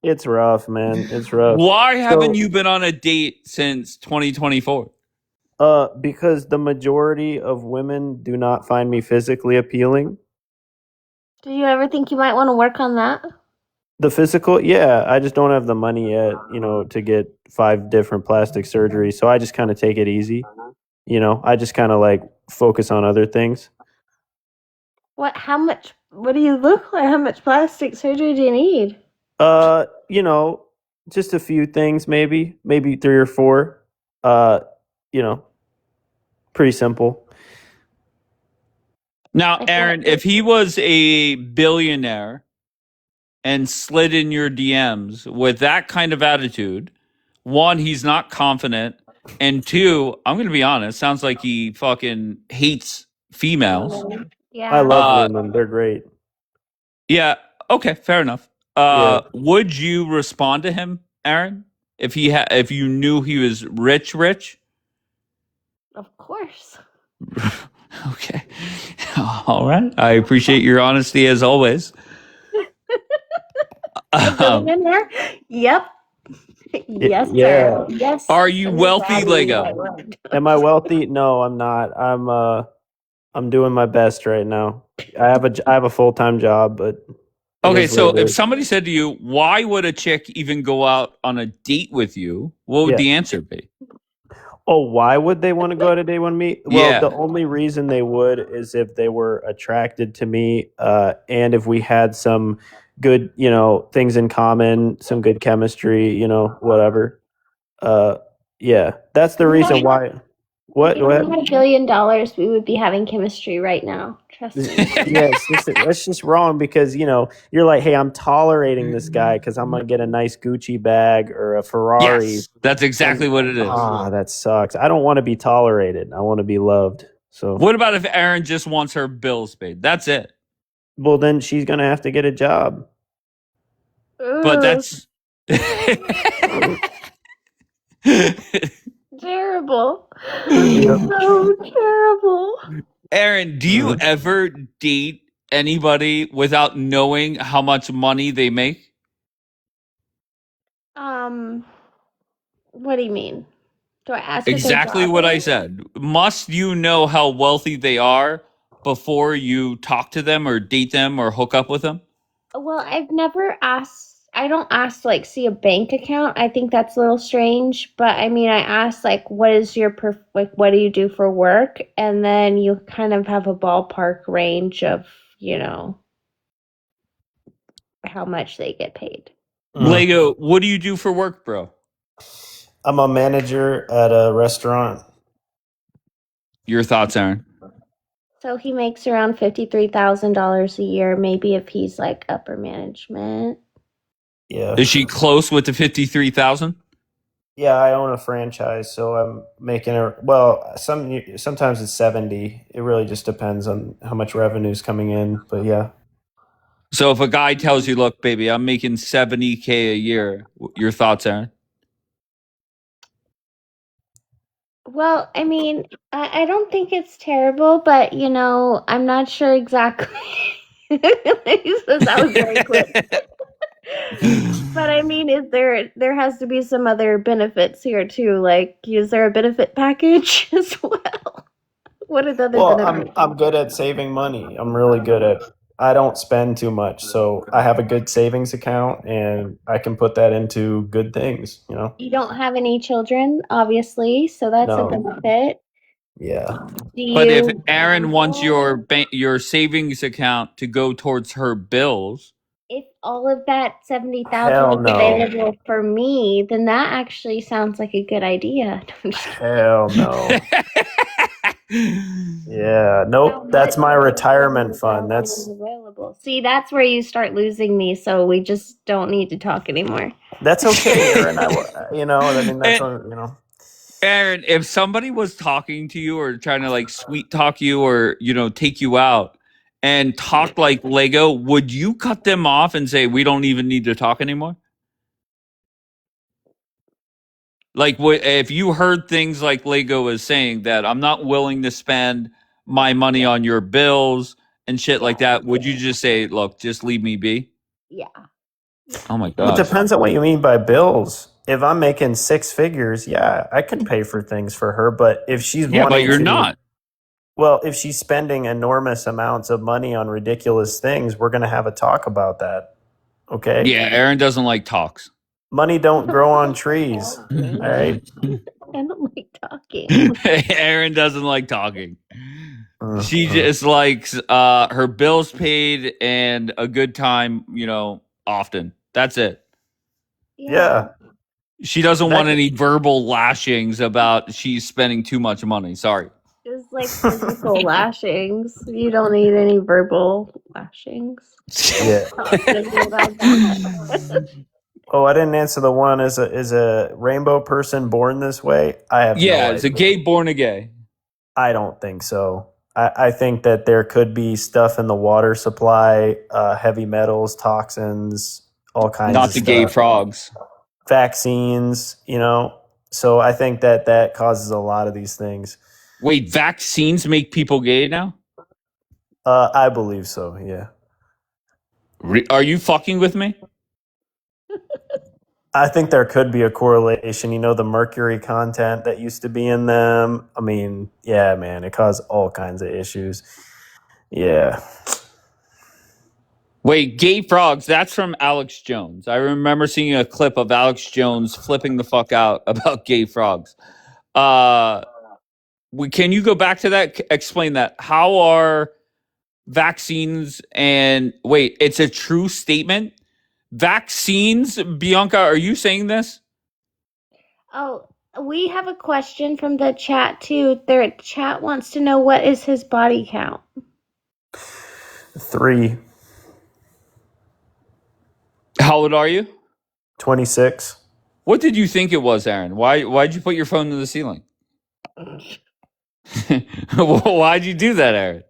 it's rough, man. It's rough. Why haven't So, you been on a date since 2024? because the majority of women do not find me physically appealing. Do you ever think you might want to work on that? The physical, yeah, I just don't have the money yet, to get 5 different plastic surgeries. So I just kind of take it easy. I just kind of like focus on other things. What do you look like? How much plastic surgery do you need? Just a few things, maybe 3 or 4. Pretty simple. Now, Aaron, if he was a billionaire and slid in your DMs with that kind of attitude, 1, he's not confident, and 2, I'm going to be honest, sounds like he fucking hates females. Yeah. I love women. They're great. Yeah. Okay. Fair enough. Yeah. Would you respond to him, Aaron, if you knew he was rich? Of course. Okay. All right. I appreciate your honesty as always. In there? Yep. Yes, Yeah. sir. Yes. Are you wealthy, Lego? Am I wealthy? No, I'm not. I'm doing my best right now. I have a full-time job, but Okay, so if somebody said to you, "Why would a chick even go out on a date with you?" What would the answer be? Oh, why would they want to go out a date with me? Well, Yeah. the only reason they would is if they were attracted to me, and if we had some good, things in common, some good chemistry, whatever. Yeah, that's the reason why. What? If we had $1 billion, we would be having chemistry right now. Trust me. Yes, that's just wrong because you're like, hey, I'm tolerating this guy because I'm gonna get a nice Gucci bag or a Ferrari. Yes, that's exactly what it is. That sucks. I don't want to be tolerated. I want to be loved. So what about if Aaron just wants her bills paid? That's it. Well, then she's gonna have to get a job. But that's terrible. So terrible. Aaron, do you ever date anybody without knowing how much money they make? What do you mean? Do I ask Exactly what I said. Must you know how wealthy they are before you talk to them or date them or hook up with them? Well, I've never asked. I don't ask to see a bank account. I think that's a little strange. But I mean, I ask what is your what do you do for work? And then you kind of have a ballpark range of how much they get paid. Lego, what do you do for work, bro? I'm a manager at a restaurant. Your thoughts, Aaron? So he makes around $53,000 a year. Maybe if he's upper management. Yeah. Is she close with the 53,000? Yeah, I own a franchise, so I'm making sometimes it's 70. It really just depends on how much revenue is coming in, but yeah. So if a guy tells you, "Look, baby, I'm making $70K a year," your thoughts, Aaron? Well, I mean, I don't think it's terrible, but I'm not sure exactly. He says that was very quick. But I mean, there has to be some other benefits here too. Is there a benefit package as well? What are the other benefits? I'm good at saving money. I'm really good at I don't spend too much, so I have a good savings account, and I can put that into good things. You know. You don't have any children, obviously, so that's a No. benefit. Yeah. Do But if you Aaron wants your savings account to go towards her bills, if all of that 70,000 Hell is no. available for me, then that actually sounds like a good idea. Hell no. Yeah. Nope. That's my retirement fund. That's available. See, that's where you start losing me, so we just don't need to talk anymore. okay, Aaron. You know. I mean, that's you know. Aaron, if somebody was talking to you or trying to like sweet talk you or take you out and talk like Lego, would you cut them off and say we don't even need to talk anymore? Like, if you heard things like Lego was saying that I'm not willing to spend my money on your bills and shit like that, would you just say, look, just leave me be? Yeah. Oh my It gosh. depends on what you mean by bills. If I'm making six figures, yeah, I can pay for things for her. But if she's Yeah, but wanting you're to, not. well, if she's spending enormous amounts of money on ridiculous things, we're going to have a talk about that. Okay. Yeah, Aaron doesn't like talks. Money don't grow on trees. All right. I don't like talking. Aaron doesn't like talking. She just likes her bills paid and a good time, often. That's it. Yeah. She doesn't want any verbal lashings about she's spending too much money. Sorry. Just like physical lashings. You don't need any verbal lashings. Yeah. Oh, I didn't answer the one. Is a rainbow person born this way? I have no idea. It's a gay born a gay. I don't think so. I think that there could be stuff in the water supply, heavy metals, toxins, all kinds Not of the stuff. gay frogs. Vaccines, So I think that causes a lot of these things. Wait, vaccines make people gay now? I believe so, yeah. Are you fucking with me? I think there could be a correlation. The mercury content that used to be in them. I mean, yeah, man, it caused all kinds of issues. Yeah. Wait, gay frogs, that's from Alex Jones. I remember seeing a clip of Alex Jones flipping the fuck out about gay frogs. Can you go back to that? Explain that. How are vaccines and wait, it's a true statement? Vaccines, Bianca, are you saying this? Oh, we have a question from the chat too. Their chat wants to know what is his body count. 3. How old are you? 26. What did you think it was, Aaron? Why'd you put your phone to the ceiling? Why'd you do that, Aaron?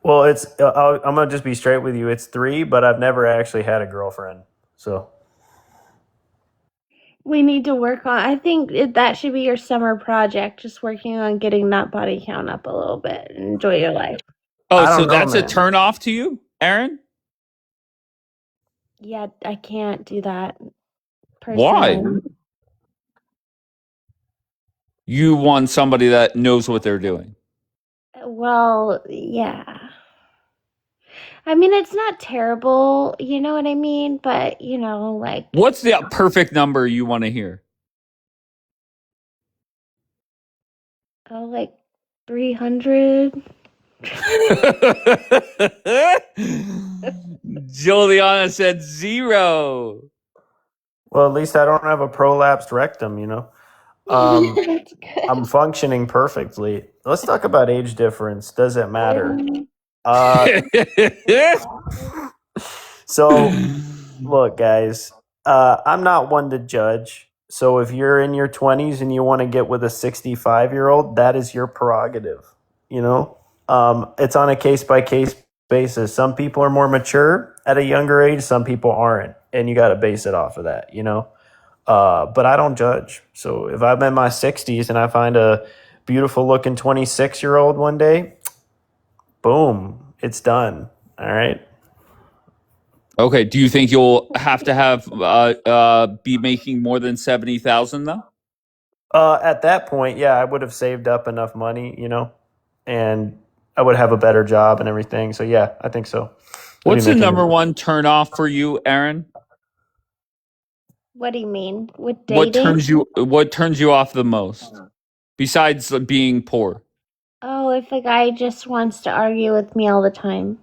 Well, it's I'm gonna just be straight with you. It's 3, but I've never actually had a girlfriend. So We need to work on. I think that should be your summer project. Just working on getting that body count up a little bit. And enjoy your life. Oh, so that's a turn off to you, Aaron? Yeah, I can't do that. Personally. Why? You want somebody that knows what they're doing. Well, yeah. I mean, it's not terrible, you know what I mean? But, like... What's the perfect number you want to hear? Oh, like 300? Juliana said 0. Well, at least I don't have a prolapsed rectum, I'm functioning perfectly. Let's talk about age difference. Does it matter? So, look, guys, I'm not one to judge. So if you're in your 20s and you want to get with a 65-year-old, that is your prerogative. It's on a case-by-case basis. Some people are more mature at a younger age. Some people aren't. And you got to base it off of that, But I don't judge. So if I'm in my 60s and I find a beautiful looking 26-year-old one day, boom, it's done. All right. Okay. Do you think you'll have be making more than 70,000 though? At that point, yeah, I would have saved up enough money, and I would have a better job and everything. So yeah, I think so. What's the number one turn off for you, Aaron? What do you mean? With What dating? turns you off the most besides being poor? Oh, if a guy just wants to argue with me all the time.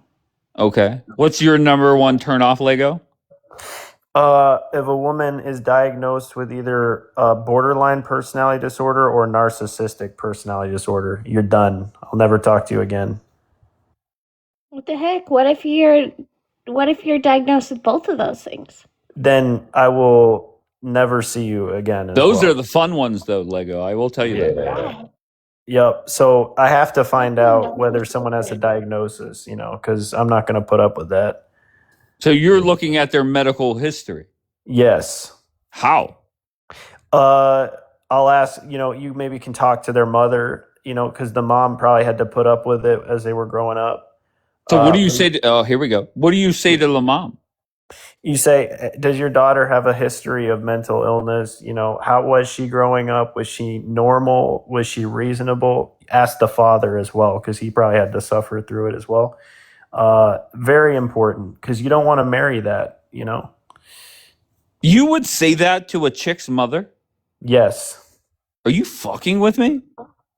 Okay. What's your number one turn off, Lego? If a woman is diagnosed with either borderline personality disorder or narcissistic personality disorder, you're done. I'll never talk to you again. What the heck? What if you're diagnosed with both of those things? Then I will never see you again. Those are the fun ones, though, Lego. I will tell you that. Yep. So I have to find out whether someone has a diagnosis, because I'm not going to put up with that. So you're looking at their medical history? Yes. How? I'll ask, you maybe can talk to their mother, because the mom probably had to put up with it as they were growing up. So what do you say to, here we go. What do you say to the mom? You say, does your daughter have a history of mental illness? How was she growing up? Was she normal? Was she reasonable? Ask the father as well, because he probably had to suffer through it as well. Very important, because you don't want to marry that, You would say that to a chick's mother? Yes. Are you fucking with me?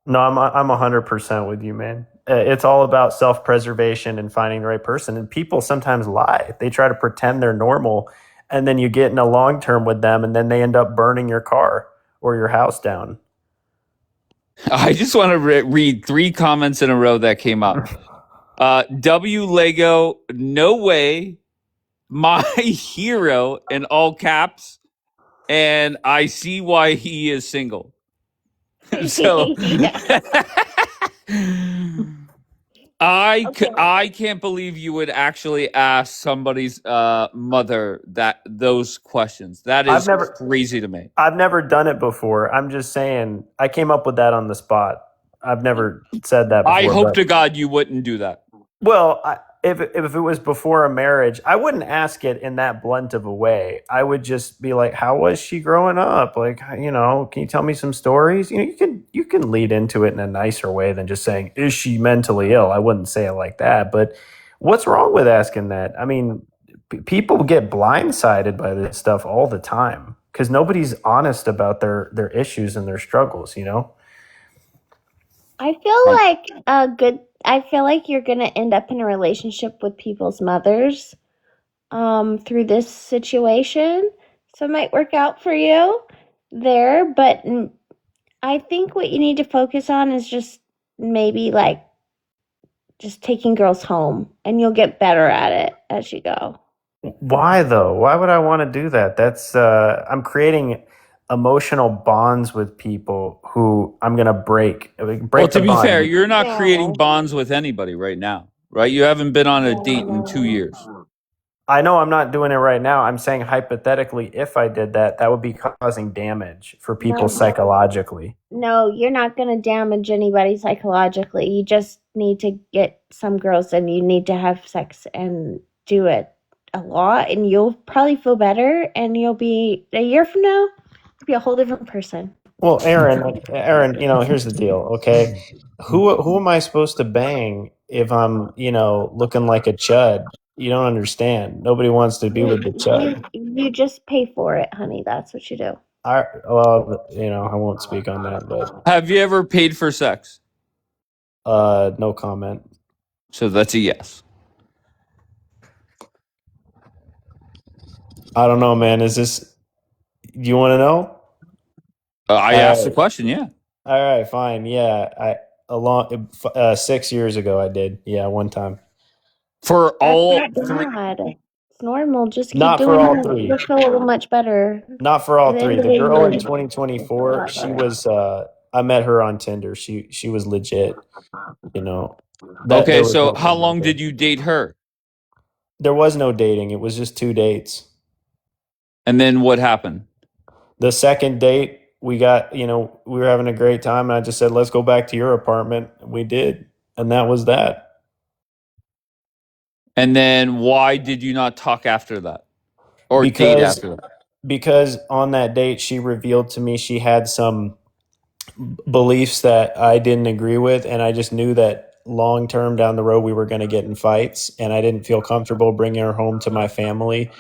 No, I'm 100% with you, man. It's all about self-preservation and finding the right person. And people sometimes lie. They try to pretend they're normal, and then you get in a long term with them, and then they end up burning your car or your house down. I just want to read 3 comments in a row that came up. W Lego, no way, my hero in all caps, and I see why he is single. So I can't believe you would actually ask somebody's mother those questions. That is crazy to me. I've never done it before. I'm just saying I came up with that on the spot. I've never said that before. I hope to God you wouldn't do that. Well, if it was before a marriage, I wouldn't ask it in that blunt of a way. I would just be like, "How was she growing up? Like, can you tell me some stories?" You can lead into it in a nicer way than just saying, "Is she mentally ill?" I wouldn't say it like that. But what's wrong with asking that? I mean, people get blindsided by this stuff all the time because nobody's honest about their issues and their struggles. I feel like you're gonna end up in a relationship with people's mothers through this situation. So it might work out for you there, but I think what you need to focus on is just maybe just taking girls home, and you'll get better at it as you go. Why though? Why would I want to do that? That's I'm creating emotional bonds with people who I'm gonna break. Well, to be fair, you're not creating bonds with anybody right now, right? You haven't been on a date in 2 years. I know I'm not doing it right now. I'm saying hypothetically, if I did that, that would be causing damage for people psychologically. No, you're not going to damage anybody psychologically. You just need to get some girls and you need to have sex and do it a lot, and you'll probably feel better, and you'll be, a year from now, you'll be a whole different person. Well, Aaron, here's the deal, okay? Who am I supposed to bang if I'm, looking like a chud? You don't understand. Nobody wants to be with the chud. You just pay for it, honey. That's what you do. I won't speak on that, but Have you ever paid for sex? No comment. So that's a yes. I don't know, man. Do you want to know? I asked the question, yeah. All right, fine. Yeah, 6 years ago I did. Yeah, one time. For all three. It's normal. Just keep not doing for all it. 3. You'll feel much better. Not for all 3. The girl in 2024, she was. I met her on Tinder. She was legit. Okay, so how long did you date her? There was no dating. It was just 2 dates. And then what happened? The second date, we were having a great time, and I just said, "Let's go back to your apartment." We did, and that was that. And then why did you not talk after that? Or date after that? Because on that date, she revealed to me she had some beliefs that I didn't agree with, and I just knew that long term down the road we were going to get in fights, and I didn't feel comfortable bringing her home to my family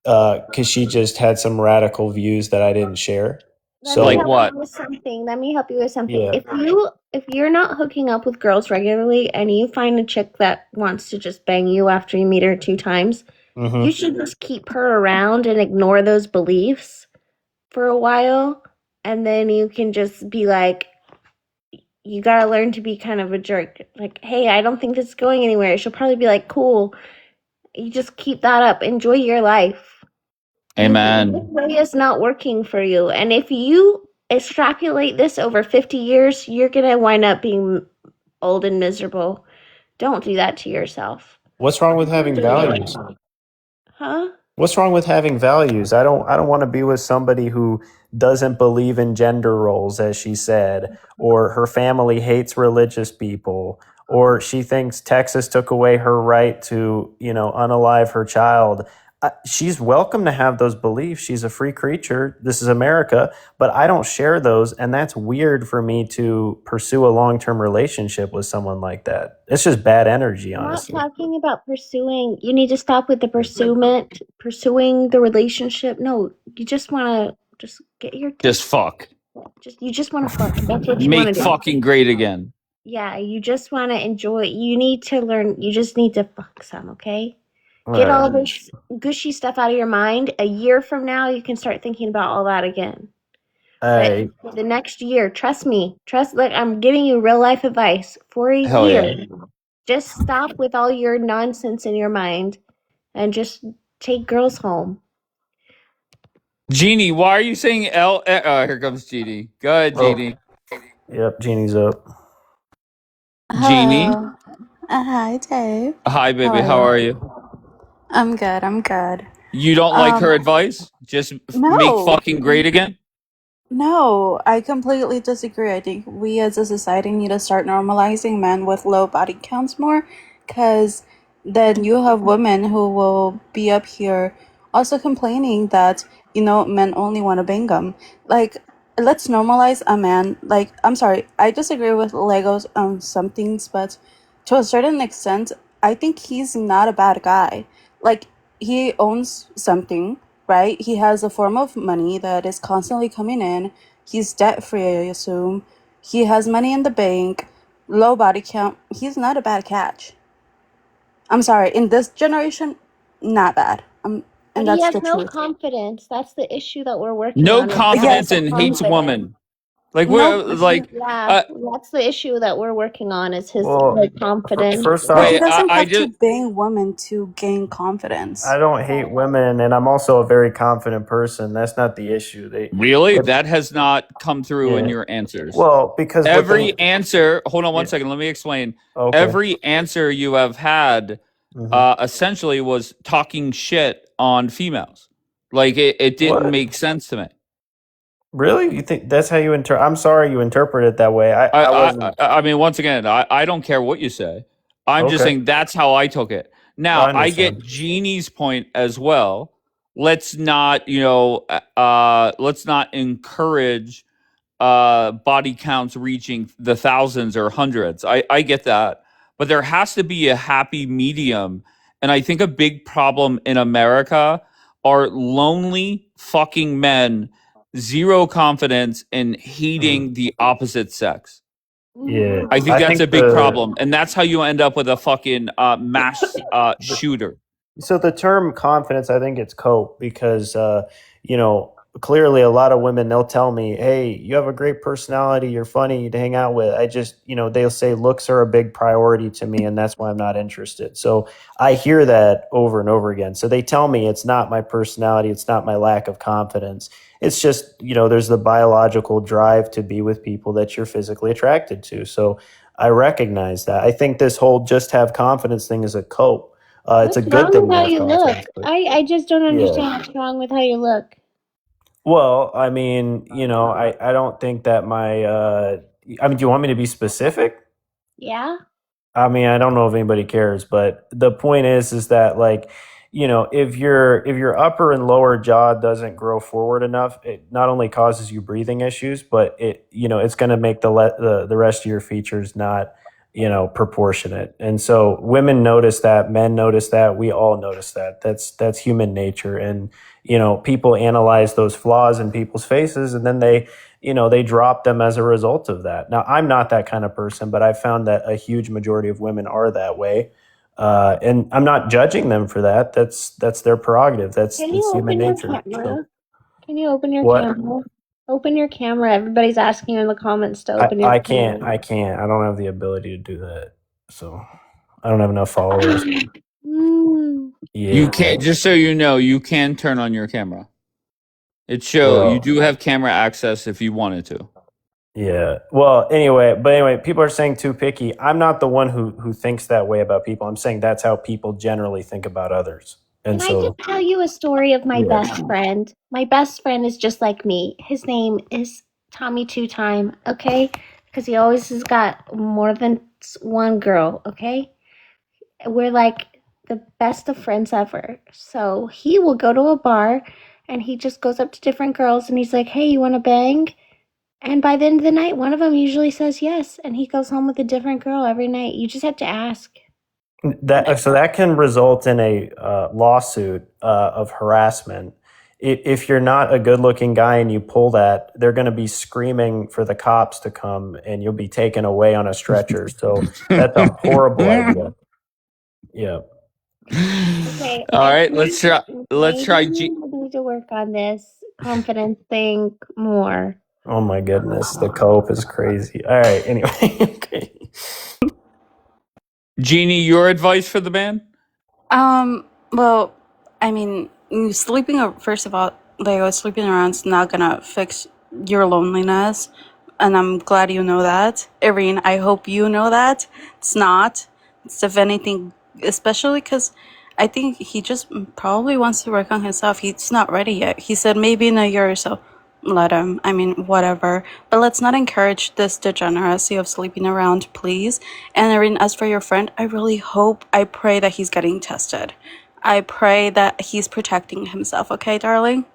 because she just had some radical views that I didn't share. Let me Like help what? you with something. Let me help you with something. Yeah. If you're not hooking up with girls regularly and you find a chick that wants to just bang you after you meet her 2 times, you should just keep her around and ignore those beliefs for a while, and then you can just be like, you gotta learn to be kind of a jerk. Like, hey, I don't think this is going anywhere. She'll probably be like, cool. You just keep that up. Enjoy your life. This Amen. way is not working for you. And if you extrapolate this over 50 years, you're going to wind up being old and miserable. Don't do that to yourself. What's wrong with having values? Huh? What's wrong with having values? I don't want to be with somebody who doesn't believe in gender roles, as she said, or her family hates religious people, or she thinks Texas took away her right to, unalive her child. She's welcome to have those beliefs. She's a free creature. This is America, but I don't share those, and that's weird for me to pursue a long-term relationship with someone like that. It's just bad energy, I'm not honestly. talking about pursuing. You need to stop with the pursuing the relationship. No, you just want to just get your Just fuck. you just want to fuck. That's what you want Make to do. fucking great again. Yeah, you just want to enjoy. You need to learn. You just need to fuck some, okay? All Get all right. this gushy stuff out of your mind. A year from now, you can start thinking about all that again. Hey, But the next year, trust me. Like I'm giving you real life advice. For a Hell year, yeah. just stop with all your nonsense in your mind and just take girls home. Jeannie, why are you saying L? Oh, here comes Jeannie. Go ahead, oh, Jeannie. yep, Jeannie's up. Jeannie. Hello. Hi, Dave. Hi, How baby. are How you? are you? I'm good. I'm good. You don't like her advice? Just make No, fucking great again? no, I completely disagree. I think we as a society need to start normalizing men with low body counts more, because then you have women who will be up here also complaining that, men only want to bang them. Like, let's normalize a man. Like, I'm sorry, I disagree with Legos on some things, but to a certain extent, I think he's not a bad guy. Like, he owns something, right? He has a form of money that is constantly coming in. He's debt free, I assume. He has money in the bank, low body count. He's not a bad catch. I'm sorry, in this generation, not bad. But And he that's has the no truth. confidence. That's the issue that we're working No on. Is he has confidence no and hates confidence. woman. Like No, we're like Yeah, that's the issue that we're working on. Is his Well, confidence. first but he off, doesn't I have just to bang women to gain confidence. I don't hate women, and I'm also a very confident person. That's not the issue. really that has not come through in Yeah. your answers. Well, because what they Every answer, hold on one yeah. second, let me explain. Okay. Every answer you have had essentially was talking shit on females. Like it didn't What? make sense to me. Really? You think that's how you I'm sorry you interpret it that way. I wasn't. I mean, once again, I don't care what you say. I'm just Okay. saying that's how I took it. I Now I get understand. Jeannie's point as well. Let's not, let's not encourage body counts reaching the thousands or hundreds. I get that, but there has to be a happy medium. And I think a big problem in America are lonely fucking men, zero confidence, and hating the opposite sex. Yeah. I think I that's a think big problem, and that's how you end up with a fucking mass shooter. So the term confidence, I think it's cope because, clearly a lot of women, they'll tell me, hey, you have a great personality. You're funny to hang out with. I just, they'll say looks are a big priority to me, and that's why I'm not interested. So I hear that over and over again. So they tell me it's not my personality. It's not my lack of confidence. It's just, there's the biological drive to be with people that you're physically attracted to. So I recognize that. I think this whole just have confidence thing is a cope. It's a What's good wrong thing with to how have you look? confidence. But I just don't yeah. understand what's wrong with how you look. Well, I mean, I don't think that do you want me to be specific? Yeah. I mean, I don't know if anybody cares, but the point is that like, if your upper and lower jaw doesn't grow forward enough, it not only causes you breathing issues, but it's going to make the rest of your features not proportionate. And so women notice that, men notice that, we all notice that. That's human nature. And, people analyze those flaws in people's faces, and then they drop them as a result of that. Now, I'm not that kind of person, but I've found that a huge majority of women are that way. And I'm not judging them for that. That's their prerogative. That's Can you human open your nature. So, camera? Can you open your what? camera? Open your camera. Everybody's asking you in the comments to open your I camera. can't. I don't have the ability to do that. So I don't have enough followers. Mm. You Yeah. can't. Just so you know, you can turn on your camera. You Well, do have camera access if you wanted to. yeah. Well, anyway, people are saying too picky. I'm not the one who thinks that way about people. I'm saying that's how people generally think about others. And Can I just so, tell you a story of my yeah. best friend? My best friend is just like me. His name is Tommy Two Time, okay? Because he always has got more than one girl, okay? We're like the best of friends ever. So he will go to a bar and he just goes up to different girls and he's like, hey, you want to bang? And by the end of the night, one of them usually says yes, and he goes home with a different girl every night. You just have to ask. That can result in a lawsuit of harassment. If you're not a good-looking guy and you pull that, they're going to be screaming for the cops to come, and you'll be taken away on a stretcher. So that's a horrible idea. Yeah. Okay, All I right, think let's try maybe we need to work on this confidence thing more. Oh my goodness, the cope is crazy. All right, anyway, okay. Jeannie, your advice for the man? Well, I mean, first of all, like, sleeping around's not gonna fix your loneliness. And I'm glad you know that. Irene, I hope you know that. It's not. It's, if anything, especially because I think he just probably wants to work on himself. He's not ready yet. He said maybe in a year or so. Let him. I mean, whatever. But let's not encourage this degeneracy of sleeping around, please. And Irene, as for your friend, I pray that he's getting tested. I pray that he's protecting himself, okay, darling?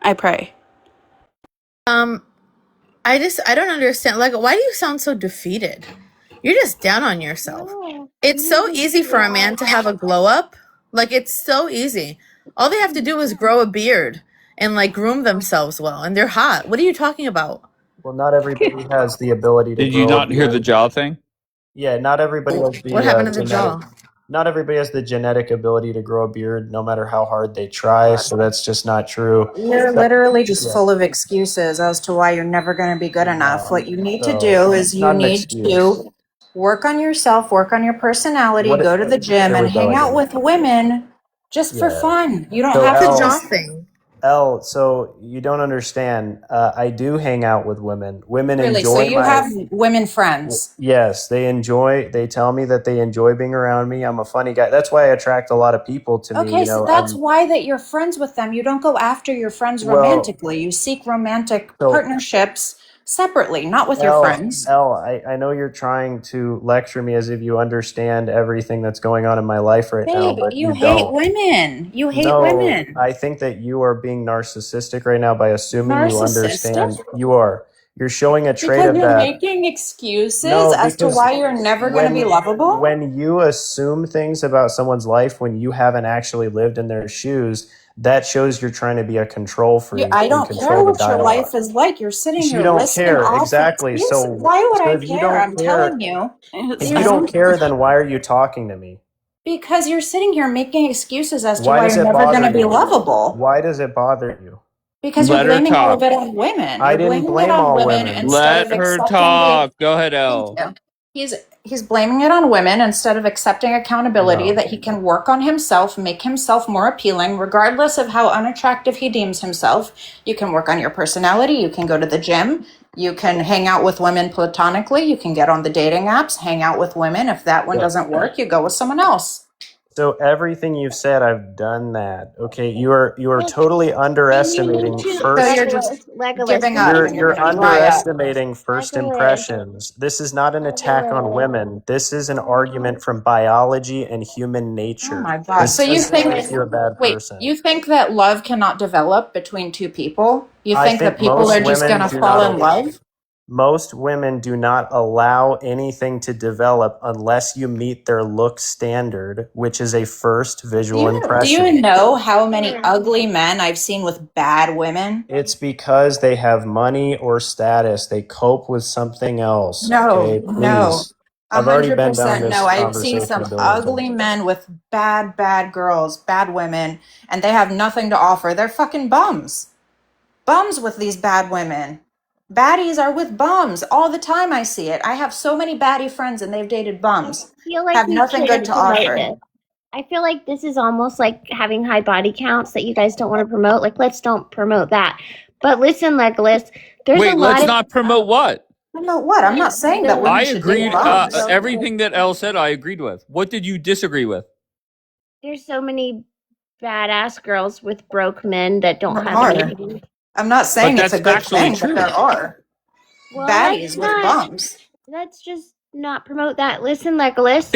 I pray. I don't understand. Like, why do you sound so defeated? You're just down on yourself. No, It's so easy for a man to have a glow up. Like, it's so easy. All they have to do is grow a beard and like groom themselves well, and they're hot. What are you talking about? Well, not everybody has the ability to Did you grow a not hear the beard. jaw thing? Yeah, not everybody has What the happened to the genetic. jaw? Not everybody has the genetic ability to grow a beard, no matter how hard they try. So that's just not true. You're That- literally just yeah, full of excuses as to why you're never going to be good enough. What you need to so do is it's you not an need excuse. to work on yourself, work on your personality, What? go to the gym, Here and we go hang out again. with women just for Yeah. fun. You don't So have What's to the jaw just. thing? So you don't understand. I do hang out with women. Women Really? So enjoy you have women friends? Yes, they tell me that they enjoy being around me. I'm a funny guy. That's why I attract a lot of people to me. Okay, so that's why that you're friends with them. You don't go after your friends Well, romantically. You seek romantic so partnerships separately, not with your friends. I know you're trying to lecture me as if you understand everything that's going on in my life right now, Babe, but you you hate don't. women. You hate No, women. I think that you are being narcissistic right now by assuming you understand. Narcissistic? You are. You're showing a trait Because of you're that. making excuses No, as to because why you're never going to be lovable? when you assume things about someone's life when you haven't actually lived in their shoes, that shows you're trying to be a control freak I and don't care control the what your dialogue. life is like. You're sitting You here don't listing care off exactly. excuses. So, Why would I if you care? I'm don't care, telling you. if you don't care, then why are you talking to me? Because you're sitting here making excuses as to Why why does you're it never going bother to be you? lovable. Why does it bother you? Because you're Let her blaming all of talk. it on women. I You're didn't blaming it blame on all women women. instead Let of her accepting the. talk. Go ahead, Thank Elle. you. He's blaming it on women instead of accepting accountability No. that he can work on himself, make himself more appealing, regardless of how unattractive he deems himself. You can work on your personality. You can go to the gym. You can hang out with women platonically. You can get on the dating apps, hang out with women. If that one So, doesn't work, you go with someone else. so everything you've said, I've done that. Okay, you are totally And you underestimating need to So first. you're just Legolas, giving we need up to and you're You're going to work dry up. underestimating first Legolas, impressions. This is not an attack on Legolas, women. This is an argument from biology and human Oh nature. my God. This So you doesn't think, make you a bad wait, person. you think that love cannot develop between two people? You I think that think people most are just going women to do fall not. in love? Most women do not allow anything to develop unless you meet their look standard, which is a first visual Do impression. you know how many ugly men I've seen with bad women? It's because they have money or status. They cope with something else. No, Okay, no. please. I've already been down 100% no. this I've seen conversation a some billion ugly times. men with bad, bad girls, bad women, and they have nothing to offer. They're fucking bums. Bums with these bad women. Baddies are with bums all the time. I see it. I have so many baddie friends and they've dated bums. I feel like Have we nothing good shouldn't to promote offer. this. I feel like this is almost like having high body counts that you guys don't want to promote. Like, let's don't promote that. But listen, Legolas, there's Wait, a lot let's of not promote what? No, what? I'm not saying that I women should date agreed. bums. Everything that Elle said, I agreed with. What did you disagree with? There's so many badass girls with broke men that don't There have are. anything. I'm not saying But it's a that's good factually thing, but true. there are. Well, Baddies with bums. let's just not promote that. Listen, Legolas,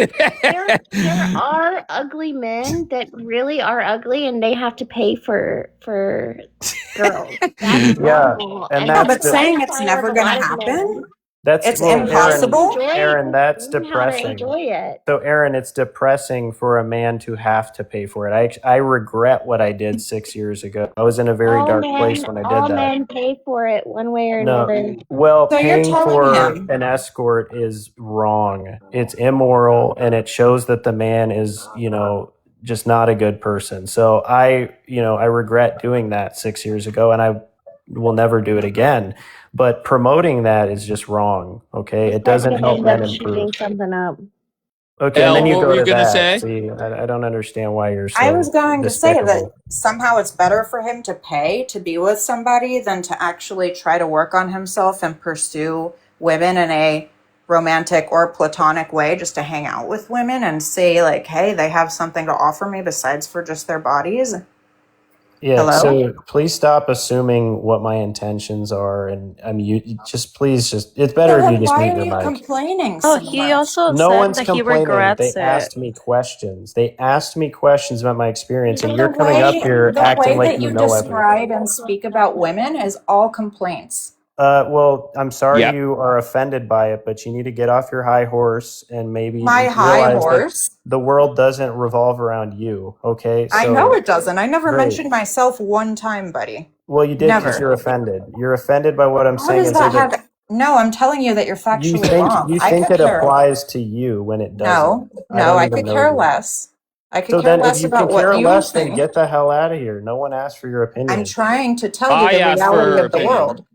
there are ugly men that really are ugly, and they have to pay for girls. That's Yeah, normal. and Yeah, that's but the saying it's fine with never a gonna lot of happen, men. it's well, impossible. Aaron, that's Learn how to depressing. enjoy it. So, Aaron, it's depressing for a man to have to pay for it. I regret what I did 6 years ago. I was in a very dark place when I did All that. men pay for it one way or No, another. well, So you're paying telling for him. an escort is wrong. It's immoral, and it shows that the man is, just not a good person. So I regret doing that 6 years ago, and I will never do it again. But promoting that is just wrong. Okay, it doesn't Gonna help end men up improve. shooting something up. Okay, and then Elle, you what go were you to gonna that. say? See, I don't understand why you're I was so going to say that despicable. somehow it's better for him to pay to be with somebody than to actually try to work on himself and pursue women in a romantic or platonic way, just to hang out with women and say, like, hey, they have something to offer me besides for just their bodies. Yeah, Hello? so please stop assuming what my intentions are, and I mean, it's better So if you then just why mute are your you mic. complaining Oh, so he much? also No said one's that he complaining. They regrets it. asked me questions. They asked me questions about my experience, and But you're coming up here the acting way like that you you know everything. describe and speak about women is all complaints. Well, I'm sorry Yep. you are offended by it, but you need to get off your high horse and maybe My high realize that horse? the world doesn't revolve around you. Okay, I know so it doesn't. I never great. mentioned myself one time, buddy. Well, you did because Never. you're offended. You're offended by what I'm How saying, does and so that that have? No, I'm telling you that you're you factually think wrong. you I think could it care. applies to you when it doesn't. I No, don't I even could know care you. less. I could So care then, if less you can about what care you less, then think. get the hell out of here. No one asked for your I'm opinion. trying to tell you I the asked for reality her of the opinion. world.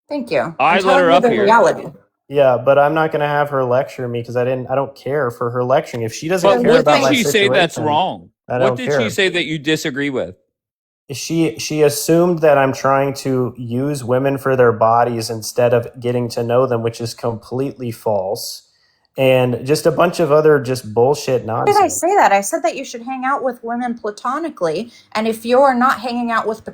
Thank you. I I'm let her telling you up the here. reality. Yeah, but I'm not going to have her lecture me because I don't care for her lecturing. If she doesn't But care what about did my she say that's situation, wrong? I What don't did she care. say that you disagree with? She assumed that I'm trying to use women for their bodies instead of getting to know them, which is completely false, and just a bunch of other just bullshit How did I nonsense. say that? I said that you should hang out with women platonically, and if you're not hanging out with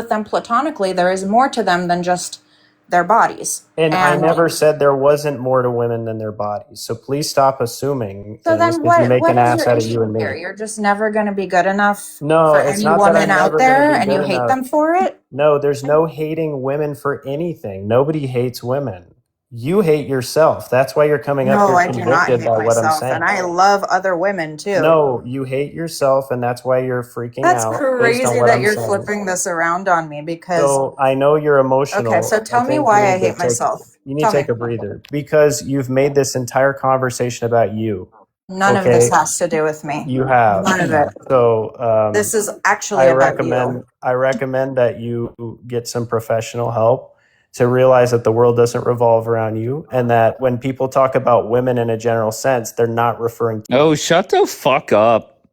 them platonically, there is more to them than just their bodies. And I never said there wasn't more to women than their bodies. So please stop assuming So things then because you make what an is ass your out of you and issue me. here? You're just never going to be good enough No, for it's any not that woman I'm out never going to there be and good you hate enough. them for it? No, there's no hating women for anything. Nobody hates women. You hate yourself. That's why you're coming up No, here I do not convicted hate by what I'm myself, saying. and I love other women too. No, you hate yourself, and that's why you're freaking That's out based on crazy what that I'm you're saying. flipping this around on me because So I know you're emotional. okay, so tell I me think why you I need to hate myself. you need Tell to take me. a breather because you've made this entire conversation about you. None of this has to do with me. You have. None of it. So This is actually about you. I recommend that you get some professional help to realize that the world doesn't revolve around you, and that when people talk about women in a general sense, they're not referring to Oh, shut the fuck up.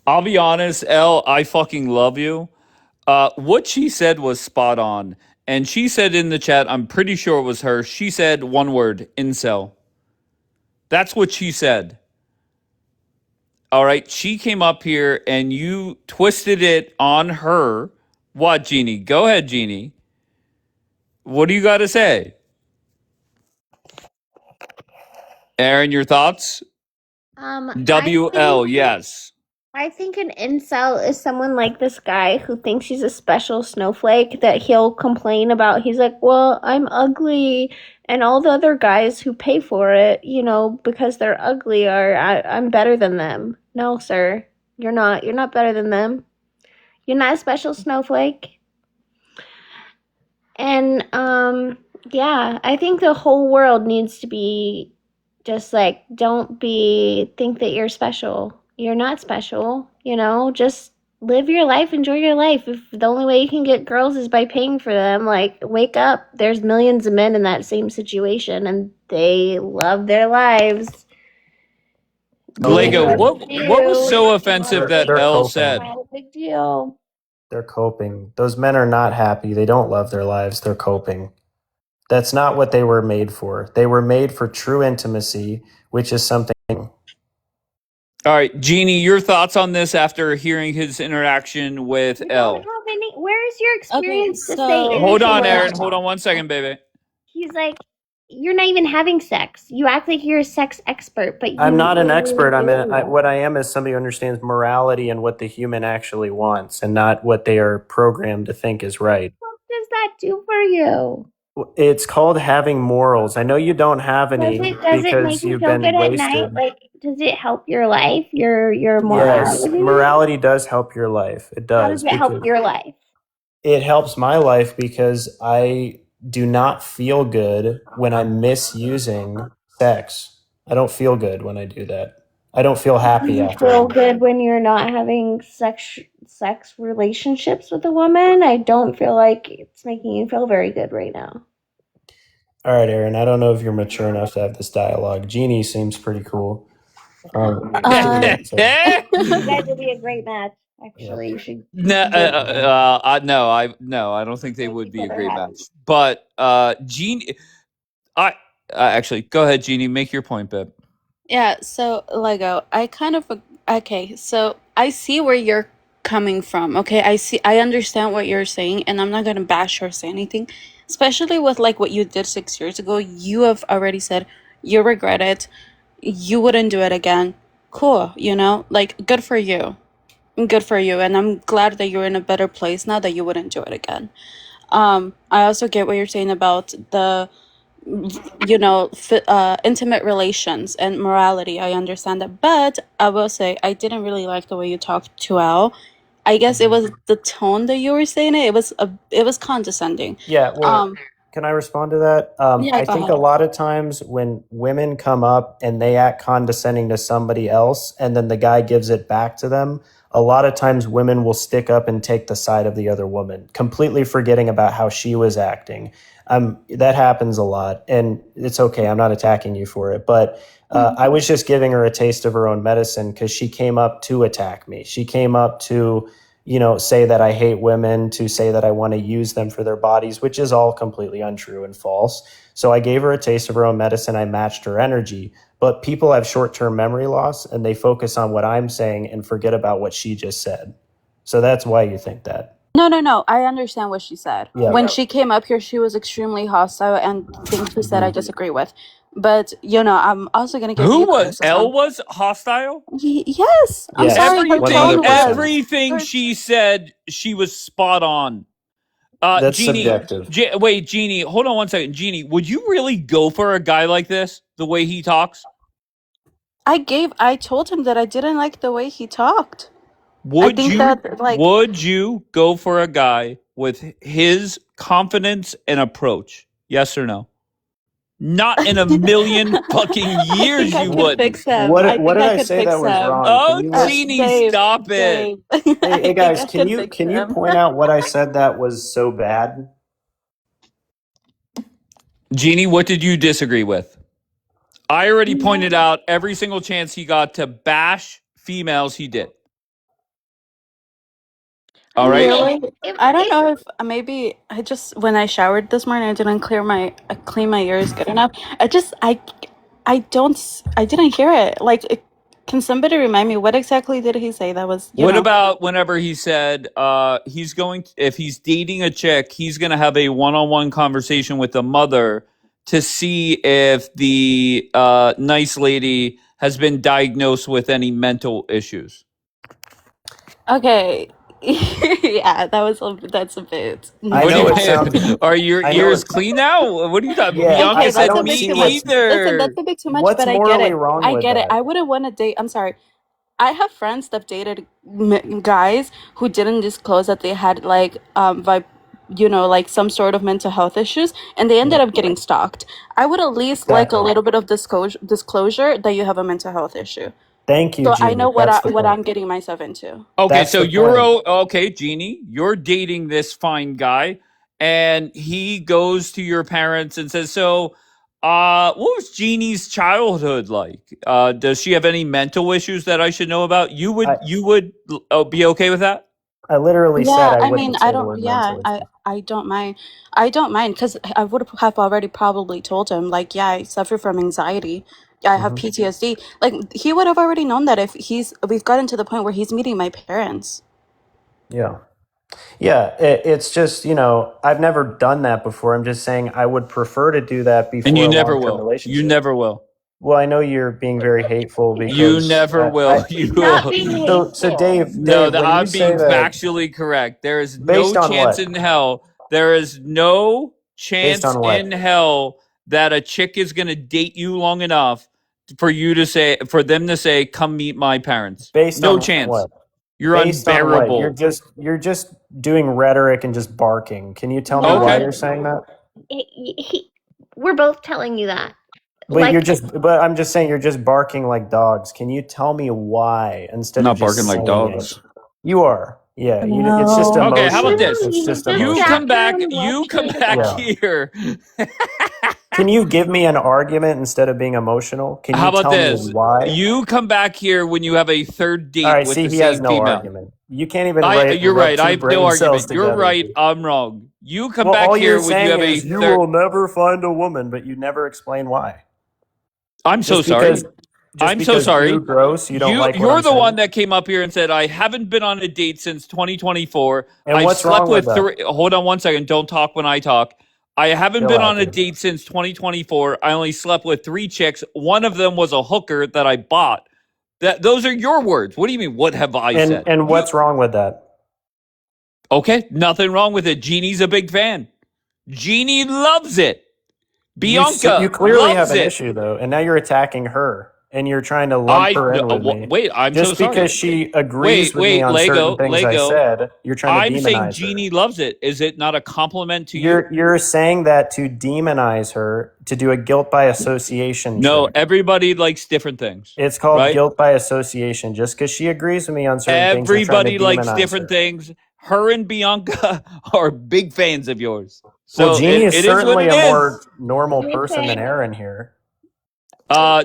I'll be honest, Elle, I fucking love you. What she said was spot on. And she said in the chat, I'm pretty sure it was her, she said one word, incel. That's what she said. All right, she came up here and you twisted it on her. What, Jeannie? Go ahead, Jeannie. What do you got to say? Aaron, your thoughts? I WL, think yes. I think an incel is someone like this guy who thinks he's a special snowflake that he'll complain about. He's like, well, I'm ugly, and all the other guys who pay for it, because they're ugly, I'm better than them. No, sir, you're not. You're not better than them. You're not a special snowflake. And yeah, I think the whole world needs to be just like, don't think that you're special. You're not special, just live your life, enjoy your life. If the only way you can get girls is by paying for them, like, wake up. There's millions of men in that same situation and they love their lives. Lego, what was so offensive that They're Elle coping. said? Not a big deal. They're coping. Those men are not happy. They don't love their lives. They're coping. That's not what they were made for. They were made for true intimacy, which is something. All right, Jeannie, your thoughts on this after hearing his interaction with Elle? Where's your experience to say anything? Hold on, Aaron. Hold on 1 second, baby. He's like, you're not even having sex. You act like you're a sex expert, but I'm not an expert. What I am is somebody who understands morality and what the human actually wants, and not what they are programmed to think is right. What does that do for you? It's called having morals. I know you don't have any Does it because make you you've feel been good at wasted. night? Like, does it help your life? Your Yes, morality? morality does help your life. It does. How does it help because your life? It helps my life because I do not feel good when I'm misusing sex. I don't feel good when I do that. I don't feel happy You after. feel good when you're not having sex relationships with a woman? I don't feel like it's making you feel very good right now. All right, Aaron, I don't know if you're mature enough to have this dialogue. Jeannie seems pretty cool. You guys would be a great match. Actually, you should. No, I don't think they would be a great match. But Jeannie, actually go ahead, Jeannie, make your point, babe. Yeah, so Lego, okay, so I see where you're coming from. Okay, I understand what you're saying, and I'm not gonna bash or say anything, especially with like what you did 6 years ago. You have already said you regret it, you wouldn't do it again. Cool, like good for you. Good for you, and I'm glad that you're in a better place now that you wouldn't do it again. I also get what you're saying about the intimate relations and morality. I understand that, but I will say I didn't really like the way you talked to Al. I guess it was the tone that you were saying it. It was condescending. Yeah, well, can I respond to that? Yeah, I go think ahead. a lot of times when women come up and they act condescending to somebody else and then the guy gives it back to them, a lot of times women will stick up and take the side of the other woman, completely forgetting about how she was acting. That happens a lot, and it's okay. I'm not attacking you for it, but I was just giving her a taste of her own medicine because she came up to attack me. She came up to say that I hate women, to say that I want to use them for their bodies, which is all completely untrue and false. So I gave her a taste of her own medicine. I matched her energy. But people have short-term memory loss and they focus on what I'm saying and forget about what she just said. So that's why you think that. No. I understand what she said. Yeah. When she came up here, she was extremely hostile, and things she said I disagree with. But I'm also gonna give Who you was criticism. Elle was hostile? Yes, I'm Yes, sorry. Her tone was. Everything she said, she was spot on. That's Jeannie, subjective. wait, Jeannie, hold on 1 second. Jeannie, would you really go for a guy like this, the way he talks? I told him that I didn't like the way he talked. Would you go for a guy with his confidence and approach? Yes or no? Not in a million fucking years you would. What did I say that was wrong? Oh, Jeannie, stop it. Hey guys, can you point out what I said that was so bad? Jeannie, what did you disagree with? I already pointed out every single chance he got to bash females, he did. All right. Really? I don't know if maybe I just when I showered this morning I didn't clean my ears good enough. I didn't hear it. Like, can somebody remind me what exactly did he say that was? What about whenever he said if he's dating a chick, he's going to have a one-on-one conversation with the mother to see if the nice lady has been diagnosed with any mental issues? Okay. Yeah, that's a bit. I What do know it you sounds. are your I know ears it. clean now? What do you thought? Yeah, Bianca Okay, I that's said a don't bit me see too much. what's Listen, that's either. a bit too much, what's but I get morally it. wrong I with get it. that. I wouldn't want to date. I'm sorry. I have friends that dated guys who didn't disclose that they had like like some sort of mental health issues, and they ended Yeah, up getting stalked. I would at least like a exactly. little bit of disclosure that you have a mental health issue, Thank you, so I know Jeannie. That's the what point. I'm getting myself into. Okay, That's so the point. okay, Jeannie, you're dating this fine guy, and he goes to your parents and says, "So, what was Jeannie's childhood like? Does she have any mental issues that I should know about?" I You would be okay with that? I literally said Yeah, I I mean, wouldn't I say the don't. word Yeah, mental. I don't mind. I don't mind because I would have already probably told him like, yeah, I suffer from anxiety. Yeah, I have Hmm. PTSD. Like he would have already known that if we've gotten to the point where he's meeting my parents. Yeah. Yeah, it's just, I've never done that before. I'm just saying I would prefer to do that And before you a never long-term will. You relationship. never will. Well, I know you're being very hateful You because never will. You He's not will. being so hateful. No, Dave, when you I'm say being that factually correct. There is no based on chance what? in hell. There is no Based chance on in what? hell that a chick is going to date you long enough for them to say, "Come meet my parents." Based No on chance. what? You're Based on what? You're unbearable. just doing rhetoric and just barking. Can you tell me why Okay. No, you're saying that? we're both telling you that. But Like, I'm just saying you're just barking like dogs. Can you tell me why I'm instead of not just barking like saying it? dogs. You are. Yeah, it's just No. Okay, how about emotion. this? no, It's you just just You emotion. come sat through back. and You come lectured back Yeah. about. here. Can you give me an argument instead of being emotional? Can How you about tell me this? why? You come back here when you have a third All date right, with see, the he has same no female. argument. You can't even rub You're right. I two have no brain cells argument. You're together. right. I'm wrong. You come Well, back all you're here when you saying have a is you third. will never find a woman, but you never explain why. I'm so Just sorry. because just I'm so because sorry. you're gross, you don't like what You're I'm the one saying? that came up here and said I haven't been on a date since 2024. And I've what's slept wrong with with that? three. Hold on one second. Don't talk when I talk. I haven't Chill been out, on a dude. date since 2024. I only slept with three chicks. One of them was a hooker that I bought. Those are your words. What do you mean? What have I said? And what's wrong with that? Okay, nothing wrong with it. Jeannie's a big fan. Jeannie loves it. You Bianca clearly have loves an it. issue though, and now you're attacking her and you're trying to lump her in with me. Wait. I'm so Just because sorry. she agrees with me on certain things I Lego. said, you're trying to I'm saying demonize her. Jeannie loves it. Is it not a compliment to you? You're saying that to demonize her, to do a guilt by association No, trick. everybody likes different things, It's called right? guilt by association. Just because she agrees with me on certain things, you're trying to Everybody likes demonize different her. things. Her and Bianca are big fans of yours. Well, So Jeannie is it is what certainly it a more is. normal You're person than saying Aaron here.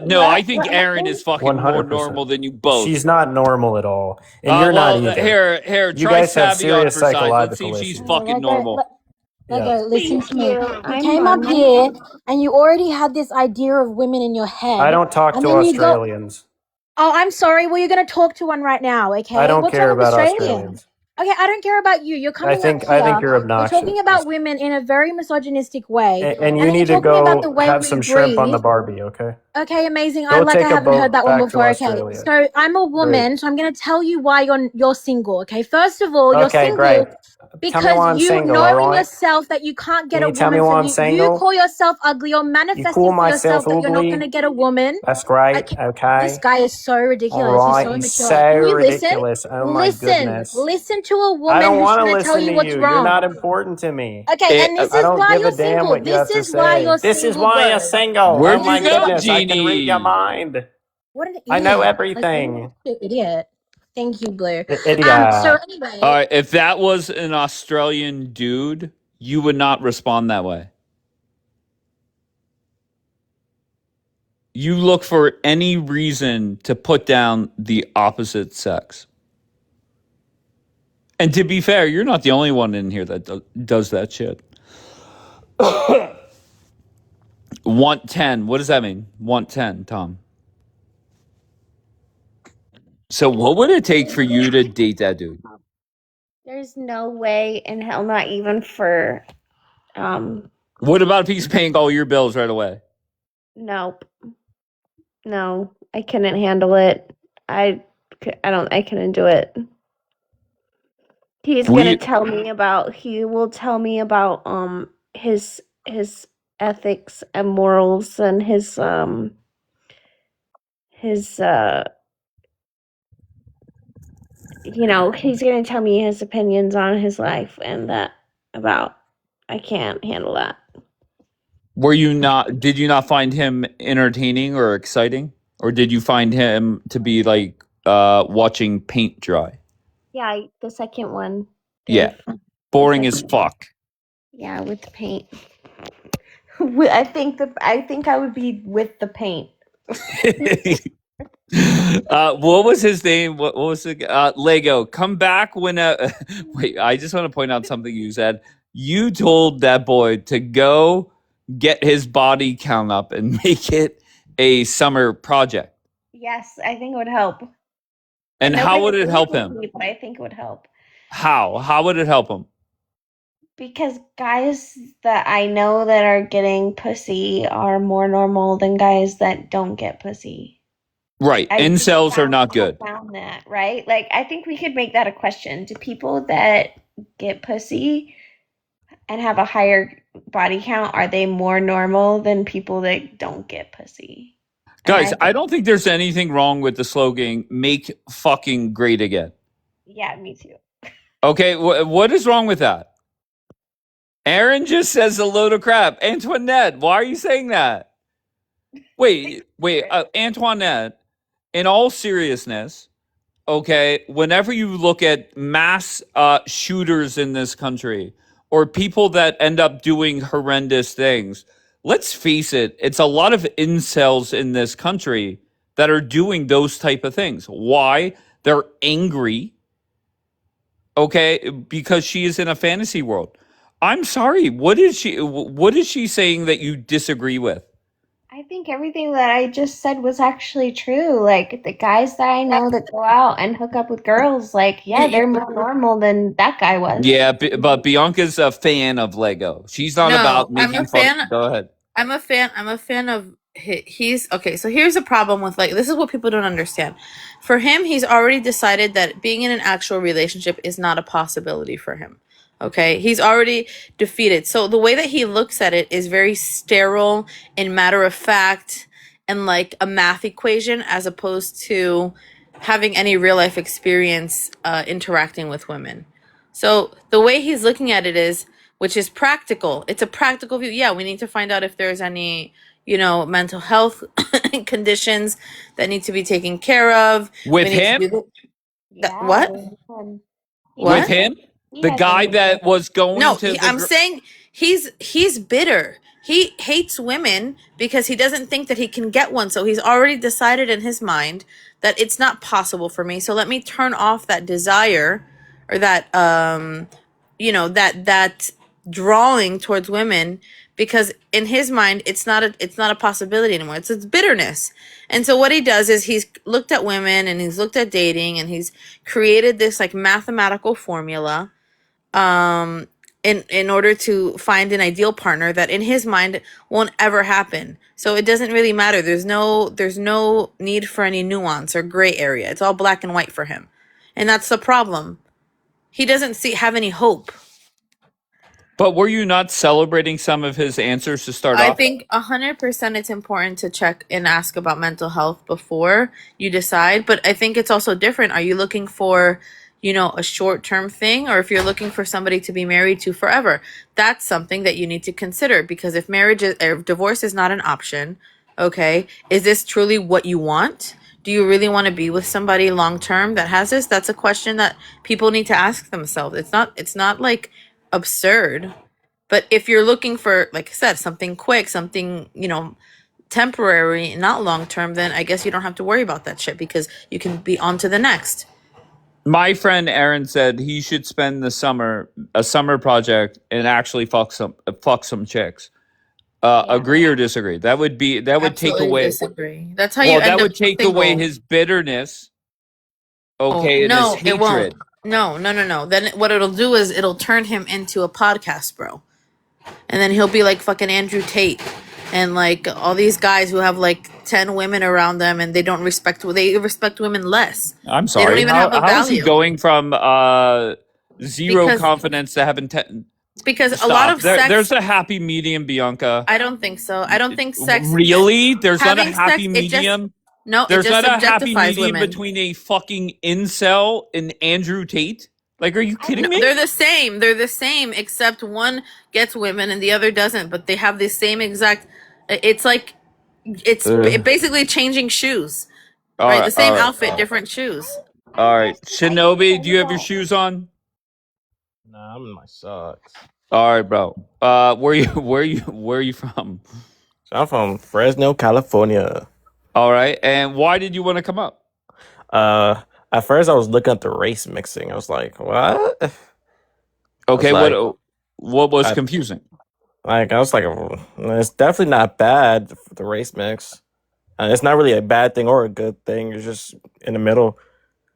No, I think let Aaron him. is fucking more 100%. normal than you both. She's not normal at all. And you're not Well, either. here, You try guys have Savvy on serious her side. Let's see if psychological she's issues. fucking normal. Yeah. Listen Thank to me. you. You I'm came up normal. here and you already had this idea of women in your I head, don't talk and to then you go, Australians. "Oh, I'm sorry. Well, you're gonna talk to one right now, I okay? don't What's care wrong with about Australians? Australians. Okay, I don't care about you. You're coming up I think here. you're You're obnoxious. talking about women in a very misogynistic way, And and you then you're need to talking about the go way have we some shrimp on the breathe. Barbie, okay? Okay, amazing. Go I take a haven't heard boat that one back to before. Okay, Australia. so I'm a Great. woman, so I'm gonna tell you why you're single. Okay, first of all, you're Okay, great. single Tell me because why I'm you single, all know in right? yourself that you can't Can get a you tell me woman for why I'm you single? call yourself ugly. You're You call manifesting for myself yourself that you're not ugly? gonna get a woman. That's great, Okay, this okay? guy is so All ridiculous. He's right, so he's immature. so Can you listen? ridiculous. Oh my goodness. Listen to a I woman don't who's want to trying to tell listen you to what's you. You're wrong. not important to me. Okay, and this I is don't why give a you're damn single. what you have This to is why say. you're This is single, why you're bro. single. Oh Where'd my you go, goodness, I can read your Jeannie? mind. What an I know idiot. Like, what everything. an idiot. Thank you, Blue. So Idiot. All anyway, right, if that was an Australian dude, you would not respond that way. You look for any reason to put down the opposite sex. And to be fair, you're not the only one in here that does that shit. Want 10. What does that mean? Want 10, Tom. So what would it take for you to date that dude? There's no way in hell, not even for What about if he's paying all your bills right away? nope. No, I couldn't handle it. I couldn't do it. He's gonna We tell me about. He will tell me about his ethics and morals and his he's gonna tell me his opinions on his life and that about. I can't handle that. were you not? Did you not find him entertaining or exciting, or did you find him to be like watching paint dry? Yeah, the second one, Yeah, Dave. The boring as second. fuck. Yeah, with the paint. I think I would be with the paint. What was his name? What was the Lego? Come back when wait, I just want to point out something you said. You told that boy to go get his body count up and make it a summer project. Yes, I think it would help. And how Nobody would it agrees help with him? me, but I think it would help. How would it help him? Because guys that I know that are getting pussy are more normal than guys that don't get pussy. Right, I incels are not good. found that, right? Like, I think we could make that a question. Do people that get pussy and have a higher body count, are they more normal than people that don't get pussy? Guys, I don't think there's anything wrong with the slogan "Make fucking great again." Yeah, me too. Okay, what is wrong with that? Aaron just says a load of crap. Antoinette, why are you saying that? Wait, Antoinette, in all seriousness, okay, whenever you look at mass shooters in this country or people that end up doing horrendous things, let's face it, it's a lot of incels in this country that are doing those type of things. Why? They're angry, okay, because she is in a fantasy world. I'm sorry. What is she saying that you disagree with? I think everything that I just said was actually true. Like the guys that I know that go out and hook up with girls, like, yeah, they're more normal than that guy was. Yeah, but Bianca's a fan of Lego. She's not about No, I'm a making fun. fan. Go ahead. I'm a fan. I'm a fan of he's okay. So here's the problem with like this is what people don't understand. For him, he's already decided that being in an actual relationship is not a possibility for him. Okay, he's already defeated. So the way that he looks at it is very sterile and matter of fact and like a math equation as opposed to having any real life experience interacting with women. So the way he's looking at it is, which is practical. It's a practical view. Yeah, we need to find out if there's any, mental health conditions that need to be taken care of. With We need to him? do Yeah, what? With With What? him? He The has guy a that was going No, to the I'm saying he's bitter. He hates women because he doesn't think that he can get one. So he's already decided in his mind that it's not possible for me. So let me turn off that desire or that that drawing towards women because in his mind it's not a possibility anymore. It's bitterness. And so what he does is he's looked at women and he's looked at dating and he's created this like mathematical formula in order to find an ideal partner that in his mind won't ever happen. So it doesn't really matter. There's no need for any nuance or gray area. It's all black and white for him. And that's the problem. He doesn't have any hope. But were you not celebrating some of his answers to start I off? think 100% it's important to check and ask about mental health before you decide. But I think it's also different. Are you looking for, a short-term thing? Or if you're looking for somebody to be married to forever? That's something that you need to consider. Because if divorce is not an option, okay, is this truly what you want? Do you really want to be with somebody long-term that has this? That's a question that people need to ask themselves. It's not like absurd. But if you're looking for, like I said, something quick, something, temporary, not long term, then I guess you don't have to worry about that shit because you can be on to the next. My friend Aaron said he should spend a summer project, and actually fuck some chicks. Agree or disagree? That would take Absolutely away. disagree. That's how you end that up would take away single. his bitterness. Okay, and his No, it won't. hatred. No. Then what it'll do is it'll turn him into a podcast bro. And then he'll be like fucking Andrew Tate and like all these guys who have like 10 women around them and they respect women less. I'm They don't sorry. even have a How is he value. going from zero because confidence to have intent. because a lot of sex. There's a happy medium, Bianca. I don't think so. I don't think sex. Really? There's not a having happy sex. medium. No, There's it just not a happy objectifies medium women. between a fucking incel and Andrew Tate. Like, are you kidding me? They're the same. They're the same, except one gets women and the other doesn't. But they have the same exact. It's like, it's basically changing shoes. Right, the same outfit, different shoes. All right, Shinobi, do you have your shoes on? Nah, I'm in my socks. All right, bro. Where are you from? So I'm from Fresno, California. All right, and why did you want to come up? At first I was looking at the race mixing. I was like, what? Okay, like, what was confusing? I was like, it's definitely not bad for the race mix. And it's not really a bad thing or a good thing. It's just in the middle.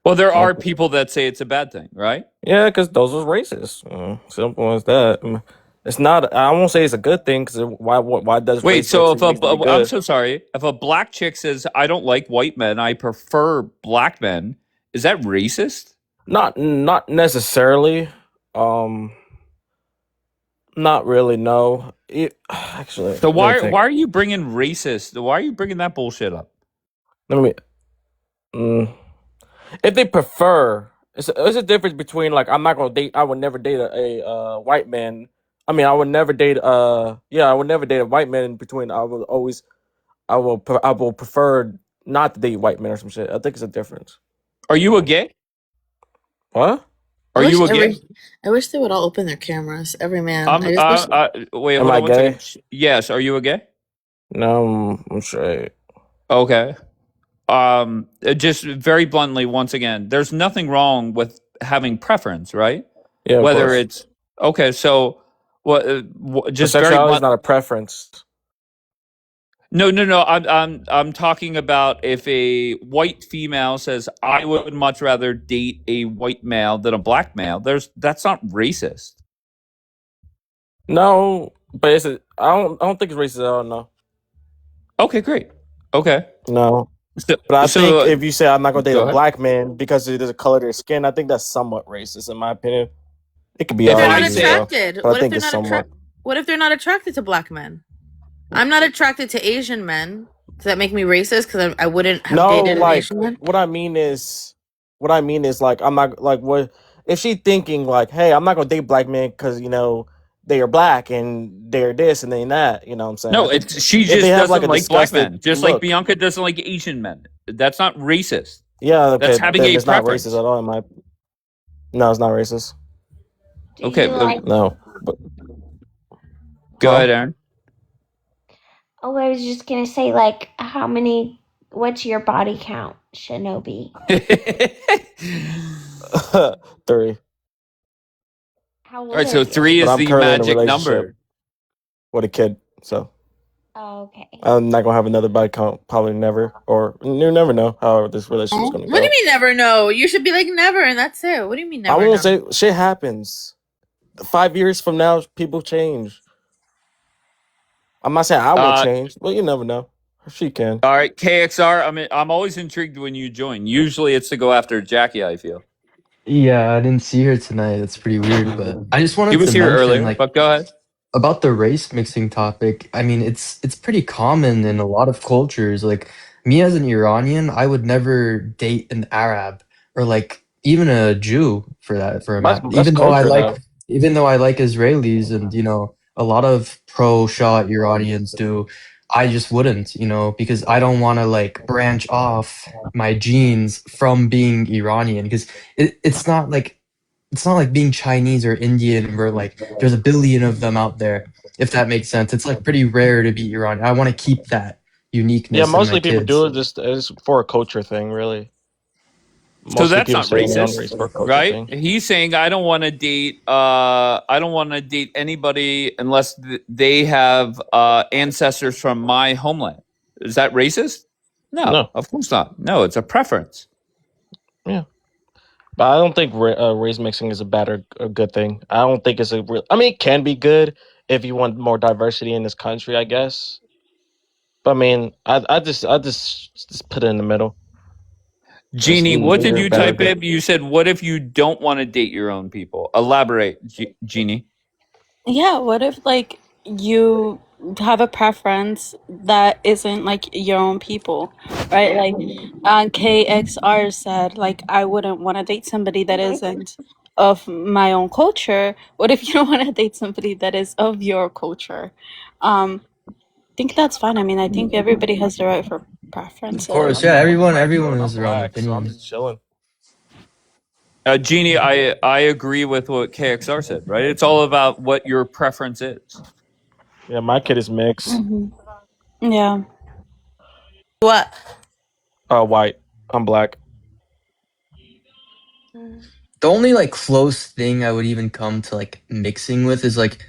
Well, there are people that say it's a bad thing, right? Yeah, because those are racist. Simple as that. It's not. I won't say it's a good thing because why does wait? race So mixing if make it I'm good? so sorry. If a black chick says I don't like white men, I prefer black men, is that racist? Not necessarily. Not really. No. Actually. So why are you bringing racist? Why are you bringing that bullshit up? Let me. If they prefer, it's a difference between like I'm not gonna date. I would never date a white man. I mean, I would never date. I would never date a white man. In between, I will prefer not to date white men or some shit. I think it's a difference. Are you a gay? What? Are you a gay? I wish they would all open their cameras. Every man. Wait, Am hold I on one gay? second. Yes, are you a gay? No, I'm straight. Okay. Just very bluntly, once again, there's nothing wrong with having preference, right? Yeah, of Whether course. it's okay. So what? Just very Sexuality is blunt. not a preference. No. I'm talking about if a white female says I would much rather date a white male than a black male. That's not racist. No, but I don't think it's racist at all. No. Okay, great. Okay. No. So, But I think so if you say I'm not gonna date go a ahead. black man because of the color of their skin, I think that's somewhat racist in my opinion. It could be If they're I not argued, say attracted. but I What if think they're it's not somewhat. attracted? What if they're not attracted to black men? I'm not attracted to Asian men. Does that make me racist? Because I wouldn't have No, dated an like Asian man. what I mean is like I'm not like what if she thinking like, hey, I'm not gonna date black men because they are black and they're this and they that. You know what I'm saying? I no, think she if they just have like doesn't a like black disgusted men, just like look, Bianca doesn't like Asian men. That's not racist. yeah, That's okay, having then a it's not racist preference. at all. No, it's not racist. Do Okay, you like? No, but go huh? ahead, Aaron. Oh, I was just gonna say, like, how many? What's your body count, Shinobi? 3. How All old right, are so you? 3 But is I'm the currently in a magic relationship number. with a kid, so Oh, okay. I'm not gonna have another body count. Probably never, or you never know how this relationship's gonna What do you go. mean never know? You should be like never, and that's it. What do you mean I never won't know? say shit happens. 5 years from now, people change. I'm not saying I will Uh, change, but you never know. She can. all right, KXR. I'm always intrigued when you join. Usually, it's to go after Jackie. I feel Yeah, I didn't see her tonight. That's pretty weird, but I just he wanted to was here mention earlier, like but go ahead. about the race mixing topic. I mean, it's pretty common in a lot of cultures. Like me as an Iranian, I would never date an Arab or like even a Jew for a matter. That's culture though. Even though I like Israelis and a lot of pro Shah Iranians do, I just wouldn't, because I don't want to like branch off my genes from being Iranian because it's not like being Chinese or Indian where like there's a billion of them out there, if that makes sense. It's like pretty rare to be Iranian. I want to keep that Yeah, uniqueness in my mostly people kids. do it just as for a culture thing, really. So Mostly that's people not stay in their own race racist, for a culture right? thing. He's saying I don't want to date. I don't want to date anybody unless they have ancestors from my homeland. Is that racist? No, No, of course not. No, it's a preference. yeah, but I don't think race mixing is a bad or a good thing. I don't think it's a real. I mean, it can be good if you want more diversity in this country, I guess. But I mean, I just put it in the middle. Jeannie, what did you type in? You said, what if you don't want to date your own people? Elaborate, Jeannie. Yeah, what if like you have a preference that isn't like your own people, right? Like KXR said, like I wouldn't want to date somebody that isn't of my own culture. What if you don't want to date somebody that is of your culture? I think that's fine. I mean, I think everybody has the right for Of course, preferences. yeah. Everyone I'm has their own black, so I'm opinion. just chilling. Jeannie, I agree with what KXR said, right? It's all about what your preference is. Yeah, my kid is mixed. Yeah. What? White. I'm black. The only like close thing I would even come to like mixing with is like,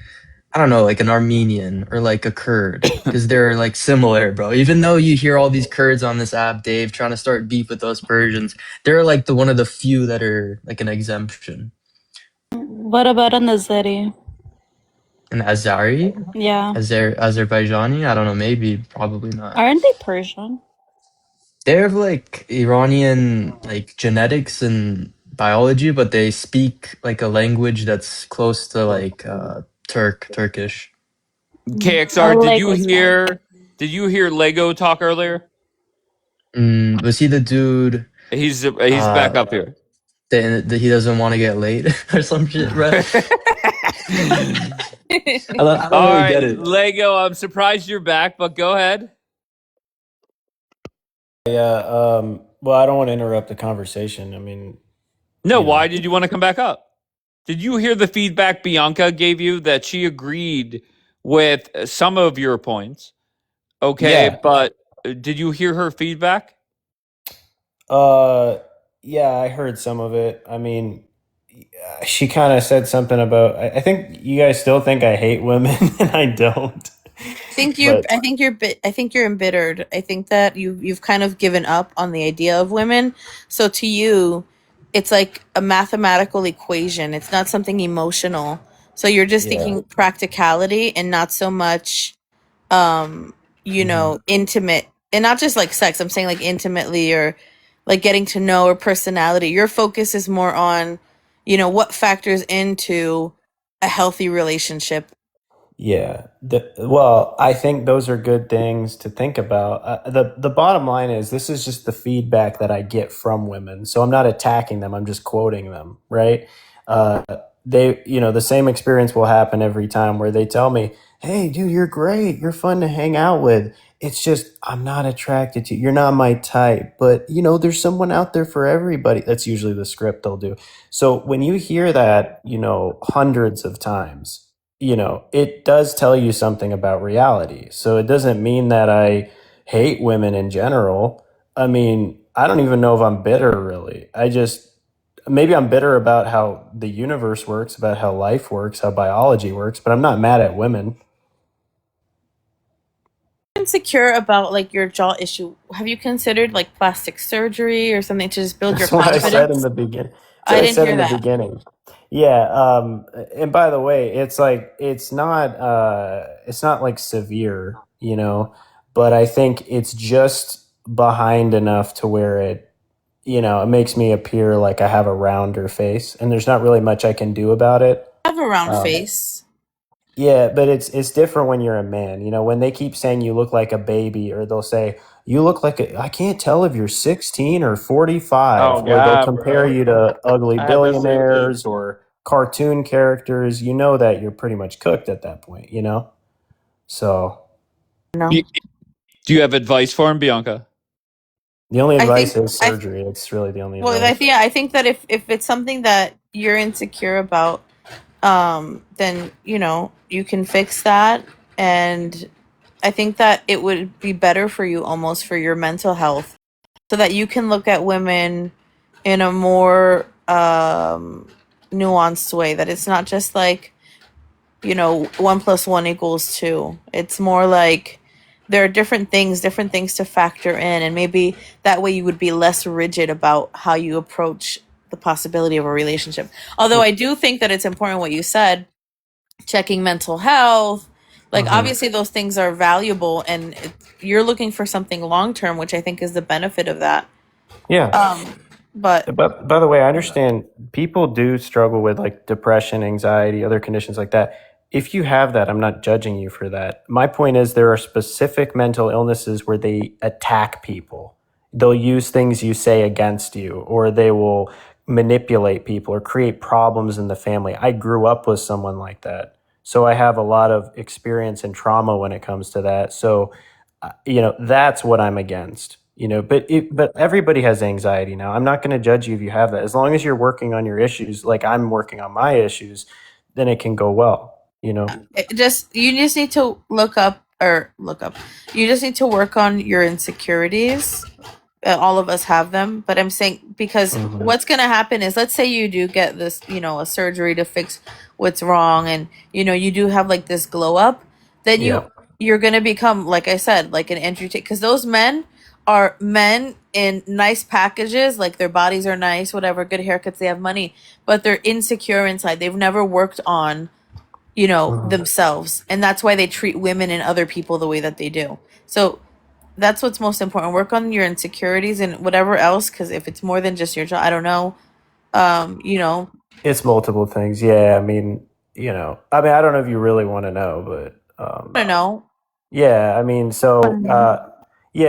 I don't know, like an Armenian or like a Kurd, because they're like similar, bro. Even though you hear all these Kurds on this app, Dave, trying to start beef with those Persians, they're like the one of the few that are like an exemption. What about an Azeri? An Azari, Yeah. Azerbaijani, I don't know, maybe, probably not. Aren't they Persian? They have like Iranian like genetics and biology, but they speak like a language that's close to like Turkish. KXR, did you hear Lego talk earlier? Was he the dude? He's back up here. That he doesn't want to get late or some shit, bro. I don't All really right, get it. Lego, I'm surprised you're back, but go ahead. Yeah. Well, I don't want to interrupt the conversation. I mean, No, why did you want to come back up? Did you hear the feedback Bianca gave you that she agreed with some of your points? Okay, yeah. but did you hear her feedback? Yeah, I heard some of it. I mean, she kind of said something about. I think you guys still think I hate women, and I don't. But I think you're embittered. I think that you've kind of given up on the idea of women. So to you, it's like a mathematical equation. It's not something emotional. So you're just yeah. thinking practicality and not so much intimate, and not just like sex. I'm saying like intimately, or like getting to know, or personality. Your focus is more on, what factors into a healthy relationship. Yeah. Well, I think those are good things to think about. The bottom line is this is just the feedback that I get from women. So I'm not attacking them. I'm just quoting them, right? Uh, the same experience will happen every time where they tell me, "Hey, dude, you're great. You're fun to hang out with. It's just I'm not attracted to you. You're not my type, but there's someone out there for everybody." That's usually the script they'll do. So when you hear that, hundreds of times, it does tell you something about reality. So it doesn't mean that I hate women in general. I mean, I don't even know if I'm bitter really. Maybe I'm bitter about how the universe works, about how life works, how biology works, but I'm not mad at women. Insecure about like your jaw issue. Have you considered like plastic surgery or something to just build your That's what I said in confidence? the beginning. That's I what I didn't said hear in the that. beginning. Yeah, and by the way, it's not like severe, but I think it's just behind enough to where it makes me appear like I have a rounder face, and there's not really much I can do about it. I have a round Um, face. yeah, but it's different when you're a man. When they keep saying you look like a baby, or they'll say you look like I can't tell if you're 16 or 45, Oh or they'll God, compare bro. you to ugly I had the same thing. billionaires or cartoon characters. You know that you're pretty much cooked at that point. So No. Do you have advice for him, Bianca? the only I think advice is I surgery. It's really the only well, advice. I think that if it's something that you're insecure about, then you can fix that, and I think that it would be better for you, almost for your mental health, so that you can look at women in a more nuanced way. That it's not just like 1 + 1 = 2. It's more like there are different things to factor in, and maybe that way you would be less rigid about how you approach the possibility of a relationship. Although I do think that it's important what you said, checking mental health. Like obviously those things are valuable, and you're looking for something long term, which I think is the benefit of that. Yeah. But But by the way, I understand people do struggle with like depression, anxiety, other conditions like that. If you have that, I'm not judging you for that. My point is there are specific mental illnesses where they attack people. They'll use things you say against you, or they will manipulate people or create problems in the family. I grew up with someone like that. So I have a lot of experience and trauma when it comes to that. So that's what I'm against. But everybody has anxiety now. I'm not going to judge you if you have that. As long as you're working on your issues, like I'm working on my issues, then it can go well. you just need to look up. You just need to work on your insecurities. All of us have them, but I'm saying because Mhm. what's going to happen is, let's say you do get this, a surgery to fix what's wrong, and you do have like this glow up, then Yeah. you're going to become, like I said, like an Andrew Tate, because those men are men in nice packages, like their bodies are nice, whatever, good haircuts, they have money, but they're insecure inside. They've never worked on themselves, and that's why they treat women and other people the way that they do. So that's what's most important. Work on your insecurities and whatever else, because if it's more than just your job, I don't know. It's multiple things. Yeah. I don't know if you really want to know, but I don't know. yeah,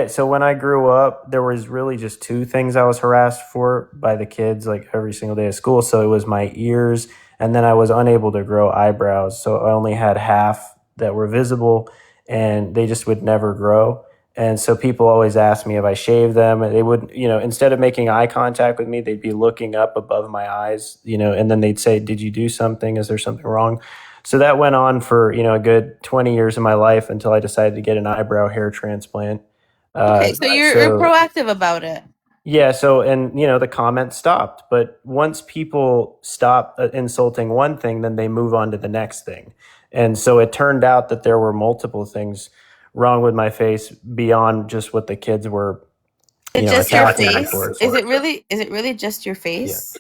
so when I grew up, there was really just two things I was harassed for by the kids, like every single day of school. So it was my ears, and then I was unable to grow eyebrows. So I only had half that were visible, and they just would never grow. And so people always asked me if I shaved them, and they would, instead of making eye contact with me, they'd be looking up above my eyes, and then they'd say, "Did you do something? Is there something wrong?" So that went on for a good 20 years of my life until I decided to get an eyebrow hair transplant. Okay, so you're proactive about it. Yeah, so and the comments stopped, but once people stop insulting one thing, then they move on to the next thing. And so it turned out that there were multiple things wrong with my face beyond just what the kids were It's just your attacking me face? for. Is it really just your face?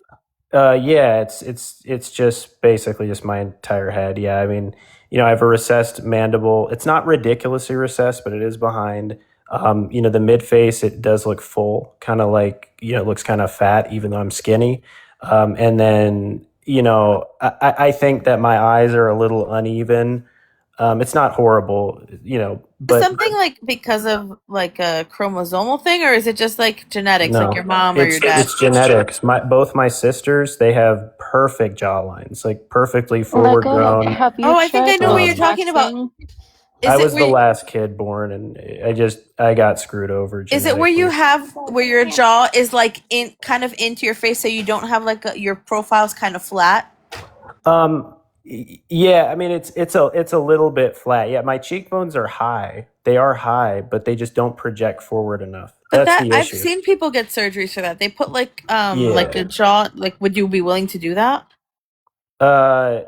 Yeah, it's just basically just my entire head. Yeah, I mean, I have a recessed mandible. It's not ridiculously recessed, but it is behind. The mid face, it does look full, kind of like, it looks kind of fat, even though I'm skinny. And then, I think that my eyes are a little uneven. It's not horrible, Is but something like because of like a chromosomal thing, or is it just like genetics, like your mom or your dad? it's genetics. Both my sisters, they have perfect jawlines, like perfectly forward Lego, grown. have you Oh, I think I tried know what you're talking about. waxing? I was the last kid born, and I got screwed over Is it where you genetically. have where your jaw is like in kind of into your face, so you don't have like your profile's kind of flat? Yeah, I mean it's a little bit flat. Yeah, my cheekbones are high. They are high, but they just don't project forward enough. But That's that the I've issue. seen people get surgeries for that. They put like Yeah. a jaw. Like, would you be willing to do that? Uh,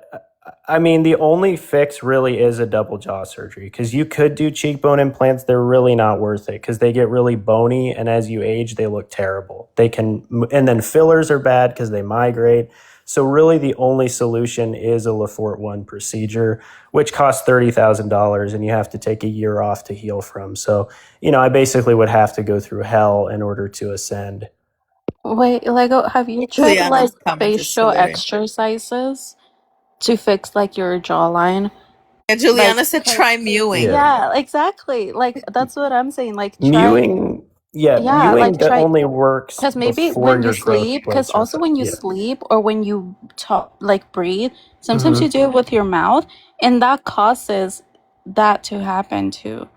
I mean, the only fix really is a double jaw surgery, because you could do cheekbone implants. They're really not worth it because they get really bony, and as you age, they look terrible. And then fillers are bad because they migrate. So really, the only solution is a Lefort 1 procedure, which costs $30,000, and you have to take a year off to heal from. So, I basically would have to go through hell in order to ascend. Wait, Lego, have you tried like Juliana's comment is facial hilarious. exercises to fix like your jawline? And Juliana Like, said, "Try mewing." yeah, exactly. Like that's what I'm saying. Like try, Mewing, yeah, yeah, mewing like that try. only works Because maybe before when you your growth sleep, because plates are also when you yeah. sleep or when you talk, like breathe, sometimes you Mhm. do it with your mouth, and that causes that to happen too.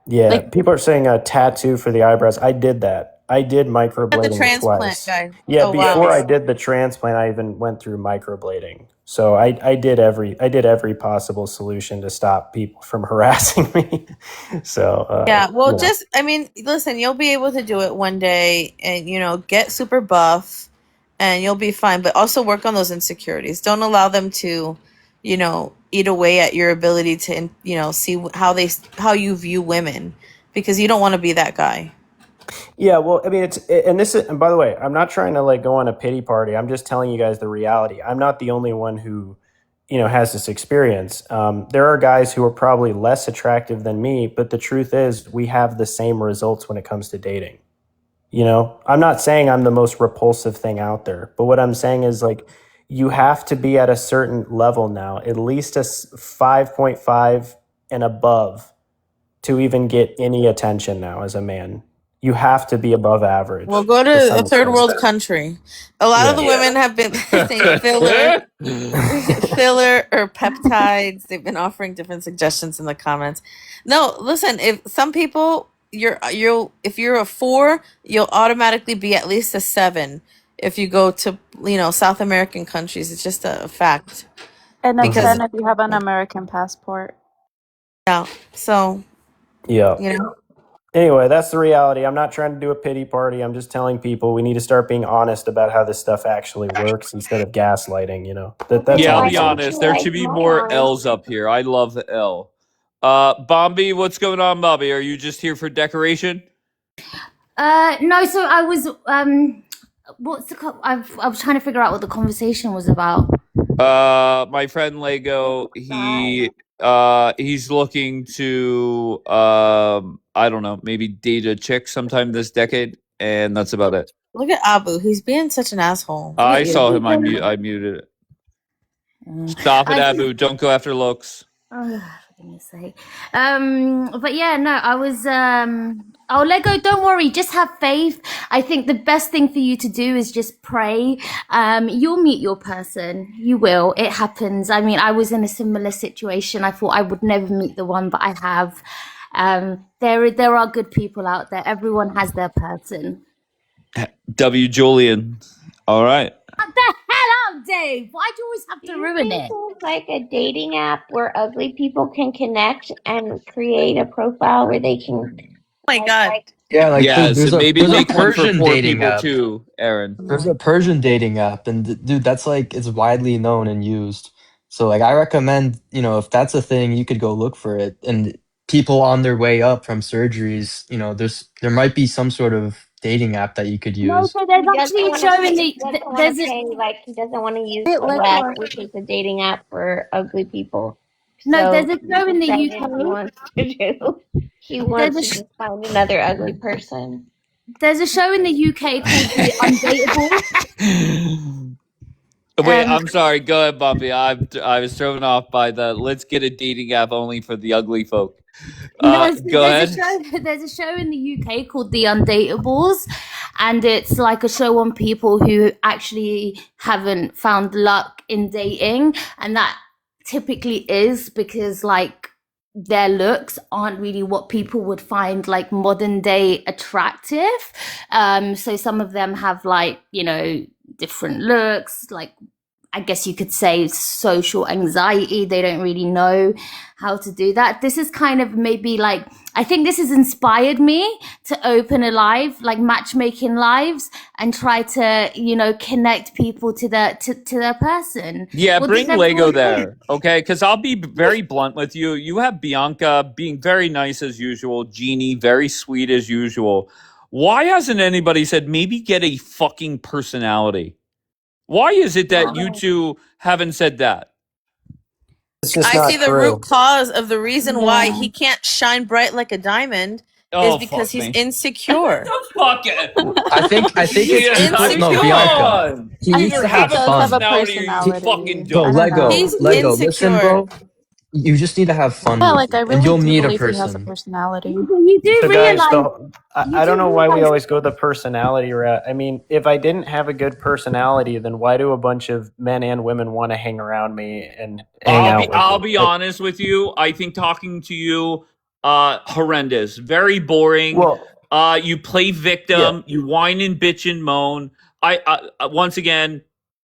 Yeah, Like, people are saying a tattoo for the eyebrows. I did that. I did At the microblading transplant, twice. guys. Yeah, Oh wow. before I did the transplant, I even went through microblading. So I did every possible solution to stop people from harassing me. So Yeah, well, yeah. I mean, listen, you'll be able to do it one day and, get super buff and you'll be fine. But also work on those insecurities. Don't allow them to, eat away at your ability to, see how you view women, because you don't want to be that guy. Yeah, well, I mean, and by the way, I'm not trying to like go on a pity party. I'm just telling you guys the reality. I'm not the only one who, has this experience. There are guys who are probably less attractive than me, but the truth is, we have the same results when it comes to dating. You know, I'm not saying I'm the most repulsive thing out there, but what I'm saying is like you have to be at a certain level now, at least a 5.5 and above to even get any attention now as a man. You have to be above Well, average go to to some a third extent. world country. A lot of the Yeah. women have been saying filler, filler or peptides. They've been offering different suggestions in the comments. No, listen, if some people if you're a 4, you'll automatically be at least a 7 if you go to, South American countries. It's just a fact. And a Because 10 if you have an American passport. yeah, so Yeah. you know. Anyway, that's the reality. I'm not trying to do a pity party. I'm just telling people we need to start being honest about how this stuff actually works instead of gaslighting, you know. That's Yeah, all I'll I'm be saying. honest. There should be more L's up here. I love the L. Bombi, what's going on, Bobby? Are you just here for decoration? No, so I was I was trying to figure out what the conversation was about. My friend Lego, he's looking to I don't know, maybe date a chick sometime this decade, and that's about it. Look at Abu. He's being such an asshole. Look I at saw you. him. I muted it. Stop it, I Abu. Don't go after looks. Oh, for goodness sake. But yeah, no, I was oh Lego, don't worry, just have faith. I think the best thing for you to do is just pray. You'll meet your person. You will. It happens. I mean, I was in a similar situation. I thought I would never meet the one, but I have. There are good people out there. Everyone has their person. W. Julian. All right. What the hell up, Dave? Why'd you always have to ruin it? There's like a dating app where ugly people can connect and create a profile where they can. Oh my God. Yeah, like dude, Yes, and maybe there's a make one for Persian poor dating people app. too, Aaron. There's a Persian dating app, and dude, that's like it's widely known and used. So like I recommend, you know, if that's a thing, you could go look for it. And people on their way up from surgeries, you know, there might be some sort of dating app that you could No, use. so there's He actually a doesn't show in want the to there's a pay. Like he doesn't want to use It the like web, what? which is a dating app for ugly people. no, So there's a show in the that's what he UK. wants to do. He There's wants a to sh- just find another ugly person. there's a show in the UK called The Undateable. Wait, I'm sorry. Go ahead, Bobby. I was thrown off by the let's get a dating app only for the ugly folk. No, so Go ahead. there's a show in the UK called The Undateables, and it's like a show on people who actually haven't found luck in dating, and that typically is because like their looks aren't really what people would find like modern day attractive. So some of them have like, you know, different looks, like I guess you could say social anxiety. They don't really know how to do that. This is kind of maybe like, I think this has inspired me to open a live, like matchmaking lives, and try to, you know, connect people to their person. Yeah, What bring does Lego everyone there, think? okay? Because I'll be very blunt with you. You have Bianca being very nice as usual, Jeannie very sweet as usual. Why hasn't anybody said maybe get a fucking personality? Why is it that you two haven't said that? It's just I not see the true. root cause of the reason why Yeah. he can't shine bright like a diamond Oh, is because fuck he's me. insecure. Fuck it. I think it's Yeah, people. No, come Bianca. on. He I needs Either to think he have have a does have a fun. personality or you personality. fucking No, I don't. don't know. He's Lego. Listen, insecure. bro. You just need to have fun Yeah, with like it, I and really you'll do meet a believe he has a person. personality. You do So guys, realize, you I don't do know why we realize always go the personality route. I mean, if I didn't have a good personality, then why do a bunch of men and women want to hang around me and hang out with I'll me? be honest with you. I think talking to you, horrendous, very boring. Well, You play yeah, victim. You whine and bitch and moan. Once again,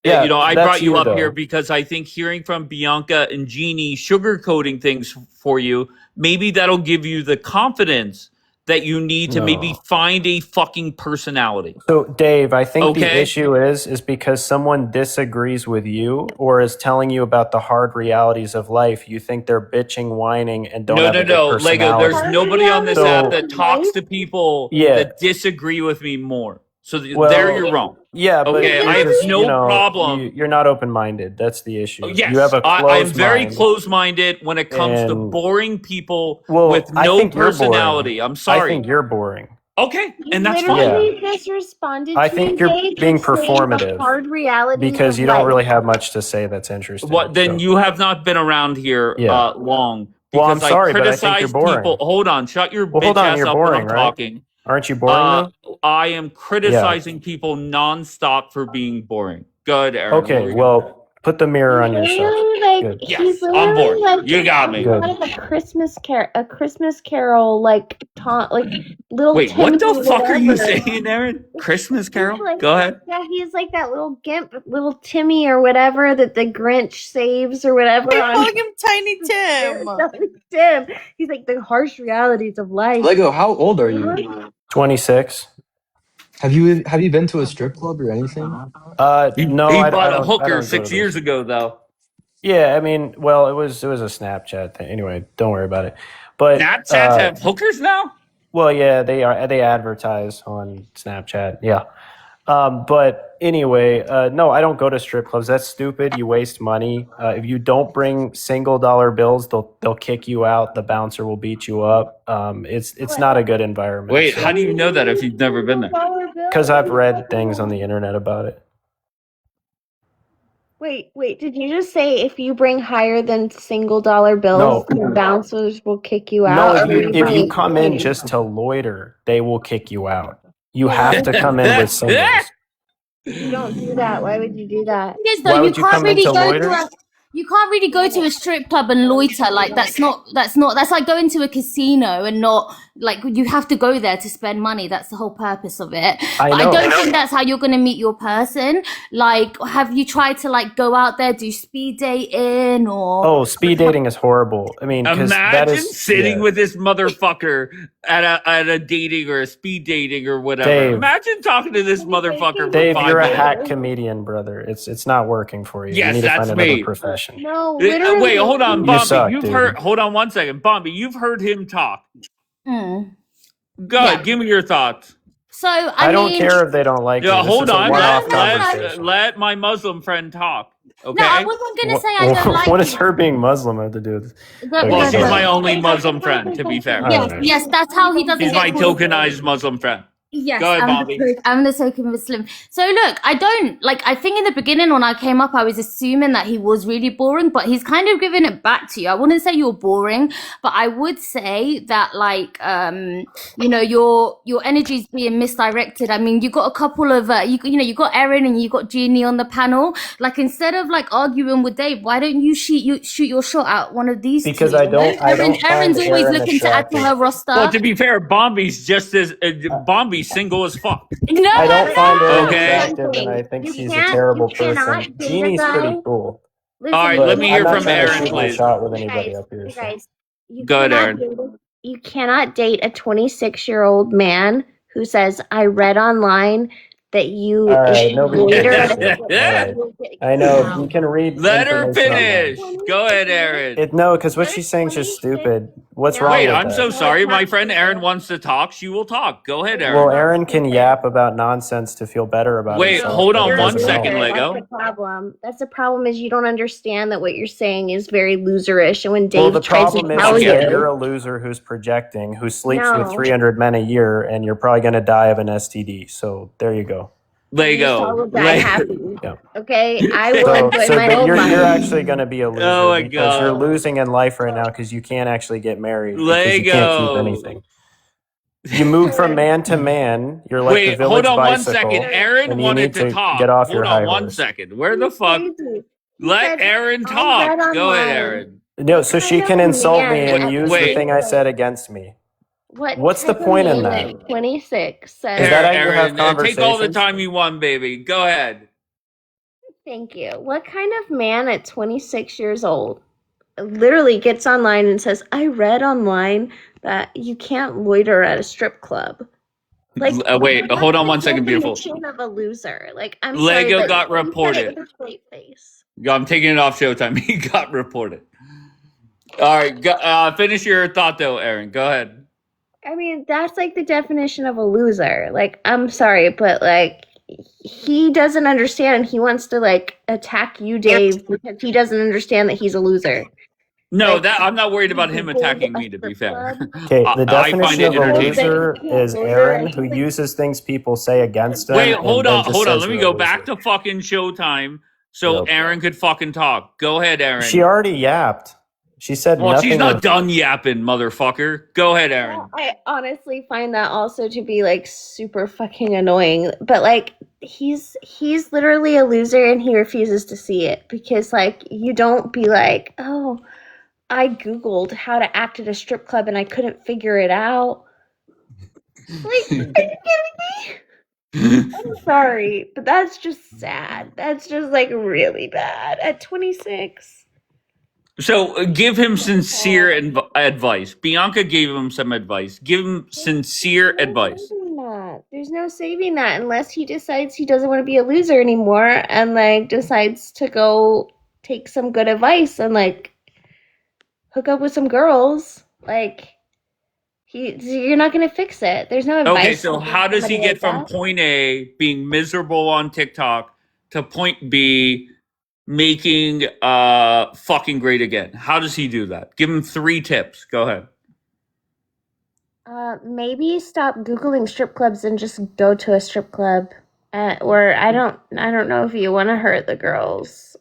yeah, you know, I that's brought you you up here though. because I think hearing from Bianca and Jeannie sugarcoating things for you, maybe that'll give you the confidence that you need to maybe No. find a fucking personality. So Dave, I think the Okay? issue is because someone disagrees with you or is telling you about the hard realities of life, you think they're bitching, whining, and don't No, have no, a good no, Lego. There's personality. nobody on this app So that talks to people yeah, that disagree with me more. So there well, you're wrong. yeah, but Okay, I you're have just, you no know, problem. you're not open-minded. That's the issue. You Yes, have a I'm closed very mind, close-minded when it comes to and boring people well, with I no think you're boring. personality. I'm I sorry. think you're boring. Okay, You and that's fine. literally just responded I to me, think you're Dave, being just saying the performative hard realities because of you don't life. really have much to say that's interesting. What? Then So you have not been around here yeah. long Well, I'm because I sorry, but I think you're criticize people. boring. Hold on, shut your Well, hold bitch on, ass you're up when boring, I'm right? talking. Aren't you boring though? I am Yeah. criticizing people nonstop for being boring. Good, Aaron. What Okay, were you well, put the mirror on yourself. Literally, like Good. he's Yes, I'm literally bored. like You got me. Good. out of a Christmas Carol, like taunt, like little Wait, what Timmy, the fuck are you whatever. saying, Aaron? Christmas He's Carol? like, Go ahead. yeah, he's like that little gimp, little Timmy or whatever that the Grinch saves or whatever. They're On calling him Tiny Tim. Tim. He's like the harsh realities of life. Lego, how old are you? 26. Have you been to a strip club or anything? No, He I bought a don't hooker go 6 to years those. ago, though. Yeah, I mean, well, it was a Snapchat thing. Anyway, don't worry about it. But Snapchats have hookers now? well, yeah, they advertise on Snapchat. Yeah. But anyway, no, I don't go to strip clubs. That's stupid. You waste money. If you don't bring single dollar bills, they'll kick you out. The bouncer will beat you up. It's not a good environment. Wait, how do you know that if you've never been there? Because I've read things on the internet about it. Wait, did you just say if you bring higher than single dollar bills, No. the bouncers will kick you No, out? if you come in just to loiter, they will kick you out. You have to come in with singles. You don't do that. Why would you do that? Yes, Why though, would you come in to loiter? you can't really go to a strip club and loiter. Like that's like going to a casino and not like you have to go there to spend money. That's the whole purpose of it. I But know. I don't think that's how you're gonna meet your person. Like, have you tried to like go out there, do speed dating or Oh, speed dating is horrible. I mean, 'cause that Imagine is sitting yeah. with this motherfucker at a dating or a speed dating or whatever. Dave. Imagine talking to this motherfucker for Dave, 5 you're a minutes. hack comedian, brother. It's not working for you. Yes, you need to that's find another me. profession. No, Wait, literally. hold on, You Bombi. suck, You've dude. heard. Hold on 1 second, Bombi. You've heard him talk. Mm. Go ahead, give me your thoughts. So I don't care if they don't like you. Yeah, This hold is a on. one-off Let conversation. my Muslim friend talk. Okay. No, I wasn't gonna say I don't like What you. does her being Muslim have to do with Well, she's my only Muslim friend, to be fair. Yes, yes, that's how he doesn't She's get my called- tokenized Muslim friend. Yes, Go ahead, Bombi. I'm the token Muslim. So look, I think in the beginning when I came up, I was assuming that he was really boring, but he's kind of giving it back to you. I wouldn't say you're boring, but I would say that your energy's being misdirected. I mean, you got a couple of, you got Erin and you got Jeannie on the panel. Like instead of like arguing with Dave, why don't you shoot your shot at one of these Because two? I don't Erin's find always Erin looking to add to her roster. Well, to be fair, Bombi's just as Bombi's single as fuck. No, I don't find her Okay. attractive, and I think You she's a can't- terrible you cannot person. date a Jeannie's guy. pretty cool. Listen, All right, But let me I'm hear not from trying to Erin, shoot my please. shot with anybody up here. You so. guys, you Go ahead, cannot Erin. date- You cannot date a 26-year-old man who says, "I read online that you." All right, nobody later cares. at All right. I know you can read. Let her information finish. online. Go ahead, Erin. No, because what she's saying is just stupid. What's wrong Wait, with I'm that? so sorry. My friend Erin wants to talk. She will talk. Go ahead, Erin. Well, Erin can yap about nonsense to feel better about Wait, herself. hold but on it 1 doesn't second, help. Lego. That's the problem. That's the problem is you don't understand that what you're saying is very loserish. And when Well, Dave the tries to problem is tell that you, you're a loser who's projecting, who sleeps with No. 300 men a year, and you're probably going to die of an STD. So there you go. I will die happy. Yeah. Okay, I will enjoy my but own you're life. actually going to be a loser Oh my because you're God. losing in life right now because you can't actually get married because you can't keep Lego. anything. You move from man to man. You're like the Wait, village hold on 1 bicycle, second. Erin and you wanted need to to talk. get off Hold your on high 1 horse. second. Where the fuck? Let Erin I talk. read Go ahead, online. Erin. No, so she can insult me and use the Wait. thing I said against me. What's the point in that? 26 says. Is that how you have Erin, take all the conversations? time you want, baby. Go ahead. Thank you. What kind of man at 26 years old literally gets online and says, "I read online that you can't loiter at a strip club"? Like, Wait, hold on 1 second, beautiful. definition of a loser. Like, I'm Lego sorry, but got you said it reported. with a straight face. I'm taking it off Showtime. He got reported. All right, finish your thought though, Erin. Go ahead. I mean, that's like the definition of a loser. Like, I'm sorry, but like, he doesn't understand and he wants to like attack you, Dave, because he doesn't understand that he's a loser. No, Like that I'm not worried he about him googled attacking a me. To be strip fair, club. Okay, the I find definition it of a Googled that entertaining. loser he became a is loser and Aaron he who like uses things people say against Wait, them and then just hold on. says Let me you're a go back loser. to fucking Showtime so Yep. Aaron could fucking talk. Go ahead, She Aaron. already yapped. She said Well, she's nothing not of. done yapping, motherfucker. Go ahead, yeah, Aaron. I honestly find that also to be like super fucking annoying. But like he's literally a loser and he refuses to see it because like you don't be like, "Oh, I googled how to act at a strip club and I couldn't figure it out." Like, are you kidding me? I'm sorry, but that's just sad. That's just like really bad at 26. So give him sincere advice. Bianca gave him some advice. Give him sincere No advice. saving that. There's no saving that unless he decides he doesn't want to be a loser anymore and like decides to go take some good advice and like hook up with some girls. Like you're not gonna fix it. There's no Okay, advice to so give how does he somebody get like from that. point A, being miserable on TikTok, to point B, making fucking great again? How does he do that? Give him 3 tips. Go ahead. Maybe stop googling strip clubs and just go to a strip club. Or I don't know if you want to hurt the girls.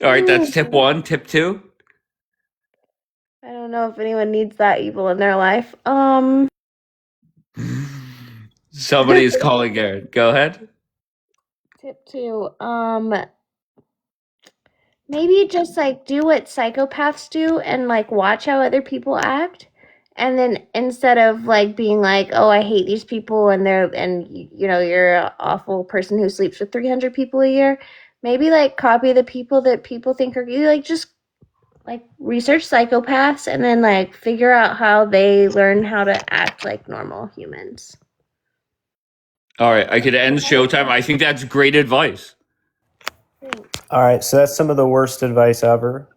All right, that's tip 1. Tip 2. I don't know if anyone needs that evil in their life. Somebody is calling Aaron. Go ahead. Tip 2. Maybe just like do what psychopaths do and like watch how other people act. And then instead of like being like, "Oh, I hate these people and you know, you're an awful person who sleeps with 300 people a year," maybe like copy the people that people think are you like just like research psychopaths and then like figure out how they learn how to act like normal humans. All right, I could end Showtime. I think that's great advice. All right, so that's some of the worst advice ever.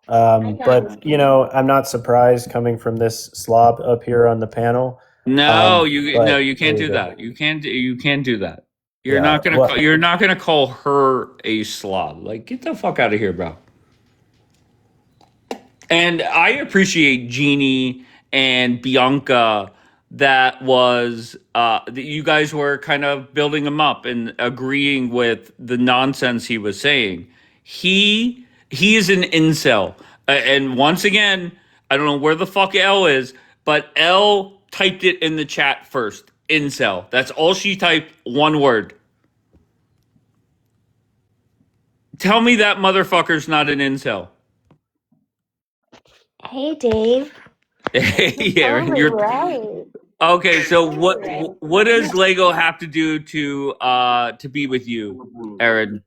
But you know, I'm not surprised coming from this slob up here on the panel. No, But you there can't you do go. that. You can't do that. Yeah. Well, You're not gonna call her a slob. Like, get the fuck out of here, bro. And I appreciate Jeannie and Bianca. That was that you guys were kind of building him up and agreeing with the nonsense he was saying. He is an incel, and once again, I don't know where the fuck L is, but L typed it in the chat first. Incel. That's all she typed. One word. Tell me that motherfucker's not an incel. Hey, Dave. Hey, Aaron, Totally you're right. okay. So Totally right. what does Lego have to do to be with you, Aaron?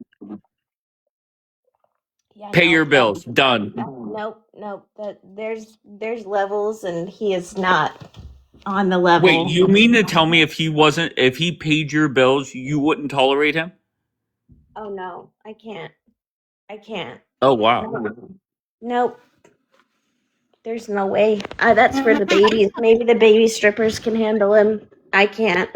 Yeah, Pay no, your bills. Done. nope. There's levels, and he is not on the Wait, level. you mean to tell me if he paid your bills, you wouldn't tolerate him? Oh no, I can't. I can't. Oh wow. Nope. There's no way. That's for the babies. Maybe the baby strippers can handle him. I can't.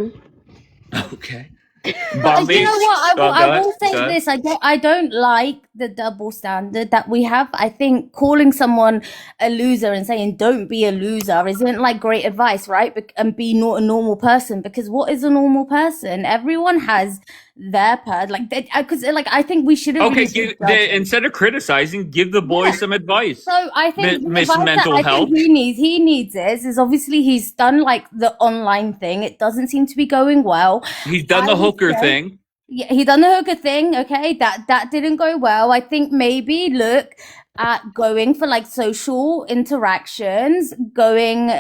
Okay. But you know Bombay. what? I Go ahead. will say Go ahead. this. I don't like the double standard that we have. I think calling someone a loser and saying "don't be a loser" isn't like great advice, right? And be not a normal person, because what is a normal person? Everyone has their part. Like, because like I think we shouldn't Okay, really be judging. instead of criticizing, give the boy some advice. So I think the Miss advice that Mental I think Health. he needs is obviously he's done like the online thing. It doesn't seem to be going well. He's done I the would hooker say- thing. Yeah, he done the hooker thing. Okay, that didn't go well. I think maybe look at going for like social interactions, going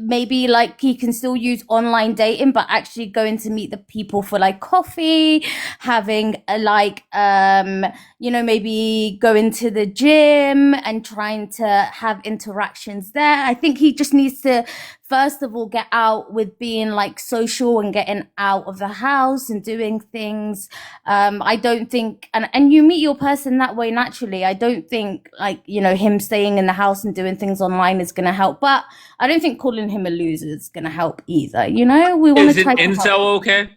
maybe like he can still use online dating, but actually going to meet the people for like coffee, having a like you know, maybe going to the gym and trying to have interactions there. I think he just needs to first of all get out with being like social and getting out of the house and doing things. I don't think and you meet your person that way naturally. I don't think like, you know, him staying in the house and doing things online is going to help, but I don't think calling him a loser is going to help either. You know, we want Is to an try to incel help. okay?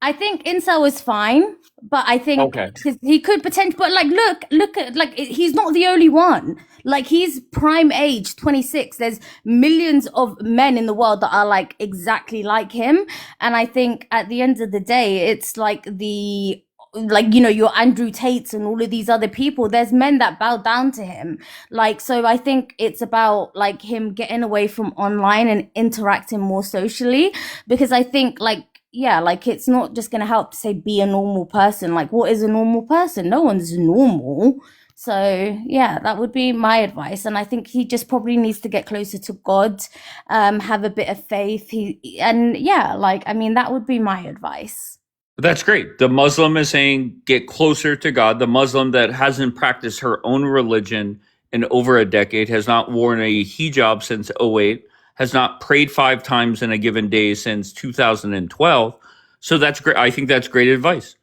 I think incel is fine, but I think Okay. because he could potentially. But like, look at like he's not the only one. Like he's prime age, 26. There's millions of men in the world that are like exactly like him, and I think at the end of the day, it's like your Andrew Tates and all of these other people. There's men that bow down to him. Like, so I think it's about like him getting away from online and interacting more socially, because I think like, yeah, like it's not just going to help to say be a normal person. Like, what is a normal person? No one's normal. So yeah, that would be my advice. And I think he just probably needs to get closer to God, have a bit of faith. That would be my advice. That's great. The Muslim is saying get closer to God. The Muslim that hasn't practiced her own religion in over a decade, has not worn a hijab since '08, has not prayed 5 times in a given day since 2012. So that's great. I think that's great advice.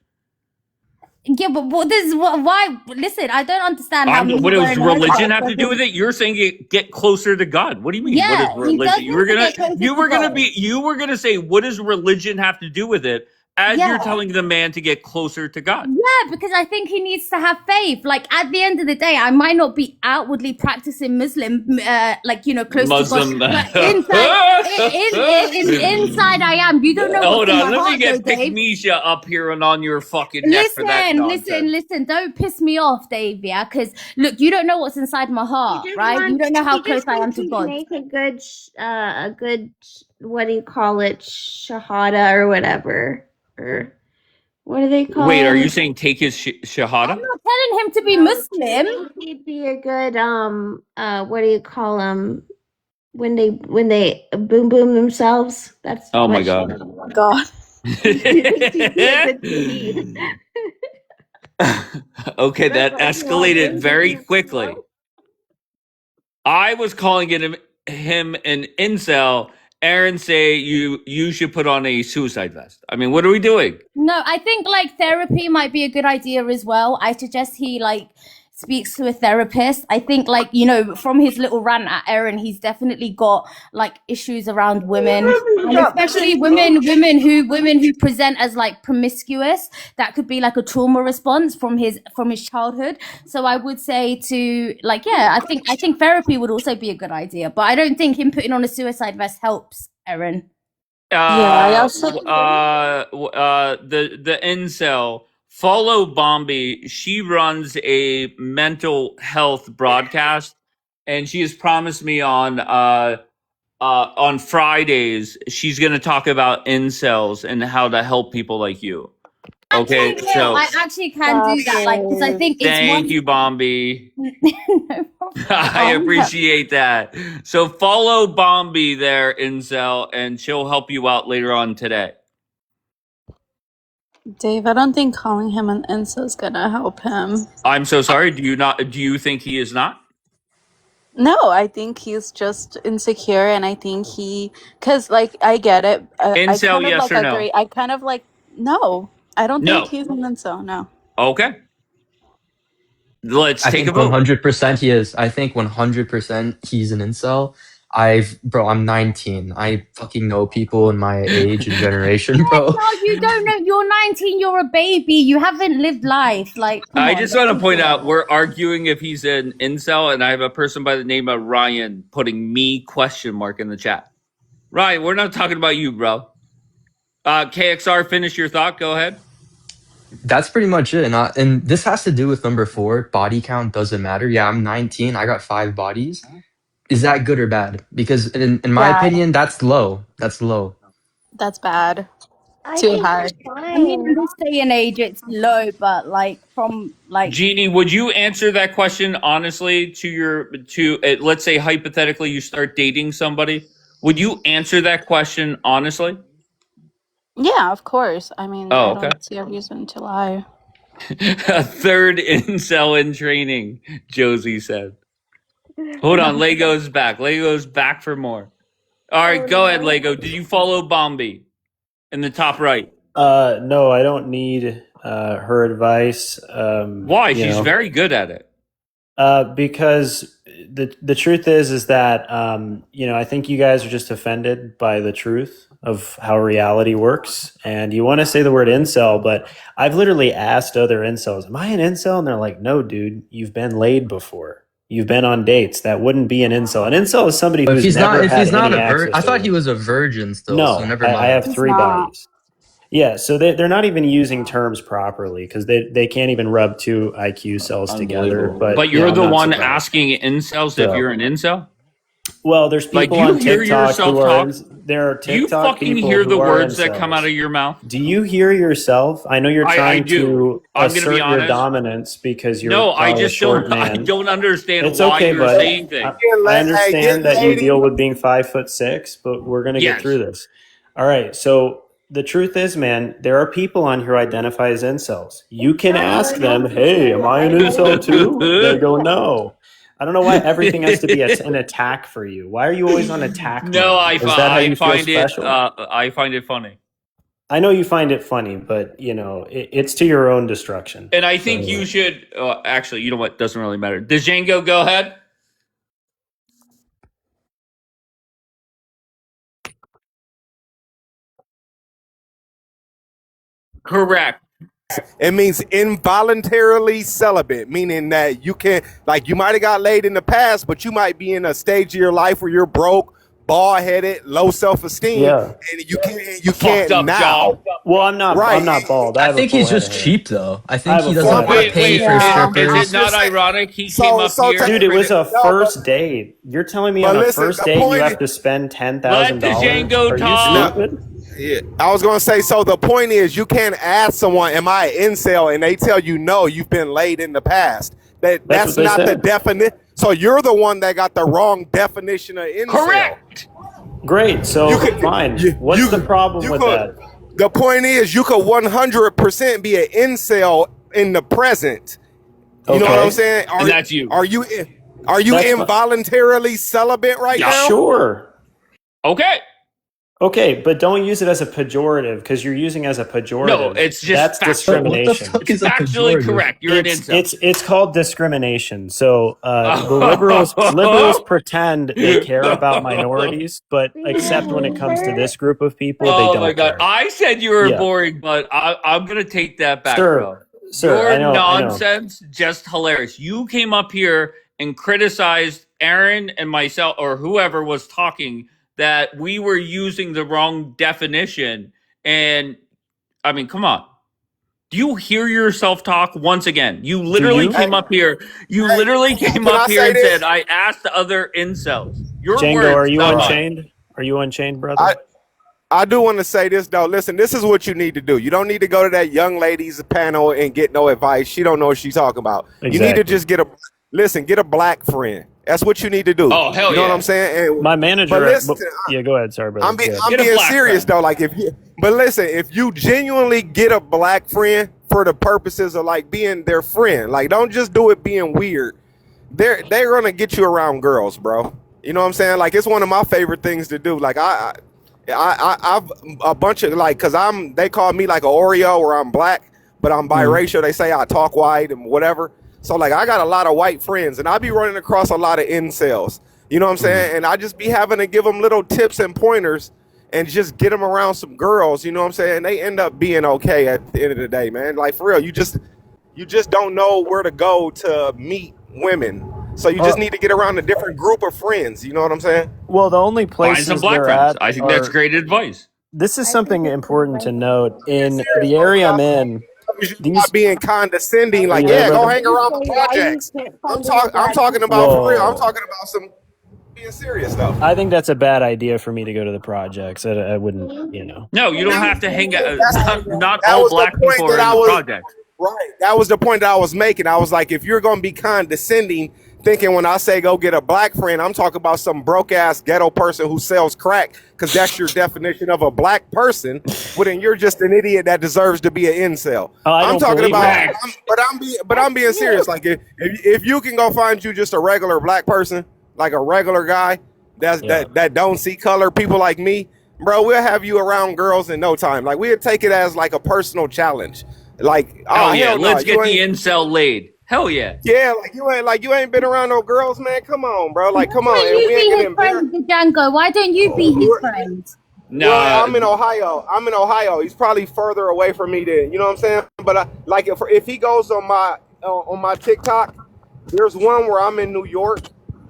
Yeah, but why? Listen, I don't understand how What does wearing a religion hijab have to do with it? You're saying get closer to God. What do you mean? What Yeah, is he does religion? need to get closer to God. You were gonna say, what does religion have to do with it? As Yeah. you're telling the man to get closer to God. Yeah, because I think he needs to have faith. Like at the end of the day, I might not be outwardly practicing Muslim, close Muslim. to God, but inside I am. You don't know what's Hold in on, my let me heart, though, get Dave. Misha up here and on your fucking neck for that nonsense. Listen. Don't piss me off, Dave. Yeah, because look, you don't know what's inside my heart, right? You don't know how close I am to God. Make a good, what do you call it, shahada or whatever, or what do they call? Wait, are it? you saying take his shahada? I'm not telling him to be Muslim. He'd be a good what do you call them when they boom themselves? That's Oh my what God. Oh God. Okay, that escalated very quickly. I was calling him an incel. Aaron say you should put on a suicide vest. I mean, what are we doing? No, I think like therapy might be a good idea as well. I suggest he like speaks to a therapist. I think like, from his little rant at Erin, he's definitely got like issues around women, and especially women who present as like promiscuous. That could be like a trauma response from his childhood. So I would say to like, yeah, I think therapy would also be a good idea, but I don't think him putting on a suicide vest helps, Erin. I also the incel follow Bombi. She runs a mental health broadcast, and she has promised me on Fridays she's going to talk about incels and how to help people like you. Okay, so I actually can do that, like, because I think it's thank you, Bombi. I appreciate that. So follow Bombi there, incel, and she'll help you out later on today. Dave, I don't think calling him an incel is gonna help him. I'm so sorry. Do you think he is not? No, I think he's just insecure, and I think because like I get it. I Incel, kind of yes like or no? agree. I kind of like no. I don't No. think he's an incel. No. Okay. Let's I take think a vote. 100% he is. I think 100% he's an incel. I'm 19. I fucking know people in my age and generation, bro. No, you don't know. You're 19. You're a baby. You haven't lived life. Like, come I on, just want to point out we're arguing if he's an incel, and I have a person by the name of Ryan putting me ? In the chat. Ryan, we're not talking about you, bro. KXR, finish your thought. Go ahead. That's pretty much it. And this has to do with number 4. Body count doesn't matter. Yeah, I'm 19. I got 5 bodies. Is that good or bad? Because in my Bad. opinion, that's low. That's low. That's bad. I Too think high. it's I mean, in this day and age, it's low, but like from like. Jeannie, would you answer that question honestly let's say hypothetically you start dating somebody? Would you answer that question honestly? Yeah, of course. I mean, Oh, I okay. don't see a reason to lie. A third incel in training, Josie said. Hold on, Lego's back. Lego's back for more. All right, go ahead, Lego. Did you follow Bombi in the top right? No, I don't need her advice. Why? She's very good at it. Because the truth is that I think you guys are just offended by the truth of how reality works, and you want to say the word incel, but I've literally asked other incels, "Am I an incel?" And they're like, "No, dude, you've been laid before. You've been on dates. That wouldn't be an incel. An incel is somebody But who's never if had he's not any a access I to thought he women." was a virgin still, so No, never I mind. have He's three not. buddies. Yeah, so they're not even using terms properly because they can't even rub two IQ cells together. Unbelievable. But But you're I'm the not one surprised. asking incels if So, you're an incel? well, there's Like, do people you on hear TikTok yourself who are talk? there are Do you TikTok fucking people hear the who are words that come out incels. of your mouth? Do you hear yourself? I know you're I trying do. to I'm gonna be assert your honest. dominance because you're No, I probably a just short don't. I man. don't understand It's why okay, you're bud. saying things. I Hey, get understand that you lady. deal with being 5'6", but we're gonna get through Yes. this. All right. So the truth is, man, there are people on here who identify as incels. You can ask them, "Hey, am I an incel too?" They go, "No." I don't know why everything has to be an attack for you. Why are you always on attack No, mode? Is that how I you feel find it. special? I find it funny, I know you find it funny, but it's to your own destruction. and I think you should. Actually, you know what? Doesn't really matter. Django, go ahead. Correct. It means involuntarily celibate, meaning that you can, like, you might have got laid in the past, but you might be in a stage of your life where you're broke, bald headed, low self esteem, Yeah. and you Fucked can't up now. job. Well, I'm not. Right. I'm not bald. I I have a think full he's head just of hair. cheap though. I I think have he a full doesn't head want of to Wait, hair. pay wait. for Is strippers. it not ironic he came So up so take here? Dude, it was a no, first date. You're telling me but on a listen, first the date you point have is, to spend Let $10,000? Django Are you talk. no, stupid? yeah, I was gonna say, so the point is you can't ask someone, "Am I an incel?" and they tell you no, you've been laid in the past. That's what That's they not the said. definition. So you're the one that got the wrong definition of incel. Correct. Great. You So could fine. you What's the problem you with could. that? The point is you could 100% be an incel in the present. You know what I'm Okay. saying? And that's you. Are you That's fine. involuntarily celibate right Yeah. now? Sure. Okay. Okay, but don't use it as a pejorative because you're using it as a No, pejorative. it's just That's factual. What the discrimination. fuck It's is a factually pejorative? correct. You're an incel. It's called discrimination. So the liberals pretend they care about minorities, but except when it comes to this group of people, they Oh my don't god! care. I said you were Yeah, boring, but I'm gonna take that back, bro. sir, Your I know. nonsense just hilarious. You came up here and criticized Aaron and myself or whoever was talking that we were using the wrong definition. And I mean, come on. Do you hear yourself talk once again? You Do literally you, Hey, came up here. You hey, literally came can up I here say and said, this? I asked the other incels. Your Django? Are words, you not mine. unchained? Are you unchained, brother? I I do want to say this though. Listen, this is what you need to do. You don't need to go to that young lady's panel and get no advice. She don't know what she's talking about. You need to Exactly. just get a black friend. That's what you need to do. Oh, hell You know what yeah. I'm saying? My But manager. listen, Yeah, go ahead. Sorry, brother. I'm Go ahead. Get a being black serious friend. though. But listen, if you genuinely get a black friend for the purposes of like being their friend, like don't just do it being weird. They're gonna get you around girls, bro. You know what I'm saying? Like it's one of my favorite things to do. Like I've a bunch of like, cause they call me like a Oreo or I'm black, but I'm biracial. They say I talk white and whatever. So like I got a lot of white friends and I be running across a lot of incels. You know what I'm saying? And I just be having to give them little tips and pointers and just get them around some girls. You know what I'm saying? And they end up being okay at the end of the day, man. Like for real, you just don't know where to go to meet women. So you just need to get around a different group of friends. You know what I'm saying? Well, the only Find some places black they're friends. at I think that's are. great advice. This is something important to note in Serious, the bro. area I'm in. You're These not being condescending. are Like, you there, yeah, go brother? hang around the projects. I'm talking about for real. I'm Whoa. talking about some being serious though. I think that's a bad idea for me to go to the projects. I wouldn't. No, you don't have to hang out. Not That all was the black point people that are in I the was project. right. That was the point that I was making. I was like, if you're gonna be condescending, thinking when I say go get a black friend, I'm talking about some broke ass ghetto person who sells crack, because that's your definition of a black person. Well, then you're just an idiot that deserves to be an incel. I I'm don't talking believe about, that. but I'm being serious. Like if you can go find you just a regular black person, like a regular guy that don't see color, people like me, bro, we'll have you around girls in no time. Like we'll take it as like a personal challenge. Like, Oh, yeah. hell no, Let's you get the ain't. incel laid. Hell yeah. Yeah, like you ain't been around no girls, man. Come on, bro. Like, come Why on, don't and you we ain't be getting his friend, embarrassed. Django? Why don't you be his friend? Well, Nah. I'm in Ohio. He's probably further away from me than you know what I'm saying. But like if he goes on my TikTok, there's one where I'm in New York.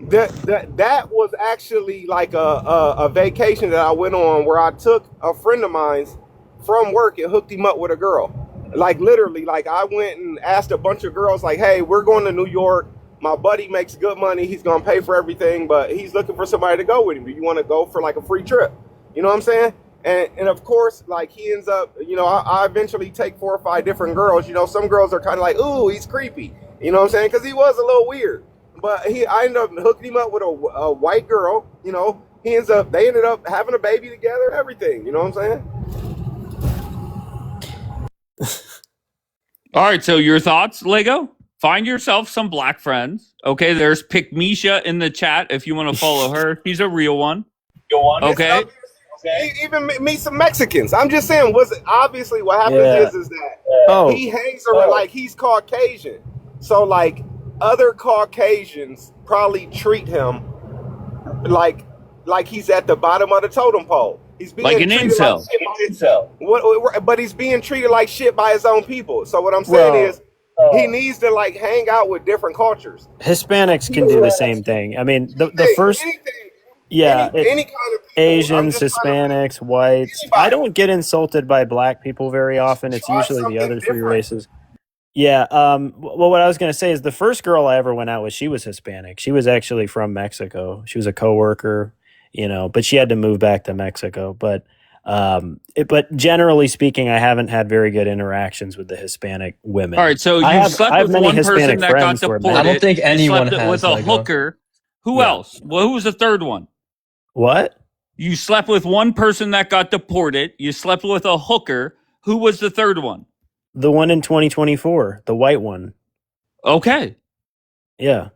That was actually like a vacation that I went on where I took a friend of mine's from work and hooked him up with a girl. Like literally, like I went and asked a bunch of girls, like, "Hey, we're going to New York. My buddy makes good money. He's gonna pay for everything, but he's looking for somebody to go with him. Do you want to go for like a free trip?" You know what I'm saying? And of course, like he ends up, I eventually take 4 or 5 different girls. Some girls are kind of like, "Ooh, he's creepy." You know what I'm saying? Because he was a little weird. But I ended up hooking him up with a white girl. They ended up having a baby together, everything. You know what I'm saying? All right, so your thoughts, Lego? Find yourself some black friends. Okay, there's Pick Misha in the chat if you want to follow her. She's a real one. Okay. Even meet some Mexicans. I'm just saying, obviously what happens Yeah. is that he hangs around, like he's Caucasian. So like other Caucasians probably treat him like he's at the bottom of the totem pole. He's being Like an treated incel. like shit. But he's being treated like shit by his own people. So what I'm saying is he needs to like hang out with different cultures. Hispanics can do the same thing. I mean, the first, Any it- kind of Asians, Hispanics, whites. I don't get insulted by black people very often. It's usually the other three races. Yeah. Well, what I was going to say is the first girl I ever went out with, she was Hispanic. She was actually from Mexico. She was a coworker, but she had to move back to Mexico. But generally speaking, I haven't had very good interactions with the Hispanic women. All right, so you I have slept with many one person Hispanic that got friends who are deported. I don't think You anyone slept has, with a Lego. hooker. Who Yeah. else? Well, who was the third one? What? You slept with one person that got deported. You slept with a hooker. Who was the third one? The one in 2024, the white one. Okay. Yeah.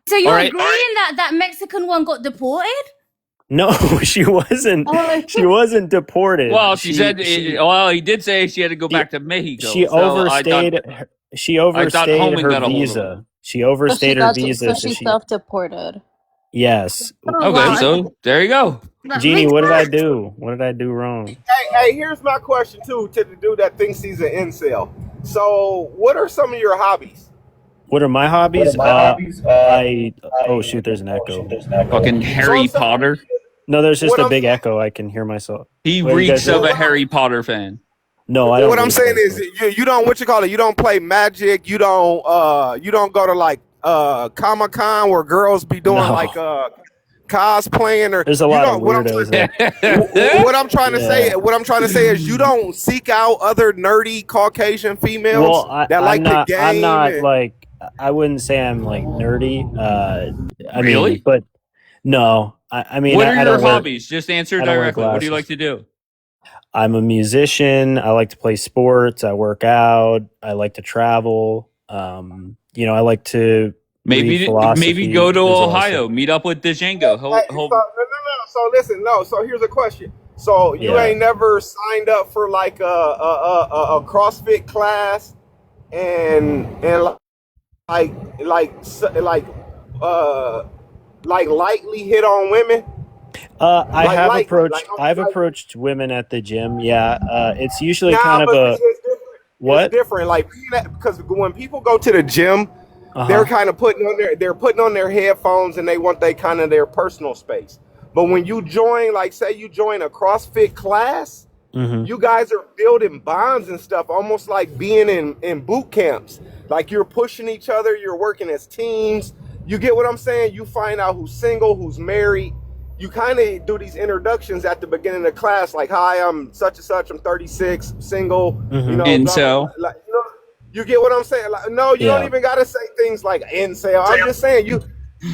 So you're All right. agreeing that Mexican one got deported? No, she wasn't. Oh. She wasn't deported. Well, she said. Well, he did say she had to go back to Mexico. She so overstayed. She overstayed Holman her got a hold of visa. She overstayed her visa. So So she she. self-deported. Yes. Oh, Okay, wow. so there you go. Jeannie, what did I do? What did I do wrong? Hey, here's my question too to the dude that thinks he's an incel. So, what are some of your hobbies? What are my hobbies? Oh shoot, there's an echo. Fucking Harry Potter. No, there's just What a I'm big echo. I can hear myself. He What do you reeks guys of do? a Harry Potter fan. No, I don't. What I'm read saying those is you don't you don't play Magic. You don't go to like Comic-Con where girls be doing No. like cosplaying or There's a lot of weirdos what I'm trying to say is you don't seek out other nerdy Caucasian females Well, that like I'm the game. I'm not and- like. I wouldn't say I'm like nerdy. I Really? mean, but no. I mean, What I are don't your wear- hobbies? Just answer I don't wear directly. What do you like glasses. to do? I'm a musician. I like to play sports. I work out. I like to travel. I like to read Maybe philosophy. go to There's a lot of Ohio. stuff. Meet up with Django. So listen, So here's a question. So you Yeah. ain't never signed up for like a CrossFit class and like lightly hit on women? I've approached women at the gym. Yeah. It's usually kind of but a it's different. what? It's different. Like because when people go to the gym, they're kind of putting on their headphones and they want their personal space. But when you join, like say you join a CrossFit class, Mhm. you guys are building bonds and stuff, almost like being in boot camps. Like you're pushing each other, you're working as teams. You get what I'm saying? You find out who's single, who's married. You kind of do these introductions at the beginning of the class, like, "Hi, I'm such and such. I'm 36, single." Mhm. You know, Incel. like, you get what I'm saying? Like, no, you don't Yeah. even gotta say things like incel. I'm just saying you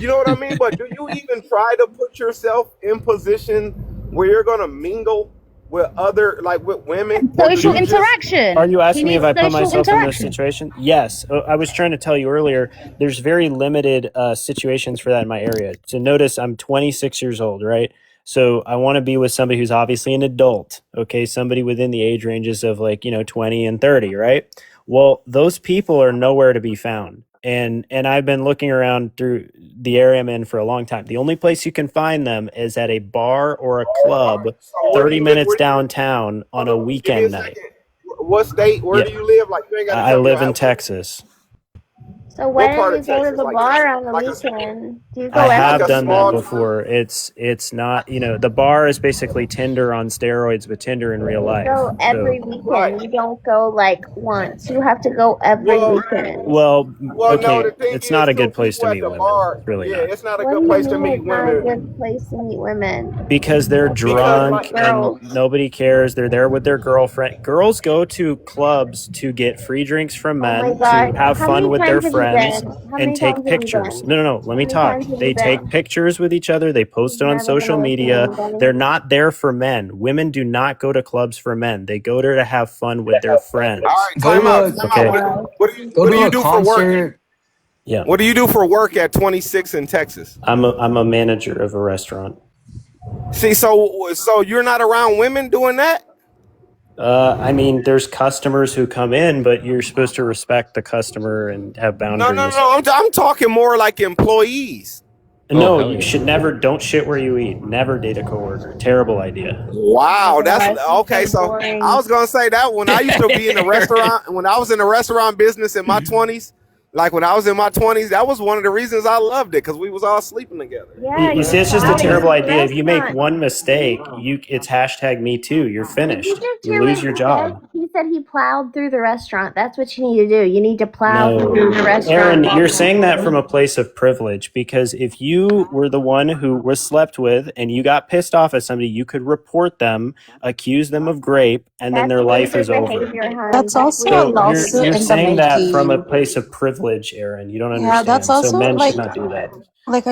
know what I mean? But do you even try to put yourself in position where you're gonna mingle with with women? Or do Social you just- interaction. Are you asking He me if needs I put social myself in this interaction. situation? Yes. I was trying to tell you earlier, there's very limited situations for that in my area. So notice I'm 26 years old, right? So I want to be with somebody who's obviously an adult, okay? Somebody within the age ranges of 20 and 30, right? Well, those people are nowhere to be found. and I've been looking around through the area I'm in for a long time. The only place you can find them is at a bar or a club So 30 minutes downtown on a give me a weekend night. second. What state? Where Yeah, do you live? Like, you ain't got to I tell me. live in Texas. So why What don't part you of go to Texas? the Like, bar on the like weekend? Do you I go have every done that weekend? before. It's not, the bar is basically Tinder on steroids, but Tinder in real You life. go every So, weekend. You don't go like once. You have to go every weekend. well, Well, no. The okay, thing it's is, not a too, good place to people at meet the women. bar. It's really Yeah, not. it's not a What good do you place to mean meet it's not a women good place to meet women? Because they're because, drunk like, and Girls. nobody cares. They're there with their girlfriend. Girls go to clubs to get free drinks from Oh my men, to god. have How fun many with their times have you friends, been? How and many take times have you pictures. been? No, let How me many talk. times have They you take been? pictures with each other. They post You've it on never social gonna listen to media. me, Benny. They're not there for men. Women do not go to clubs for men. They go there to have fun with their friends. all right, Go time to out, a time out. Okay. go What do to you a do for work? concert. Yeah. What do you do for work at 26 in Texas? I'm a manager of a restaurant. See, so you're not around women doing that? I mean, there's customers who come in, but you're supposed to respect the customer and have boundaries. No. I'm talking more like employees. No, hell you yeah. should never. Don't shit where you eat. Never date a coworker. Terrible idea. Oh Wow, my that's gosh, okay. you're so So I boring. was gonna say that when I used to be in the Aaron. restaurant, when I was in the restaurant business in my 20s, like when I was in my 20s, that was one of the reasons I loved it because we was all sleeping together. Yeah, You you see, it's just a plowed into terrible the idea. If you make restaurant. one mistake, it's hashtag me too. You're Did you finished. just You hear what lose he your said? job. He said he plowed through the restaurant. That's what you need to do. You need to plow through the No, restaurant. Aaron, you're saying that from a place of privilege because if you were the one who was slept with and you got pissed off at somebody, you could report them, accuse them of grape, and then That's their life loser is over. behavior, hon. That's That's also a loser So lawsuit you're behavior. in the saying that from a making. place of privilege, Aaron. You don't Yeah, that's understand. So also men should like not do that. like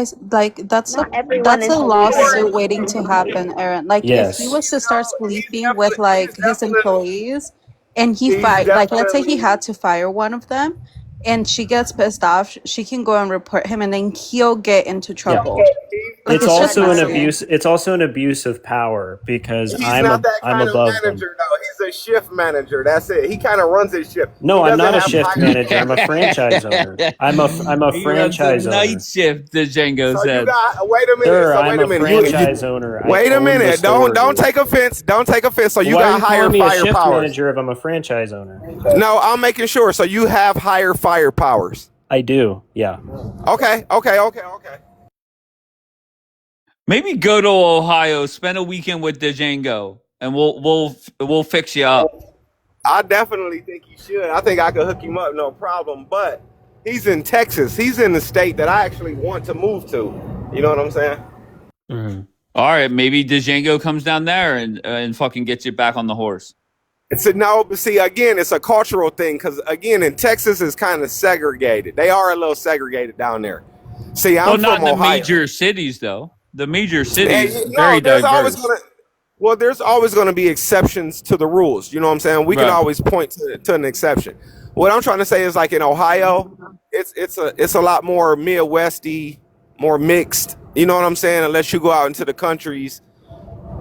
Everyone that's is a loser. lawsuit waiting to happen, Aaron. Like if he Yes. was to start sleeping with like his employees and he He's fight like let's say he definitely had to fire one of them and she gets pissed off, she can go and report him and then he'll get into Yeah. trouble. Like It's it's just also an messy. abuse. It's also an abuse of power because he's not that I'm kind of above them. manager though. He's a shift manager. That's it. He kind of runs his shift. No, He I'm doesn't not a have shift higher. manager. I'm a franchise owner. I'm a He runs the franchise night owner. shift, the Django So you said. got wait a minute. Sir, So I'm wait a a minute. franchise owner. I Wait a own the minute. Don't stores. take offense. Don't take offense. So you Why are got you higher calling me a shift firepower. manager if I'm a franchise owner? No, I'm making sure. So you have higher fire powers. I do. Yeah. Okay. Maybe go to Ohio, spend a weekend with the Django, and we'll fix you up. I definitely think you should. I think I could hook him up, no problem. But he's in Texas. He's in the state that I actually want to move to. You know what I'm saying? Mm-hmm. All right, maybe Django comes down there and fucking gets you back on the horse. But see, again, it's a cultural thing because, again, in Texas, it's kind of segregated. They are a little segregated down there. See, I'm Not from in the Ohio. major cities though. The major cities And, very there's always diverse. there's always gonna be exceptions to the rules. You know what I'm saying? We can Right. always point to an exception. What I'm trying to say is, like in Ohio, it's a lot more Midwesty, more mixed. You know what I'm saying? Unless you go out into the countries,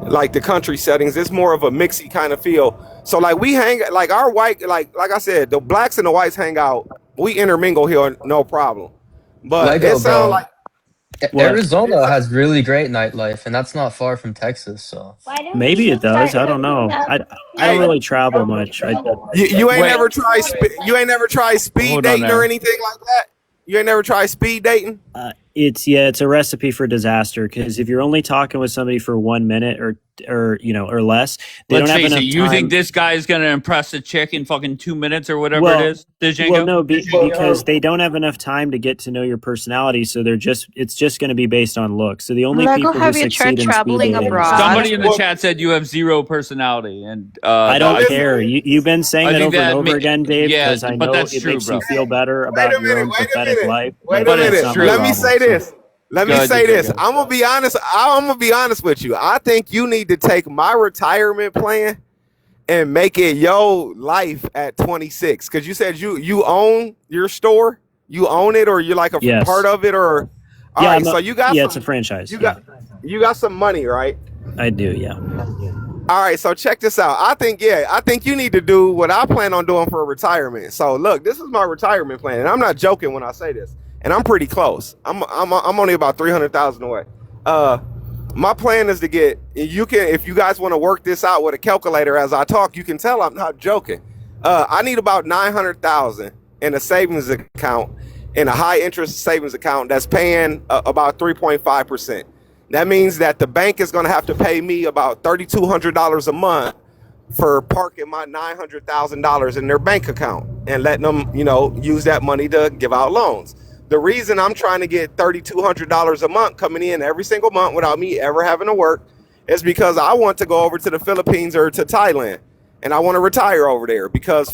like the country settings, it's more of a mixy kind of feel. So like we hang, like our white, like I said, the blacks and the whites hang out. We intermingle here, no problem. But Lego, it sounds bro. like Arizona has really great nightlife, and that's not far from Texas. So Why don't Maybe you it just does. start I don't know. hooking up? I don't really travel much. you ain't Wait. never tried speed Hold on dating or there. anything like that. You ain't never tried speed dating. It's a recipe for disaster because if you're only talking with somebody for 1 minute or less, they Let's don't have face enough it. You time. think this guy is gonna impress a chick in fucking 2 minutes or whatever Well, it is, Django? well, no, because they don't have enough time to get to know your personality, so it's just going to be based on looks. So the only Lego, people who have you tried succeed in speed traveling dating abroad? Somebody in the chat said you have zero personality, and I don't listen. care. You've been saying I that think over and that over again, Dave, yeah, because I but know that's it true, makes bro. you feel better about your own pathetic life. Wait But a it's minute. true. Let me say this. Let me Go ahead, say this. Django. I'm gonna be honest. I'm gonna be honest with you. I think you need to take my retirement plan and make it your life at 26. Because you said you own your store. You own it, or you're like a Yes. part of it, or all Yeah, right. So you got it's a franchise. you got some money, right? I do. Yeah. All right, so check this out. I think you need to do what I plan on doing for retirement. So look, this is my retirement plan, and I'm not joking when I say this. And I'm pretty close. I'm only about 300,000 away. My plan is to get, you can, if you guys want to work this out with a calculator as I talk, you can tell I'm not joking. I need about 900,000 in a savings account, in a high interest savings account that's paying about 3.5%. That means that the bank is going to have to pay me about $3,200 a month for parking my $900,000 in their bank account and letting them, use that money to give out loans. The reason I'm trying to get $3,200 a month coming in every single month without me ever having to work is because I want to go over to the Philippines or to Thailand, and I want to retire over there. Because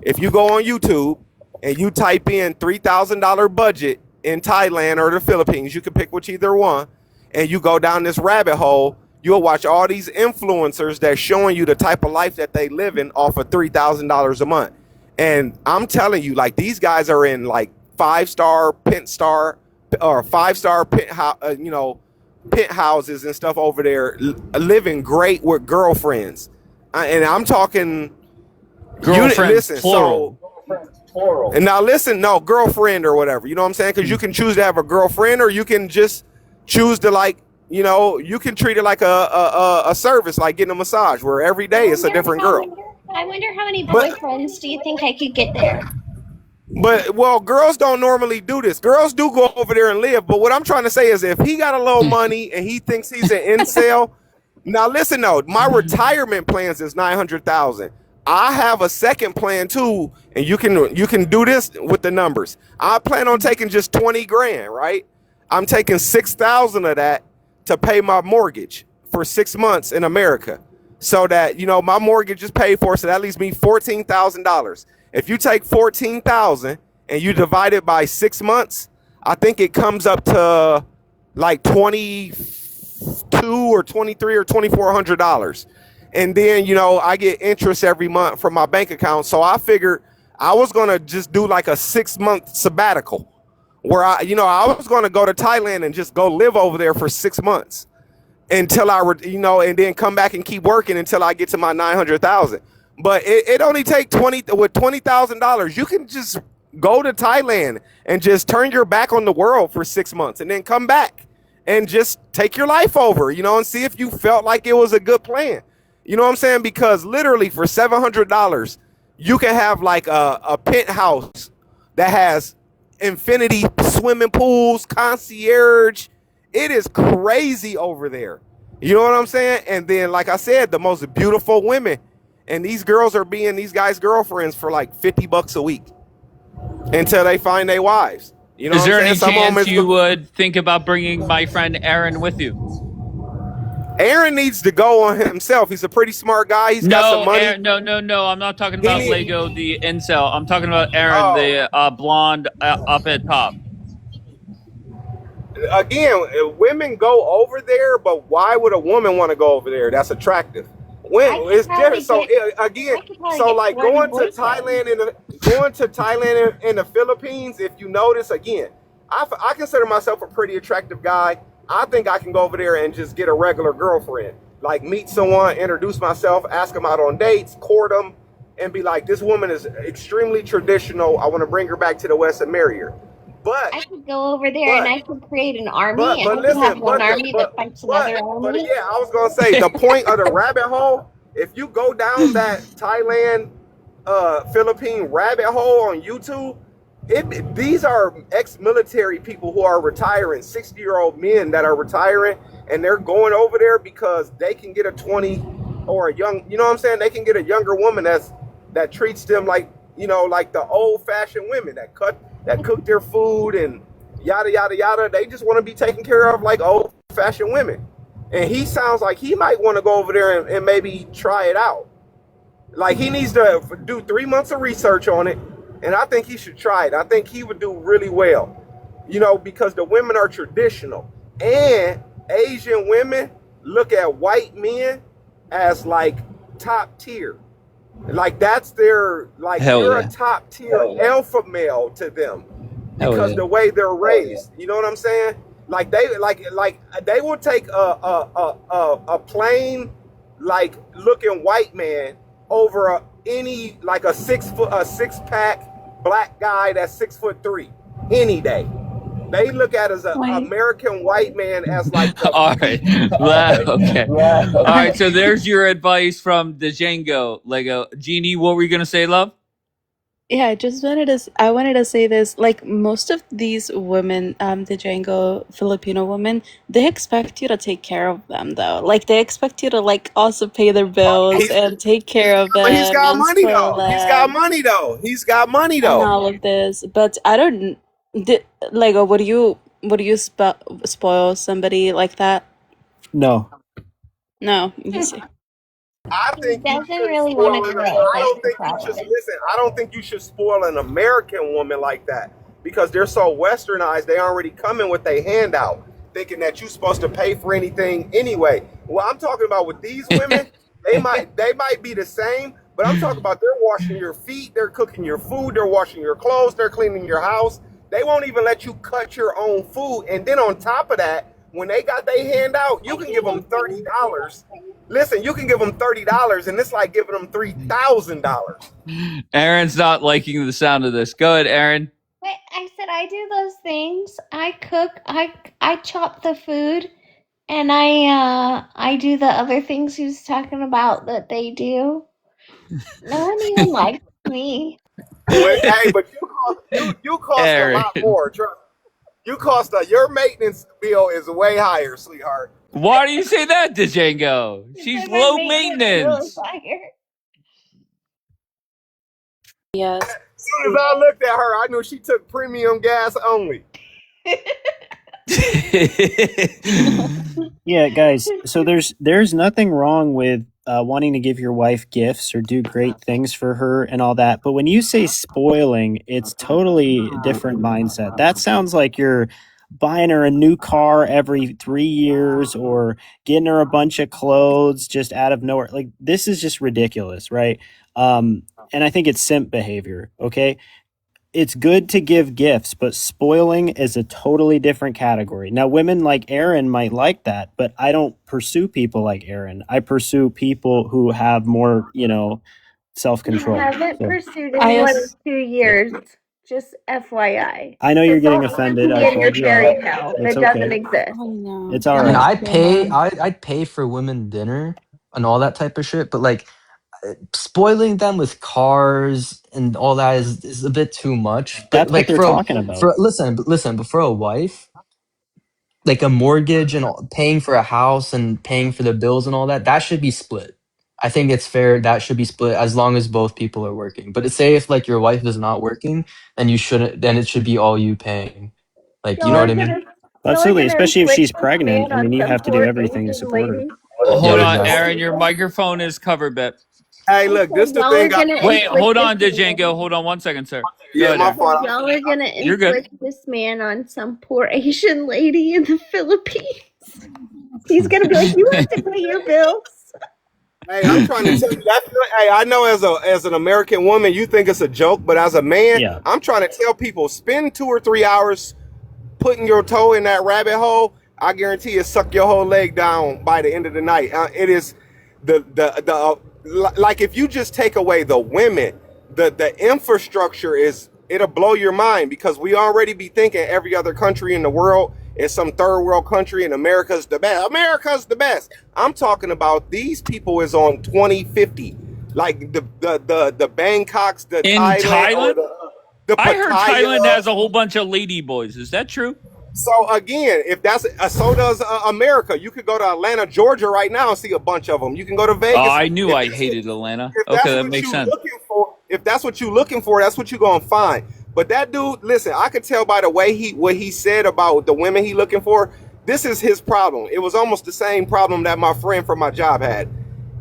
if you go on YouTube and you type in $3,000 budget in Thailand or the Philippines, you can pick which either one, and you go down this rabbit hole, you'll watch all these influencers that's showing you the type of life that they live in off of $3,000 a month. And I'm telling you, like, these guys are in like five-star penthouses and stuff over there, living great with girlfriends. And I'm talking Girlfriends, plural. And now listen, no, girlfriend or whatever, you know what I'm saying? Because you can choose to have a girlfriend, or you can just choose to you can treat it like a service, like getting a massage, where every day it's a different girl. I wonder how many boyfriends do you think I could get there? But, well, girls don't normally do this. Girls do go over there and live. But what I'm trying to say is, if he got a little money and he thinks he's an incel, now listen, though, my retirement plans is 900,000. I have a second plan too, and you can do this with the numbers. I plan on taking just 20 grand, right? I'm taking 6,000 of that to pay my mortgage for 6 months in America, so that my mortgage is paid for. So that leaves me $14,000. If you take 14,000 and you divide it by 6 months, I think it comes up to like 22 or 23 or $2,400. And then, I get interest every month from my bank account. So I figured I was going to just do like a 6-month sabbatical where I was going to go to Thailand and just go live over there for 6 months until and then come back and keep working until I get to my 900,000. But it only take $20,000. You can just go to Thailand and just turn your back on the world for 6 months and then come back and just take your life over, and see if you felt like it was a good plan. You know what I'm saying? Because literally for $700, you can have like a penthouse that has infinity swimming pools, concierge. It is crazy over there. You know what I'm saying? And then, like I said, the most beautiful women. And these girls are being these guys' girlfriends for like $50 a week until they find their wives. You know, is there what I'm any saying? chance you would think about bringing my friend Aaron with you? Aaron needs to go on himself. He's a pretty smart guy. He's got some money. Aaron, no. I'm not talking about Lego, the incel. I'm talking about Aaron, the blonde up at top. Again, women go over there, but why would a woman want to go over there? That's attractive. When it's different. So like going to Thailand and the Philippines, if you notice, again, I consider myself a pretty attractive guy. I think I can go over there and just get a regular girlfriend, like meet someone, introduce myself, ask them out on dates, court them, and be like, this woman is extremely traditional. I want to bring her back to the West and marry her. But I could go over there and I could create an army, and I could have one army that fights another army. But yeah, I was gonna say the point of the rabbit hole. If you go down that Thailand, Philippine rabbit hole on YouTube, these are ex-military people who are retiring, 60-year-old men that are retiring, and they're going over there because they can get a 20 or a young, you know what I'm saying? They can get a younger woman that treats them like, like the old-fashioned women that cook their food and yada, yada, yada. They just want to be taken care of like old-fashioned women. And he sounds like he might want to go over there and maybe try it out. Like, he needs to do 3 months of research on it, and I think he should try it. I think he would do really well, because the women are traditional. And Asian women look at white men as like top tier. Like, that's their, like, you're a top tier alpha male to them because the way they're raised. You know what I'm saying? Like, they will take a plain like looking white man over any like a 6 pack black guy that's 6'3" any day. They look at as an Wait. American white man as like the All right. Okay. All right. So there's your advice from the Django Lego. Jeannie, what were you gonna say, love? Yeah, I wanted to say this. Like most of these women, the Django Filipino women, they expect you to take care of them though. Like they expect you to like also pay their bills and take care of But he's them got and money spoil though. He's got them money though. He's got money and though. all of this. But I don't Lego, would you spoil somebody like that? No. No, you see. I He think you doesn't should really spoil want to an. grow. I That's don't the think you should problem. listen. I don't think you should spoil an American woman like that because they're so westernized. They already come in with their hand out, thinking that you're supposed to pay for anything anyway. Well, I'm talking about with these women, they might be the same, but I'm talking about they're washing your feet, they're cooking your food, they're washing your clothes, they're cleaning your house. They won't even let you cut your own food, and then on top of that, when they got their hand out, you can give them $30. Listen, you can give them $30, and it's like giving them $3,000. Aaron's not liking the sound of this. Go ahead, Aaron. Wait, I said I do those things. I cook. I chop the food, and I do the other things he was talking about that they do. No one even likes me. Hey, but you cost a lot Aaron. more. You cost your maintenance bill is way higher, sweetheart. Why do you say that, Django? She's My low maintenance bill maintenance. is higher. Yes. As soon as I looked at her, I knew she took premium gas only. Yeah, guys. So there's nothing wrong with wanting to give your wife gifts or do great things for her and all that. But when you say spoiling, it's totally a different mindset. That sounds like you're buying her a new car every 3 years or getting her a bunch of clothes just out of nowhere. Like this is just ridiculous, right? And I think it's simp behavior. Okay. It's good to give gifts, but spoiling is a totally different category. Now, women like Aaron might like that, but I don't pursue people like Aaron. I pursue people who have more, self-control. I haven't So, pursued I anyone in as- 2 years. Just FYI. I know you're So getting don't offended. put I me in your called you fairy out. tale. It's It doesn't okay. exist. I know. It's all I mean, right. I'd pay for women dinner and all that type of shit, but like spoiling them with cars and all that is a bit too much. But That's what like they're talking about. listen, but for a wife, like a mortgage and paying for a house and paying for the bills and all that, that should be split. I think it's fair that should be split as long as both people are working. But to say if like your wife is not working, then you shouldn't. Then it should be all you paying. Like you Y'all know are what I mean? gonna Absolutely, especially if inflict she's this pregnant. ban I mean, on you some have to do poor everything to Asian support her. lady. Hold Yeah, on, exactly. Aaron. Your microphone is covered, bet. Hey, I look, said this the y'all are thing. gonna Wait, inflict hold this on, man. Django. Hold on 1 second, sir. Go Yeah, ahead, my Aaron. fault. Y'all are gonna You're good. inflict this man on some poor Asian lady in the Philippines. He's gonna be like, you have to pay your bills. Hey, I'm trying to tell you that. Hey, I know as an American woman, you think it's a joke, but as a man, Yeah. I'm trying to tell people spend 2 or 3 hours putting your toe in that rabbit hole. I guarantee you, suck your whole leg down by the end of the night. It is like if you just take away the women, the infrastructure it'll blow your mind because we already be thinking every other country in the world is some third world country and America's the best. America's the best. I'm talking about these people is on 2050, like the Bangkoks, the In Thailand, or Thailand? the I heard Pattaya. Thailand has a whole bunch of lady boys. Is that true? So again, if that's so does America. You could go to Atlanta, Georgia right now and see a bunch of them. You can go to Vegas. Oh, I knew If I that's hated Atlanta. if Okay, that's that what makes you sense. looking for, if that's what you looking for, that's what you're gonna find. But that dude, listen, I could tell by the way what he said about the women he looking for. This is his problem. It was almost the same problem that my friend from my job had.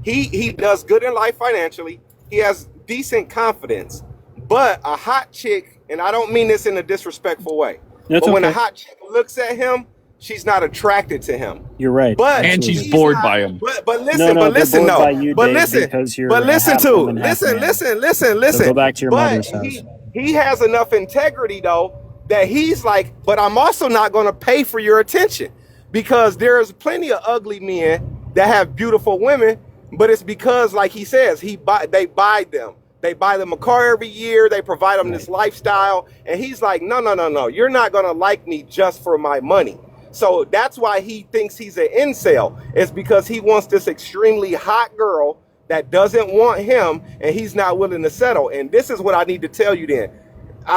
He does good in life financially. He has decent confidence, but a hot chick, and I don't mean this in a disrespectful way, That's but when a okay. hot chick looks at him, she's not attracted to him. You're right. But And she's Absolutely. bored by him. but No, listen, no, but they're listen, bored by no, you, but Dave, listen, because you're but a listen half to, woman, half man. So go back to your But mother's house. he has enough integrity though that he's like, but I'm also not going to pay for your attention because there's plenty of ugly men that have beautiful women, But it's because, like he says, they buy them. They buy them a car every year. They provide them this lifestyle. And he's like, no. You're not going to like me just for my money. So that's why he thinks he's an incel. It's because he wants this extremely hot girl that doesn't want him, and he's not willing to settle. And this is what I need to tell you then.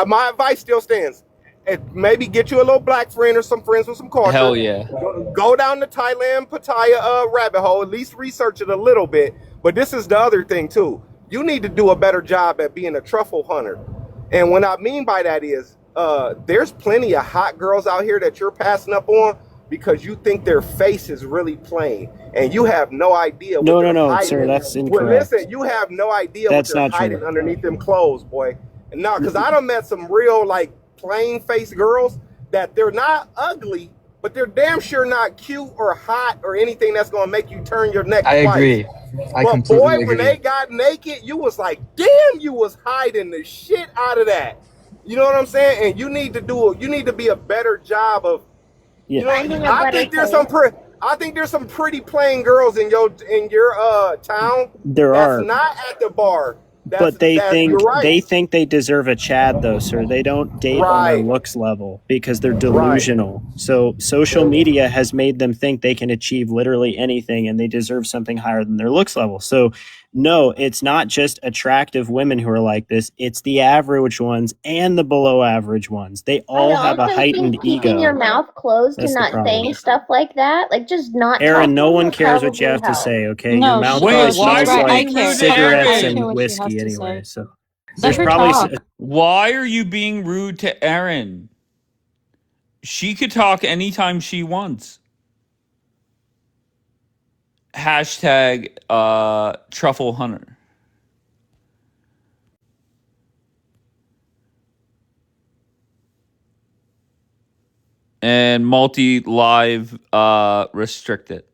My advice still stands. Maybe get you a little black friend or some friends with some culture. Hell yeah. Go down the Thailand Pattaya rabbit hole. At least research it a little bit. But this is the other thing too. You need to do a better job at being a truffle hunter. And what I mean by that is, there's plenty of hot girls out here that you're passing up on because you think their face is really plain, and you have no idea. No, hiding. sir, that's Well, incorrect. listen, you have no idea That's what they're not hiding true. underneath them clothes, boy. No, because I done met some real like plain faced girls that they're not ugly, but they're damn sure not cute or hot or anything that's gonna make you turn your neck I twice. agree. I But completely boy, agree. when they got naked, you was like, damn, you was hiding the shit out of that. You know what I'm saying? And you need to be a better job of, you know, Finding a I better think there's place. I think there's some pretty plain girls in your town There that's are. not at the bar. But they You're right. think they deserve a Chad though, sir. They don't date on their looks level because they're delusional. So social media has made them think they can achieve literally anything and they deserve something higher than their looks level. So no, it's not just attractive women who are like this. It's the average ones and the below average ones. They all have a also heightened think keeping your ego. mouth closed That's and the not problem. saying stuff like that, like just not Aaron, no talking one will cares what you probably have to help. say, okay? No, Your mouth Wait, probably she's why smells are you right. I like being care. rude to cigarettes I care and what she has whiskey to anyway. say. So Let there's her probably talk. Why are you being rude to Erin? She could talk anytime she wants. Hashtag truffle hunter. And multi-live restricted.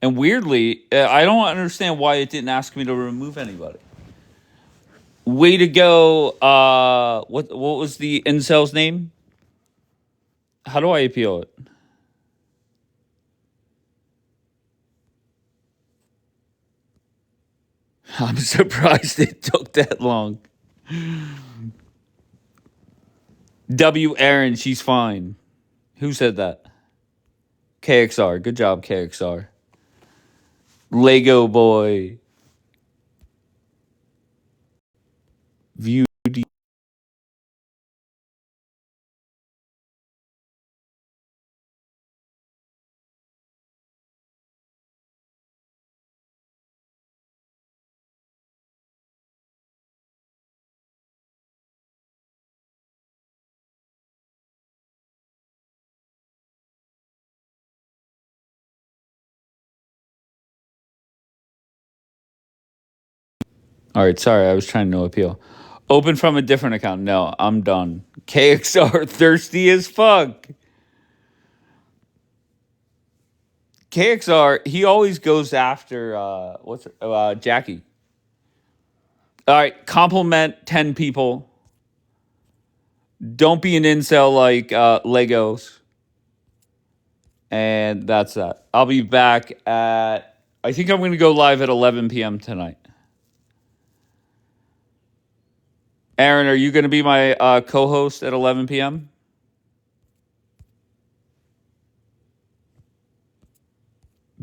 And weirdly, I don't understand why it didn't ask me to remove anybody. Way to go. What was the incel's name? How do I appeal it? I'm surprised it took that long. W. Aaron, she's fine. Who said that? KXR. Good job, KXR. Lego boy. View. All right, sorry, I was trying to no appeal. Open from a different account. No, I'm done. KXR thirsty as fuck. KXR, he always goes after Jackie. All right, compliment 10 people. Don't be an incel like Legos. And that's that. I'll be back I think I'm going to go live at 11 p.m. tonight. Aaron, are you going to be my co-host at 11 p.m.?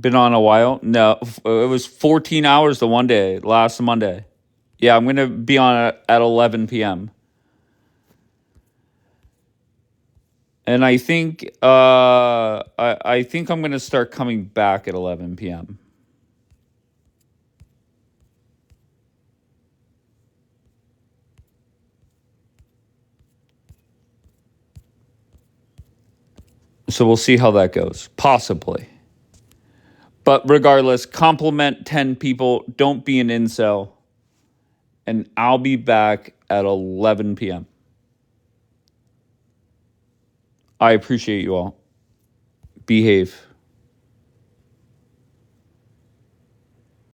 Been on a while? No, it was 14 hours the one day, last Monday. Yeah, I'm going to be on at 11 p.m. And I think I think I'm going to start coming back at 11 p.m. So we'll see how that goes. Possibly. But regardless, compliment 10 people. Don't be an incel. And I'll be back at 11 p.m. I appreciate you all. Behave.